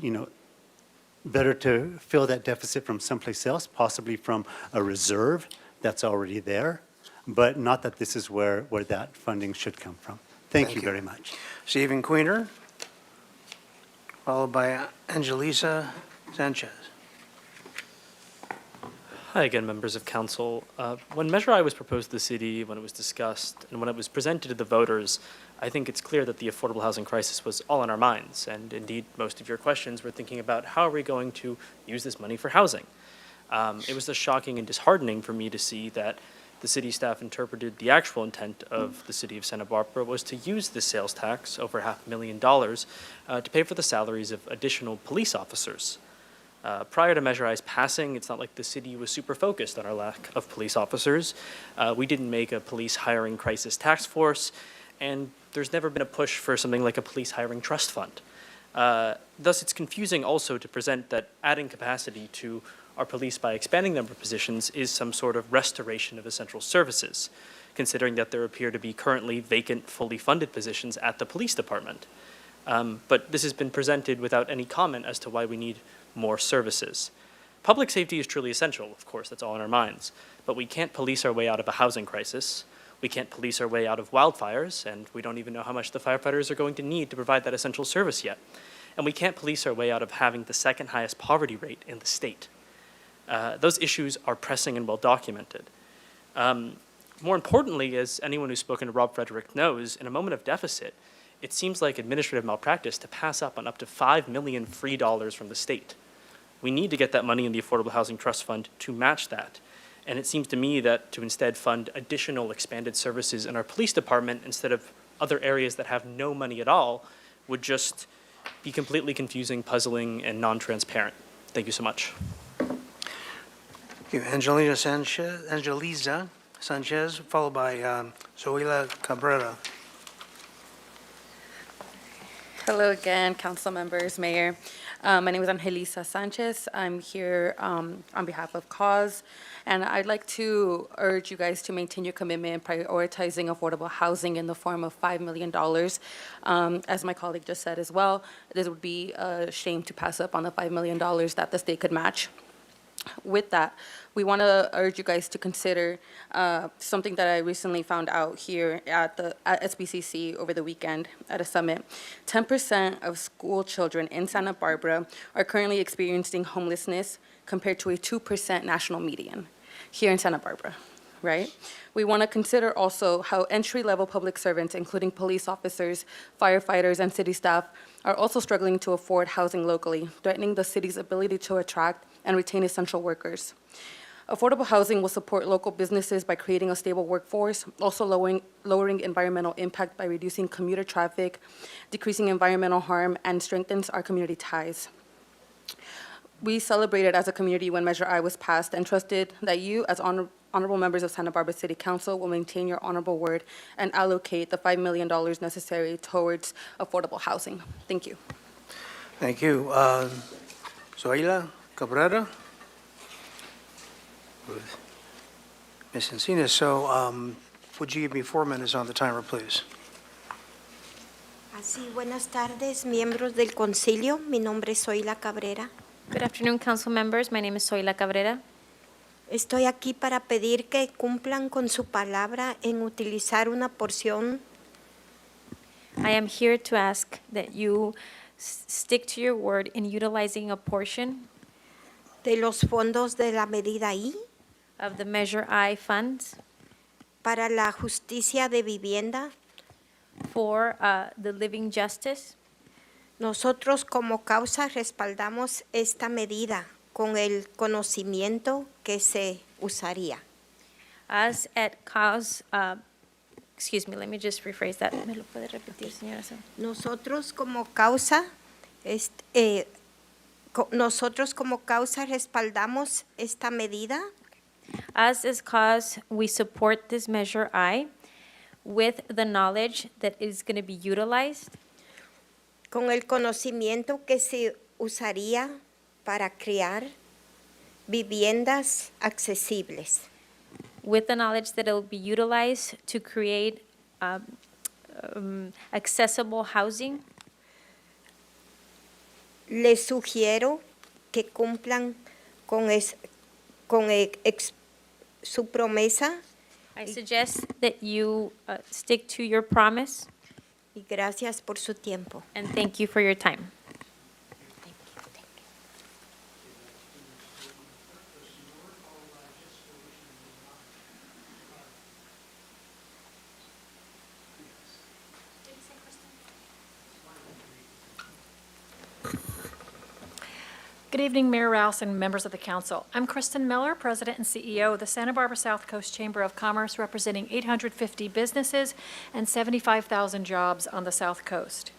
better to fill that deficit from someplace else, possibly from a reserve that's already there, but not that this is where that funding should come from. Thank you very much. Stephen Queener, followed by Angelisa Sanchez. Hi again, members of council. When Measure I was proposed to the city, when it was discussed, and when it was presented to the voters, I think it's clear that the affordable housing crisis was all on our minds. And indeed, most of your questions were thinking about how are we going to use this money for housing. It was just shocking and disheartening for me to see that the city staff interpreted the actual intent of the city of Santa Barbara was to use the sales tax, over $500,000, to pay for the salaries of additional police officers. Prior to Measure I's passing, it's not like the city was super focused on our lack of police officers. We didn't make a police hiring crisis task force, and there's never been a push for something like a police hiring trust fund. Thus, it's confusing also to present that adding capacity to our police by expanding the number of positions is some sort of restoration of essential services, considering that there appear to be currently vacant, fully funded positions at the police department. But this has been presented without any comment as to why we need more services. Public safety is truly essential, of course, that's all in our minds, but we can't police our way out of a housing crisis. We can't police our way out of wildfires, and we don't even know how much the firefighters are going to need to provide that essential service yet. And we can't police our way out of having the second highest poverty rate in the state. Those issues are pressing and well documented. More importantly, as anyone who's spoken to Rob Frederick knows, in a moment of deficit, it seems like administrative malpractice to pass up on up to $5 million free dollars from the state. We need to get that money in the Affordable Housing Trust Fund to match that. And it seems to me that to instead fund additional expanded services in our police department instead of other areas that have no money at all would just be completely confusing, puzzling, and non-transparent. Thank you so much. Thank you. Angelisa Sanchez, followed by Zoila Cabrera. Hello again, council members, mayor. My name is Angelisa Sanchez. I'm here on behalf of CAUSE, and I'd like to urge you guys to maintain your commitment in prioritizing affordable housing in the form of $5 million. As my colleague just said as well, this would be a shame to pass up on the $5 million that the state could match. With that, we want to urge you guys to consider something that I recently found out here at SBCC over the weekend at a summit. 10% of school children in Santa Barbara are currently experiencing homelessness compared to a 2% national median here in Santa Barbara, right? We want to consider also how entry-level public servants, including police officers, firefighters, and city staff, are also struggling to afford housing locally, threatening the city's ability to attract and retain essential workers. Affordable housing will support local businesses by creating a stable workforce, also lowering environmental impact by reducing commuter traffic, decreasing environmental harm, and strengthens our community ties. We celebrated as a community when Measure I was passed and trusted that you, as honorable members of Santa Barbara City Council, will maintain your honorable word and allocate the $5 million necessary towards affordable housing. Thank you. Thank you. Zoila Cabrera? Ms. Encinas, so would you give me 4 minutes on the timer, please? Así, buenas tardes, miembros del concilio. Mi nombre es Zoila Cabrera. Good afternoon, council members. My name is Zoila Cabrera. Estoy aquí para pedir que cumplan con su palabra en utilizar una porción I am here to ask that you stick to your word in utilizing a portion de los fondos de la medida I of the Measure I funds para la justicia de vivienda. for the living justice. Nosotros como causa respaldamos esta medida con el conocimiento que se usaría. As at cause, excuse me, let me just rephrase that. ¿Me lo puede repetir, señora? Nosotros como causa, nosotros como causa respaldamos esta medida As is cause, we support this Measure I with the knowledge that it is going to be utilized con el conocimiento que se usaría para crear viviendas accesibles. with the knowledge that it will be utilized to create accessible housing. Les sugiero que cumplan con su promesa. I suggest that you stick to your promise. Y gracias por su tiempo. And thank you for your time. Good evening, Mayor Rouse and members of the council. I'm Kristen Miller, President and CEO of the Santa Barbara South Coast Chamber of Commerce, representing 850 businesses and 75,000 jobs on the South Coast.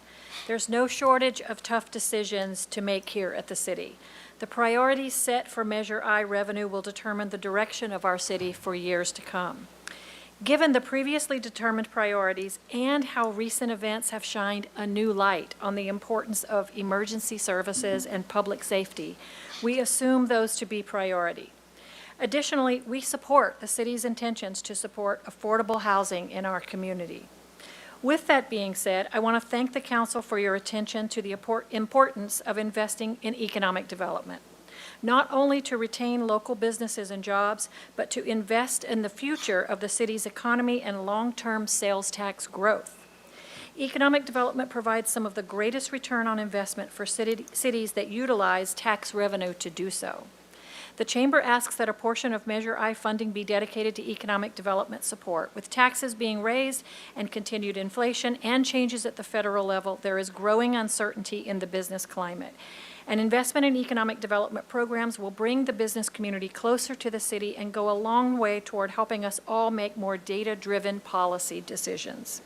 There's no shortage of tough decisions to make here at the city. The priorities set for Measure I revenue will determine the direction of our city for years to come. Given the previously determined priorities and how recent events have shined a new light on the importance of emergency services and public safety, we assume those to be priority. Additionally, we support the city's intentions to support affordable housing in our community. With that being said, I want to thank the council for your attention to the importance of investing in economic development, not only to retain local businesses and jobs, but to invest in the future of the city's economy and long-term sales tax growth. Economic development provides some of the greatest return on investment for cities that utilize tax revenue to do so. The Chamber asks that a portion of Measure I funding be dedicated to economic development support. With taxes being raised and continued inflation and changes at the federal level, there is growing uncertainty in the business climate. An investment in economic development programs will bring the business community closer to the city and go a long way toward helping us all make more data-driven policy decisions.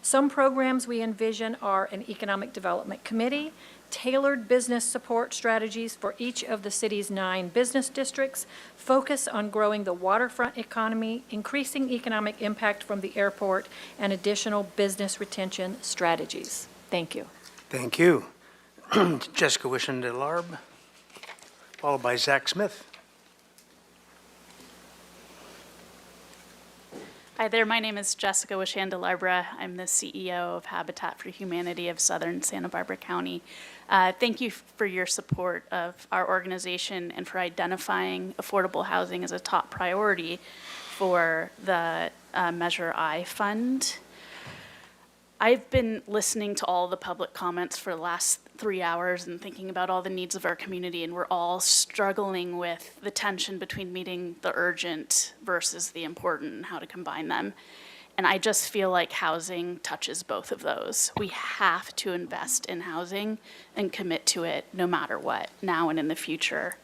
Some programs we envision are an economic development committee, tailored business support strategies for each of the city's 9 business districts, focus on growing the waterfront economy, increasing economic impact from the airport, and additional business retention strategies. Thank you. Thank you. Jessica Wishing DeLarb, followed by Zach Smith. Hi there, my name is Jessica Wishandalarbra. I'm the CEO of Habitat for Humanity of Southern Santa Barbara County. Thank you for your support of our organization and for identifying affordable housing as a top priority for the Measure I Fund. I've been listening to all the public comments for the last 3 hours and thinking about all the needs of our community, and we're all struggling with the tension between meeting the urgent versus the important and how to combine them. And I just feel like housing touches both of those. We have to invest in housing and commit to it no matter what, now and in the future.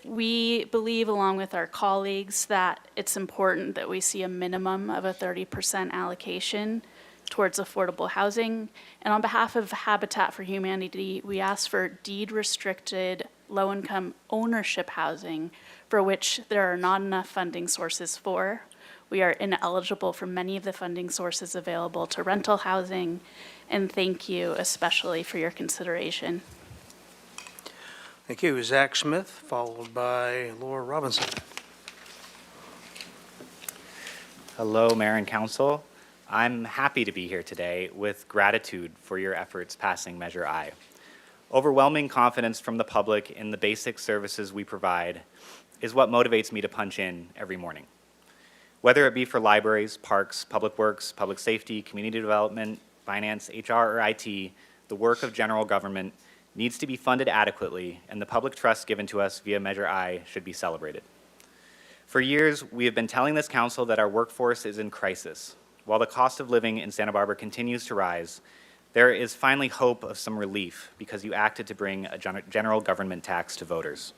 We believe, along with our colleagues, that it's important that we see a minimum of a 30% allocation towards affordable housing. And on behalf of Habitat for Humanity, we ask for deed-restricted, low-income ownership housing for which there are not enough funding sources for. We are ineligible for many of the funding sources available to rental housing, and thank you especially for your consideration. Thank you. Zach Smith, followed by Laura Robinson. Hello, Mayor and Council. I'm happy to be here today with gratitude for your efforts passing Measure I. Overwhelming confidence from the public in the basic services we provide is what motivates me to punch in every morning. Whether it be for libraries, parks, public works, public safety, community development, finance, HR, or IT, the work of general government needs to be funded adequately, and the public trust given to us via Measure I should be celebrated. For years, we have been telling this council that our workforce is in crisis. While the cost of living in Santa Barbara continues to rise, there is finally hope of some relief because you acted to bring a general government tax to voters.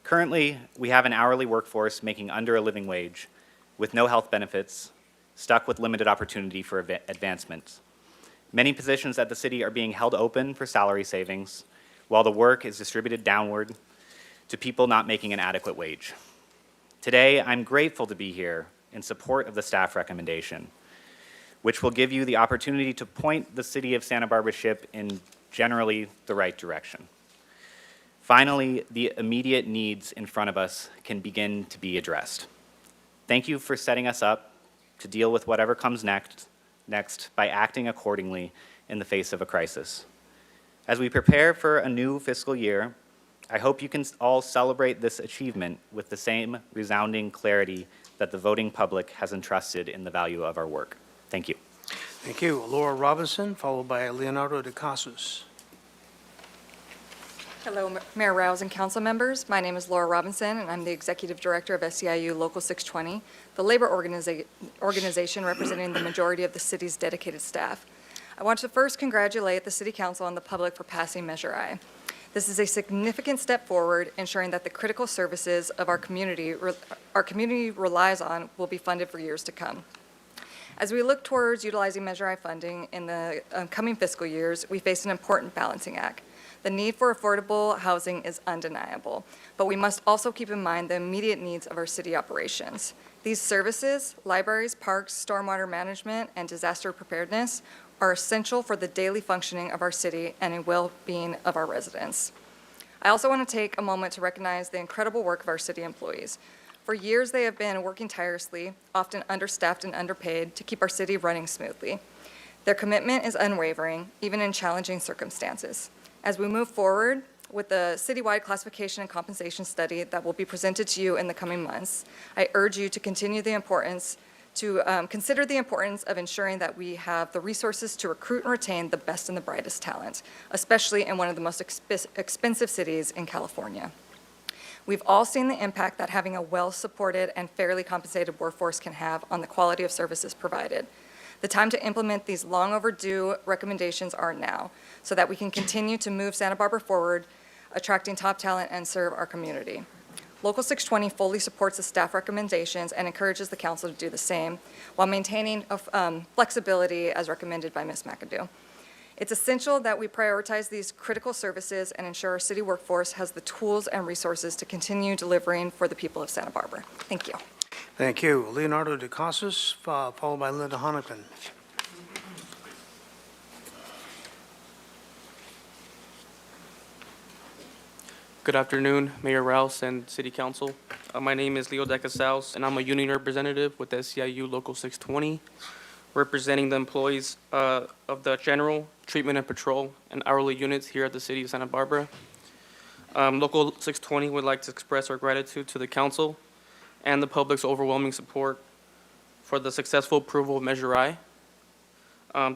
Currently, we have an hourly workforce making under a living wage with no health benefits, stuck with limited opportunity for advancement. Many positions at the city are being held open for salary savings, while the work is distributed downward to people not making an adequate wage. Today, I'm grateful to be here in support of the staff recommendation, which will give you the opportunity to point the city of Santa Barbara ship in generally the right direction. Finally, the immediate needs in front of us can begin to be addressed. Thank you for setting us up to deal with whatever comes next by acting accordingly in the face of a crisis. As we prepare for a new fiscal year, I hope you can all celebrate this achievement with the same resounding clarity that the voting public has entrusted in the value of our work. Thank you. Thank you. Laura Robinson, followed by Leonardo de Casos. Hello, Mayor Rouse and council members. My name is Laura Robinson, and I'm the Executive Director of SEIU Local 620, the labor organization representing the majority of the city's dedicated staff. I want to first congratulate the City Council and the public for passing Measure I. This is a significant step forward, ensuring that the critical services of our community relies on will be funded for years to come. As we look towards utilizing Measure I funding in the coming fiscal years, we face an important balancing act. The need for affordable housing is undeniable, but we must also keep in mind the immediate needs of our city operations. These services, libraries, parks, stormwater management, and disaster preparedness, are essential for the daily functioning of our city and the well-being of our residents. I also want to take a moment to recognize the incredible work of our city employees. For years, they have been working tirelessly, often understaffed and underpaid, to keep our city running smoothly. Their commitment is unwavering, even in challenging circumstances. As we move forward with the citywide classification and compensation study that will be presented to you in the coming months, I urge you to consider the importance of ensuring that we have the resources to recruit and retain the best and the brightest talent, especially in one of the most expensive cities in California. We've all seen the impact that having a well-supported and fairly compensated workforce can have on the quality of services provided. The time to implement these long overdue recommendations are now, so that we can continue to move Santa Barbara forward, attracting top talent and serve our community. Local 620 fully supports the staff recommendations and encourages the council to do the same, while maintaining flexibility as recommended by Ms. McAdoo. It's essential that we prioritize these critical services and ensure our city workforce has the tools and resources to continue delivering for the people of Santa Barbara. Thank you. Thank you. Leonardo de Casos, followed by Linda Honickman. Good afternoon, Mayor Rouse and City Council. My name is Leo Decasaus, and I'm a union representative with SEIU Local 620, representing the employees of the general, treatment, and patrol and hourly units here at the City of Santa Barbara. Local 620 would like to express our gratitude to the council and the public's overwhelming support for the successful approval of Measure I.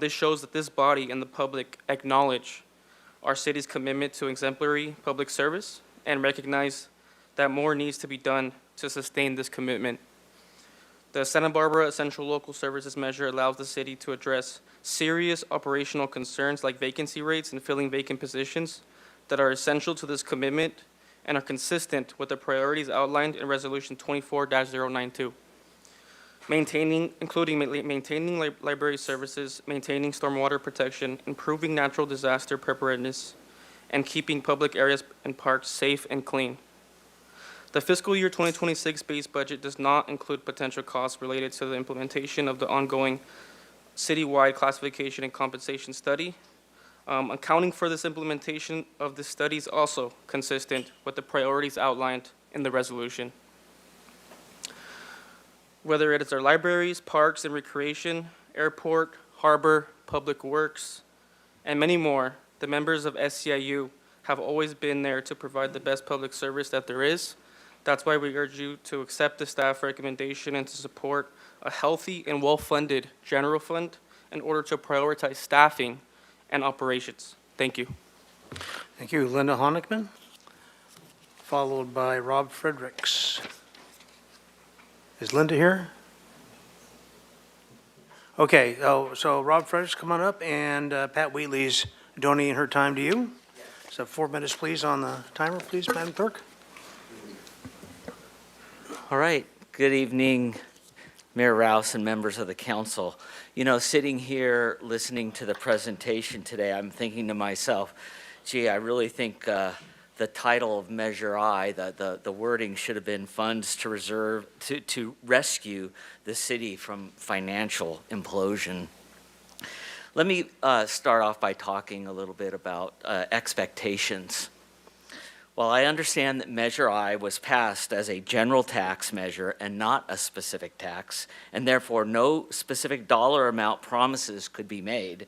This shows that this body and the public acknowledge our city's commitment to exemplary public service and recognize that more needs to be done to sustain this commitment. The Santa Barbara Essential Local Services Measure allows the city to address serious operational concerns like vacancy rates and filling vacant positions that are essential to this commitment and are consistent with the priorities outlined in Resolution 24-092. Including maintaining library services, maintaining stormwater protection, improving natural disaster preparedness, and keeping public areas and parks safe and clean. The fiscal year 2026 base budget does not include potential costs related to the implementation of the ongoing citywide classification and compensation study. Accounting for this implementation of the study is also consistent with the priorities outlined in the resolution. Whether it is our libraries, parks and recreation, airport, harbor, public works, and many more, the members of SEIU have always been there to provide the best public service that there is. That's why we urge you to accept the staff recommendation and to support a healthy and well-funded general fund in order to prioritize staffing and operations. Thank you. Thank you. Linda Honigman, followed by Rob Fredericks. Is Linda here? Okay, so Rob Fredericks, come on up, and Pat Wheatley's donating her time to you. So 4 minutes, please, on the timer, please, Madam Clerk. All right. Good evening, Mayor Rouse and members of the council. You know, sitting here listening to the presentation today, I'm thinking to myself, gee, I really think the title of Measure I, the wording should have been funds to reserve, to rescue the city from financial implosion. Let me start off by talking a little bit about expectations. While I understand that Measure I was passed as a general tax measure and not a specific tax, and therefore no specific dollar amount promises could be made,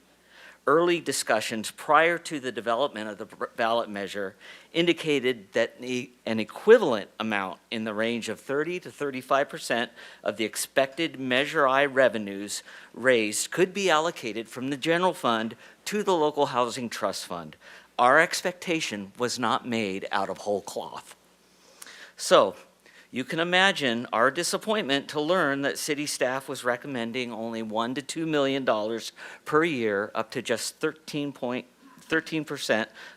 early discussions prior to the development of the ballot measure indicated that an equivalent amount in the range of 30 to 35% of the expected Measure I revenues raised could be allocated from the general fund to the local housing trust fund. Our expectation was not made out of whole cloth. So, you can imagine our disappointment to learn that city staff was recommending only $1 to $2 million per year, up to just 13%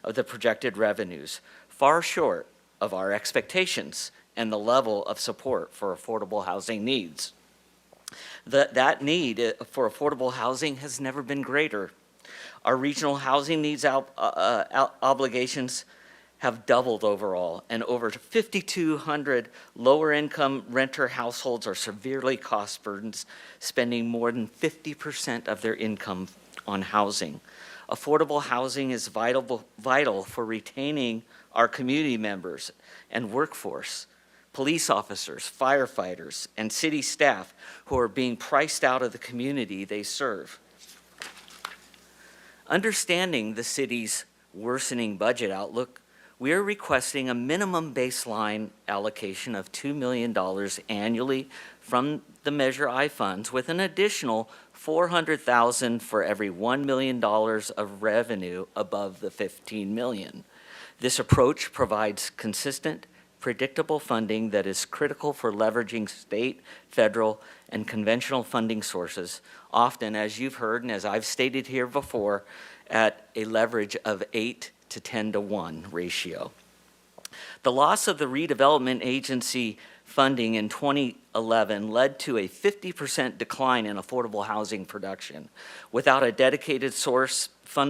of the projected revenues, far short of our expectations and the level of support for affordable housing needs. That need for affordable housing has never been greater. Our regional housing needs obligations have doubled overall, and over 5,200 lower-income renter households are severely cost burdened, spending more than 50% of their income on housing. Affordable housing is vital for retaining our community members and workforce, police officers, firefighters, and city staff who are being priced out of the community they serve. Understanding the city's worsening budget outlook, we are requesting a minimum baseline allocation of $2 million annually from the Measure I funds, with an additional $400,000 for every $1 million of revenue above the $15 million. This approach provides consistent, predictable funding that is critical for leveraging state, federal, and conventional funding sources, often, as you've heard and as I've stated here before, at a leverage of 8 to 10 to 1 ratio. The loss of the redevelopment agency funding in 2011 led to a 50% decline in affordable housing production. Without a dedicated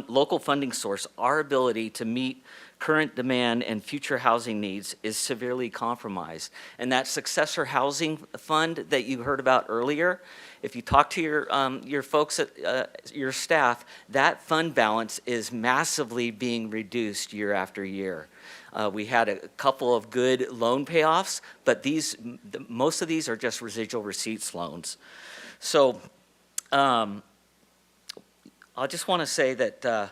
local funding source, our ability to meet current demand and future housing needs is severely compromised. And that successor housing fund that you heard about earlier, if you talk to your folks at your staff, that fund balance is massively being reduced year after year. We had a couple of good loan payoffs, but most of these are just residual receipts loans. So I just want to say that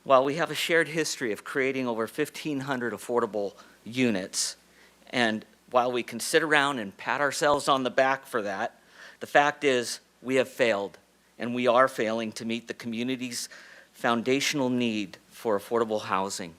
while we have a shared history of creating over 1,500 affordable units, and while we can sit around and pat ourselves on the back for that, the fact is we have failed, and we are failing to meet the community's foundational need for affordable housing.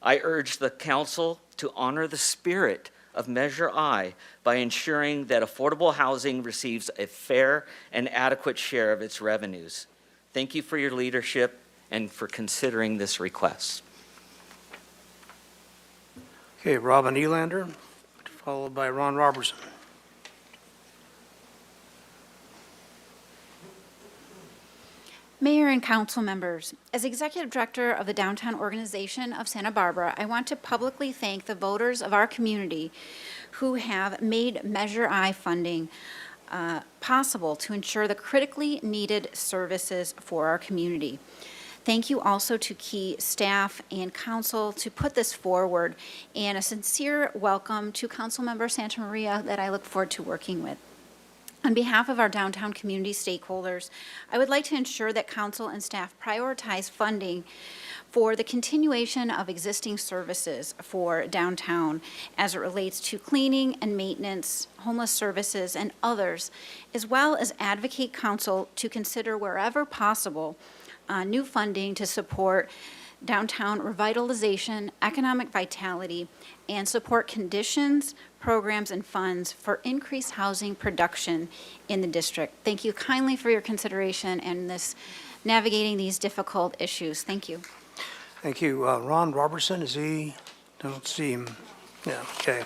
I urge the council to honor the spirit of Measure I by ensuring that affordable housing receives a fair and adequate share of its revenues. Thank you for your leadership and for considering this request. Okay, Robin Elander, followed by Ron Robertson. Mayor and council members, as Executive Director of the Downtown Organization of Santa Barbara, I want to publicly thank the voters of our community who have made Measure I funding possible to ensure the critically needed services for our community. Thank you also to key staff and council to put this forward, and a sincere welcome to Councilmember Santa Maria that I look forward to working with. On behalf of our downtown community stakeholders, I would like to ensure that council and staff prioritize funding for the continuation of existing services for downtown as it relates to cleaning and maintenance, homeless services, and others, as well as advocate council to consider wherever possible new funding to support downtown revitalization, economic vitality, and support conditions, programs, and funds for increased housing production in the district. Thank you kindly for your consideration and navigating these difficult issues. Thank you. Thank you. Ron Robertson, is he? Don't see him. Yeah, okay.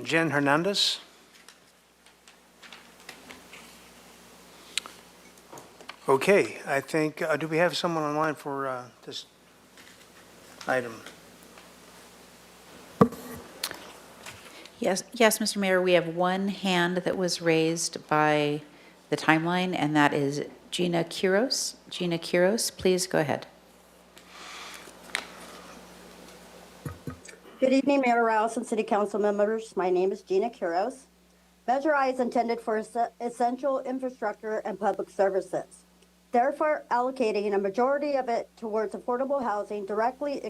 Jen Hernandez? Okay, I think, do we have someone online for this item? Yes, Mr. Mayor, we have one hand that was raised by the timeline, and that is Gina Quiros. Gina Quiros, please go ahead. Good evening, Mayor Rouse and City Council members. My name is Gina Quiros. Measure I is intended for essential infrastructure and public services. Therefore, allocating a majority of it towards affordable housing directly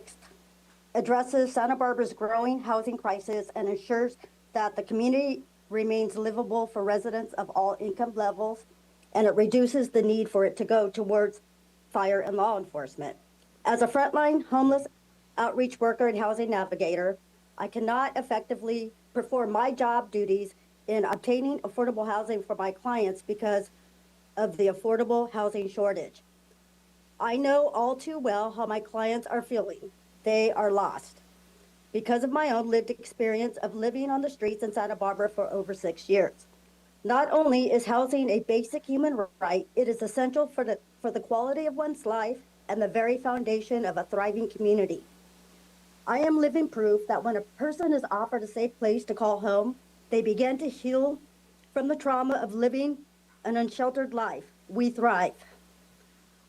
addresses Santa Barbara's growing housing crisis and ensures that the community remains livable for residents of all income levels, and it reduces the need for it to go towards fire and law enforcement. As a frontline homeless outreach worker and housing navigator, I cannot effectively perform my job duties in obtaining affordable housing for my clients because of the affordable housing shortage. I know all too well how my clients are feeling. They are lost because of my own lived experience of living on the streets in Santa Barbara for over 6 years. Not only is housing a basic human right, it is essential for the quality of one's life and the very foundation of a thriving community. I am living proof that when a person is offered a safe place to call home, they begin to heal from the trauma of living an unsheltered life. We thrive.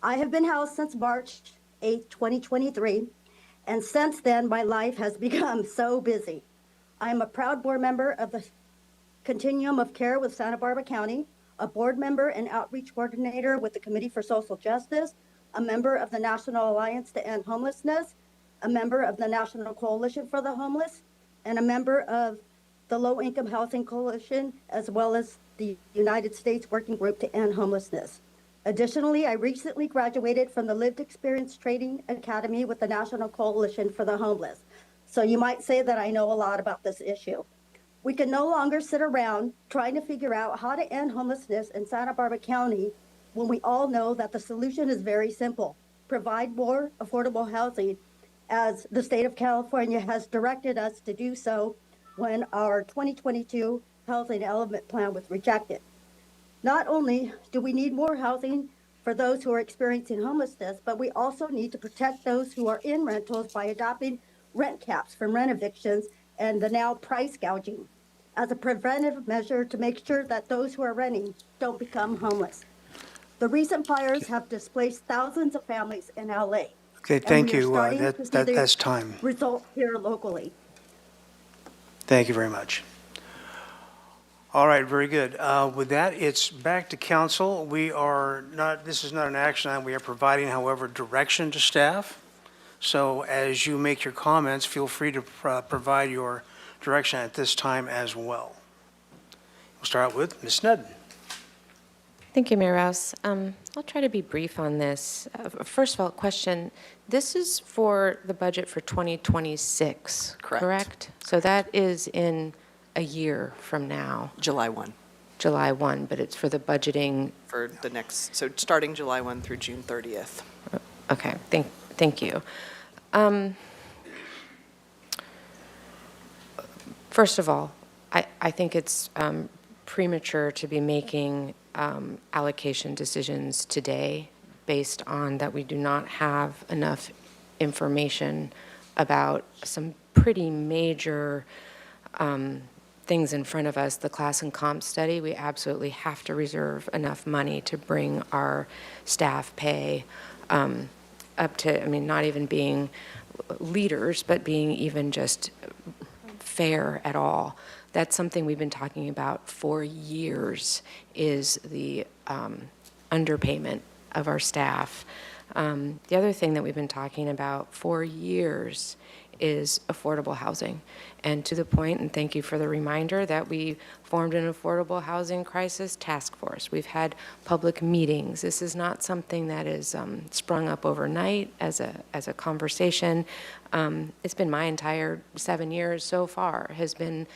I have been housed since March 8, 2023, and since then my life has become so busy. I am a proud board member of the Continuum of Care with Santa Barbara County, a board member and outreach coordinator with the Committee for Social Justice, a member of the National Alliance to End Homelessness, a member of the National Coalition for the Homeless, and a member of the Low Income Housing Coalition, as well as the United States Working Group to End Homelessness. Additionally, I recently graduated from the Lived Experience Training Academy with the National Coalition for the Homeless. So you might say that I know a lot about this issue. We can no longer sit around trying to figure out how to end homelessness in Santa Barbara County when we all know that the solution is very simple. Provide more affordable housing, as the state of California has directed us to do so when our 2022 housing element plan was rejected. Not only do we need more housing for those who are experiencing homelessness, but we also need to protect those who are in rentals by adopting rent caps from rent evictions and the now price gouging as a preventive measure to make sure that those who are renting don't become homeless. The recent fires have displaced thousands of families in LA. Okay, And thank we are you. starting to see the That's time. results here locally. Thank you very much. All right, very good. With that, it's back to council. This is not an action item. We are providing, however, direction to staff. So as you make your comments, feel free to provide your direction at this time as well. We'll start with Ms. Snedden. Thank you, Mayor Rouse. I'll try to be brief on this. First of all, question, this is for the budget for 2026, correct? So that is in a year from now. July 1. July 1, but it's for the budgeting. For the next, so starting July 1 through June 30th. Okay, thank you. First of all, I think it's premature to be making allocation decisions today based on that we do not have enough information about some pretty major things in front of us. The class and comp study, we absolutely have to reserve enough money to bring our staff pay up to, not even being leaders, but being even just fair at all. That's something we've been talking about for years, is the underpayment of our staff. The other thing that we've been talking about for years is affordable housing. And to the point, and thank you for the reminder, that we formed an affordable housing crisis task force. We've had public meetings. This is not something that is sprung up overnight as a conversation. It's been my entire 7 years so far has been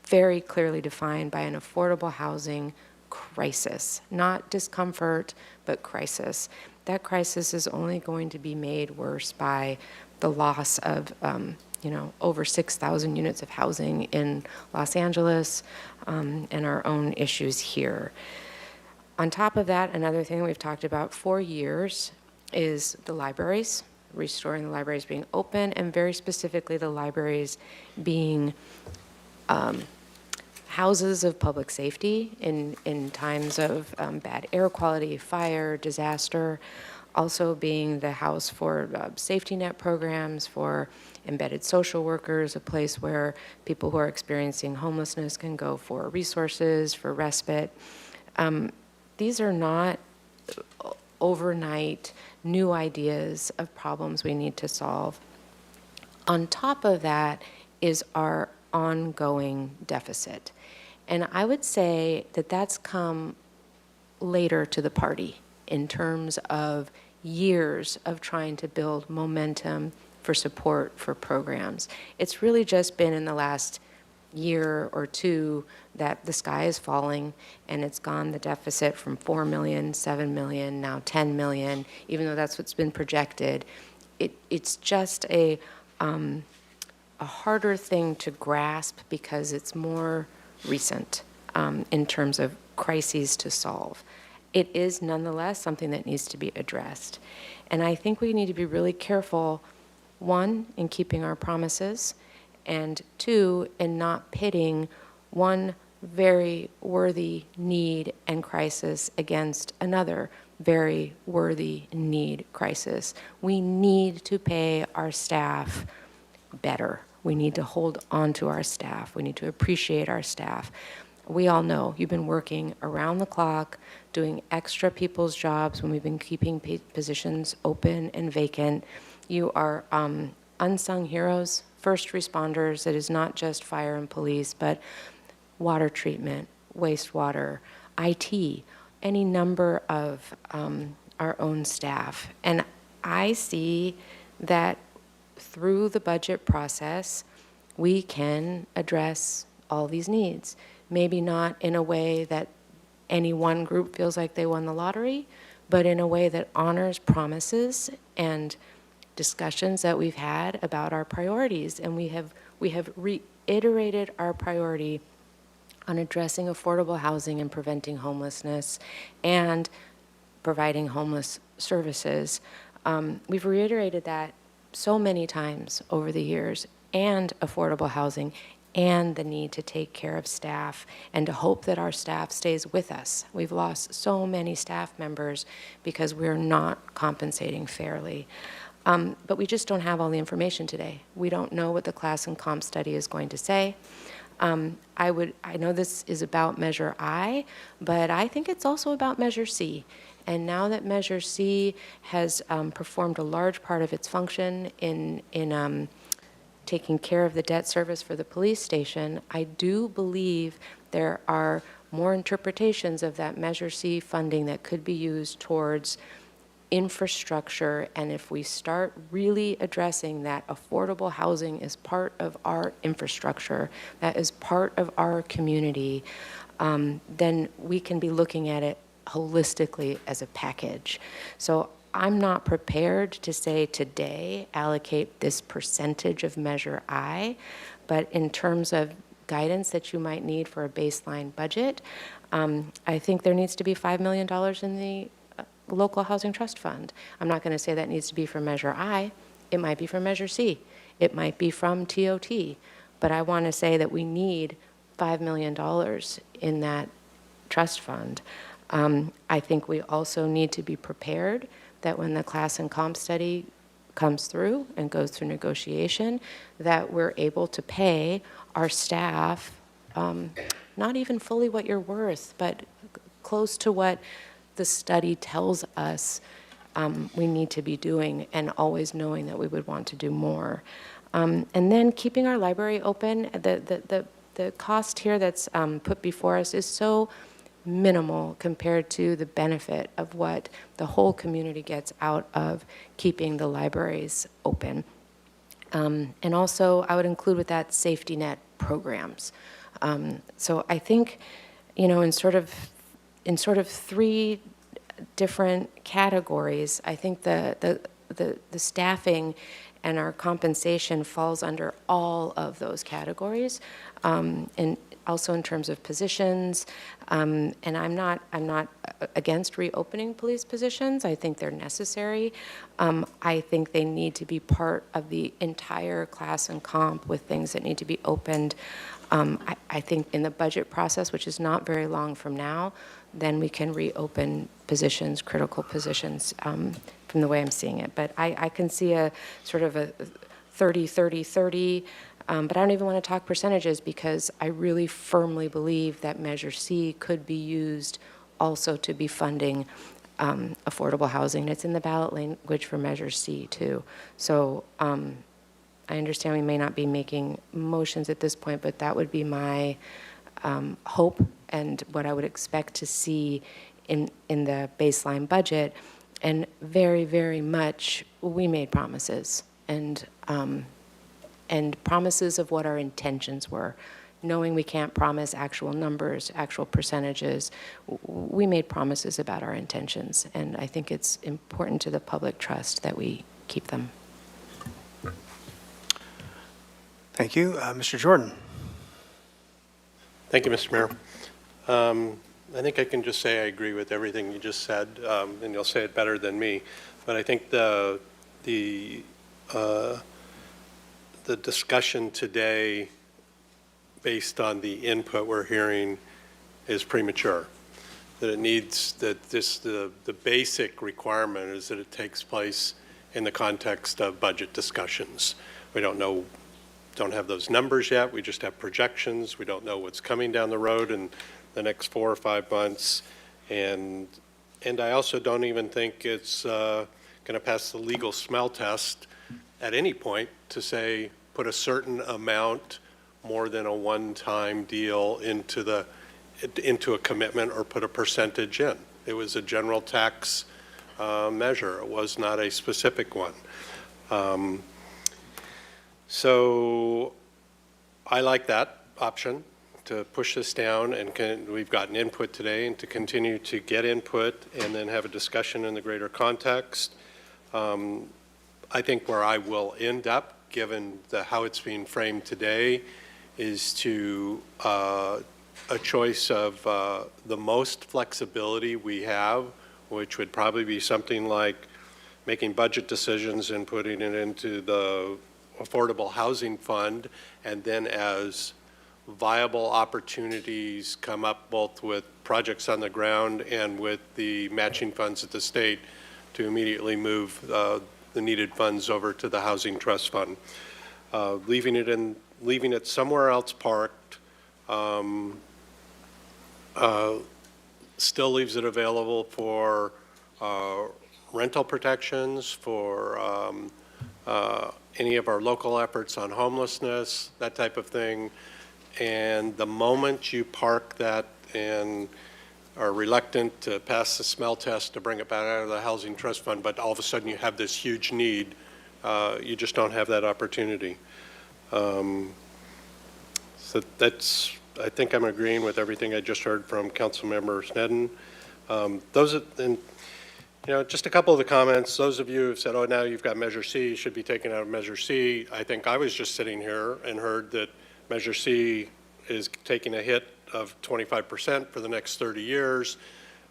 very clearly defined by an affordable housing crisis, not discomfort, but crisis. That crisis is only going to be made worse by the loss of, over 6,000 units of housing in Los Angeles and our own issues here. On top of that, another thing we've talked about for years is the libraries, restoring the libraries being open, and very specifically the libraries being houses of public safety in times of bad air quality, fire, disaster, also being the house for safety net programs, for embedded social workers, a place where people who are experiencing homelessness can go for resources, for respite. These are not overnight new ideas of problems we need to solve. On top of that is our ongoing deficit. And I would say that that's come later to the party in terms of years of trying to build momentum for support for programs. It's really just been in the last year or two that the sky is falling, and it's gone the deficit from 4 million, 7 million, now 10 million, even though that's what's been projected. It's just a harder thing to grasp because it's more recent in terms of crises to solve. It is nonetheless something that needs to be addressed. And I think we need to be really careful, one, in keeping our promises, and two, in not pitting one very worthy need and crisis against another very worthy need crisis. We need to pay our staff better. We need to hold on to our staff. We need to appreciate our staff. We all know you've been working around the clock, doing extra people's jobs when we've been keeping positions open and vacant. You are unsung heroes, first responders. It is not just fire and police, but water treatment, wastewater, IT, any number of our own staff. And I see that through the budget process, we can address all these needs. Maybe not in a way that any one group feels like they won the lottery, but in a way that honors promises and discussions that we've had about our priorities. And we have reiterated our priority on addressing affordable housing and preventing homelessness and providing homeless services. We've reiterated that so many times over the years, and affordable housing, and the need to take care of staff and to hope that our staff stays with us. We've lost so many staff members because we're not compensating fairly. But we just don't have all the information today. We don't know what the class and comp study is going to say. I know this is about Measure I, but I think it's also about Measure C. And now that Measure C has performed a large part of its function in taking care of the debt service for the police station, I do believe there are more interpretations of that Measure C funding that could be used towards infrastructure. And if we start really addressing that affordable housing is part of our infrastructure, that is part of our community, then we can be looking at it holistically as a package. So I'm not prepared to say today allocate this percentage of Measure I, but in terms of guidance that you might need for a baseline budget, I think there needs to be $5 million in the local housing trust fund. I'm not going to say that needs to be for Measure I. It might be from Measure C. It might be from TOT. But I want to say that we need $5 million in that trust fund. I think we also need to be prepared that when the class and comp study comes through and goes through negotiation, that we're able to pay our staff, not even fully what you're worth, but close to what the study tells us we need to be doing, and always knowing that we would want to do more. And then keeping our library open, the cost here that's put before us is so minimal compared to the benefit of what the whole community gets out of keeping the libraries open. And also, I would include with that safety net programs. So I think, you know, in sort of three different categories, I think the staffing and our compensation falls under all of those categories, and also in terms of positions. And I'm not against reopening police positions. I think they're necessary. I think they need to be part of the entire class and comp with things that need to be opened. I think in the budget process, which is not very long from now, then we can reopen positions, critical positions, from the way I'm seeing it. But I can see a sort of a 30-30-30, but I don't even want to talk percentages, because I really firmly believe that Measure C could be used also to be funding affordable housing. It's in the ballot language for Measure C too. So I understand we may not be making motions at this point, but that would be my hope and what I would expect to see in the baseline budget. And very, very much, we made promises, and promises of what our intentions were. Knowing we can't promise actual numbers, actual percentages, we made promises about our intentions, and I think it's important to the public trust that we keep them. Thank you. Mr. Jordan. Thank you, Mr. Mayor. I think I can just say I agree with everything you just said, and you'll say it better than me. But I think the discussion today, based on the input we're hearing, is premature. That it needs, that the basic requirement is that it takes place in the context of budget discussions. We don't have those numbers yet. We just have projections. We don't know what's coming down the road in the next 4 or 5 months. And I also don't even think it's going to pass the legal smell test at any point to say put a certain amount more than a one-time deal into a commitment or put a percentage in. It was a general tax measure. It was not a specific one. So I like that option, to push this down, and we've gotten input today, and to continue to get input and then have a discussion in the greater context. I think where I will end up, given how it's being framed today, is to a choice of the most flexibility we have, which would probably be something like making budget decisions and putting it into the Affordable Housing Fund, and then as viable opportunities come up both with projects on the ground and with the matching funds at the state to immediately move the needed funds over to the Housing Trust Fund. Leaving it somewhere else parked still leaves it available for rental protections, for any of our local efforts on homelessness, that type of thing. And the moment you park that and are reluctant to pass the smell test to bring it back out of the Housing Trust Fund, but all of a sudden you have this huge need, you just don't have that opportunity. So that's, I think I'm agreeing with everything I just heard from Councilmember Sneddon. Just a couple of the comments. Those of you who have said, oh, now you've got Measure C, you should be taken out of Measure C. I think I was just sitting here and heard that Measure C is taking a hit of 25% for the next 30 years.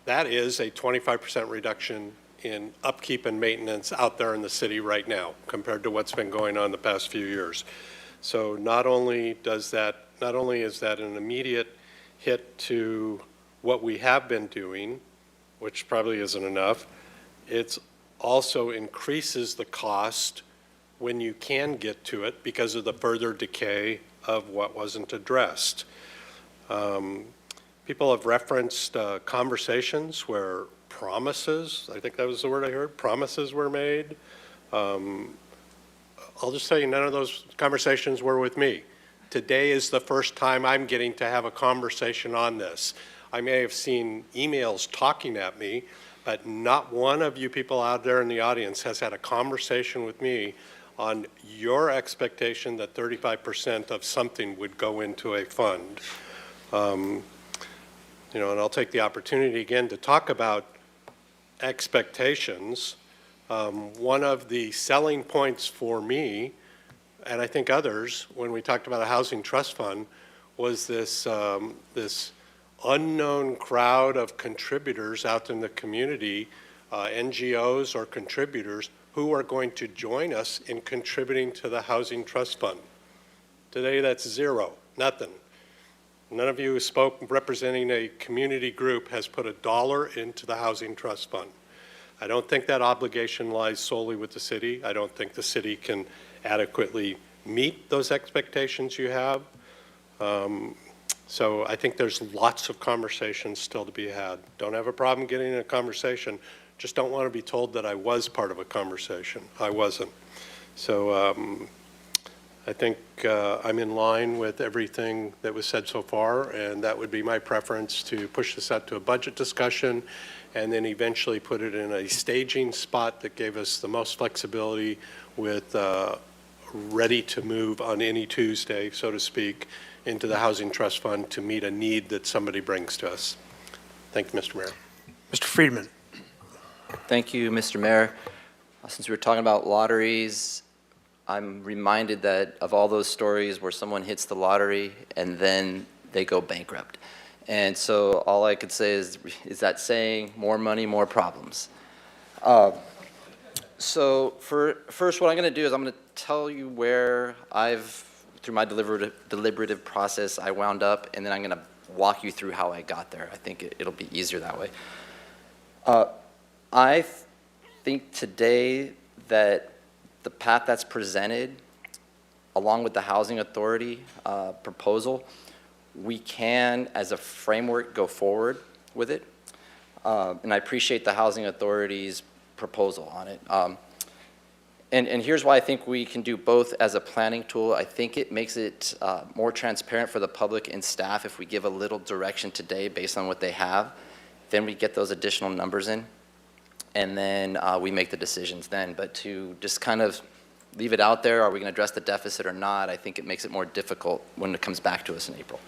That is a 25% reduction in upkeep and maintenance out there in the city right now compared to what's been going on the past few years. So not only is that an immediate hit to what we have been doing, which probably isn't enough, it also increases the cost when you can get to it because of the further decay of what wasn't addressed. People have referenced conversations where promises, I think that was the word I heard, promises were made. I'll just tell you, none of those conversations were with me. Today is the first time I'm getting to have a conversation on this. I may have seen emails talking at me, but not one of you people out there in the audience has had a conversation with me on your expectation that 35% of something would go into a fund. And I'll take the opportunity again to talk about expectations. One of the selling points for me, and I think others, when we talked about a housing trust fund, was this unknown crowd of contributors out in the community, NGOs or contributors, who are going to join us in contributing to the Housing Trust Fund. Today, that's zero, nothing. None of you who spoke representing a community group has put $1 into the Housing Trust Fund. I don't think that obligation lies solely with the city. I don't think the city can adequately meet those expectations you have. So I think there's lots of conversations still to be had. Don't have a problem getting in a conversation. Just don't want to be told that I was part of a conversation. I wasn't. So I think I'm in line with everything that was said so far, and that would be my preference, to push this out to a budget discussion and then eventually put it in a staging spot that gave us the most flexibility with ready to move on any Tuesday, so to speak, into the Housing Trust Fund to meet a need that somebody brings to us. Thank you, Mr. Mayor. Mr. Friedman. Thank you, Mr. Mayor. Since we were talking about lotteries, I'm reminded that of all those stories where someone hits the lottery and then they go bankrupt. And so all I could say is that saying, more money, more problems. So first, what I'm going to do is I'm going to tell you where through my deliberative process, I wound up, and then I'm going to walk you through how I got there. I think it'll be easier that way. I think today that the path that's presented, along with the Housing Authority proposal, we can, as a framework, go forward with it. And I appreciate the Housing Authority's proposal on it. And here's why I think we can do both as a planning tool. I think it makes it more transparent for the public and staff if we give a little direction today based on what they have. Then we get those additional numbers in, and then we make the decisions then. But to just kind of leave it out there, are we going to address the deficit or not, I think it makes it more difficult when it comes back to us in April.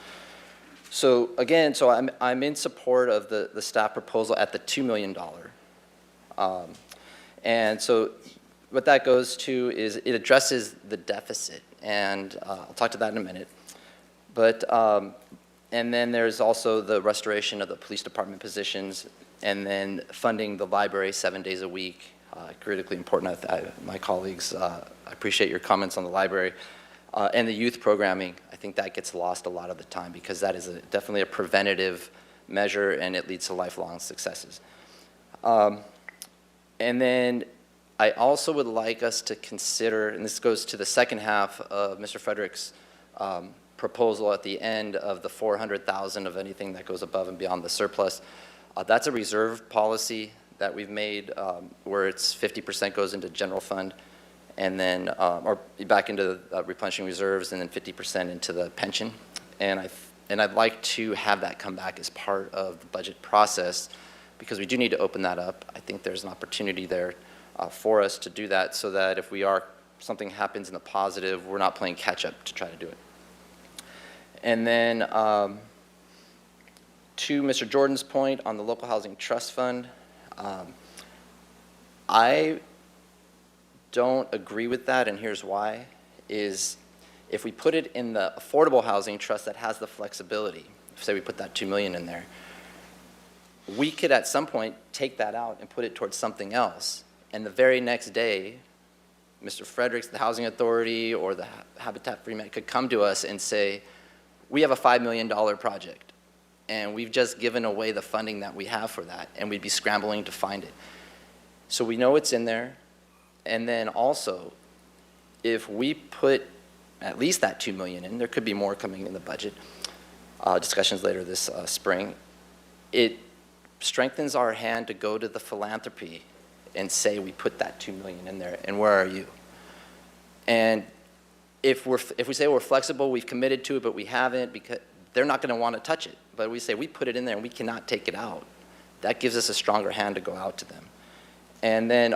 So again, I'm in support of the staff proposal at the $2 million. And so what that goes to is it addresses the deficit, and I'll talk to that in a minute. But and then there's also the restoration of the police department positions, and then funding the library 7 days a week. Critically important. My colleagues, I appreciate your comments on the library. And the youth programming. I think that gets lost a lot of the time because that is definitely a preventative measure and it leads to lifelong successes. And then I also would like us to consider, and this goes to the second half of Mr. Frederick's proposal at the end of the 400,000 of anything that goes above and beyond the surplus. That's a reserve policy that we've made where it's 50% goes into general fund and then, or back into replenishing reserves and then 50% into the pension. And I'd like to have that come back as part of the budget process because we do need to open that up. I think there's an opportunity there for us to do that so that if something happens in the positive, we're not playing catch up to try to do it. And then to Mr. Jordan's point on the local housing trust fund, I don't agree with that, and here's why, is if we put it in the affordable housing trust that has the flexibility, say we put that $2 million in there, we could at some point take that out and put it towards something else. And the very next day, Mr. Fredericks, the Housing Authority, or the Habitat for Humanity could come to us and say, we have a $5 million project, and we've just given away the funding that we have for that, and we'd be scrambling to find it. So we know it's in there. And then also, if we put at least that $2 million in, there could be more coming in the budget, discussions later this spring, it strengthens our hand to go to the philanthropy and say we put that $2 million in there, and where are you? And if we say we're flexible, we've committed to it, but we haven't, because they're not going to want to touch it. But we say we put it in there and we cannot take it out. That gives us a stronger hand to go out to them. And then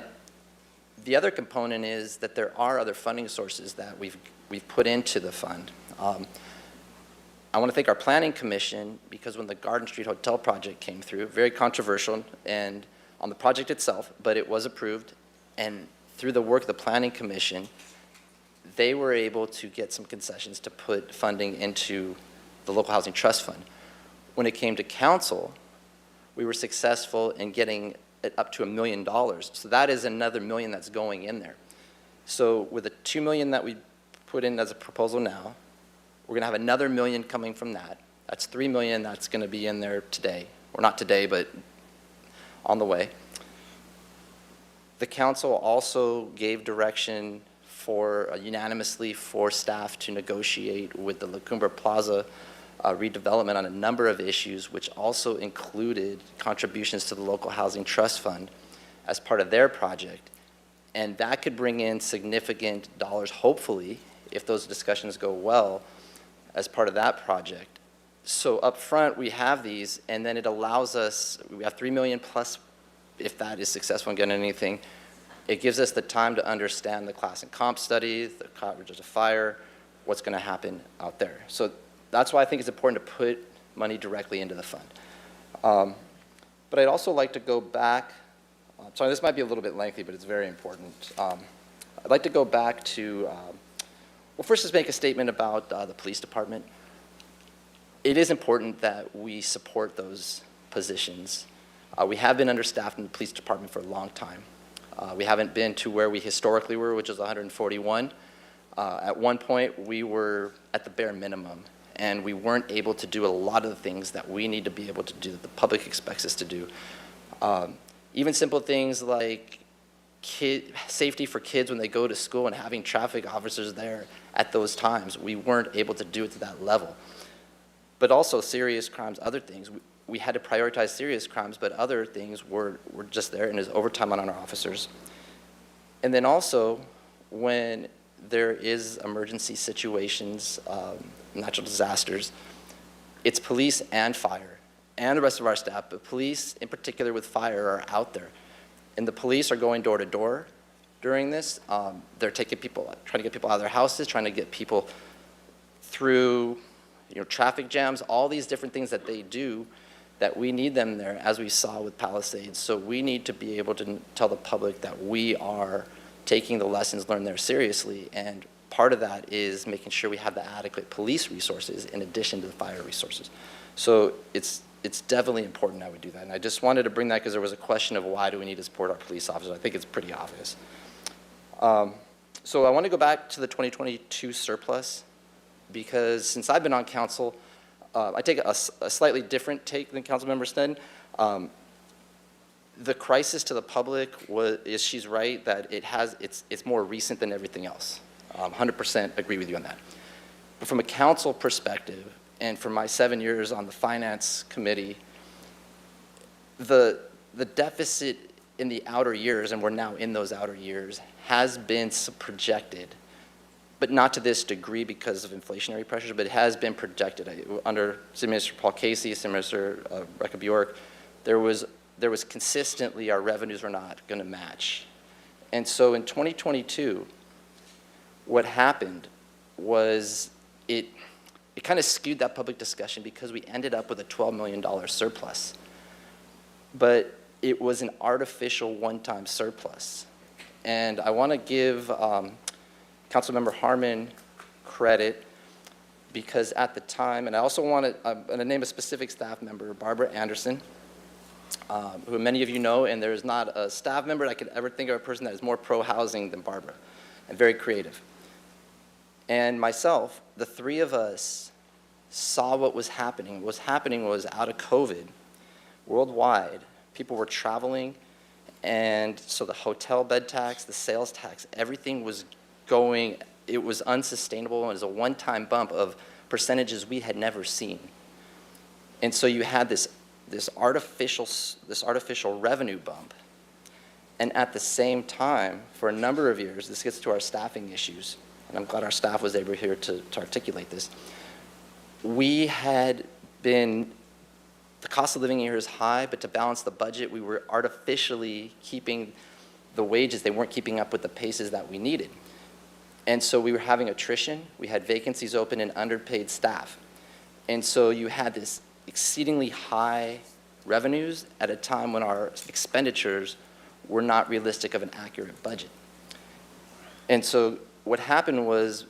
the other component is that there are other funding sources that we've put into the fund. I want to thank our planning commission because when the Garden Street Hotel project came through, very controversial and on the project itself, but it was approved. And through the work of the planning commission, they were able to get some concessions to put funding into the local housing trust fund. When it came to council, we were successful in getting it up to $1 million. So that is another $1 million that's going in there. So with the $2 million that we put in as a proposal now, we're going to have another $1 million coming from that. That's $3 million that's going to be in there today, or not today, but on the way. The council also gave direction unanimously for staff to negotiate with the La Cumbre Plaza redevelopment on a number of issues, which also included contributions to the local housing trust fund as part of their project. And that could bring in significant dollars, hopefully, if those discussions go well, as part of that project. So up front, we have these, and then it allows us, we have $3 million plus, if that is successful in getting anything. It gives us the time to understand the class and comp study, the coverages of fire, what's going to happen out there. So that's why I think it's important to put money directly into the fund. But I'd also like to go back, sorry, this might be a little bit lengthy, but it's very important. I'd like to go back to, well, first just make a statement about the police department. It is important that we support those positions. We have been understaffed in the police department for a long time. We haven't been to where we historically were, which was 141. At one point, we were at the bare minimum, and we weren't able to do a lot of the things that we need to be able to do, that the public expects us to do. Even simple things like safety for kids when they go to school and having traffic officers there at those times, we weren't able to do it to that level. But also serious crimes, other things. We had to prioritize serious crimes, but other things were just there, and there's overtime on our officers. And then also, when there is emergency situations, natural disasters, it's police and fire, and the rest of our staff, but police in particular with fire are out there. And the police are going door to door during this. They're trying to get people out of their houses, trying to get people through traffic jams, all these different things that they do that we need them there, as we saw with Palisades. So we need to be able to tell the public that we are taking the lessons learned there seriously, and part of that is making sure we have the adequate police resources in addition to the fire resources. So it's definitely important that we do that, and I just wanted to bring that because there was a question of why do we need to support our police officers. I think it's pretty obvious. So I want to go back to the 2022 surplus. because since I've been on council, I take a slightly different take than Councilmember Sneddon. The crisis to the public is, she's right, that it's more recent than everything else. 100% agree with you on that. But from a council perspective, and from my 7 years on the finance committee, the deficit in the outer years, and we're now in those outer years, has been projected, but not to this degree because of inflationary pressures, but it has been projected. Under City Minister Paul Casey, City Minister Rebecca Bjork, there was consistently our revenues were not going to match. And so in 2022, what happened was it kind of skewed that public discussion because we ended up with a $12 million surplus. But it was an artificial one-time surplus. And I want to give Councilmember Harmon credit because at the time, and I also want to name a specific staff member, Barbara Anderson, who many of you know, and there's not a staff member that I could ever think of a person that is more pro-housing than Barbara, and very creative. And myself, the three of us saw what was happening. What was happening was out of COVID, worldwide, people were traveling, and so the hotel bed tax, the sales tax, everything was going, it was unsustainable, and it was a one-time bump of percentages we had never seen. And so you had this artificial revenue bump. And at the same time, for a number of years, this gets to our staffing issues, and I'm glad our staff was able here to articulate this. We had been, the cost of living here is high, but to balance the budget, we were artificially keeping the wages, they weren't keeping up with the paces that we needed. And so we were having attrition, we had vacancies open and underpaid staff. And so you had this exceedingly high revenues at a time when our expenditures were not realistic of an accurate budget. And so what happened was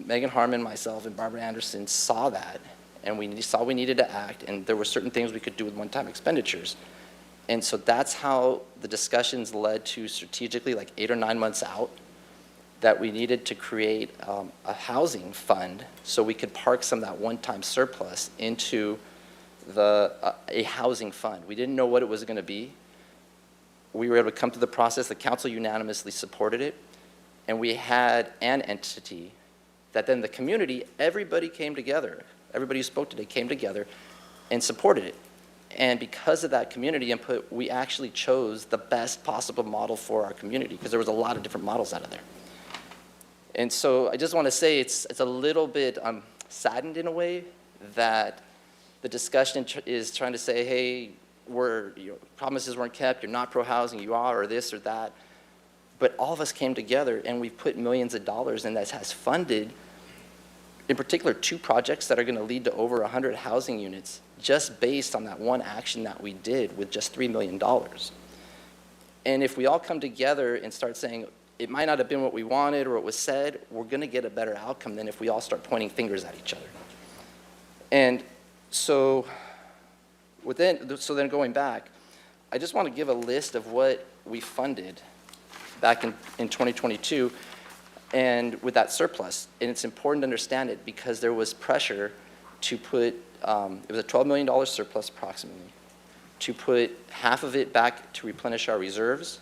Megan Harmon, myself, and Barbara Anderson saw that, and we saw we needed to act, and there were certain things we could do with one-time expenditures. And so that's how the discussions led to strategically, like 8 or 9 months out, that we needed to create a housing fund so we could park some of that one-time surplus into a housing fund. We didn't know what it was going to be. We were able to come through the process. The council unanimously supported it. And we had an entity that then the community, everybody came together. Everybody who spoke today came together and supported it. And because of that community input, we actually chose the best possible model for our community because there was a lot of different models out of there. And so I just want to say it's a little bit saddened in a way that the discussion is trying to say, hey, promises weren't kept, you're not pro-housing, you are, or this or that. But all of us came together and we've put millions of dollars, and that has funded, in particular, 2 projects that are going to lead to over 100 housing units just based on that one action that we did with just $3 million. And if we all come together and start saying, it might not have been what we wanted or what was said, we're going to get a better outcome than if we all start pointing fingers at each other. And so then going back, I just want to give a list of what we funded back in 2022 and with that surplus. And it's important to understand it because there was pressure to put, it was a $12 million surplus approximately, to put half of it back to replenish our reserves,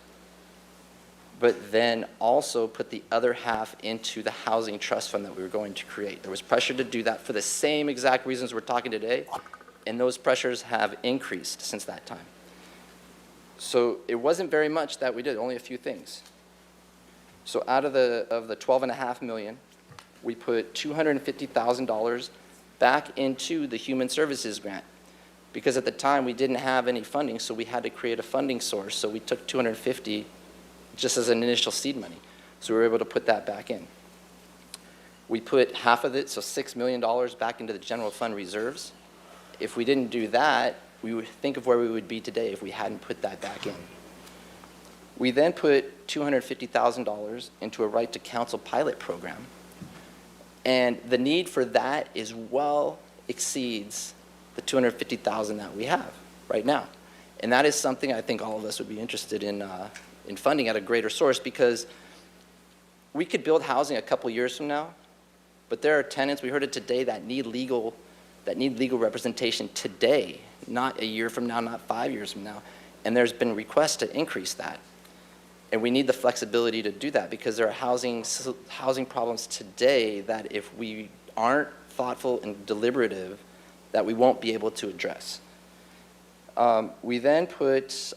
but then also put the other half into the housing trust fund that we were going to create. There was pressure to do that for the same exact reasons we're talking today, and those pressures have increased since that time. So it wasn't very much that we did, only a few things. So out of the $12.5 million, we put $250,000 back into the human services grant because at the time we didn't have any funding, so we had to create a funding source. So we took $250,000 just as an initial seed money. So we were able to put that back in. We put half of it, so $6 million back into the general fund reserves. If we didn't do that, we would think of where we would be today if we hadn't put that back in. We then put $250,000 into a right to counsel pilot program. And the need for that is well exceeds the $250,000 that we have right now. And that is something I think all of us would be interested in funding at a greater source because we could build housing a couple years from now But there are tenants, we heard it today, that need legal representation today, not a year from now, not 5 years from now. And there's been requests to increase that. And we need the flexibility to do that because there are housing problems today that if we aren't thoughtful and deliberative, that we won't be able to address. We then put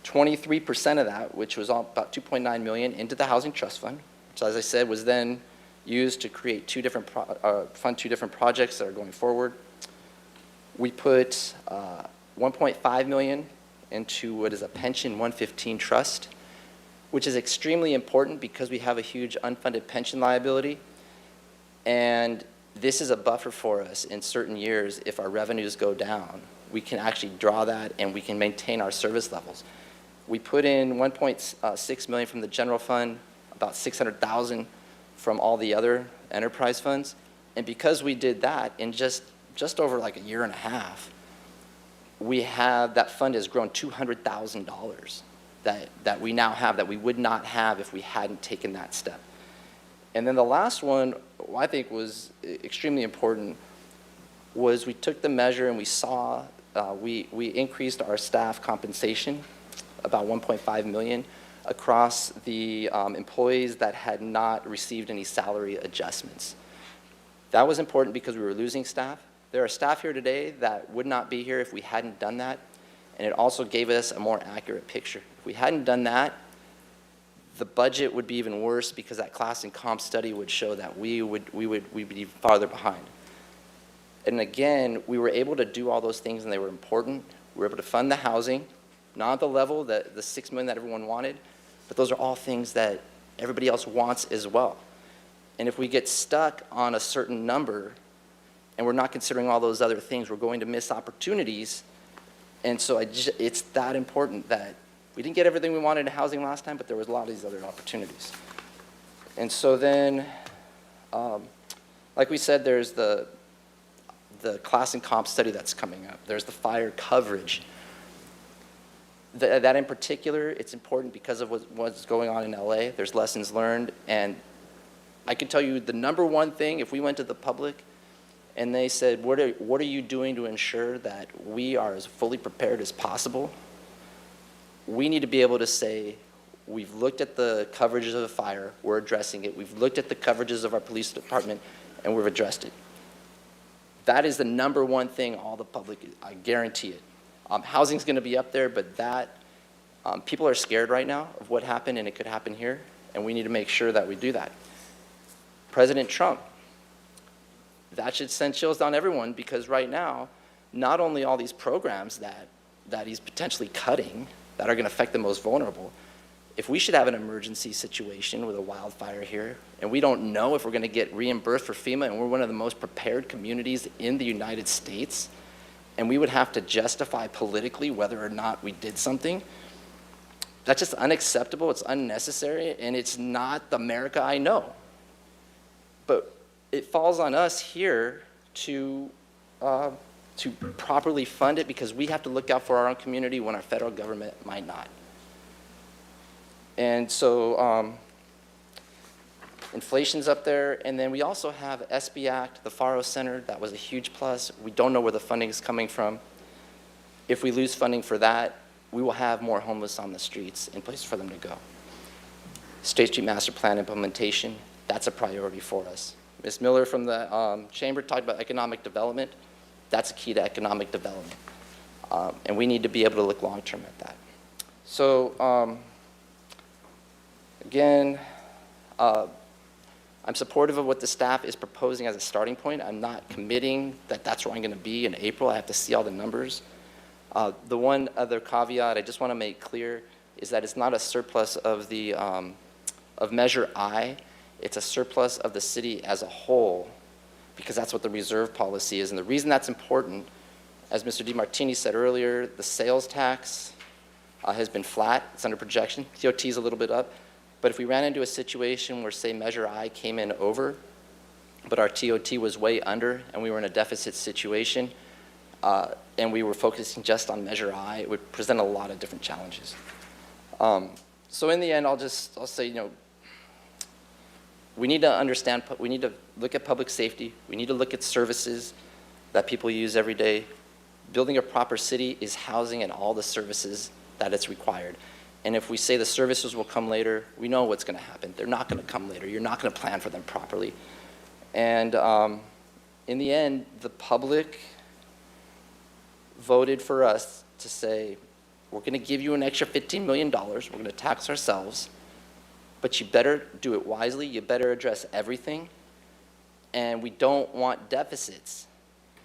23% of that, which was about $2.9 million, into the Housing Trust Fund, which, as I said, was then used to create fund two different projects that are going forward. We put $1.5 million into what is a Pension 115 trust, which is extremely important because we have a huge unfunded pension liability. And this is a buffer for us in certain years. If our revenues go down, we can actually draw that and we can maintain our service levels. We put in $1.6 million from the general fund, about $600,000 from all the other enterprise funds. And because we did that in just over like a year and a half, that fund has grown $200,000 that we now have that we would not have if we hadn't taken that step. And then the last one, I think was extremely important, was we took the measure and we saw, we increased our staff compensation about $1.5 million across the employees that had not received any salary adjustments. That was important because we were losing staff. There are staff here today that would not be here if we hadn't done that, and it also gave us a more accurate picture. If we hadn't done that, the budget would be even worse because that class and comp study would show that we'd be farther behind. And again, we were able to do all those things and they were important. We were able to fund the housing, not at the level, the $6 million that everyone wanted, but those are all things that everybody else wants as well. And if we get stuck on a certain number and we're not considering all those other things, we're going to miss opportunities. And so it's that important that we didn't get everything we wanted in housing last time, but there was a lot of these other opportunities. And so then, like we said, there's the class and comp study that's coming up. There's the fire coverage. That in particular, it's important because of what's going on in LA. There's lessons learned. And I can tell you the number one thing, if we went to the public and they said, what are you doing to ensure that we are as fully prepared as possible? We need to be able to say, we've looked at the coverages of the fire, we're addressing it. We've looked at the coverages of our police department, and we've addressed it. That is the number one thing all the public, I guarantee it. Housing's going to be up there, but people are scared right now of what happened, and it could happen here, and we need to make sure that we do that. President Trump, that should send chills down everyone because right now, not only all these programs that he's potentially cutting that are going to affect the most vulnerable, if we should have an emergency situation with a wildfire here, and we don't know if we're going to get reimbursed for FEMA, and we're one of the most prepared communities in the United States, and we would have to justify politically whether or not we did something, that's just unacceptable, it's unnecessary, and it's not the America I know. But it falls on us here to properly fund it because we have to look out for our own community when our federal government might not. And so inflation's up there, and then we also have SB Act, the FARO Center, that was a huge plus. We don't know where the funding is coming from. If we lose funding for that, we will have more homeless on the streets and places for them to go. State Street Master Plan implementation, that's a priority for us. Ms. Miller from the Chamber talked about economic development. That's a key to economic development. And we need to be able to look long-term at that. So again, I'm supportive of what the staff is proposing as a starting point. I'm not committing that that's where I'm going to be in April. I have to see all the numbers. The one other caveat I just want to make clear is that it's not a surplus of Measure I. It's a surplus of the city as a whole, because that's what the reserve policy is. And the reason that's important, as Mr. DiMartini said earlier, the sales tax has been flat. It's under projection. TOT is a little bit up. But if we ran into a situation where, say, Measure I came in over, but our TOT was way under, and we were in a deficit situation, and we were focusing just on Measure I, it would present a lot of different challenges. So in the end, I'll say, we need to understand, we need to look at public safety, we need to look at services that people use every day. Building a proper city is housing and all the services that it's required. And if we say the services will come later, we know what's going to happen. They're not going to come later. You're not going to plan for them properly. And in the end, the public voted for us to say, we're going to give you an extra $15 million. We're going to tax ourselves. But you better do it wisely. You better address everything. And we don't want deficits.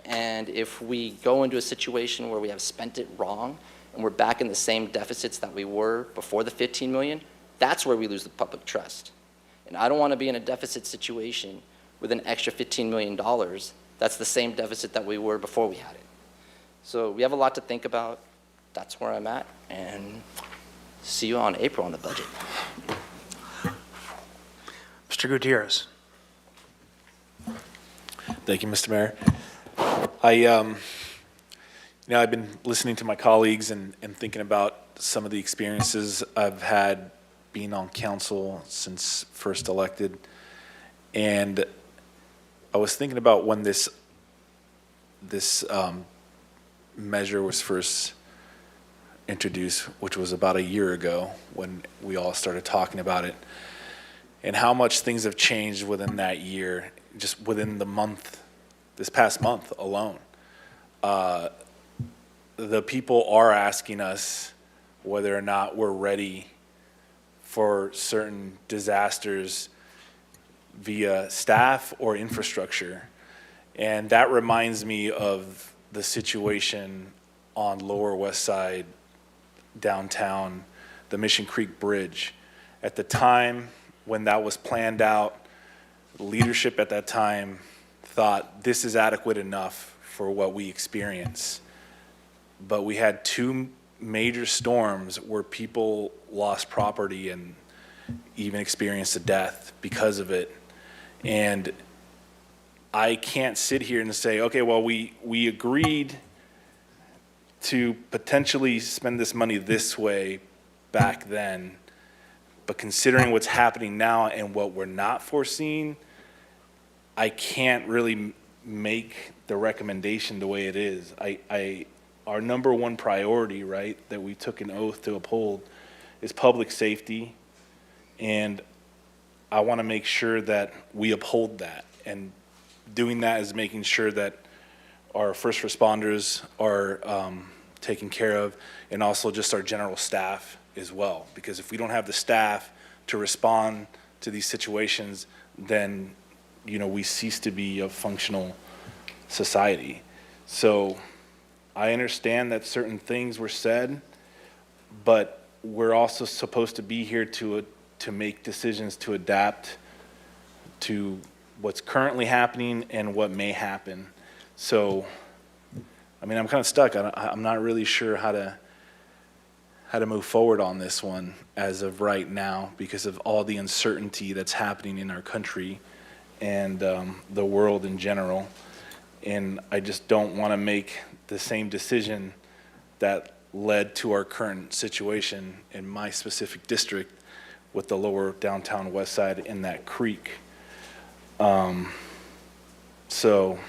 And if we go into a situation where we have spent it wrong and we're back in the same deficits that we were before the 15 million, that's where we lose the public trust. And I don't want to be in a deficit situation with an extra $15 million. That's the same deficit that we were before we had it. So we have a lot to think about. That's where I'm at. And see you on April on the budget. Mr. Gutierrez. Thank you, Mr. Mayor. I've been listening to my colleagues and thinking about some of the experiences I've had being on council since first elected. And I was thinking about when this measure was first introduced, which was about a year ago when we all started talking about it, and how much things have changed within that year, just within the month, this past month alone. The people are asking us whether or not we're ready for certain disasters via staff or infrastructure. And that reminds me of the situation on Lower West Side, downtown, the Mission Creek Bridge. At the time when that was planned out, leadership at that time thought this is adequate enough for what we experience. But we had two major storms where people lost property and even experienced a death because of it. And I can't sit here and say, okay, well, we agreed to potentially spend this money this way back then, but considering what's happening now and what we're not foreseeing, I can't really make the recommendation the way it is. Our number one priority, right, that we took an oath to uphold is public safety, and I want to make sure that we uphold that. And doing that is making sure that our first responders are taken care of, and also just our general staff as well. Because if we don't have the staff to respond to these situations, then we cease to be a functional society. So I understand that certain things were said, but we're also supposed to be here to make decisions to adapt to what's currently happening and what may happen. So, I'm kind of stuck. I'm not really sure how to move forward on this one as of right now because of all the uncertainty that's happening in our country and the world in general. And I just don't want to make the same decision that led to our current situation in my specific district with the lower downtown west side in that creek. So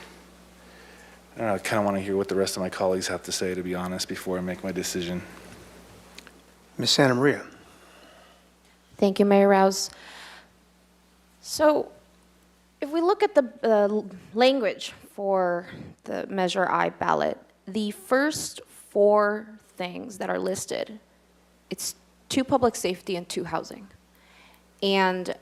I kind of want to hear what the rest of my colleagues have to say, to be honest, before I make my decision. Ms. Santa Maria. Thank you, Mayor Rouse. So if we look at the language for the Measure I ballot, the first four things that are listed, it's 2 public safety and 2 housing. And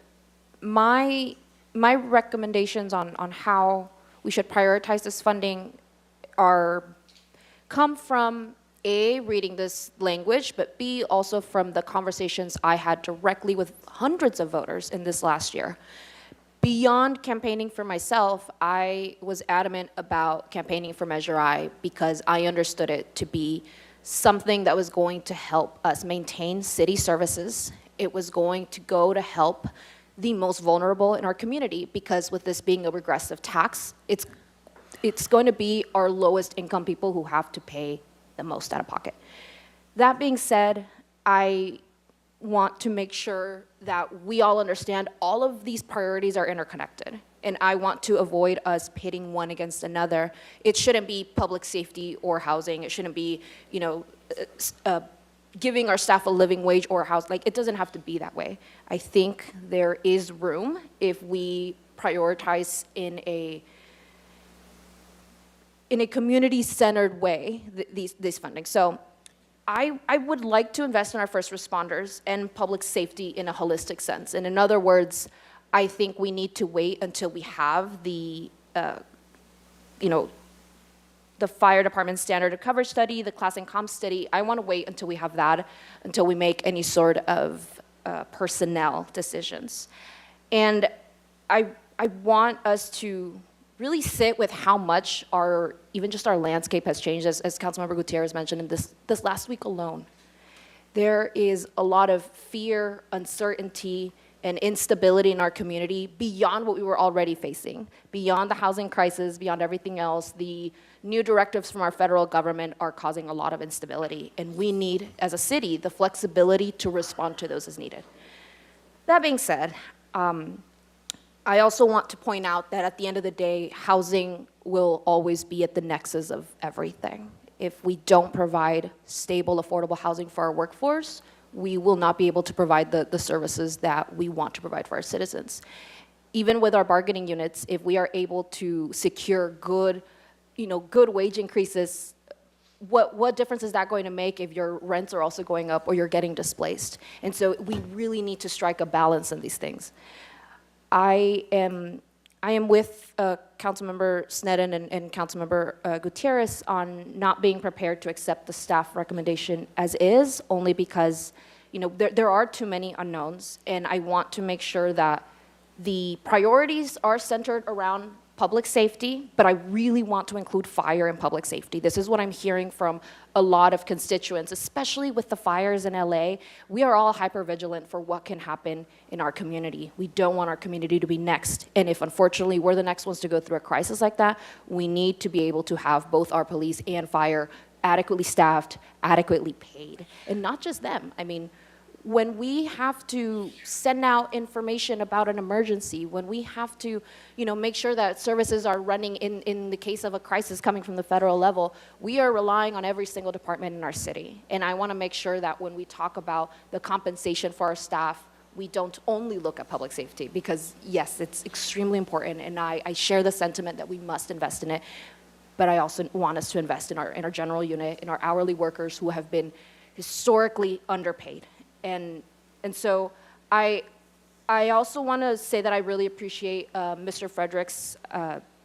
my recommendations on how we should prioritize this funding come from A, reading this language, but B, also from the conversations I had directly with hundreds of voters in this last year. Beyond campaigning for myself, I was adamant about campaigning for Measure I because I understood it to be something that was going to help us maintain city services. It was going to go to help the most vulnerable in our community because with this being a regressive tax, it's going to be our lowest income people who have to pay the most out of pocket. That being said, I want to make sure that we all understand all of these priorities are interconnected. And I want to avoid us pitting one against another. It shouldn't be public safety or housing. It shouldn't be, giving our staff a living wage or house. Like, it doesn't have to be that way. I think there is room if we prioritize in a community-centered way these funding. So I would like to invest in our first responders and public safety in a holistic sense. And in other words, I think we need to wait until we have the fire department standard of coverage study, the class and comp study. I want to wait until we have that, until we make any sort of personnel decisions. And I want us to really sit with how much even just our landscape has changed, as Councilmember Gutierrez mentioned in this last week alone. There is a lot of fear, uncertainty, and instability in our community beyond what we were already facing, beyond the housing crisis, beyond everything else. The new directives from our federal government are causing a lot of instability, and we need, as a city, the flexibility to respond to those as needed. That being said, I also want to point out that at the end of the day, housing will always be at the nexus of everything. If we don't provide stable, affordable housing for our workforce, we will not be able to provide the services that we want to provide for our citizens. Even with our bargaining units, if we are able to secure good wage increases, what difference is that going to make if your rents are also going up or you're getting displaced? And so we really need to strike a balance in these things. I am with Councilmember Sneddon and Councilmember Gutierrez on not being prepared to accept the staff recommendation as is, only because there are too many unknowns, and I want to make sure that the priorities are centered around public safety, but I really want to include fire and public safety. This is what I'm hearing from a lot of constituents, especially with the fires in LA. We are all hypervigilant for what can happen in our community. We don't want our community to be next. And if unfortunately we're the next ones to go through a crisis like that, we need to be able to have both our police and fire adequately staffed, adequately paid. And not just them. I mean, when we have to send out information about an emergency, when we have to, make sure that services are running in the case of a crisis coming from the federal level, we are relying on every single department in our city. And I want to make sure that when we talk about the compensation for our staff, we don't only look at public safety, because yes, it's extremely important, and I share the sentiment that we must invest in it, but I also want us to invest in our general unit, in our hourly workers who have been historically underpaid. And so I also want to say that I really appreciate Mr. Frederick's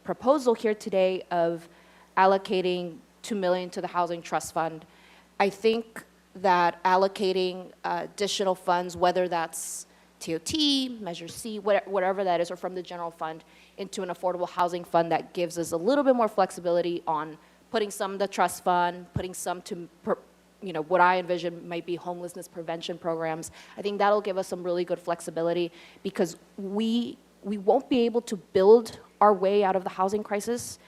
proposal here today of allocating $2 million to the Housing Trust Fund. I think that allocating additional funds, whether that's TOT, Measure C, whatever that is, or from the general fund, into an affordable housing fund that gives us a little bit more flexibility on putting some in the trust fund, putting some to what I envision might be homelessness prevention programs. I think that'll give us some really good flexibility, because we won't be able to build our way out of the housing crisis.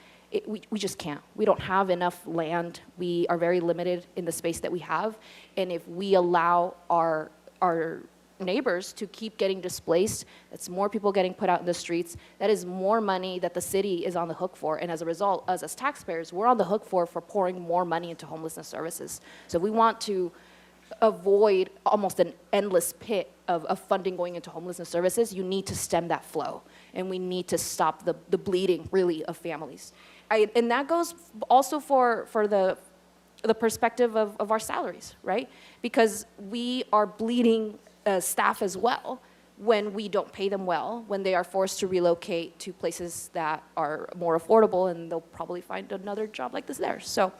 We just can't. We don't have enough land. We are very limited in the space that we have. And if we allow our neighbors to keep getting displaced, that's more people getting put out in the streets. That is more money that the city is on the hook for. And as a result, us as taxpayers, we're on the hook for pouring more money into homelessness services. So we want to avoid almost an endless pit of funding going into homelessness services. You need to stem that flow. And we need to stop the bleeding, really, of families. And that goes also for the perspective of our salaries, right? Because we are bleeding staff as well when we don't pay them well, when they are forced to relocate to places that are more affordable, and they'll probably find another job like this there. So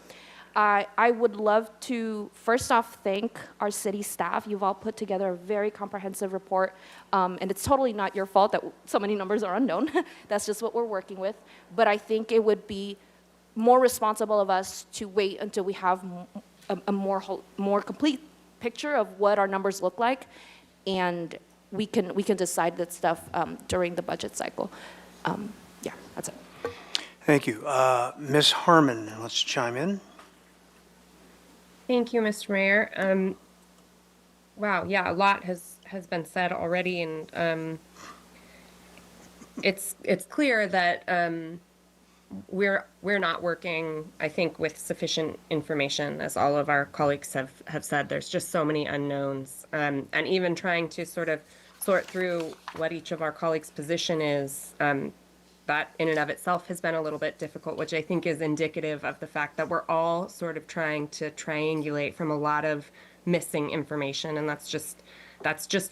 I would love to first off thank our city staff. You've all put together a very comprehensive report, and it's totally not your fault that so many numbers are unknown. That's just what we're working with. But I think it would be more responsible of us to wait until we have a more complete picture of what our numbers look like, and we can decide that stuff during the budget cycle. Yeah, that's it. Thank you. Ms. Harmon, let's chime in. Thank you, Mr. Mayor. Wow, yeah, a lot has been said already, and it's clear that we're not working, I think, with sufficient information, as all of our colleagues have said. There's just so many unknowns, and even trying to sort of sort through what each of our colleagues' position is. That in and of itself has been a little bit difficult, which I think is indicative of the fact that we're all sort of trying to triangulate from a lot of missing information, and that's just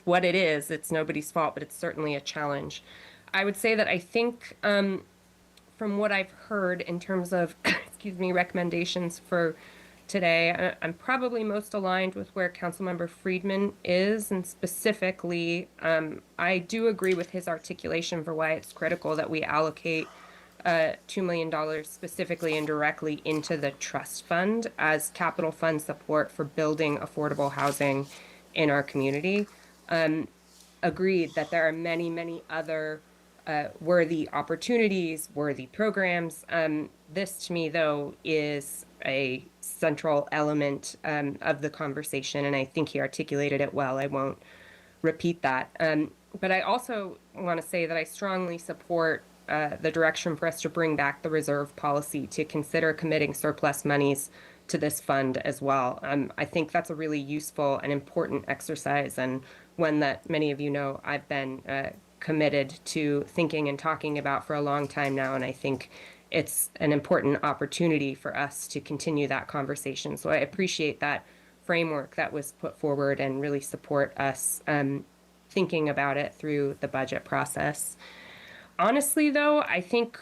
what it is. It's nobody's fault, but it's certainly a challenge. I would say that I think from what I've heard in terms of excuse me, recommendations for today, I'm probably most aligned with where Councilmember Friedman is, and specifically, I do agree with his articulation for why it's critical that we allocate $2 million specifically and directly into the trust fund as capital fund support for building affordable housing in our community. Agreed that there are many, many other worthy opportunities, worthy programs. This, to me, though, is a central element of the conversation, and I think he articulated it well. I won't repeat that. But I also want to say that I strongly support the direction for us to bring back the reserve policy, to consider committing surplus monies to this fund as well. I think that's a really useful and important exercise, and one that many of you know I've been committed to thinking and talking about for a long time now, and I think it's an important opportunity for us to continue that conversation. So I appreciate that framework that was put forward and really support us thinking about it through the budget process. Honestly, though, I think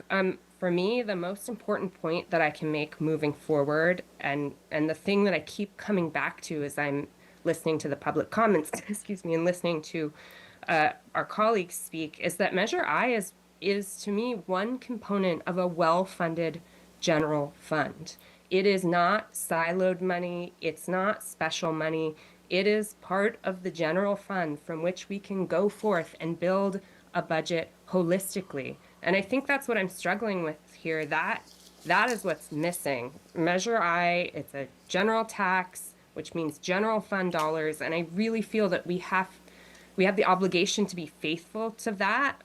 for me, the most important point that I can make moving forward, and the thing that I keep coming back to as I'm listening to the public comments, excuse me, and listening to our colleagues speak, is that Measure I is to me one component of a well-funded general fund. It is not siloed money. It's not special money. It is part of the general fund from which we can go forth and build a budget holistically. And I think that's what I'm struggling with here. That is what's missing. Measure I, it's a general tax, which means general fund dollars, and I really feel that we have the obligation to be faithful to that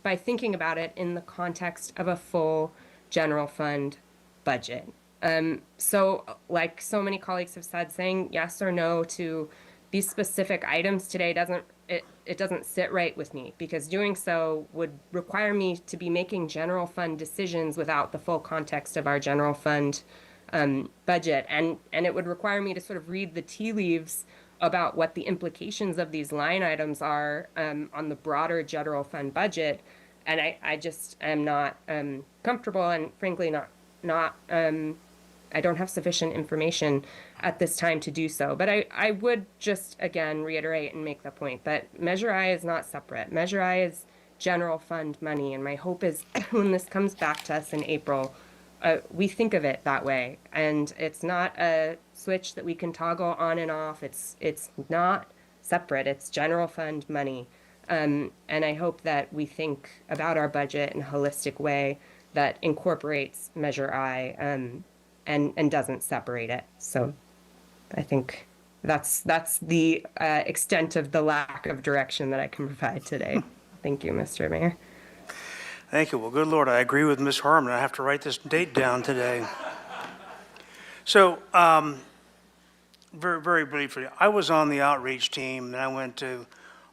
by thinking about it in the context of a full general fund budget. So like so many colleagues have said, saying yes or no to these specific items today doesn't sit right with me, because doing so would require me to be making general fund decisions without the full context of our general fund budget. And it would require me to sort of read the tea leaves about what the implications of these line items are on the broader general fund budget. And I just am not comfortable, and frankly I don't have sufficient information at this time to do so. But I would just, again, reiterate and make the point that Measure I is not separate. Measure I is general fund money, and my hope is when this comes back to us in April, we think of it that way. And it's not a switch that we can toggle on and off. It's not separate. It's general fund money. And I hope that we think about our budget in a holistic way that incorporates Measure I and doesn't separate it. So I think that's the extent of the lack of direction that I can provide today. Thank you, Mr. Mayor. Thank you. Well, good Lord, I agree with Ms. Harmon. I have to write this date down today. So, very, very briefly, I was on the outreach team, and I went to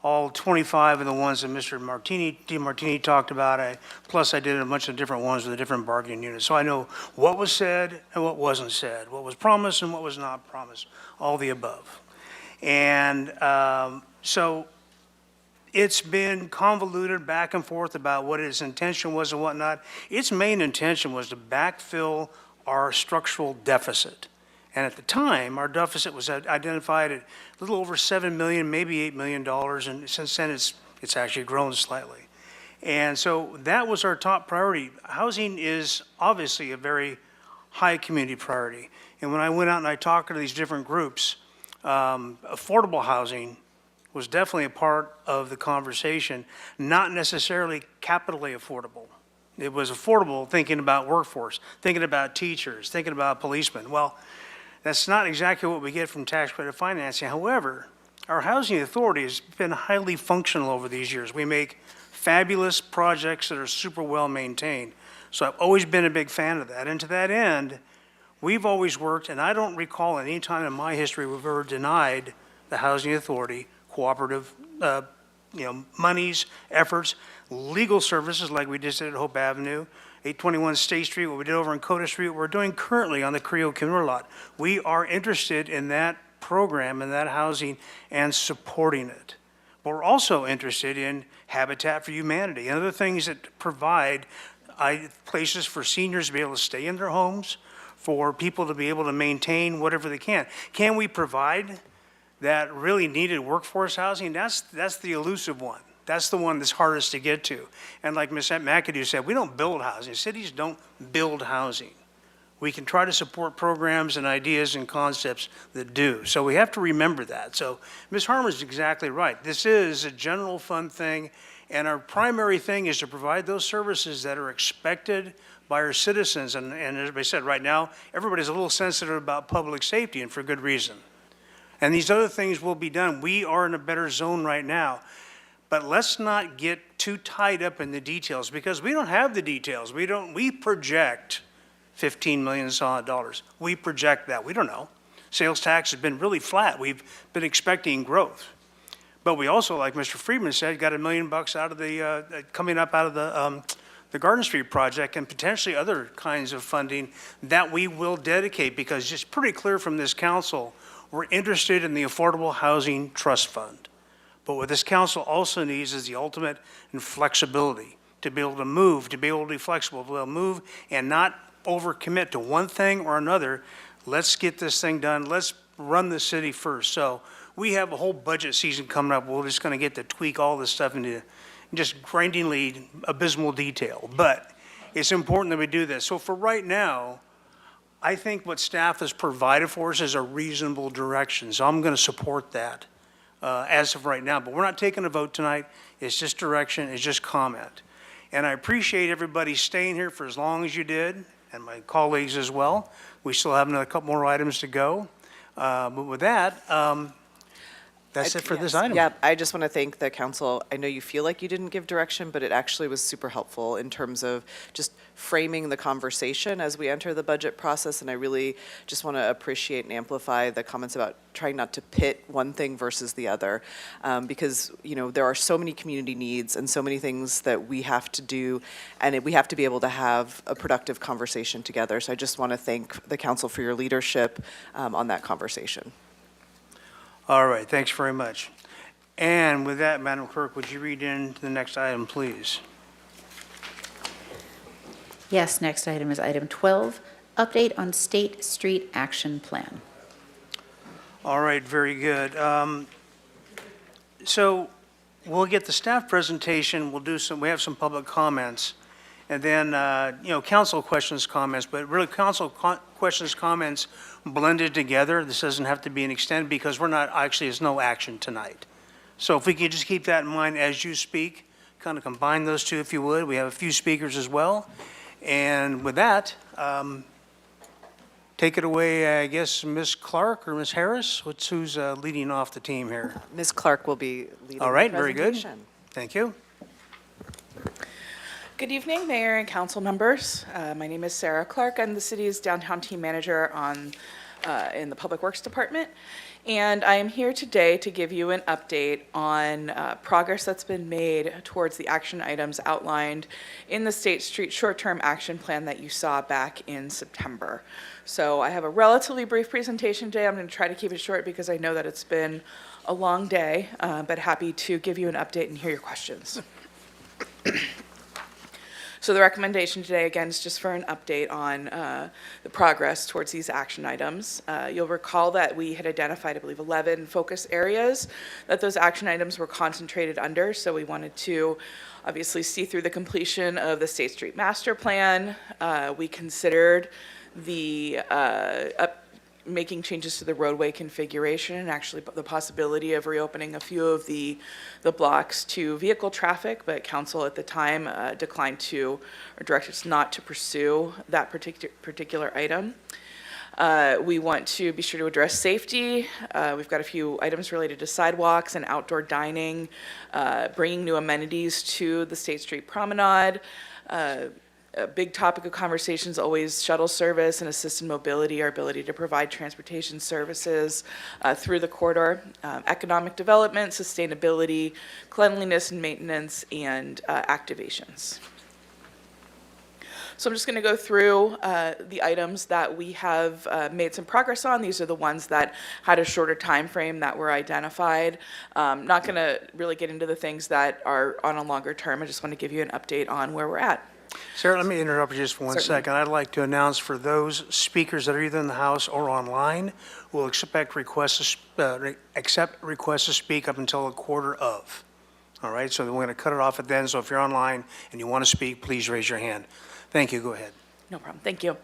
all 25 of the ones that Mr. Martini talked about. Plus, I did a bunch of different ones with the different bargaining units. So I know what was said and what wasn't said, what was promised and what was not promised, all the above. And so it's been convoluted back and forth about what its intention was and whatnot. Its main intention was to backfill our structural deficit. And at the time, our deficit was identified at a little over $7 million, maybe $8 million, and since then it's actually grown slightly. And so that was our top priority. Housing is obviously a very high community priority. And when I went out and I talked to these different groups, affordable housing was definitely a part of the conversation, not necessarily capitally affordable. It was affordable thinking about workforce, thinking about teachers, thinking about policemen. Well, that's not exactly what we get from tax credit financing. However, our housing authority has been highly functional over these years. We make fabulous projects that are super well maintained. So I've always been a big fan of that. And to that end, we've always worked, and I don't recall any time in my history we've ever denied the housing authority cooperative, monies, efforts, legal services like we just did at Hope Avenue, 821 State Street, what we did over in Coda Street, what we're doing currently on the Creo Community Lot. We are interested in that program and that housing and supporting it. But we're also interested in Habitat for Humanity and other things that provide places for seniors to be able to stay in their homes, for people to be able to maintain whatever they can. Can we provide that really needed workforce housing? That's the elusive one. That's the one that's hardest to get to. And like Ms. McAdoo said, we don't build housing. Cities don't build housing. We can try to support programs and ideas and concepts that do. So we have to remember that. So Ms. Harmon's exactly right. This is a general fund thing, and our primary thing is to provide those services that are expected by our citizens. And as I said, right now, everybody's a little sensitive about public safety, and for good reason. And these other things will be done. We are in a better zone right now. But let's not get too tied up in the details, because we don't have the details. We project $15 million solid dollars. We project that. We don't know. Sales tax has been really flat. We've been expecting growth. But we also, like Mr. Friedman said, got $1 million out of the, coming up out of the Garden Street project, and potentially other kinds of funding that we will dedicate, because it's pretty clear from this council, we're interested in the Affordable Housing Trust Fund. But what this council also needs is the ultimate in flexibility, to be able to move, to be able to be flexible, to be able to move and not overcommit to one thing or another. Let's get this thing done. Let's run the city first. So we have a whole budget season coming up. We're just going to get to tweak all this stuff into just grindingly abysmal detail. But it's important that we do this. So for right now, I think what staff has provided for us is a reasonable direction. So I'm going to support that as of right now. But we're not taking a vote tonight. It's just direction. It's just comment. And I appreciate everybody staying here for as long as you did, and my colleagues as well. We still have another couple more items to go. But with that, that's it for this item. Yeah, I just want to thank the council. I know you feel like you didn't give direction, but it actually was super helpful in terms of just framing the conversation as we enter the budget process. And I really just want to appreciate and amplify the comments about trying not to pit one thing versus the other, because there are so many community needs and so many things that we have to do, and we have to be able to have a productive conversation together. So I just want to thank the council for your leadership on that conversation. All right, thanks very much. And with that, Madam Clerk, would you read in the next item, please? Yes, next item is item 12, update on State Street Action Plan. All right, very good. So we'll get the staff presentation, we have some public comments, and then, council questions, comments, but really council questions, comments blended together. This doesn't have to be an extended, because there's no action tonight. So if we could just keep that in mind as you speak, kind of combine those two if you would. We have a few speakers as well. And with that, take it away, I guess, Ms. Clark or Ms. Harris? Who's leading off the team here? Ms. Clark will be leading All right, the very good. presentation. Thank you. Good evening, Mayor and council members. My name is Sarah Clark. I'm the city's downtown team manager in the Public Works Department. And I am here today to give you an update on progress that's been made towards the action items outlined in the State Street Short-Term Action Plan that you saw back in September. So I have a relatively brief presentation today. I'm going to try to keep it short because I know that it's been a long day, but happy to give you an update and hear your questions. So the recommendation today, again, is just for an update on the progress towards these action items. You'll recall that we had identified, I believe, 11 focus areas that those action items were concentrated under. So we wanted to obviously see through the completion of the State Street Master Plan. We considered the making changes to the roadway configuration, and actually the possibility of reopening a few of the blocks to vehicle traffic, but council at the time declined to, or directed us not to pursue that particular item. We want to be sure to address safety. We've got a few items related to sidewalks and outdoor dining, bringing new amenities to the State Street Promenade. A big topic of conversation is always shuttle service and assisted mobility, our ability to provide transportation services through the corridor, economic development, sustainability, cleanliness and maintenance, and activations. So I'm just going to go through the items that we have made some progress on. These are the ones that had a shorter time frame that were identified. Not going to really get into the things that are on a longer term. I just want to give you an update on where we're at. Sarah, let me interrupt you just for one Certainly. second. I'd like to announce for those speakers that are either in the House or online, we'll accept requests to speak up until a quarter of. All right, so then we're going to cut it off at then. So if you're online and you want to speak, please raise your hand. Thank you. Go ahead. No problem. Thank you.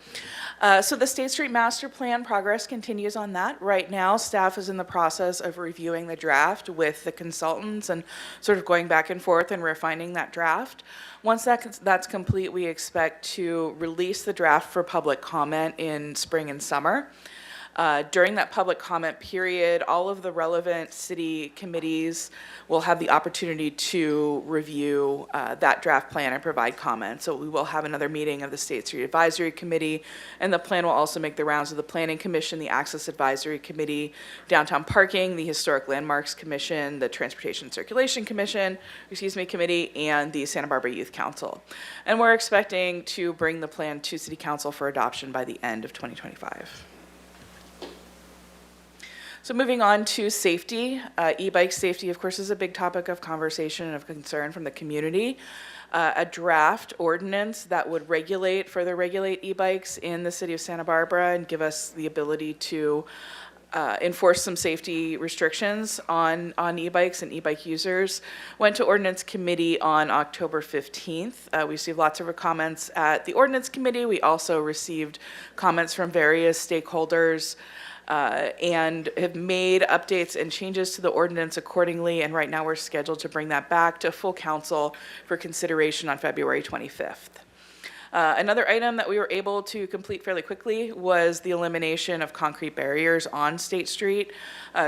So the State Street Master Plan progress continues on that. Right now, staff is in the process of reviewing the draft with the consultants and sort of going back and forth and refining that draft. Once that's complete, we expect to release the draft for public comment in spring and summer. During that public comment period, all of the relevant city committees will have the opportunity to review that draft plan and provide comments. So we will have another meeting of the State Street Advisory Committee, and the plan will also make the rounds of the Planning Commission, the Access Advisory Committee, Downtown Parking, the Historic Landmarks Commission, the Transportation Circulation Committee, and the Santa Barbara Youth Council. And we're expecting to bring the plan to City Council for adoption by the end of 2025. So moving on to safety, e-bike safety, of course, is a big topic of conversation and of concern from the community. A draft ordinance that would further regulate e-bikes in the city of Santa Barbara and give us the ability to enforce some safety restrictions on e-bikes and e-bike users went to Ordinance Committee on October 15th. We received lots of comments at the Ordinance Committee. We also received comments from various stakeholders and have made updates and changes to the ordinance accordingly, and right now we're scheduled to bring that back to full council for consideration on February 25th. Another item that we were able to complete fairly quickly was the elimination of concrete barriers on State Street.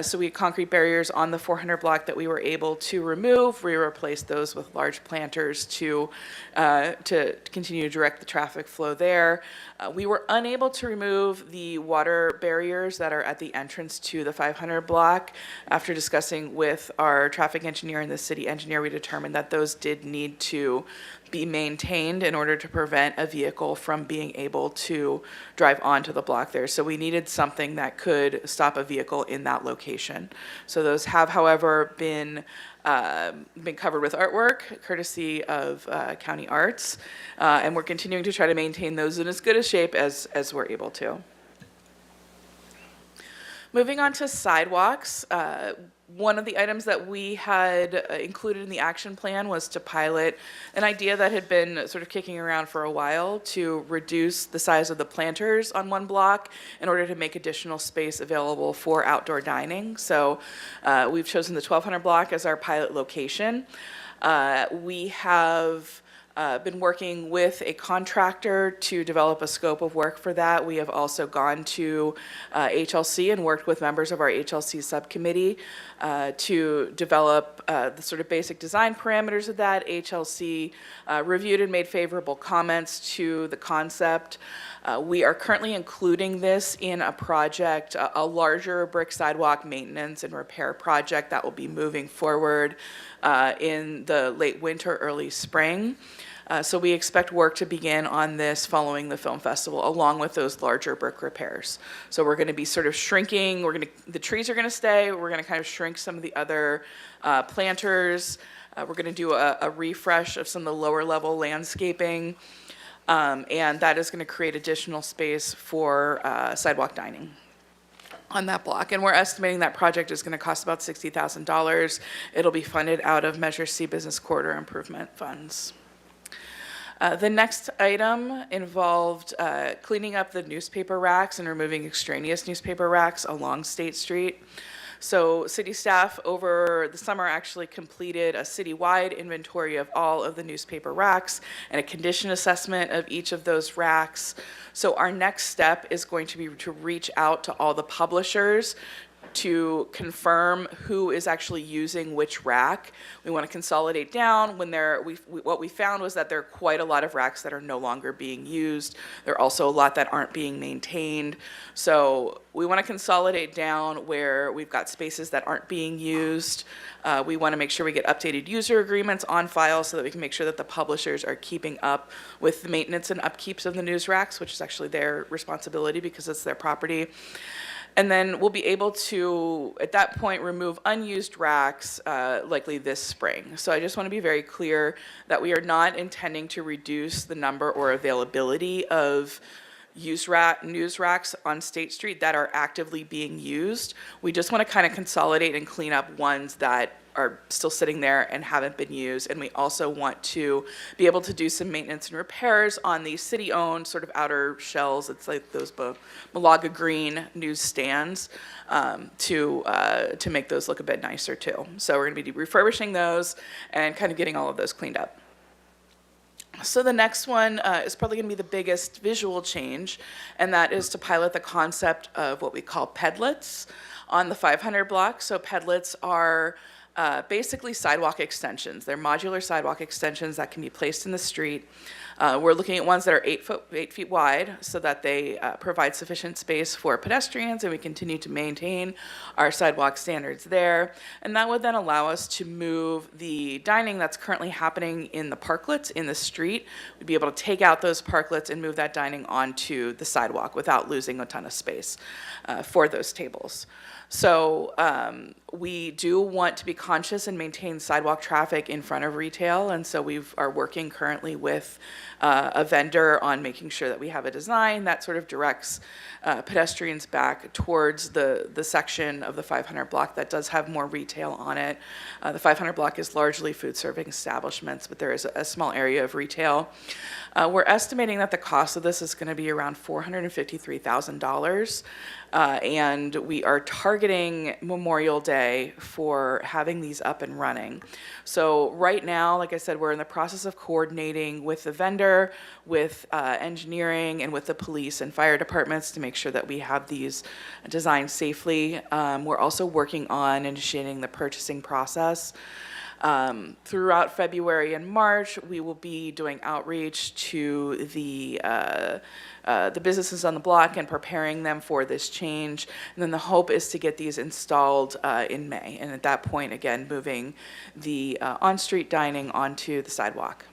So we had concrete barriers on the 400 block that we were able to remove. We replaced those with large planters to continue to direct the traffic flow there. We were unable to remove the water barriers that are at the entrance to the 500 block. After discussing with our traffic engineer and the city engineer, we determined that those did need to be maintained in order to prevent a vehicle from being able to drive onto the block there. So we needed something that could stop a vehicle in that location. So those have, however, been covered with artwork, courtesy of County Arts, and we're continuing to try to maintain those in as good a shape as we're able to. Moving on to sidewalks, one of the items that we had included in the action plan was to pilot an idea that had been sort of kicking around for a while to reduce the size of the planters on one block in order to make additional space available for outdoor dining. So we've chosen the 1200 block as our pilot location. We have been working with a contractor to develop a scope of work for that. We have also gone to HLC and worked with members of our HLC subcommittee to develop the sort of basic design parameters of that. HLC reviewed and made favorable comments to the concept. We are currently including this in a project, a larger brick sidewalk maintenance and repair project that will be moving forward in the late winter, early spring. So we expect work to begin on this following the film festival, along with those larger brick repairs. So we're going to be sort of shrinking. The trees are going to stay. We're going to kind of shrink some of the other planters. We're going to do a refresh of some of the lower level landscaping. And that is going to create additional space for sidewalk dining on that block. And we're estimating that project is going to cost about $60,000. It'll be funded out of Measure C Business Corridor Improvement Funds. The next item involved cleaning up the newspaper racks and removing extraneous newspaper racks along State Street. So city staff over the summer actually completed a citywide inventory of all of the newspaper racks and a condition assessment of each of those racks. So our next step is going to be to reach out to all the publishers to confirm who is actually using which rack. We want to consolidate down. What we found was that there are quite a lot of racks that are no longer being used. There are also a lot that aren't being maintained. So we want to consolidate down where we've got spaces that aren't being used. We want to make sure we get updated user agreements on file so that we can make sure that the publishers are keeping up with the maintenance and upkeeps of the news racks, which is actually their responsibility because it's their property. And then we'll be able to, at that point, remove unused racks likely this spring. So I just want to be very clear that we are not intending to reduce the number or availability of news racks on State Street that are actively being used. We just want to kind of consolidate and clean up ones that are still sitting there and haven't been used. And we also want to be able to do some maintenance and repairs on the city-owned sort of outer shells. It's like those Malaga green newsstands to make those look a bit nicer too. So we're going to be refurbishing those and kind of getting all of those cleaned up. So the next one is probably going to be the biggest visual change, and that is to pilot the concept of what we call pedlets on the 500 block. So pedlets are basically sidewalk extensions. They're modular sidewalk extensions that can be placed in the street. We're looking at ones that are 8 feet wide so that they provide sufficient space for pedestrians, and we continue to maintain our sidewalk standards there. And that would then allow us to move the dining that's currently happening in the parklets in the street. We'd be able to take out those parklets and move that dining onto the sidewalk without losing a ton of space for those tables. So we do want to be conscious and maintain sidewalk traffic in front of retail, and so we are working currently with a vendor on making sure that we have a design that sort of directs pedestrians back towards the section of the 500 block that does have more retail on it. The 500 block is largely food serving establishments, but there is a small area of retail. We're estimating that the cost of this is going to be around $453,000, and we are targeting Memorial Day for having these up and running. So right now, like I said, we're in the process of coordinating with the vendor, with engineering, and with the police and fire departments to make sure that we have these designed safely. We're also working on initiating the purchasing process. Throughout February and March, we will be doing outreach to the businesses on the block and preparing them for this change. And then the hope is to get these installed in May. And at that point, again, moving the on-street dining onto the sidewalk.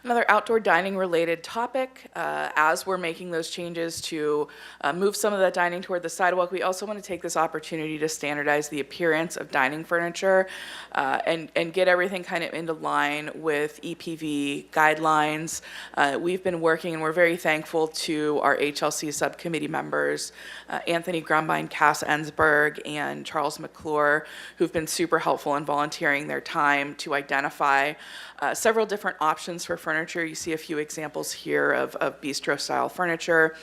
Another outdoor dining related topic, as we're making those changes to move some of that dining toward the sidewalk, we also want to take this opportunity to standardize the appearance of dining furniture and get everything kind of into line with EPV guidelines. We've been working, and we're very thankful to our HLC subcommittee members, Anthony Grumbine, Cass Ensberg, and Charles McClure, who've been super helpful in volunteering their time to identify several different options for furniture. You see a few examples here of bistro-style furniture.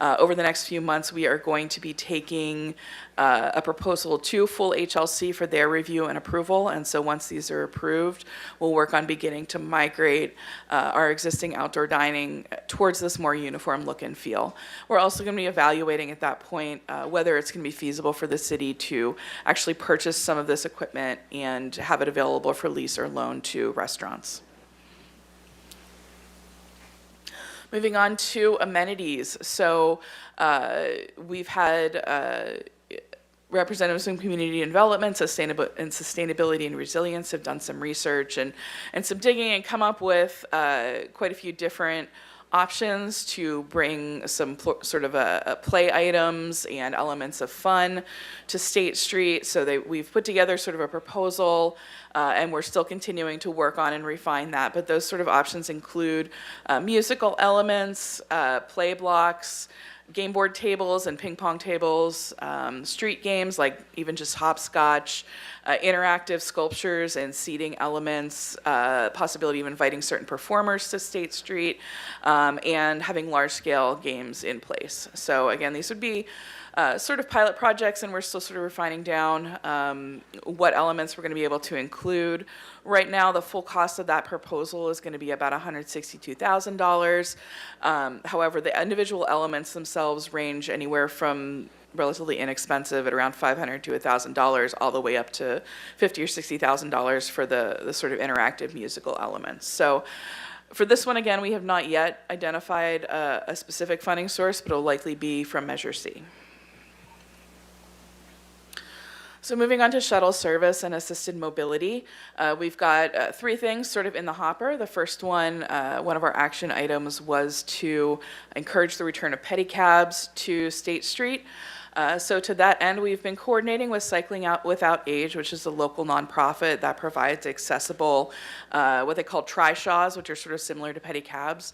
Over the next few months, we are going to be taking a proposal to full HLC for their review and approval. And so once these are approved, we'll work on beginning to migrate our existing outdoor dining towards this more uniform look and feel. We're also going to be evaluating at that point whether it's going to be feasible for the city to actually purchase some of this equipment and have it available for lease or loan to restaurants. Moving on to amenities. So we've had representatives from community development, sustainability and resilience have done some research and some digging and come up with quite a few different options to bring some sort of play items and elements of fun to State Street. So we've put together sort of a proposal and we're still continuing to work on and refine that. But those sort of options include musical elements, play blocks, game board tables and ping pong tables, street games like even just hopscotch, interactive sculptures and seating elements, possibility of inviting certain performers to State Street, and having large-scale games in place. So again, these would be sort of pilot projects, and we're still sort of refining down what elements we're going to be able to include. Right now, the full cost of that proposal is going to be about $162,000. However, the individual elements themselves range anywhere from relatively inexpensive at around $500 to $1,000, all the way up to $50,000 or $60,000 for the sort of interactive musical elements. So for this one, again, we have not yet identified a specific funding source, but it'll likely be from Measure C. So moving on to shuttle service and assisted mobility, we've got three things sort of in the hopper. The first one of our action items was to encourage the return of pedicabs to State Street. So to that end, we've been coordinating with Cycling Out Without Age, which is a local nonprofit that provides accessible, what they call trishaws, which are sort of similar to pedicabs,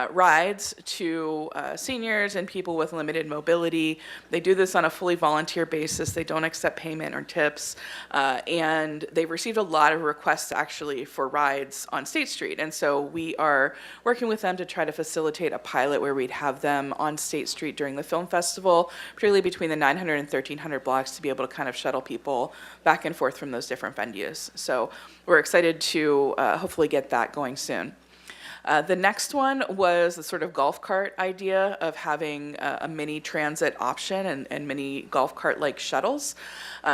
rides to seniors and people with limited mobility. They do this on a fully volunteer basis. They don't accept payment or tips, and they've received a lot of requests actually for rides on State Street. And so we are working with them to try to facilitate a pilot where we'd have them on State Street during the film festival, particularly between the 900 and 1300 blocks, to be able to kind of shuttle people back and forth from those different venues. So we're excited to hopefully get that going soon. The next one was the sort of golf cart idea of having a mini transit option and mini golf cart-like shuttles.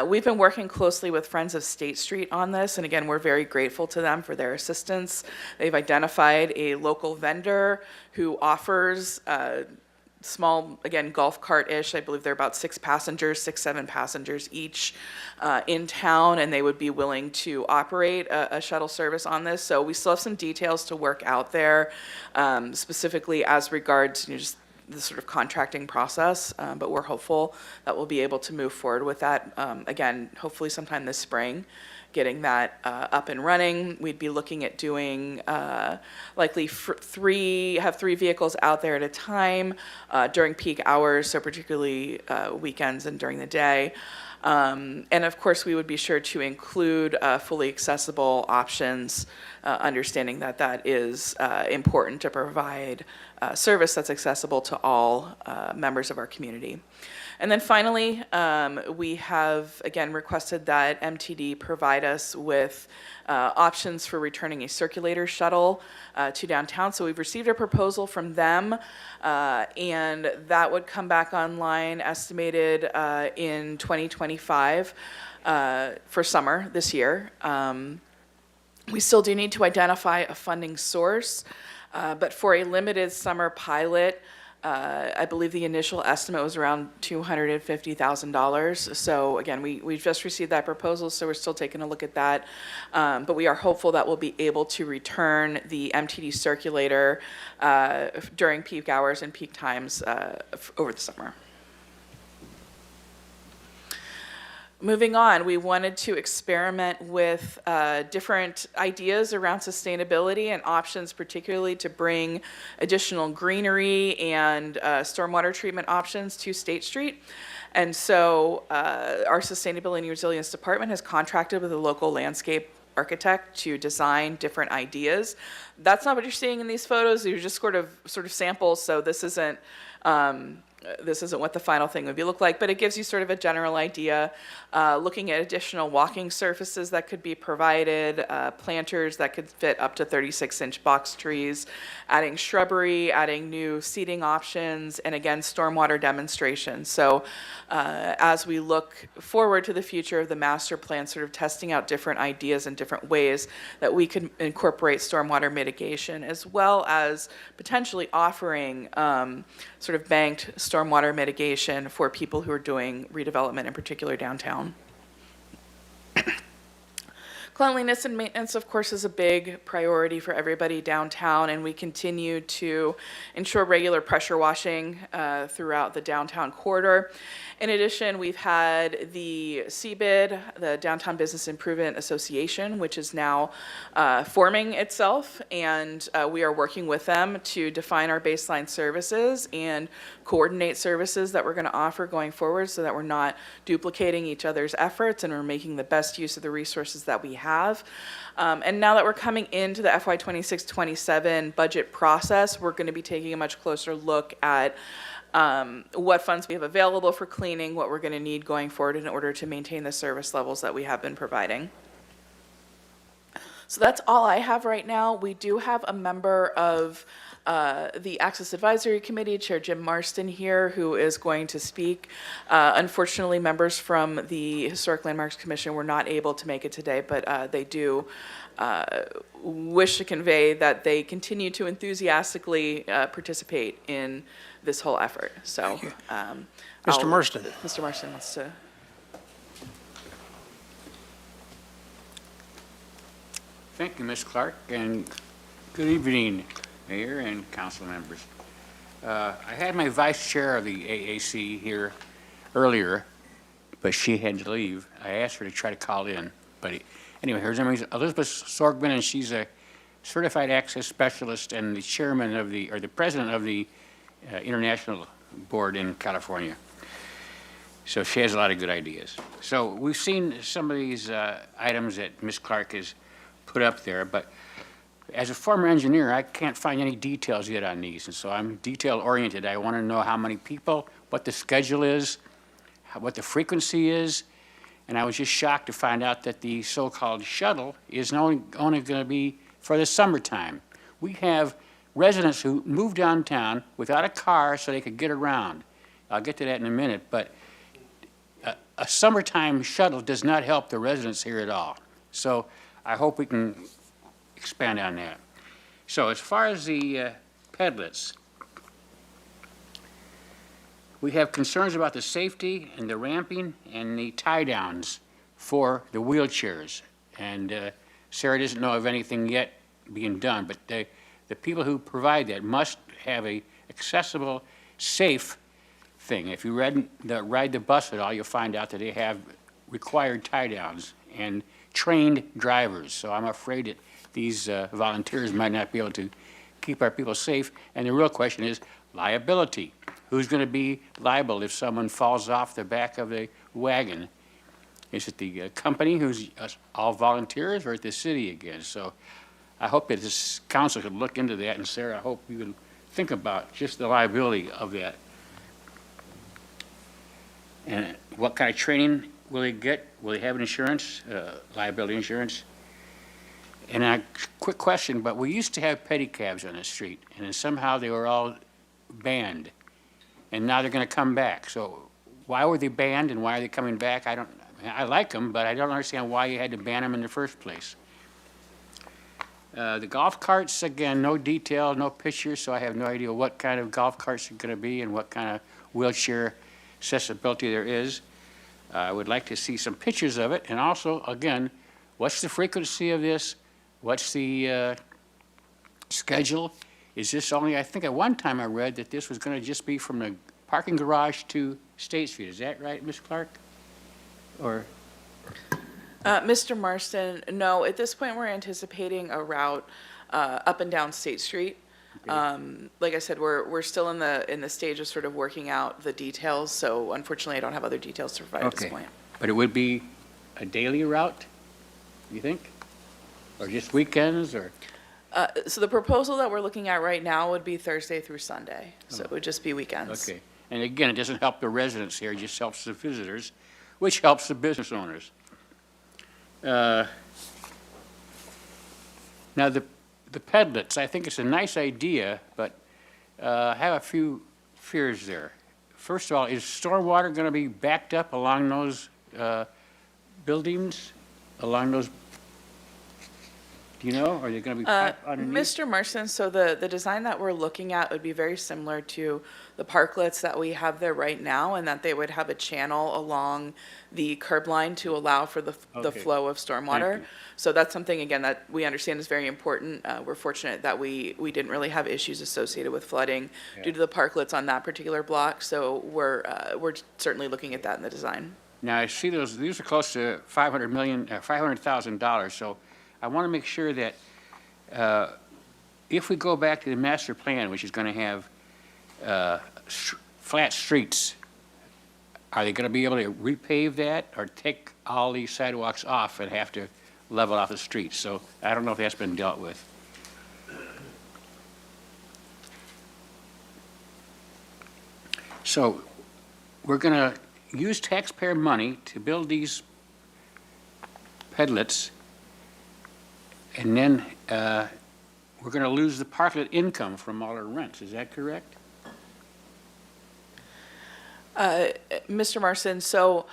We've been working closely with Friends of State Street on this, and again, we're very grateful to them for their assistance. They've identified a local vendor who offers small, again, golf cart-ish. I believe they're about 6, 7 passengers each in town, and they would be willing to operate a shuttle service on this. So we still have some details to work out there, specifically as regards just the sort of contracting process, but we're hopeful that we'll be able to move forward with that, again, hopefully sometime this spring, getting that up and running. We'd be looking at doing likely have three vehicles out there at a time during peak hours, so particularly weekends and during the day. And of course, we would be sure to include fully accessible options, understanding that that is important to provide service that's accessible to all members of our community. And then finally, we have, again, requested that MTD provide us with options for returning a circulator shuttle to downtown. So we've received a proposal from them, and that would come back online estimated in 2025 for summer this year. We still do need to identify a funding source, but for a limited summer pilot, I believe the initial estimate was around $250,000. So again, we've just received that proposal, so we're still taking a look at that. But we are hopeful that we'll be able to return the MTD circulator during peak hours and peak times over the summer. Moving on, we wanted to experiment with different ideas around sustainability and options, particularly to bring additional greenery and stormwater treatment options to State Street. And so our Sustainability and Resilience Department has contracted with a local landscape architect to design different ideas. That's not what you're seeing in these photos. These are just sort of samples, so this isn't what the final thing would look like, but it gives you sort of a general idea, looking at additional walking surfaces that could be provided, planters that could fit up to 36-inch box trees, adding shrubbery, adding new seating options, and again, stormwater demonstrations. So as we look forward to the future of the master plan, sort of testing out different ideas and different ways that we could incorporate stormwater mitigation, as well as potentially offering sort of banked stormwater mitigation for people who are doing redevelopment, in particular downtown. Cleanliness and maintenance, of course, is a big priority for everybody downtown, and we continue to ensure regular pressure washing throughout the downtown corridor. In addition, we've had the CBID, the Downtown Business Improvement Association, which is now forming itself, and we are working with them to define our baseline services and coordinate services that we're going to offer going forward so that we're not duplicating each other's efforts and we're making the best use of the resources that we have. And now that we're coming into the FY 26-27 budget process, we're going to be taking a much closer look at what funds we have available for cleaning, what we're going to need going forward in order to maintain the service levels that we have been providing. So that's all I have right now. We do have a member of the Access Advisory Committee, Chair Jim Marston here, who is going to speak. Unfortunately, members from the Historic Landmarks Commission were not able to make it today, but they do wish to convey that they continue to enthusiastically participate in this whole effort. So, Mr. Marston. Mr. Marston wants to. Thank you, Ms. Clark, and good evening, Mayor and council members. I had my vice chair of the AAC here earlier, but she had to leave. I asked her to try to call in, but anyway, her name is Elizabeth Sorgman, and she's a certified access specialist and the chairman of the, or the president of the International Board in California. So she has a lot of good ideas. So we've seen some of these items that Ms. Clark has put up there, but as a former engineer, I can't find any details yet on these, and so I'm detail-oriented. I want to know how many people, what the schedule is, what the frequency is, and I was just shocked to find out that the so-called shuttle is only going to be for the summertime. We have residents who move downtown without a car so they could get around. I'll get to that in a minute, but a summertime shuttle does not help the residents here at all. So I hope we can expand on that. So as far as the pedlets, we have concerns about the safety and the ramping and the tie-downs for the wheelchairs. And Sarah doesn't know of anything yet being done, but the people who provide that must have a accessible, safe thing. If you ride the bus at all, you'll find out that they have required tie-downs and trained drivers. So I'm afraid that these volunteers might not be able to keep our people safe. And the real question is liability. Who's going to be liable if someone falls off the back of the wagon? Is it the company who's all volunteers, or is it the city again? So I hope that this council could look into that, and Sarah, I hope you would think about just the liability of that. And what kind of training will they get? Will they have insurance, liability insurance? And a quick question, but we used to have pedicabs on the street, and then somehow they were all banned, and now they're going to come back. So why were they banned, and why are they coming back? I like them, but I don't understand why you had to ban them in the first place. The golf carts, again, no detail, no pictures, so I have no idea what kind of golf carts are going to be and what kind of wheelchair accessibility there is. I would like to see some pictures of it, and also, again, what's the frequency of this? What's the schedule? Is this only, I think at one time I read that this was going to just be from the parking garage to State Street. Is that right, Ms. Clark? Or? Mr. Marston, no, at this point, we're anticipating a route up and down State Street. Like I said, we're still in the stage of sort of working out the details, so unfortunately, I don't have other details to provide at this point. But it would be a daily route, you think? Or just weekends, or? So the proposal that we're looking at right now would be Thursday through Sunday, so it would just be weekends. Okay. And again, it doesn't help the residents here, it just helps the visitors, which helps the business owners. Now, the pedlets, I think it's a nice idea, but I have a few fears there. First of all, is stormwater going to be backed up along those buildings, along those Do you know? Are they going to be pipe underneath? Mr. Marston, so the design that we're looking at would be very similar to the parklets that we have there right now, and that they would have a channel along the curb line to allow for the Okay. flow of Thank stormwater. you. So that's something, again, that we understand is very important. We're fortunate that we didn't really have issues associated with flooding due to the parklets on that particular block, so we're certainly looking at that in the design. Now, I see these are close to $500,000, so I want to make sure that if we go back to the master plan, which is going to have flat streets, are they going to be able to repave that or take all these sidewalks off and have to level off the streets? So I don't know if that's been dealt with. So we're going to use taxpayer money to build these pedlets, and then we're going to lose the parklet income from all our rents. Is that correct? Mr. Marston, so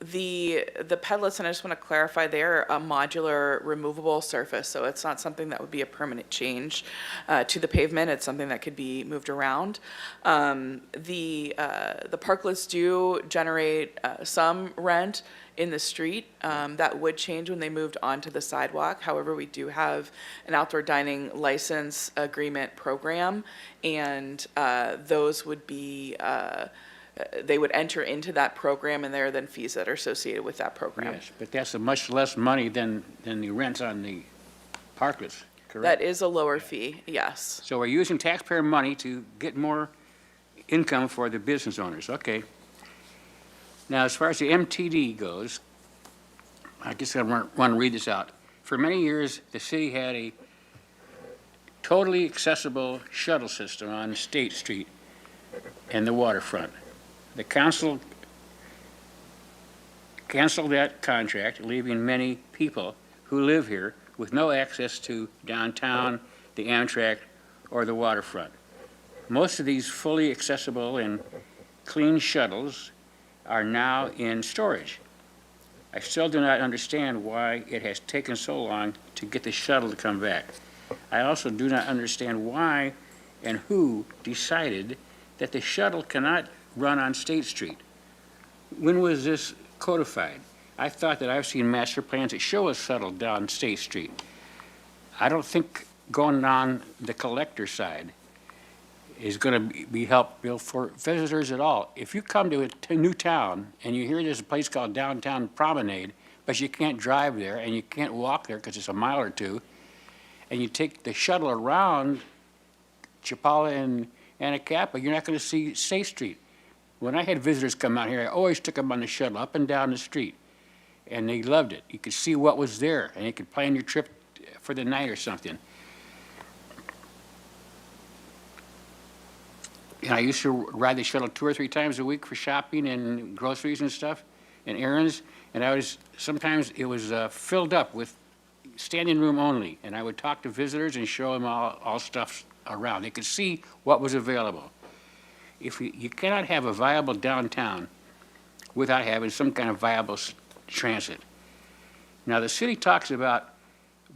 the pedlets, and I just want to clarify, they're a modular removable surface, so it's not something that would be a permanent change to the pavement. It's something that could be moved around. The parklets do generate some rent in the street that would change when they moved onto the sidewalk. However, we do have an outdoor dining license agreement program, and those would be they would enter into that program, and there are then fees that are associated with that program. Yes, but that's a much less money than the rents on the parklets, correct? That is a lower fee, yes. So we're using taxpayer money to get more income for the business owners, okay. Now, as far as the MTD goes, I guess I want to read this out. For many years, the city had a totally accessible shuttle system on State Street and the waterfront. The council canceled that contract, leaving many people who live here with no access to downtown, the Amtrak, or the waterfront. Most of these fully accessible and clean shuttles are now in storage. I still do not understand why it has taken so long to get the shuttle to come back. I also do not understand why and who decided that the shuttle cannot run on State Street. When was this codified? I thought that I've seen master plans that show a shuttle down State Street. I don't think going on the collector side is going to be helpful for visitors at all. If you come to a new town and you hear there's a place called Downtown Promenade, but you can't drive there and you can't walk there because it's a mile or two, and you take the shuttle around Chapala and Anacapa, you're not going to see State Street. When I had visitors come out here, I always took them on the shuttle up and down the street, and they loved it. You could see what was there, and you could plan your trip for the night or something. And I used to ride the shuttle 2 or 3 times a week for shopping and groceries and stuff and errands, and sometimes it was filled up with standing room only, and I would talk to visitors and show them all stuff around. They could see what was available. If you cannot have a viable downtown without having some kind of viable transit. Now, the city talks about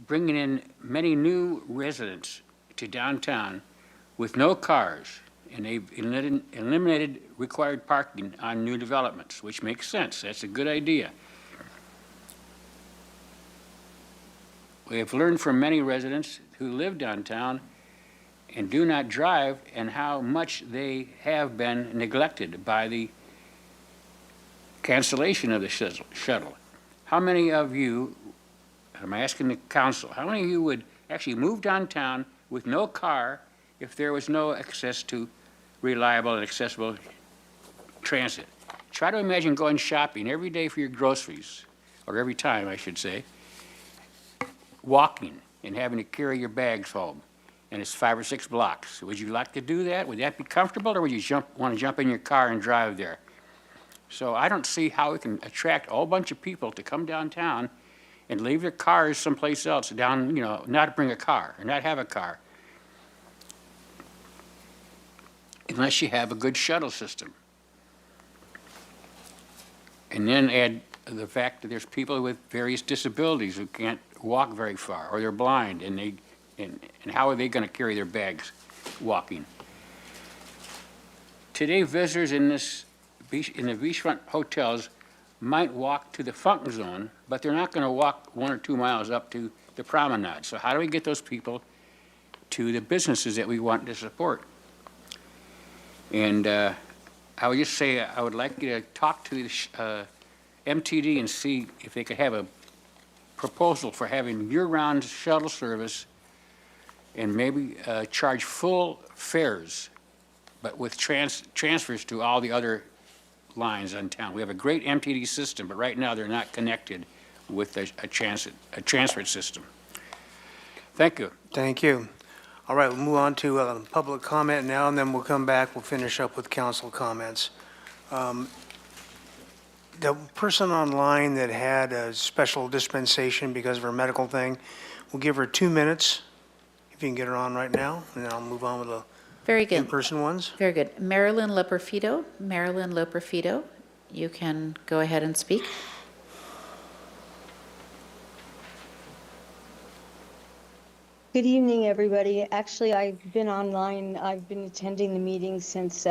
bringing in many new residents to downtown with no cars, and they've eliminated required parking on new developments, which makes sense. That's a good idea. We have learned from many residents who live downtown and do not drive, and how much they have been neglected by the cancellation of the shuttle. How many of you, I'm asking the council, how many of you would actually move downtown with no car if there was no access to reliable and accessible transit? Try to imagine going shopping every day for your groceries, or every time, I should say, walking and having to carry your bags home. And it's 5 or 6 blocks. Would you like to do that? Would that be comfortable, or would you want to jump in your car and drive there? So I don't see how we can attract a whole bunch of people to come downtown and leave their cars someplace else down, not bring a car or not have a car, unless you have a good shuttle system. And then add the fact that there's people with various disabilities who can't walk very far, or they're blind, and how are they going to carry their bags walking? Today, visitors in the beachfront hotels might walk to the funk zone, but they're not going to walk 1 or 2 miles up to the promenade. So how do we get those people to the businesses that we want to support? And I would just say, I would like you to talk to the MTD and see if they could have a proposal for having year-round shuttle service and maybe charge full fares, but with transfers to all the other lines in town. We have a great MTD system, but right now they're not connected with a transfer system. Thank you. Thank you. All right, we'll move on to public comment now, and then we'll come back, we'll finish up with council comments. The person online that had a special dispensation because of her medical thing, we'll give her 2 minutes, if you can get her on right now, and then I'll move on with the Very good. in-person ones. Very good. Marilyn Loperfido. Marilyn Loperfido, you can go ahead and speak. Good evening, everybody. Actually, I've been online. I've been attending the meeting since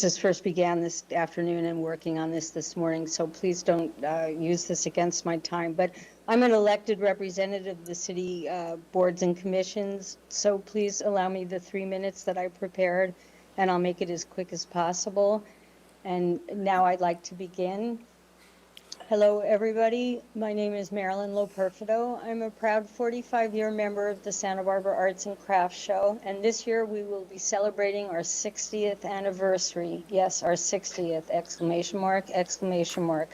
this first began this afternoon and working on this morning. So please don't use this against my time. But I'm an elected representative of the city boards and commissions. So please allow me the 3 minutes that I prepared, and I'll make it as quick as possible. And now I'd like to begin. Hello, everybody. My name is Marilyn Loperfido. I'm a proud 45-year member of the Santa Barbara Arts and Crafts Show, and this year we will be celebrating our 60th anniversary. Yes, our 60th, exclamation mark, exclamation mark.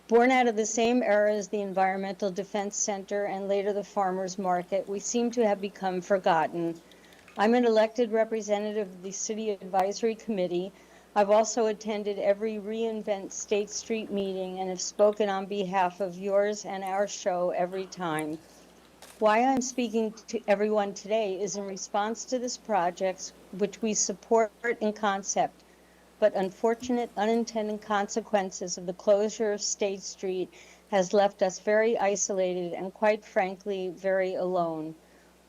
Born out of the same era as the Environmental Defense Center and later the Farmers Market, we seem to have become forgotten. I'm an elected representative of the City Advisory Committee. I've also attended every reInvent State Street meeting and have spoken on behalf of yours and our show every time. Why I'm speaking to everyone today is in response to this project, which we support in concept, but unfortunate unintended consequences of the closure of State Street has left us very isolated and, quite frankly, very alone.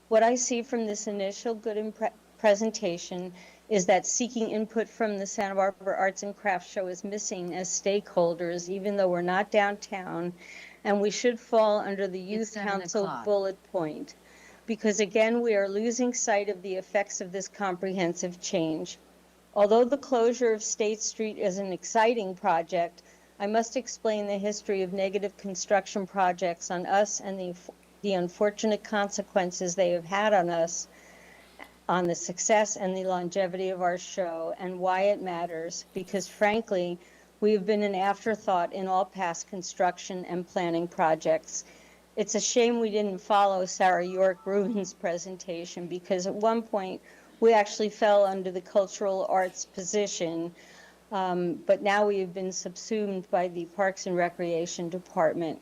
What I see from this initial good presentation is that seeking input from the Santa Barbara Arts and Crafts Show is missing as stakeholders, even though we're not downtown, and we should fall under the Youth Council bullet point, because again, we are losing sight of the effects of this comprehensive change. Although the closure of State Street is an exciting project, I must explain the history of negative construction projects on us and the unfortunate consequences they have had on us, on the success and the longevity of our show, and why it matters, because frankly, we have been an afterthought in all past construction and planning projects. It's a shame we didn't follow Sarah York Rubin's presentation, because at one point we actually fell under the cultural arts position, but now we have been subsumed by the Parks and Recreation Department.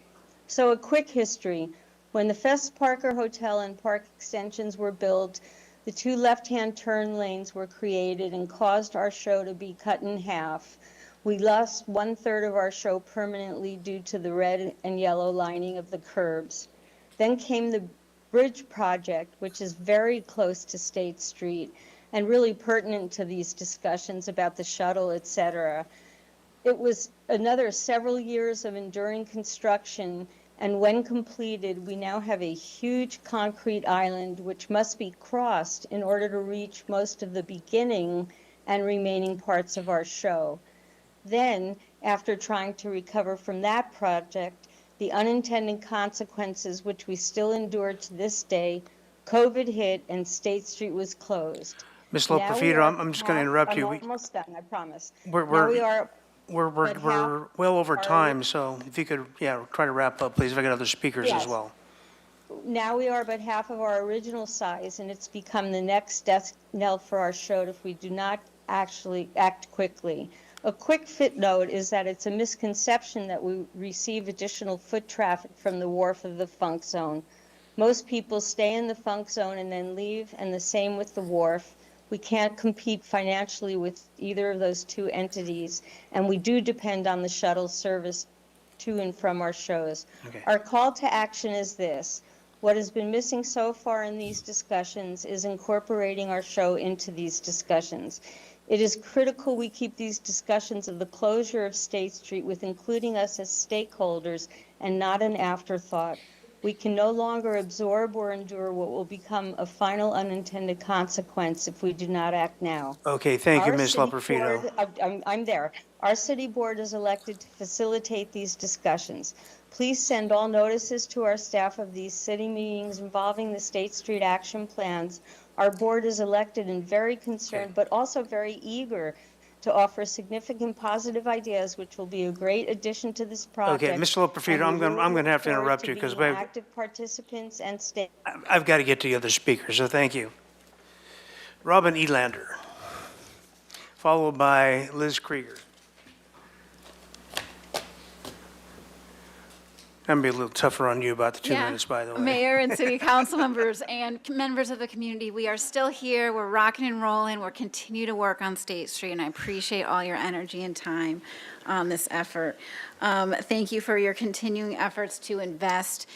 So a quick history. When the Fest Parker Hotel and park extensions were built, the 2 left-hand turn lanes were created and caused our show to be cut in half. We lost 1/3 of our show permanently due to the red and yellow lining of the curbs. Then came the bridge project, which is very close to State Street and really pertinent to these discussions about the shuttle, etc. It was another several years of enduring construction, and when completed, we now have a huge concrete island which must be crossed in order to reach most of the beginning and remaining parts of our show. Then, after trying to recover from that project, the unintended consequences which we still endure to this day, COVID hit and State Street was closed. Ms. Loperfido, I'm just going to interrupt you. I'm almost done, I promise. We're well over time, so if you could, try to wrap up, please, if I get other speakers as Yes. well. Now we are but half of our original size, and it's become the next death knell for our show if we do not actually act quickly. A quick footnote is that it's a misconception that we receive additional foot traffic from the wharf of the funk zone. Most people stay in the funk zone and then leave, and the same with the wharf. We can't compete financially with either of those two entities, and we do depend on the shuttle service to and from our shows. Okay. Our call to action is this. What has been missing so far in these discussions is incorporating our show into these discussions. It is critical we keep these discussions of the closure of State Street with including us as stakeholders and not an afterthought. We can no longer absorb or endure what will become a final unintended consequence if we do not act now. Okay, thank you, Our Ms. city Loperfido. board- I'm there. Our city board is elected to facilitate these discussions. Please send all notices to our staff of these city meetings involving the State Street action plans. Our board is elected and very concerned, but also very eager to offer significant positive ideas, which will be a great addition to this project. Okay, Mr. Loperfido, I'm going to have to interrupt you because active participants and stay. I've got to get to the other speakers, so thank you. Robin Elander, followed by Liz Krieger. I'm going to be a little tougher on you about the 2 minutes, by the way. Mayor and city council members and members of the community, we are still here. We're rocking and rolling. We're continue to work on State Street, and I appreciate all your energy and time on this effort. Thank you for your continuing efforts to invest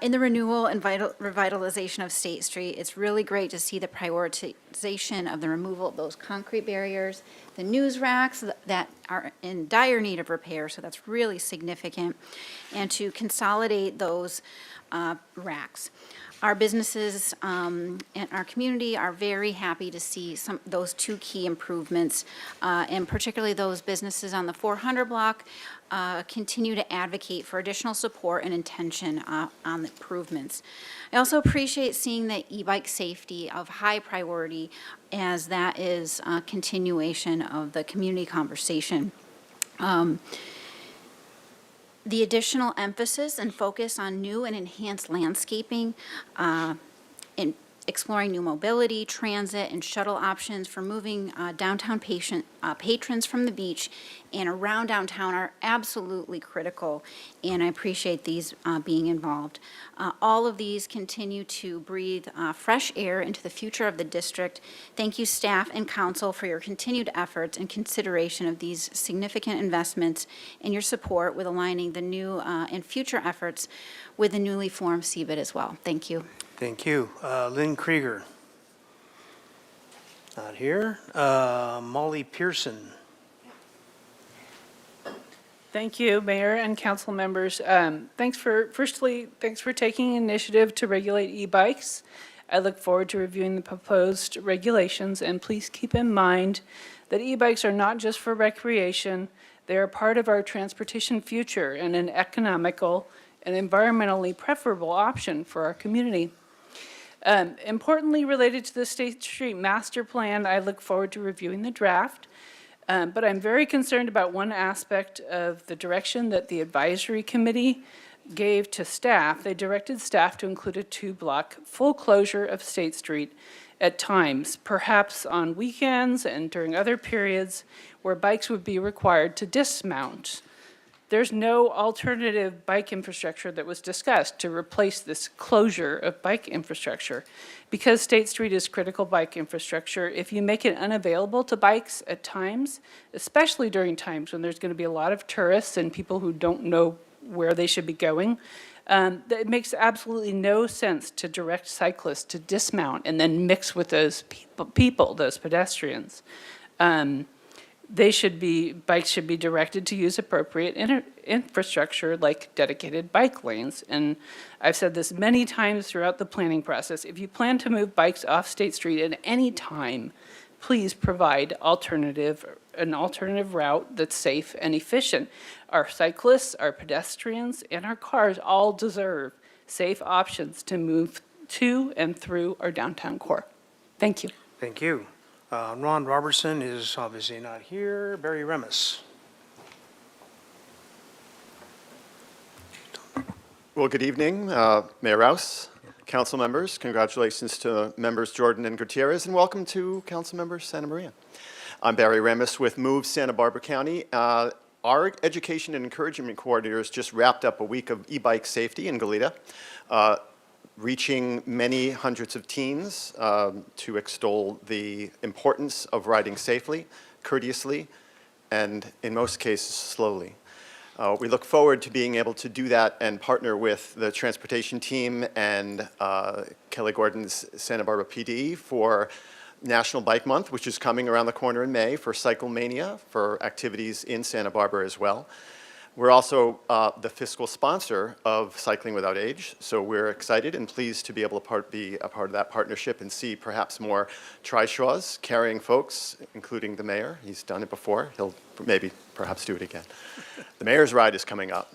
in the renewal and revitalization of State Street. It's really great to see the prioritization of the removal of those concrete barriers, the news racks that are in dire need of repair, so that's really significant, and to consolidate those racks. Our businesses and our community are very happy to see those two key improvements, and particularly those businesses on the 400 block continue to advocate for additional support and intention on the improvements. I also appreciate seeing that e-bike safety of high priority, as that is a continuation of the community conversation. The additional emphasis and focus on new and enhanced landscaping, in exploring new mobility, transit, and shuttle options for moving downtown patrons from the beach and around downtown are absolutely critical, and I appreciate these being involved. All of these continue to breathe fresh air into the future of the district. Thank you, staff and council, for your continued efforts and consideration of these significant investments and your support with aligning the new and future efforts with the newly formed CBIT as well. Thank you. Thank you. Lynn Krieger. Not here. Molly Pearson. Thank you, Mayor and council members. Thanks for taking initiative to regulate e-bikes. I look forward to reviewing the proposed regulations, and please keep in mind that e-bikes are not just for recreation. They are part of our transportation future and an economical and environmentally preferable option for our community. Importantly, related to the State Street Master Plan, I look forward to reviewing the draft, but I'm very concerned about one aspect of the direction that the advisory committee gave to staff. They directed staff to include a 2-block full closure of State Street at times, perhaps on weekends and during other periods where bikes would be required to dismount. There's no alternative bike infrastructure that was discussed to replace this closure of bike infrastructure. Because State Street is critical bike infrastructure, if you make it unavailable to bikes at times, especially during times when there's going to be a lot of tourists and people who don't know where they should be going, it makes absolutely no sense to direct cyclists to dismount and then mix with those people, those pedestrians. Bikes should be directed to use appropriate infrastructure like dedicated bike lanes. And I've said this many times throughout the planning process. If you plan to move bikes off State Street at any time, please provide an alternative route that's safe and efficient. Our cyclists, our pedestrians, and our cars all deserve safe options to move to and through our downtown core. Thank you. Thank you. Ron Robertson is obviously not here. Barry Remus. Well, good evening, Mayor Rouse, council members. Congratulations to members Jordan and Gutierrez, and welcome to council member Santa Maria. I'm Barry Remus with Move Santa Barbara County. Our education and encouragement coordinators just wrapped up a week of e-bike safety in Goleta. reaching many hundreds of teens to extol the importance of riding safely, courteously, and in most cases, slowly. We look forward to being able to do that and partner with the transportation team and Kelly Gordon's Santa Barbara PD for National Bike Month, which is coming around the corner in May, for Cycle Mania, for activities in Santa Barbara as well. We're also the fiscal sponsor of Cycling Without Age, so we're excited and pleased to be able to be a part of that partnership and see perhaps more trishaws carrying folks, including the mayor. He's done it before. He'll maybe perhaps do it again. The mayor's ride is coming up.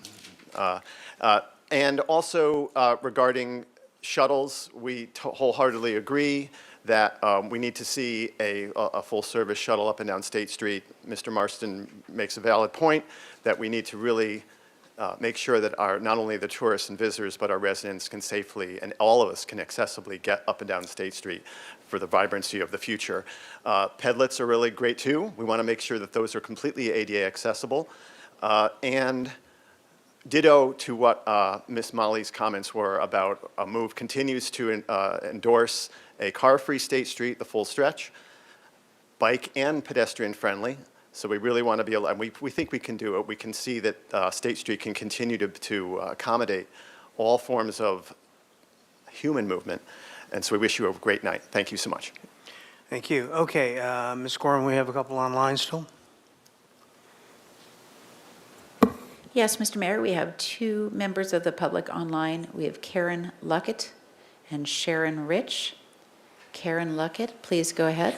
And also regarding shuttles, we wholeheartedly agree that we need to see a full-service shuttle up and down State Street. Mr. Marston makes a valid point that we need to really make sure that not only the tourists and visitors, but our residents can safely, and all of us can accessibly get up and down State Street for the vibrancy of the future. Pedlets are really great too. We want to make sure that those are completely ADA accessible. And ditto to what Ms. Molly's comments were about MOVE continues to endorse a car-free State Street, the full stretch, bike and pedestrian friendly. So we really want to be able, and we think we can do it. We can see that State Street can continue to accommodate all forms of human movement. And so we wish you a great night. Thank you so much. Thank you. Okay, Ms. Gorman, we have a couple online still. Yes, Mr. Mayor, we have two members of the public online. We have Karen Luckett and Sharon Rich. Karen Luckett, please go ahead.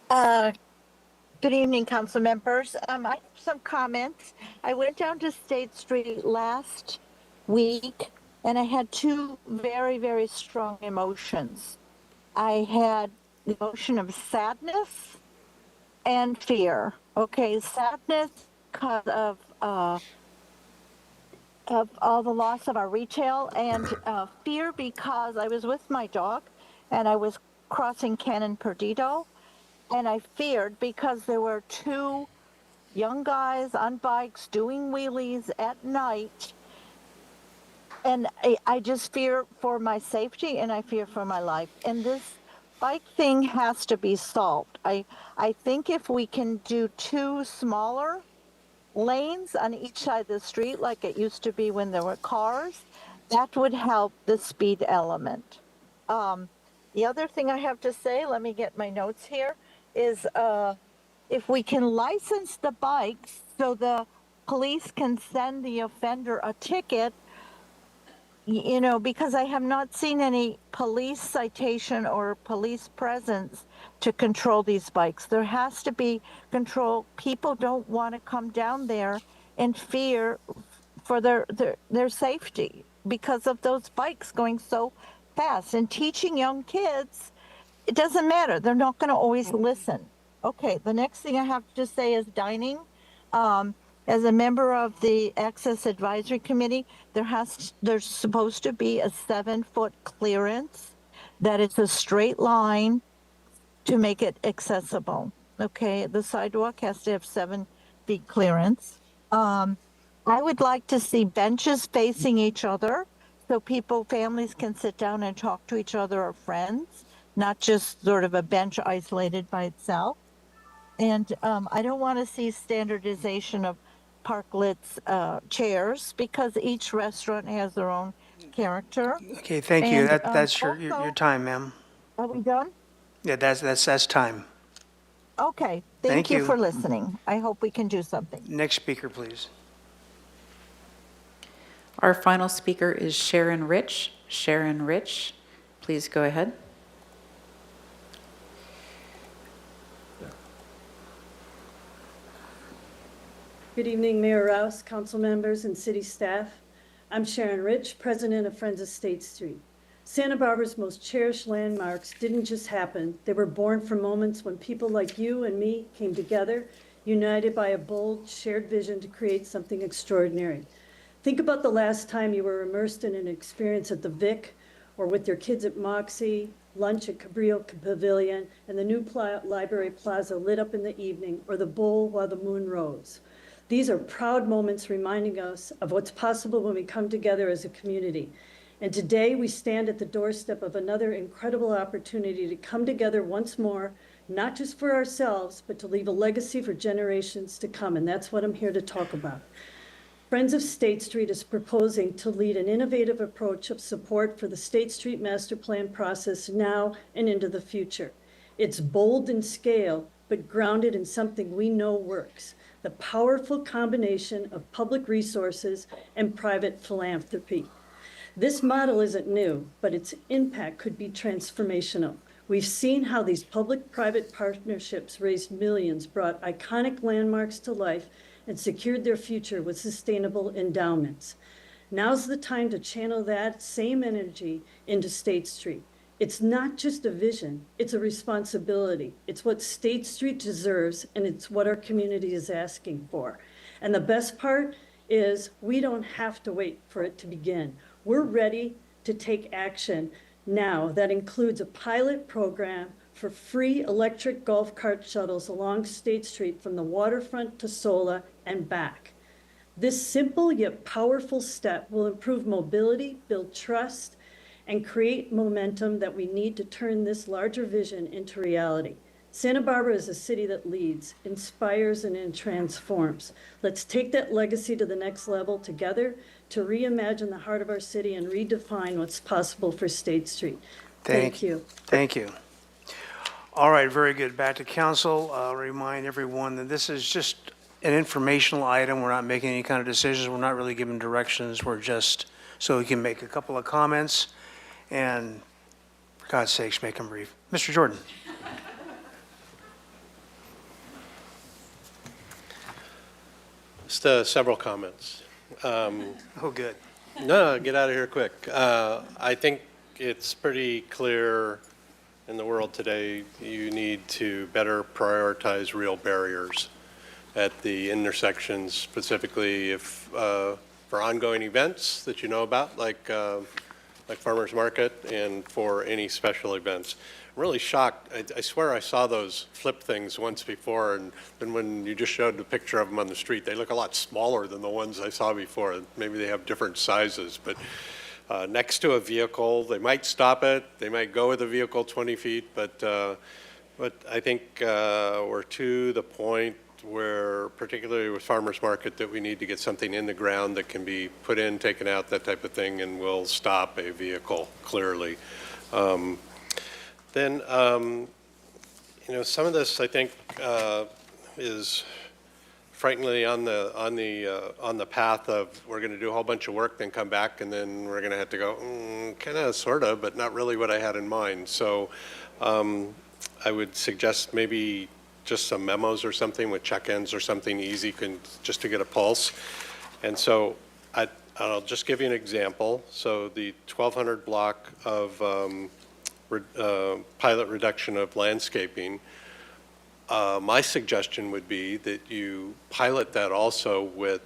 Good evening, council members. I have some comments. I went down to State Street last week and I had two very, very strong emotions. I had the emotion of sadness and fear. Okay, sadness because of all the loss of our retail, and fear because I was with my dog and I was crossing Canon Perdido, and I feared because there were two young guys on bikes doing wheelies at night, and I just fear for my safety and I fear for my life. And this bike thing has to be solved. I think if we can do two smaller lanes on each side of the street like it used to be when there were cars, that would help the speed element. The other thing I have to say, let me get my notes here, is if we can license the bikes so the police can send the offender a ticket, you know, because I have not seen any police citation or police presence to control these bikes. There has to be control. People don't want to come down there in fear for their safety because of those bikes going so fast. And teaching young kids, it doesn't matter. They're not going to always listen. Okay, the next thing I have to say is dining. As a member of the Access Advisory Committee, there's supposed to be a 7-foot clearance that is a straight line to make it accessible. Okay, the sidewalk has to have 7 feet clearance. I would like to see benches facing each other so families can sit down and talk to each other or friends, not just sort of a bench isolated by itself. And I don't want to see standardization of parklets chairs because each restaurant has their own character. Okay, thank you. And, That's your time, ma'am. Are we done? Yeah, that's time. Okay, Thank thank you you. for listening. I hope we can do something. Next speaker, please. Our final speaker is Sharon Rich. Sharon Rich, please go ahead. Good evening, Mayor Rouse, council members, and city staff. I'm Sharon Rich, president of Friends of State Street. Santa Barbara's most cherished landmarks didn't just happen. They were born from moments when people like you and me came together, united by a bold, shared vision to create something extraordinary. Think about the last time you were immersed in an experience at the Vic, or with your kids at Moxie, lunch at Cabrillo Pavilion, and the new Library Plaza lit up in the evening, or the bowl while the moon rose. These are proud moments reminding us of what's possible when we come together as a community. And today we stand at the doorstep of another incredible opportunity to come together once more, not just for ourselves, but to leave a legacy for generations to come. And that's what I'm here to talk about. Friends of State Street is proposing to lead an innovative approach of support for the State Street Master Plan process now and into the future. It's bold in scale, but grounded in something we know works: the powerful combination of public resources and private philanthropy. This model isn't new, but its impact could be transformational. We've seen how these public-private partnerships raised millions, brought iconic landmarks to life, and secured their future with sustainable endowments. Now's the time to channel that same energy into State Street. It's not just a vision, it's a responsibility. It's what State Street deserves, and it's what our community is asking for. And the best part is we don't have to wait for it to begin. We're ready to take action now. That includes a pilot program for free electric golf cart shuttles along State Street from the waterfront to Sola and back. This simple yet powerful step will improve mobility, build trust, and create momentum that we need to turn this larger vision into reality. Santa Barbara is a city that leads, inspires, and transforms. Let's take that legacy to the next level together to reimagine the heart of our city and redefine what's possible for State Street. Thank you. Thank you. All right, very good. Back to council. I'll remind everyone that this is just an informational item. We're not making any kind of decisions. We're not really giving directions. We're just, so we can make a couple of comments, and for God's sakes, make them brief. Mr. Jordan. Just several comments. Oh, good. No, get out of here quick. I think it's pretty clear in the world today you need to better prioritize real barriers at the intersections, specifically if for ongoing events that you know about, like Farmers Market, and for any special events. I'm really shocked. I swear I saw those flip things once before, and then when you just showed the picture of them on the street, they look a lot smaller than the ones I saw before. Maybe they have different sizes, but next to a vehicle, they might stop it, they might go with the vehicle 20 feet, but I think we're to the point where, particularly with Farmers Market, that we need to get something in the ground that can be put in, taken out, that type of thing, and will stop a vehicle clearly. Then, you know, some of this I think is frighteningly on the path of we're going to do a whole bunch of work, then come back, and then we're going to have to go kind of, sort of, but not really what I had in mind. So I would suggest maybe just some memos or something with check-ins or something easy, just to get a pulse. And so I'll just give you an example. So the 1200 block of pilot reduction of landscaping, my suggestion would be that you pilot that also with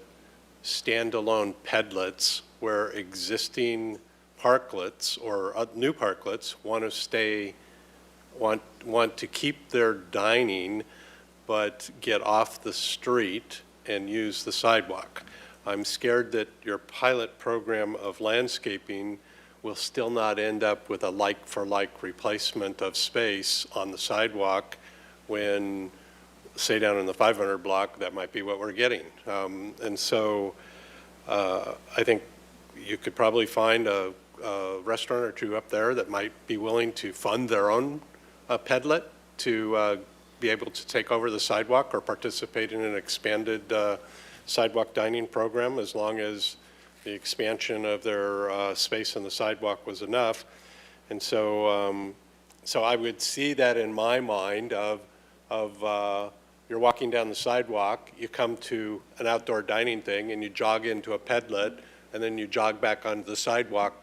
standalone pedlets where existing parklets or new parklets want to keep their dining but get off the street and use the sidewalk. I'm scared that your pilot program of landscaping will still not end up with a like-for-like replacement of space on the sidewalk when, say, down in the 500 block, that might be what we're getting. And so I think you could probably find a restaurant or two up there that might be willing to fund their own pedlet to be able to take over the sidewalk or participate in an expanded sidewalk dining program, as long as the expansion of their space on the sidewalk was enough. And so so I would see that in my mind of you're walking down the sidewalk, you come to an outdoor dining thing, and you jog into a pedlet, and then you jog back onto the sidewalk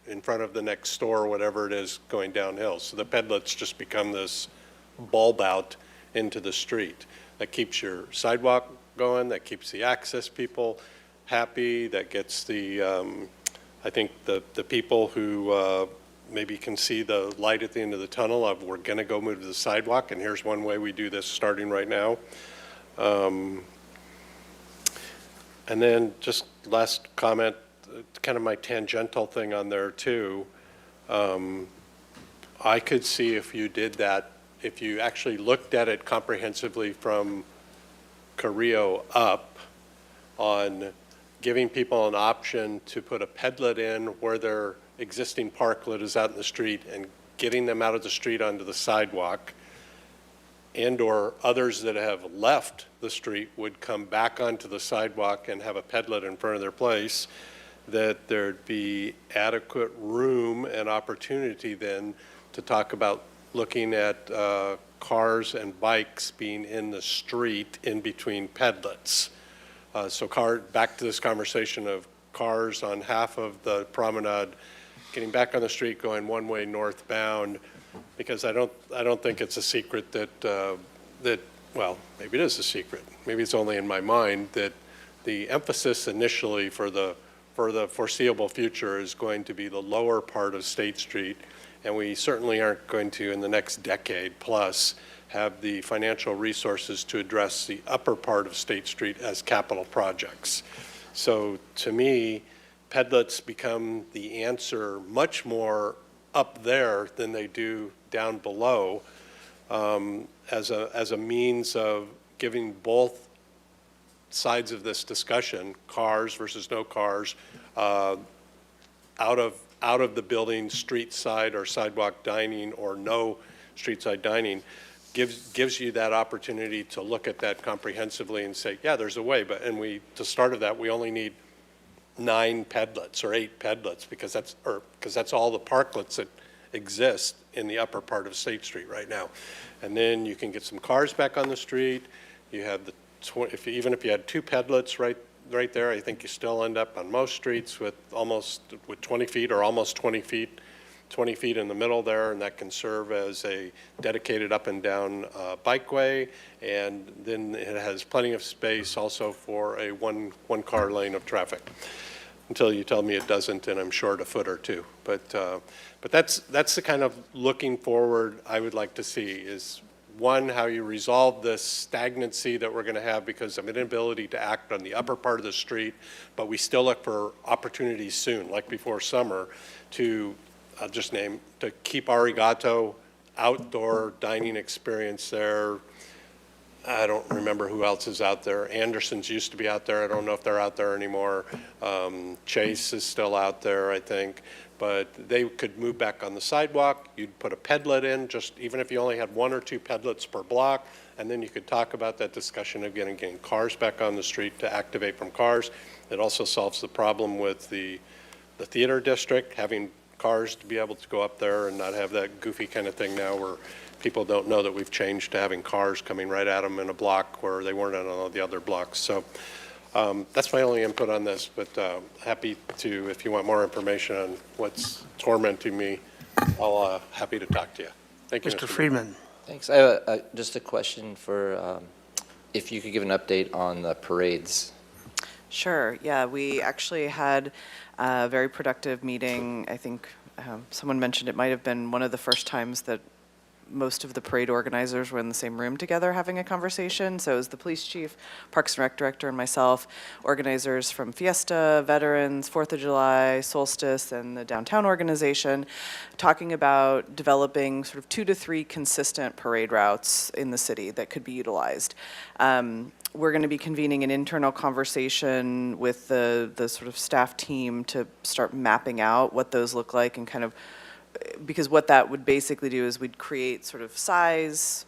in front of the next store or whatever it is going downhill. So the pedlets just become this bulb out into the street. That keeps your sidewalk going, that keeps the access people happy, that gets the, I think the people who maybe can see the light at the end of the tunnel of we're gonna go move to the sidewalk, and here's one way we do this starting right now. And then just last comment, kind of my tangential thing on there too. I could see if you did that, if you actually looked at it comprehensively from Carrillo up on giving people an option to put a pedlet in where their existing parklet is out in the street and getting them out of the street onto the sidewalk, and/or others that have left the street would come back onto the sidewalk and have a pedlet in front of their place, that there'd be adequate room and opportunity then to talk about looking at cars and bikes being in the street in between pedlets. Back to this conversation of cars on half of the promenade, getting back on the street going one way northbound, because I don't think it's a secret that, well, maybe it is a secret. Maybe it's only in my mind that the emphasis initially for the foreseeable future is going to be the lower part of State Street, and we certainly aren't going to, in the next decade plus, have the financial resources to address the upper part of State Street as capital projects. So to me, pedlets become the answer much more up there than they do down below, as a means of giving both sides of this discussion, cars versus no cars, out of the building, street side or sidewalk dining or no street side dining, gives you that opportunity to look at that comprehensively and say, yeah, there's a way, to start of that, we only need 9 pedlets or 8 pedlets because that's all the parklets that exist in the upper part of State Street right now. And then you can get some cars back on the street. You have even if you had 2 pedlets right there, I think you still end up on most streets with 20 feet or almost 20 feet. 20 feet in the middle there, and that can serve as a dedicated up and down bikeway, and then it has plenty of space also for a one car lane of traffic, until you tell me it doesn't and I'm short a foot or two. But that's the kind of looking forward I would like to see, is one, how you resolve this stagnancy that we're going to have because of an inability to act on the upper part of the street, but we still look for opportunities soon, like before summer, to I'll just name, to keep Arigato outdoor dining experience there. I don't remember who else is out there. Anderson's used to be out there. I don't know if they're out there anymore. Chase is still out there, I think. But they could move back on the sidewalk. You'd put a pedlet in, just even if you only had 1 or 2 pedlets per block, and then you could talk about that discussion again and getting cars back on the street to activate from cars. It also solves the problem with the theater district, having cars to be able to go up there and not have that goofy kind of thing now where people don't know that we've changed to having cars coming right at them in a block where they weren't on all the other blocks. So that's my only input on this, but happy to, if you want more information on what's tormenting me, I'll happy to talk to you. Thank you, Mr. Friedman. Thanks. I have just a question for if you could give an update on the parades. Sure, yeah, we actually had a very productive meeting. I think someone mentioned it might have been one of the first times that most of the parade organizers were in the same room together having a conversation. So it was the police chief, Parks and Rec director, and myself, organizers from Fiesta, Veterans, 4th of July, Solstice, and the downtown organization, talking about developing sort of 2 to 3 consistent parade routes in the city that could be utilized. We're going to be convening an internal conversation with the sort of staff team to start mapping out what those look like, and kind of, because what that would basically do is we'd create sort of size,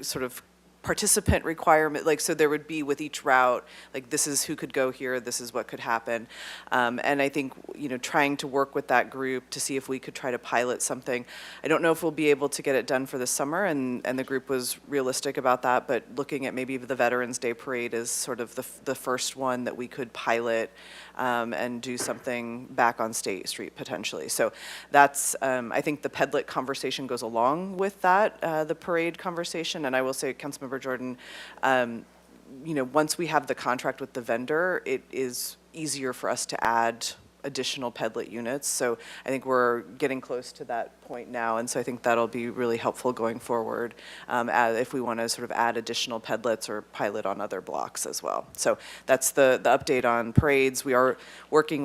sort of participant requirement, like, so there would be with each route, like, this is who could go here, this is what could happen. And I think, trying to work with that group to see if we could try to pilot something. I don't know if we'll be able to get it done for the summer, and the group was realistic about that, but looking at maybe the Veterans Day Parade is sort of the first one that we could pilot and do something back on State Street potentially. So that's, I think the pedlet conversation goes along with that, the parade conversation, and I will say, Councilmember Jordan, once we have the contract with the vendor, it is easier for us to add additional pedlet units. So I think we're getting close to that point now, and so I think that'll be really helpful going forward if we want to sort of add additional pedlets or pilot on other blocks as well. So that's the update on parades. We're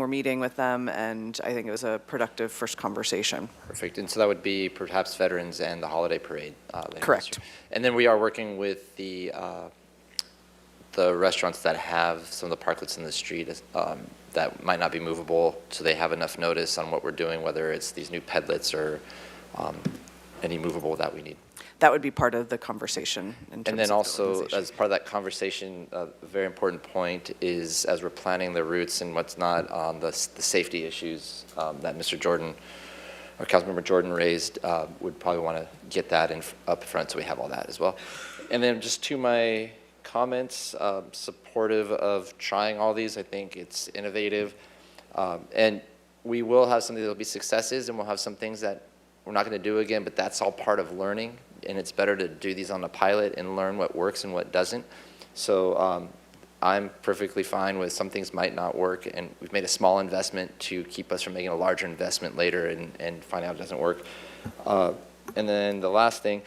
meeting with them, and I think it was a productive first conversation. Perfect. And so that would be perhaps Veterans and the holiday parade later this Correct. year. And then we are working with the restaurants that have some of the parklets in the street that might not be movable, so they have enough notice on what we're doing, whether it's these new pedlets or any movable that we need. That would be part of the conversation. And then also, as part of that conversation, a very important point is as we're planning the routes and what's not on the safety issues that Mr. Jordan or Councilmember Jordan raised, would probably want to get that up front so we have all that as well. And then just to my comments, supportive of trying all these. I think it's innovative. And we will have something that will be successes, and we'll have some things that we're not going to do again, but that's all part of learning. And it's better to do these on a pilot and learn what works and what doesn't. So I'm perfectly fine with some things might not work, and we've made a small investment to keep us from making a larger investment later and find out it doesn't work. And then the last thing,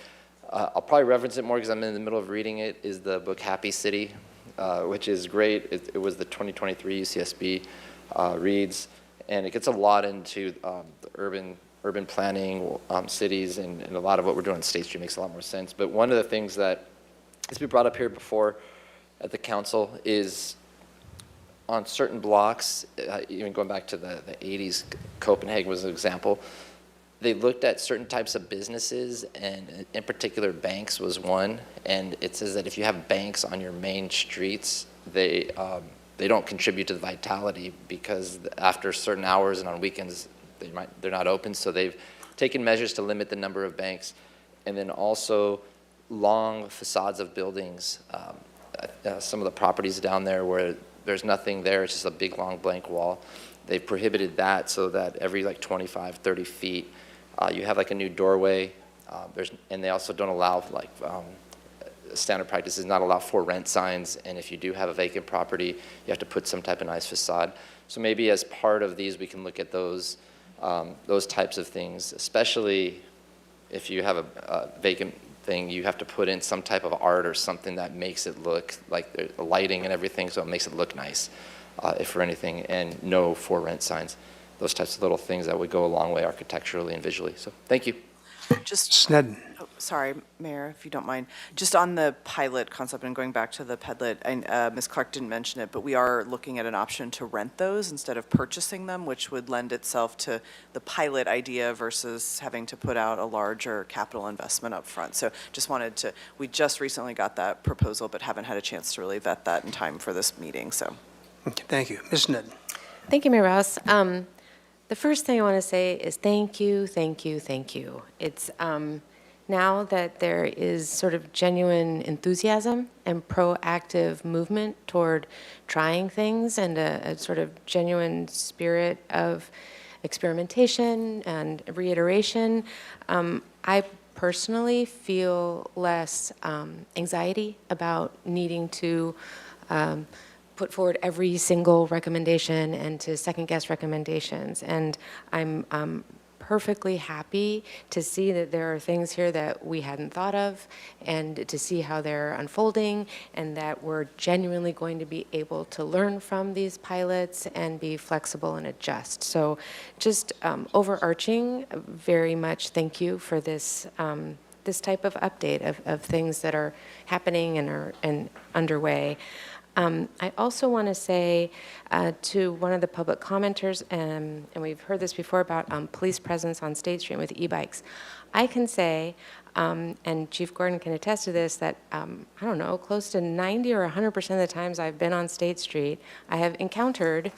I'll probably reference it more because I'm in the middle of reading it, is the book Happy City, which is great. It was the 2023 UCSB reads, and it gets a lot into the urban planning, cities, and a lot of what we're doing on State Street makes a lot more sense. But one of the things that has been brought up here before at the council is on certain blocks, even going back to the 80s, Copenhagen was an example. They looked at certain types of businesses, and in particular banks was one, and it says that if you have banks on your main streets, they don't contribute to the vitality because after certain hours and on weekends they're not open, so they've taken measures to limit the number of banks. And then also long facades of buildings, some of the properties down there where there's nothing there, it's just a big long blank wall. They've prohibited that so that every like 25, 30 feet, you have like a new doorway, and they also don't allow like standard practice is not allow for rent signs, and if you do have a vacant property, you have to put some type of nice facade. So maybe as part of these, we can look at those types of things, especially if you have a vacant thing, you have to put in some type of art or something that makes it look like the lighting and everything, so it makes it look nice, if for anything, and no for rent signs. Those types of little things that would go a long way architecturally and visually. So thank you. Just Sneddon. Oh, sorry, Mayor, if you don't mind. Just on the pilot concept and going back to the pedlet, Ms. Clark didn't mention it, but we are looking at an option to rent those instead of purchasing them, which would lend itself to the pilot idea versus having to put out a larger capital investment up front. So we just recently got that proposal, but haven't had a chance to really vet that in time for this meeting, so. Okay, thank you. Ms. Sneddon. Thank you, Mayor Rouse. The first thing I want to say is thank you, thank you, thank you. It's now that there is sort of genuine enthusiasm and proactive movement toward trying things and a sort of genuine spirit of experimentation and reiteration, I personally feel less anxiety about needing to put forward every single recommendation and to second-guess recommendations. And I'm perfectly happy to see that there are things here that we hadn't thought of and to see how they're unfolding and that we're genuinely going to be able to learn from these pilots and be flexible and adjust. So just overarching, very much thank you for this this type of update of things that are happening and are underway. I also want to say to one of the public commenters, and we've heard this before about police presence on State Street with e-bikes. I can say, and Chief Gordon can attest to this, that, I don't know, close to 90 or 100% of the times I've been on State Street, I have encountered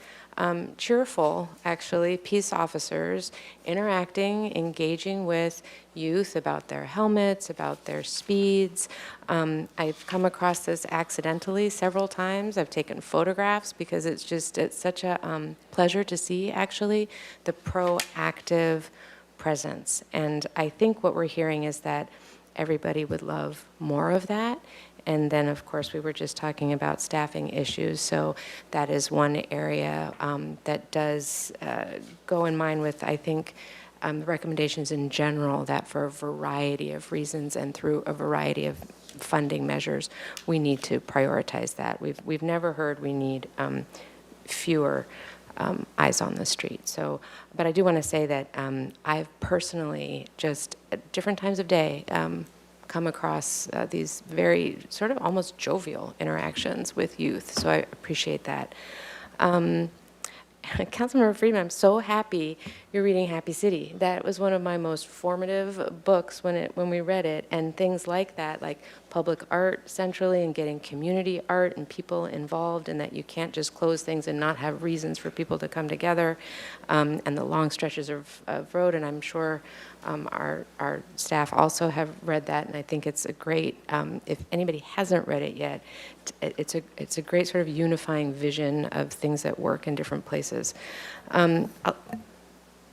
cheerful, actually, peace officers interacting, engaging with youth about their helmets, about their speeds. I've come across this accidentally several times. I've taken photographs because it's such a pleasure to see, actually, the proactive presence. And I think what we're hearing is that everybody would love more of that. And then, of course, we were just talking about staffing issues. So that is one area that does go in line with, I think, the recommendations in general, that for a variety of reasons and through a variety of funding measures, we need to prioritize that. We've never heard we need fewer eyes on the street. So, but I do want to say that I've personally just at different times of day come across these very sort of almost jovial interactions with youth. So I appreciate that. Councilmember Friedman, I'm so happy you're reading Happy City. That was one of my most formative books when we read it, and things like that, like public art centrally and getting community art and people involved, and that you can't just close things and not have reasons for people to come together, and the long stretches of road, and I'm sure our staff also have read that, and I think it's a great, if anybody hasn't read it yet, it's a great sort of unifying vision of things that work in different places.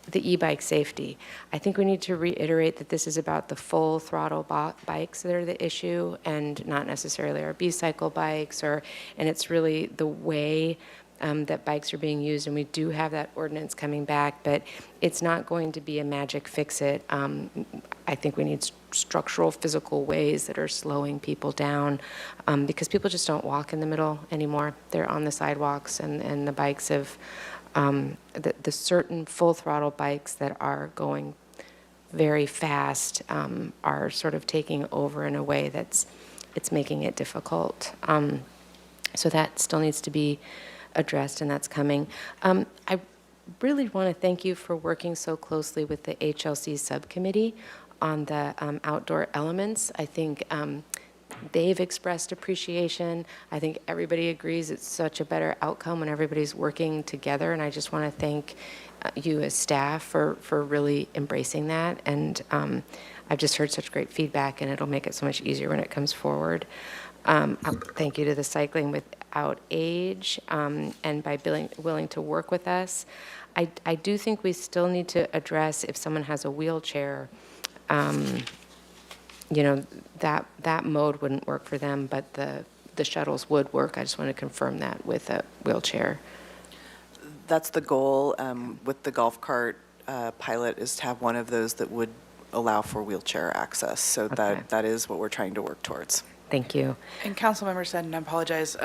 The e-bike safety. I think we need to reiterate that this is about the full throttle bikes that are the issue, and not necessarily our B-cycle bikes, and it's really the way that bikes are being used, and we do have that ordinance coming back, but it's not going to be a magic fix-it. I think we need structural, physical ways that are slowing people down, because people just don't walk in the middle anymore. They're on the sidewalks, and the bikes have, the certain full throttle bikes that are going very fast are sort of taking over in a way it's making it difficult. So that still needs to be addressed, and that's coming. I really want to thank you for working so closely with the HLC subcommittee on the outdoor elements. I think they've expressed appreciation. I think everybody agrees it's such a better outcome when everybody's working together, and I just want to thank you as staff for really embracing that. And I've just heard such great feedback, and it'll make it so much easier when it comes forward. Thank you to the Cycling Without Age, and by willing to work with us. I do think we still need to address if someone has a wheelchair, that mode wouldn't work for them, but the shuttles would work. I just want to confirm that with a wheelchair. That's the goal with the golf cart pilot, is to have one of those that would allow for wheelchair access. So Okay. that is what we're trying to work towards. Thank you. And Councilmember said, and I apologize,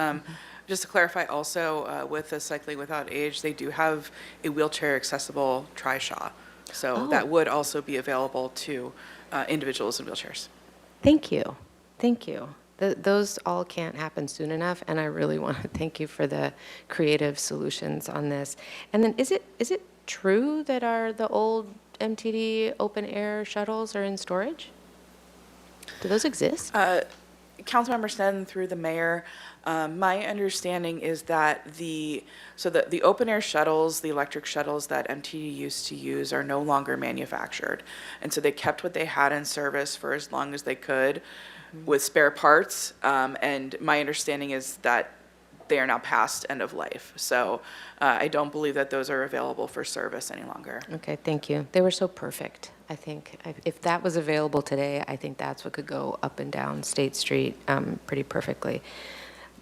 just to clarify also, with the Cycling Without Age, they do have a wheelchair accessible trishaw. So that would also be available to individuals in wheelchairs. Thank you. Thank you. Those all can't happen soon enough, and I really want to thank you for the creative solutions on this. And then is it true that the old MTD open air shuttles are in storage? Do those exist? Councilmember Sneddon, through the mayor, my understanding is that the open air shuttles, the electric shuttles that MTD used to use, are no longer manufactured. And so they kept what they had in service for as long as they could with spare parts. And my understanding is that they are now past end of life. So I don't believe that those are available for service any longer. Okay, thank you. They were so perfect, I think. If that was available today, I think that's what could go up and down State Street pretty perfectly.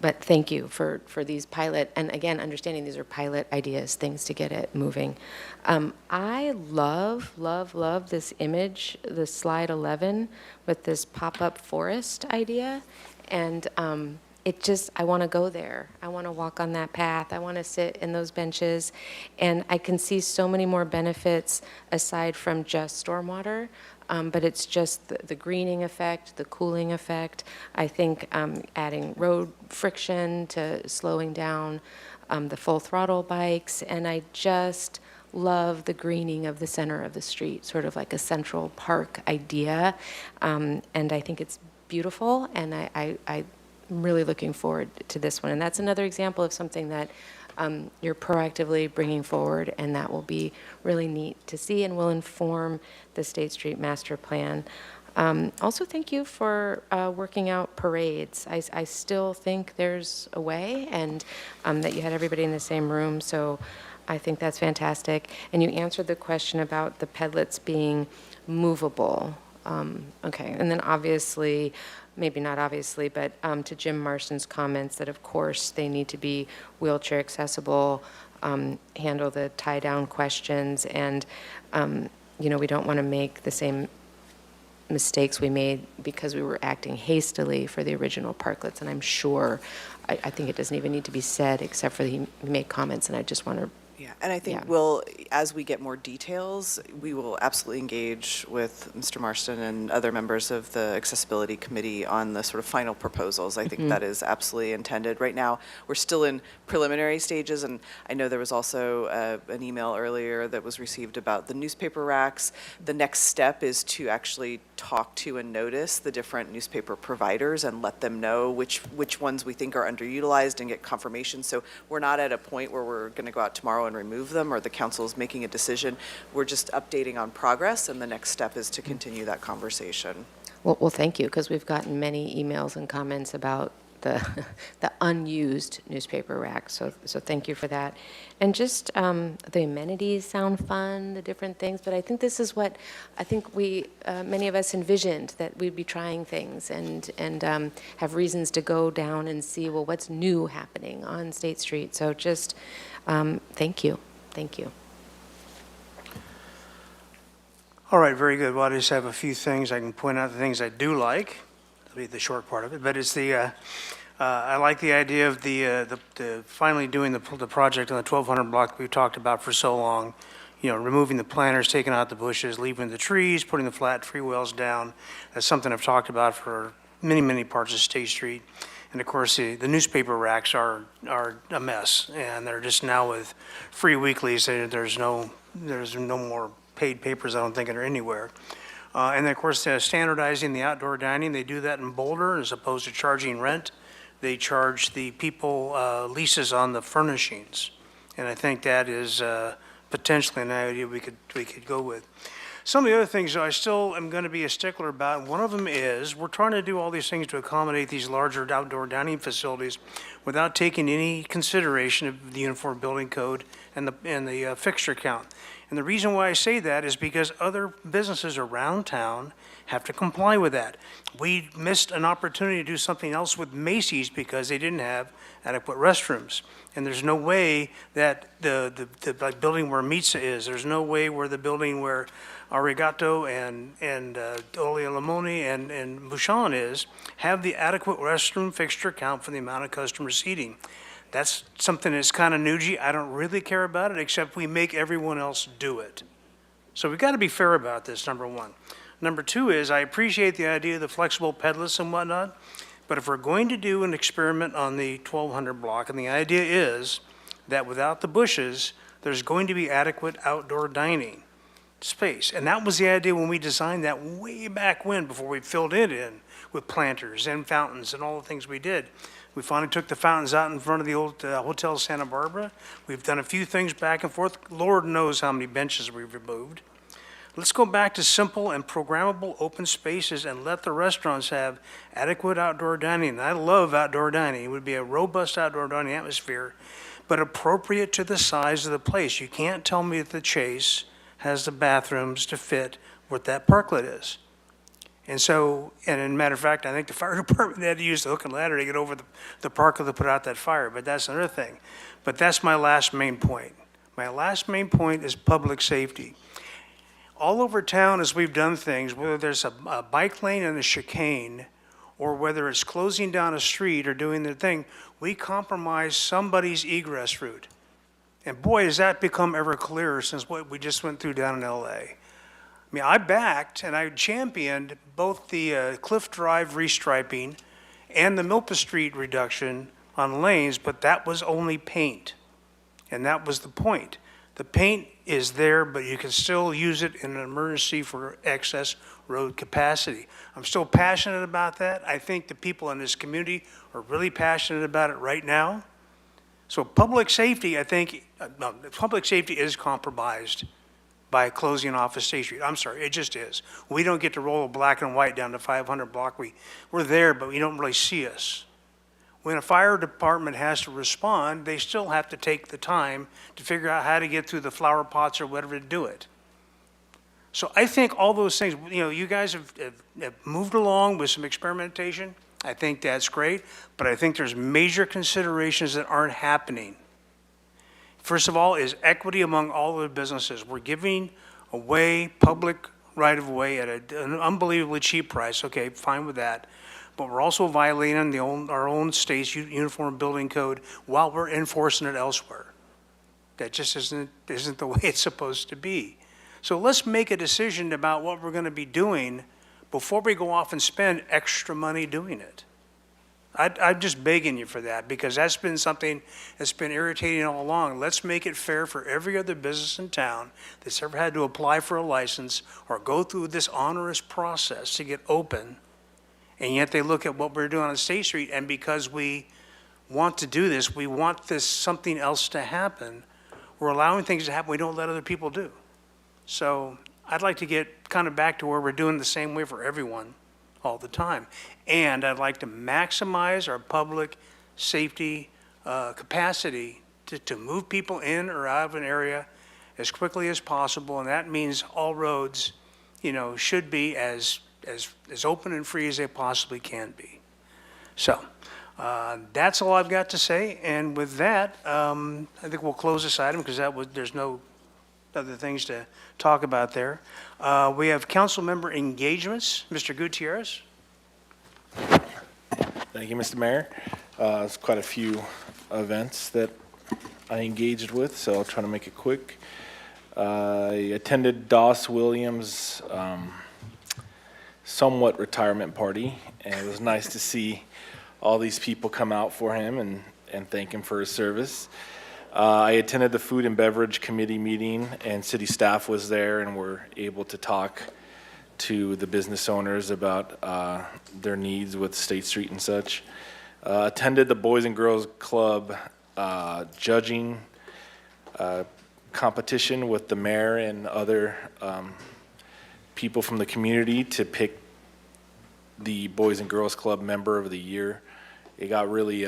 But thank you for these pilot, and again, understanding these are pilot ideas, things to get it moving. I love, love, love this image, the slide 11, with this pop-up forest idea. And I want to go there. I want to walk on that path. I want to sit in those benches. And I can see so many more benefits aside from just stormwater. But it's just the greening effect, the cooling effect. I think adding road friction to slowing down the full throttle bikes. And I just love the greening of the center of the street, sort of like a Central Park idea. And I think it's beautiful, and I'm really looking forward to this one. And that's another example of something that you're proactively bringing forward, and that will be really neat to see and will inform the State Street Master Plan. Also, thank you for working out parades. I still think there's a way, and that you had everybody in the same room, so I think that's fantastic. And you answered the question about the pedlets being movable. Okay, and then obviously, maybe not obviously, but to Jim Marston's comments that of course they need to be wheelchair accessible, handle the tie-down questions, and, we don't want to make the same mistakes we made because we were acting hastily for the original parklets, and I'm sure, I think it doesn't even need to be said, except for he made comments, and I just want to. Yeah, and I think Yeah. we'll, as we get more details, we will absolutely engage with Mr. Marston and other members of the Accessibility Committee on the sort of final proposals. I think that is absolutely intended. Right now, we're still in preliminary stages, and I know there was also an email earlier that was received about the newspaper racks. The next step is to actually talk to and notice the different newspaper providers and let them know which ones we think are underutilized and get confirmation. So we're not at a point where we're going to go out tomorrow and remove them, or the council is making a decision. We're just updating on progress, and the next step is to continue that conversation. Well, thank you, because we've gotten many emails and comments about the the unused newspaper rack. So thank you for that. And just the amenities sound fun, the different things. But I think this is what I think we many of us envisioned, that we'd be trying things and have reasons to go down and see, well, what's new happening on State Street. So just thank you. All right, very good. Well, I just have a few things. I can point out the things I do like. That'll be the short part of it. But it's I like the idea of the finally doing the project on the 1200 block we've talked about for so long. Removing the planters, taking out the bushes, leaving the trees, putting the flat freewheels down. That's something I've talked about for many, many parts of State Street. And of course, the newspaper racks are a mess, and they're just now with free weeklies. There's no more paid papers, I don't think, are anywhere. And then, of course, standardizing the outdoor dining. They do that in Boulder as opposed to charging rent. They charge the people leases on the furnishings, and I think that is potentially an idea we could go with. Some of the other things I still am going to be a stickler about. One of them is we're trying to do all these things to accommodate these larger outdoor dining facilities without taking any consideration of the Uniform Building Code and the fixture count. And the reason why I say that is because other businesses around town have to comply with that. We missed an opportunity to do something else with Macy's because they didn't have adequate restrooms. And there's no way that the building where Mitza is, there's no way where the building where Arigato and Oli Limoni and Bouchon is, have the adequate restroom fixture count for the amount of customer seating. That's something that's kind of newsy. I don't really care about it, except we make everyone else do it. So we've got to be fair about this, number one. Number two is I appreciate the idea of the flexible pedless and whatnot, but if we're going to do an experiment on the 1200 block, and the idea is that without the bushes, there's going to be adequate outdoor dining space. And that was the idea when we designed that way back when, before we filled it in with planters and fountains and all the things we did. We finally took the fountains out in front of the old Hotel Santa Barbara. We've done a few things back and forth. Lord knows how many benches we've removed. Let's go back to simple and programmable open spaces and let the restaurants have adequate outdoor dining. And I love outdoor dining. It would be a robust outdoor dining atmosphere, but appropriate to the size of the place. You can't tell me that the Chase has the bathrooms to fit what that parklet is. And so, and as a matter of fact, I think the fire department had to use the hook and ladder to get over the parklet to put out that fire, but that's another thing. But that's my last main point. My last main point is public safety. All over town, as we've done things, whether there's a bike lane and a chicane, or whether it's closing down a street or doing the thing, we compromise somebody's egress route. And boy, has that become ever clearer since what we just went through down in LA. I mean, I backed and I championed both the Cliff Drive restriping and the Milpa Street reduction on lanes, but that was only paint. And that was the point. The paint is there, but you can still use it in an emergency for excess road capacity. I'm still passionate about that. I think the people in this community are really passionate about it right now. So public safety, I think, public safety is compromised by closing off a State Street. I'm sorry, it just is. We don't get to roll a black and white down to 500 block. We're there, but we don't really see us. When a fire department has to respond, they still have to take the time to figure out how to get through the flower pots or whatever to do it. So I think all those things, you guys have moved along with some experimentation. I think that's great, but I think there's major considerations that aren't happening. First of all, is equity among all of the businesses. We're giving away public right-of-way at an unbelievably cheap price. Okay, fine with that. But we're also violating our own state's uniform building code while we're enforcing it elsewhere. That just isn't the way it's supposed to be. So let's make a decision about what we're going to be doing before we go off and spend extra money doing it. I'm just begging you for that, because that's been something that's been irritating all along. Let's make it fair for every other business in town that's ever had to apply for a license or go through this onerous process to get open, and yet they look at what we're doing on State Street, and because we want to do this, we want this something else to happen, we're allowing things to happen we don't let other people do. So I'd like to get kind of back to where we're doing the same way for everyone all the time. And I'd like to maximize our public safety capacity to move people in or out of an area as quickly as possible. And that means all roads, should be as open and free as they possibly can be. So that's all I've got to say. And with that, I think we'll close this item because there's no other things to talk about there. We have council member engagements. Mr. Gutierrez. Thank you, Mr. Mayor. There's quite a few events that I engaged with, so I'll try to make it quick. I attended Doss Williams' somewhat retirement party, and it was nice to see all these people come out for him and thank him for his service. I attended the Food and Beverage Committee meeting, and city staff was there, and were able to talk to the business owners about their needs with State Street and such. Attended the Boys and Girls Club judging competition with the mayor and other people from the community to pick the Boys and Girls Club Member of the Year. It got really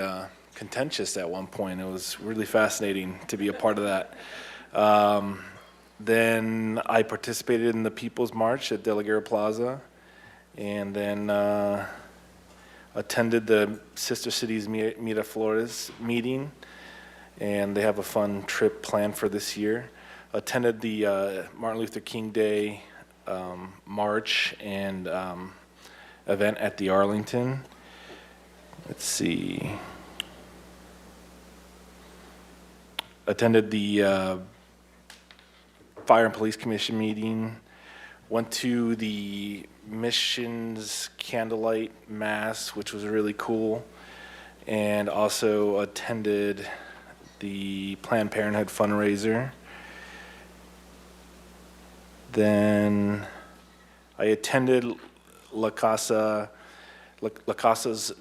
contentious at one point. It was really fascinating to be a part of that. Then I participated in the People's March at De La Guerra Plaza, and then attended the Sister Cities Miraflores meeting, and they have a fun trip planned for this year. Attended the Martin Luther King Day march and event at the Arlington. Let's see. Attended the Fire and Police Commission meeting. Went to the Missions Candlelight Mass, which was really cool. And also attended the Planned Parenthood fundraiser. Then I attended La Casa's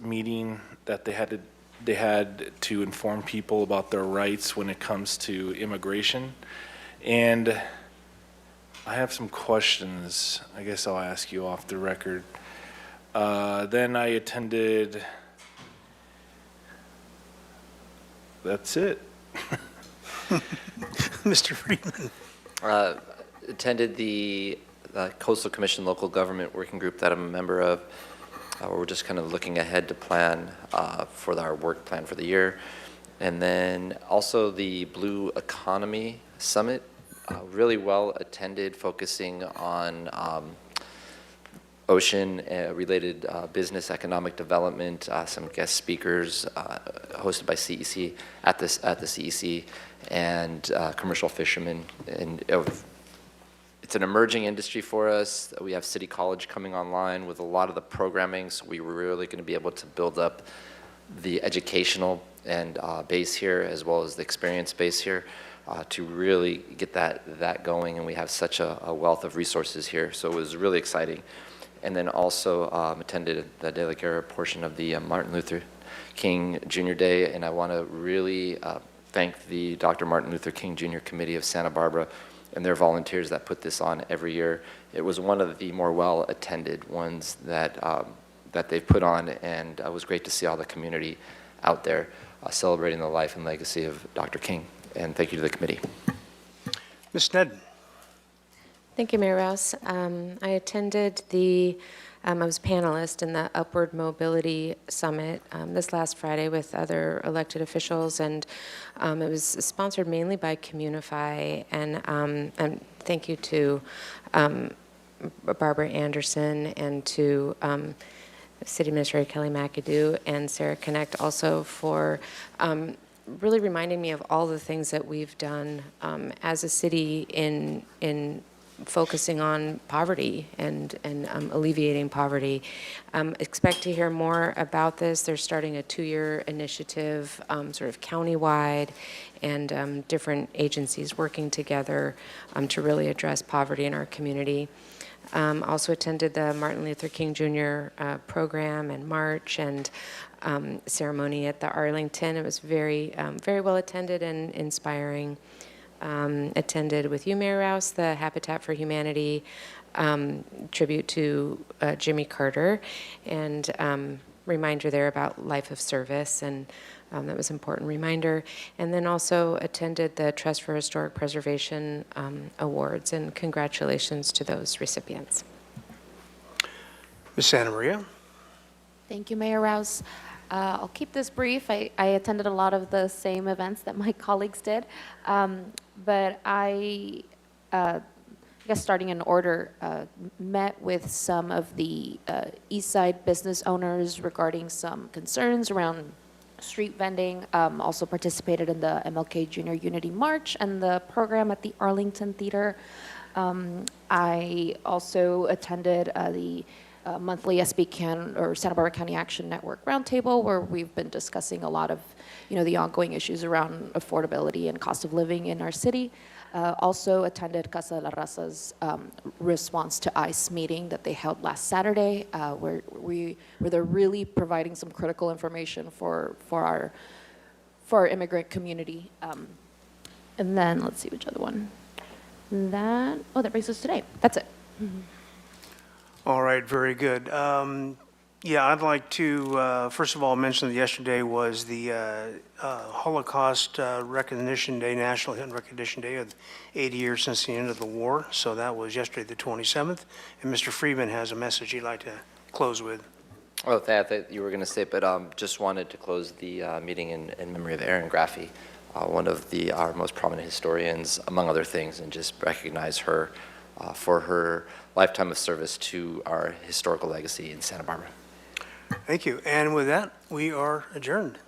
meeting that they had to inform people about their rights when it comes to immigration. And I have some questions. I guess I'll ask you off the record. Then I attended, that's it. Mr. Friedman. Attended the Coastal Commission Local Government Working Group that I'm a member of. We're just kind of looking ahead to plan for our work plan for the year. And then also the Blue Economy Summit, really well attended, focusing on ocean-related business economic development, some guest speakers hosted by CEC at the CEC, and commercial fishermen. And it's an emerging industry for us. We have City College coming online with a lot of the programming, so we were really going to be able to build up the educational and base here, as well as the experience base here, to really get that going. And we have such a wealth of resources here, so it was really exciting. And then also attended the De La Guerra portion of the Martin Luther King Jr. Day, and I want to really thank the Dr. Martin Luther King Jr. Committee of Santa Barbara and their volunteers that put this on every year. It was one of the more well-attended ones that they've put on, and it was great to see all the community out there celebrating the life and legacy of Dr. King. And thank you to the committee. Ms. Nedden. Thank you, Mayor Rouse. I attended I was a panelist in the Upward Mobility Summit this last Friday with other elected officials, and it was sponsored mainly by Communify, and thank you to Barbara Anderson and to City Administrator Kelly McAdoo and Sarah Connect also for really reminding me of all the things that we've done as a city in focusing on poverty and alleviating poverty. Expect to hear more about this. They're starting a 2-year initiative, sort of countywide, and different agencies working together to really address poverty in our community. Also attended the Martin Luther King Jr. Program and march and ceremony at the Arlington. It was very well attended and inspiring. Attended with you, Mayor Rouse, the Habitat for Humanity tribute to Jimmy Carter, and reminder there about life of service, and that was an important reminder. And then also attended the Trust for Historic Preservation Awards, and congratulations to those recipients. Ms. Santa Maria? Thank you, Mayor Rouse. I'll keep this brief. I attended a lot of the same events that my colleagues did, but I guess starting in order, met with some of the East Side business owners regarding some concerns around street vending. Also participated in the MLK Junior Unity March and the program at the Arlington Theater. I also attended the monthly or Santa Barbara County Action Network Roundtable, where we've been discussing a lot of, the ongoing issues around affordability and cost of living in our city. Also attended Casa de la Raza's response to ICE meeting that they held last Saturday, where they're really providing some critical information for our immigrant community. And then let's see which other one. That brings us today. That's it. All right, very good. Yeah, I'd like to, first of all, mention that yesterday was the Holocaust Recognition Day, National Hidden Recognition Day, of 80 years since the end of the war. So that was yesterday, the 27th. And Mr. Friedman has a message he'd like to close with. Oh, I thought you were going to say, but just wanted to close the meeting in memory of Erin Graffey, one of our most prominent historians, among other things, and just recognize her for her lifetime of service to our historical legacy in Santa Barbara. Thank you. And with that, we are adjourned.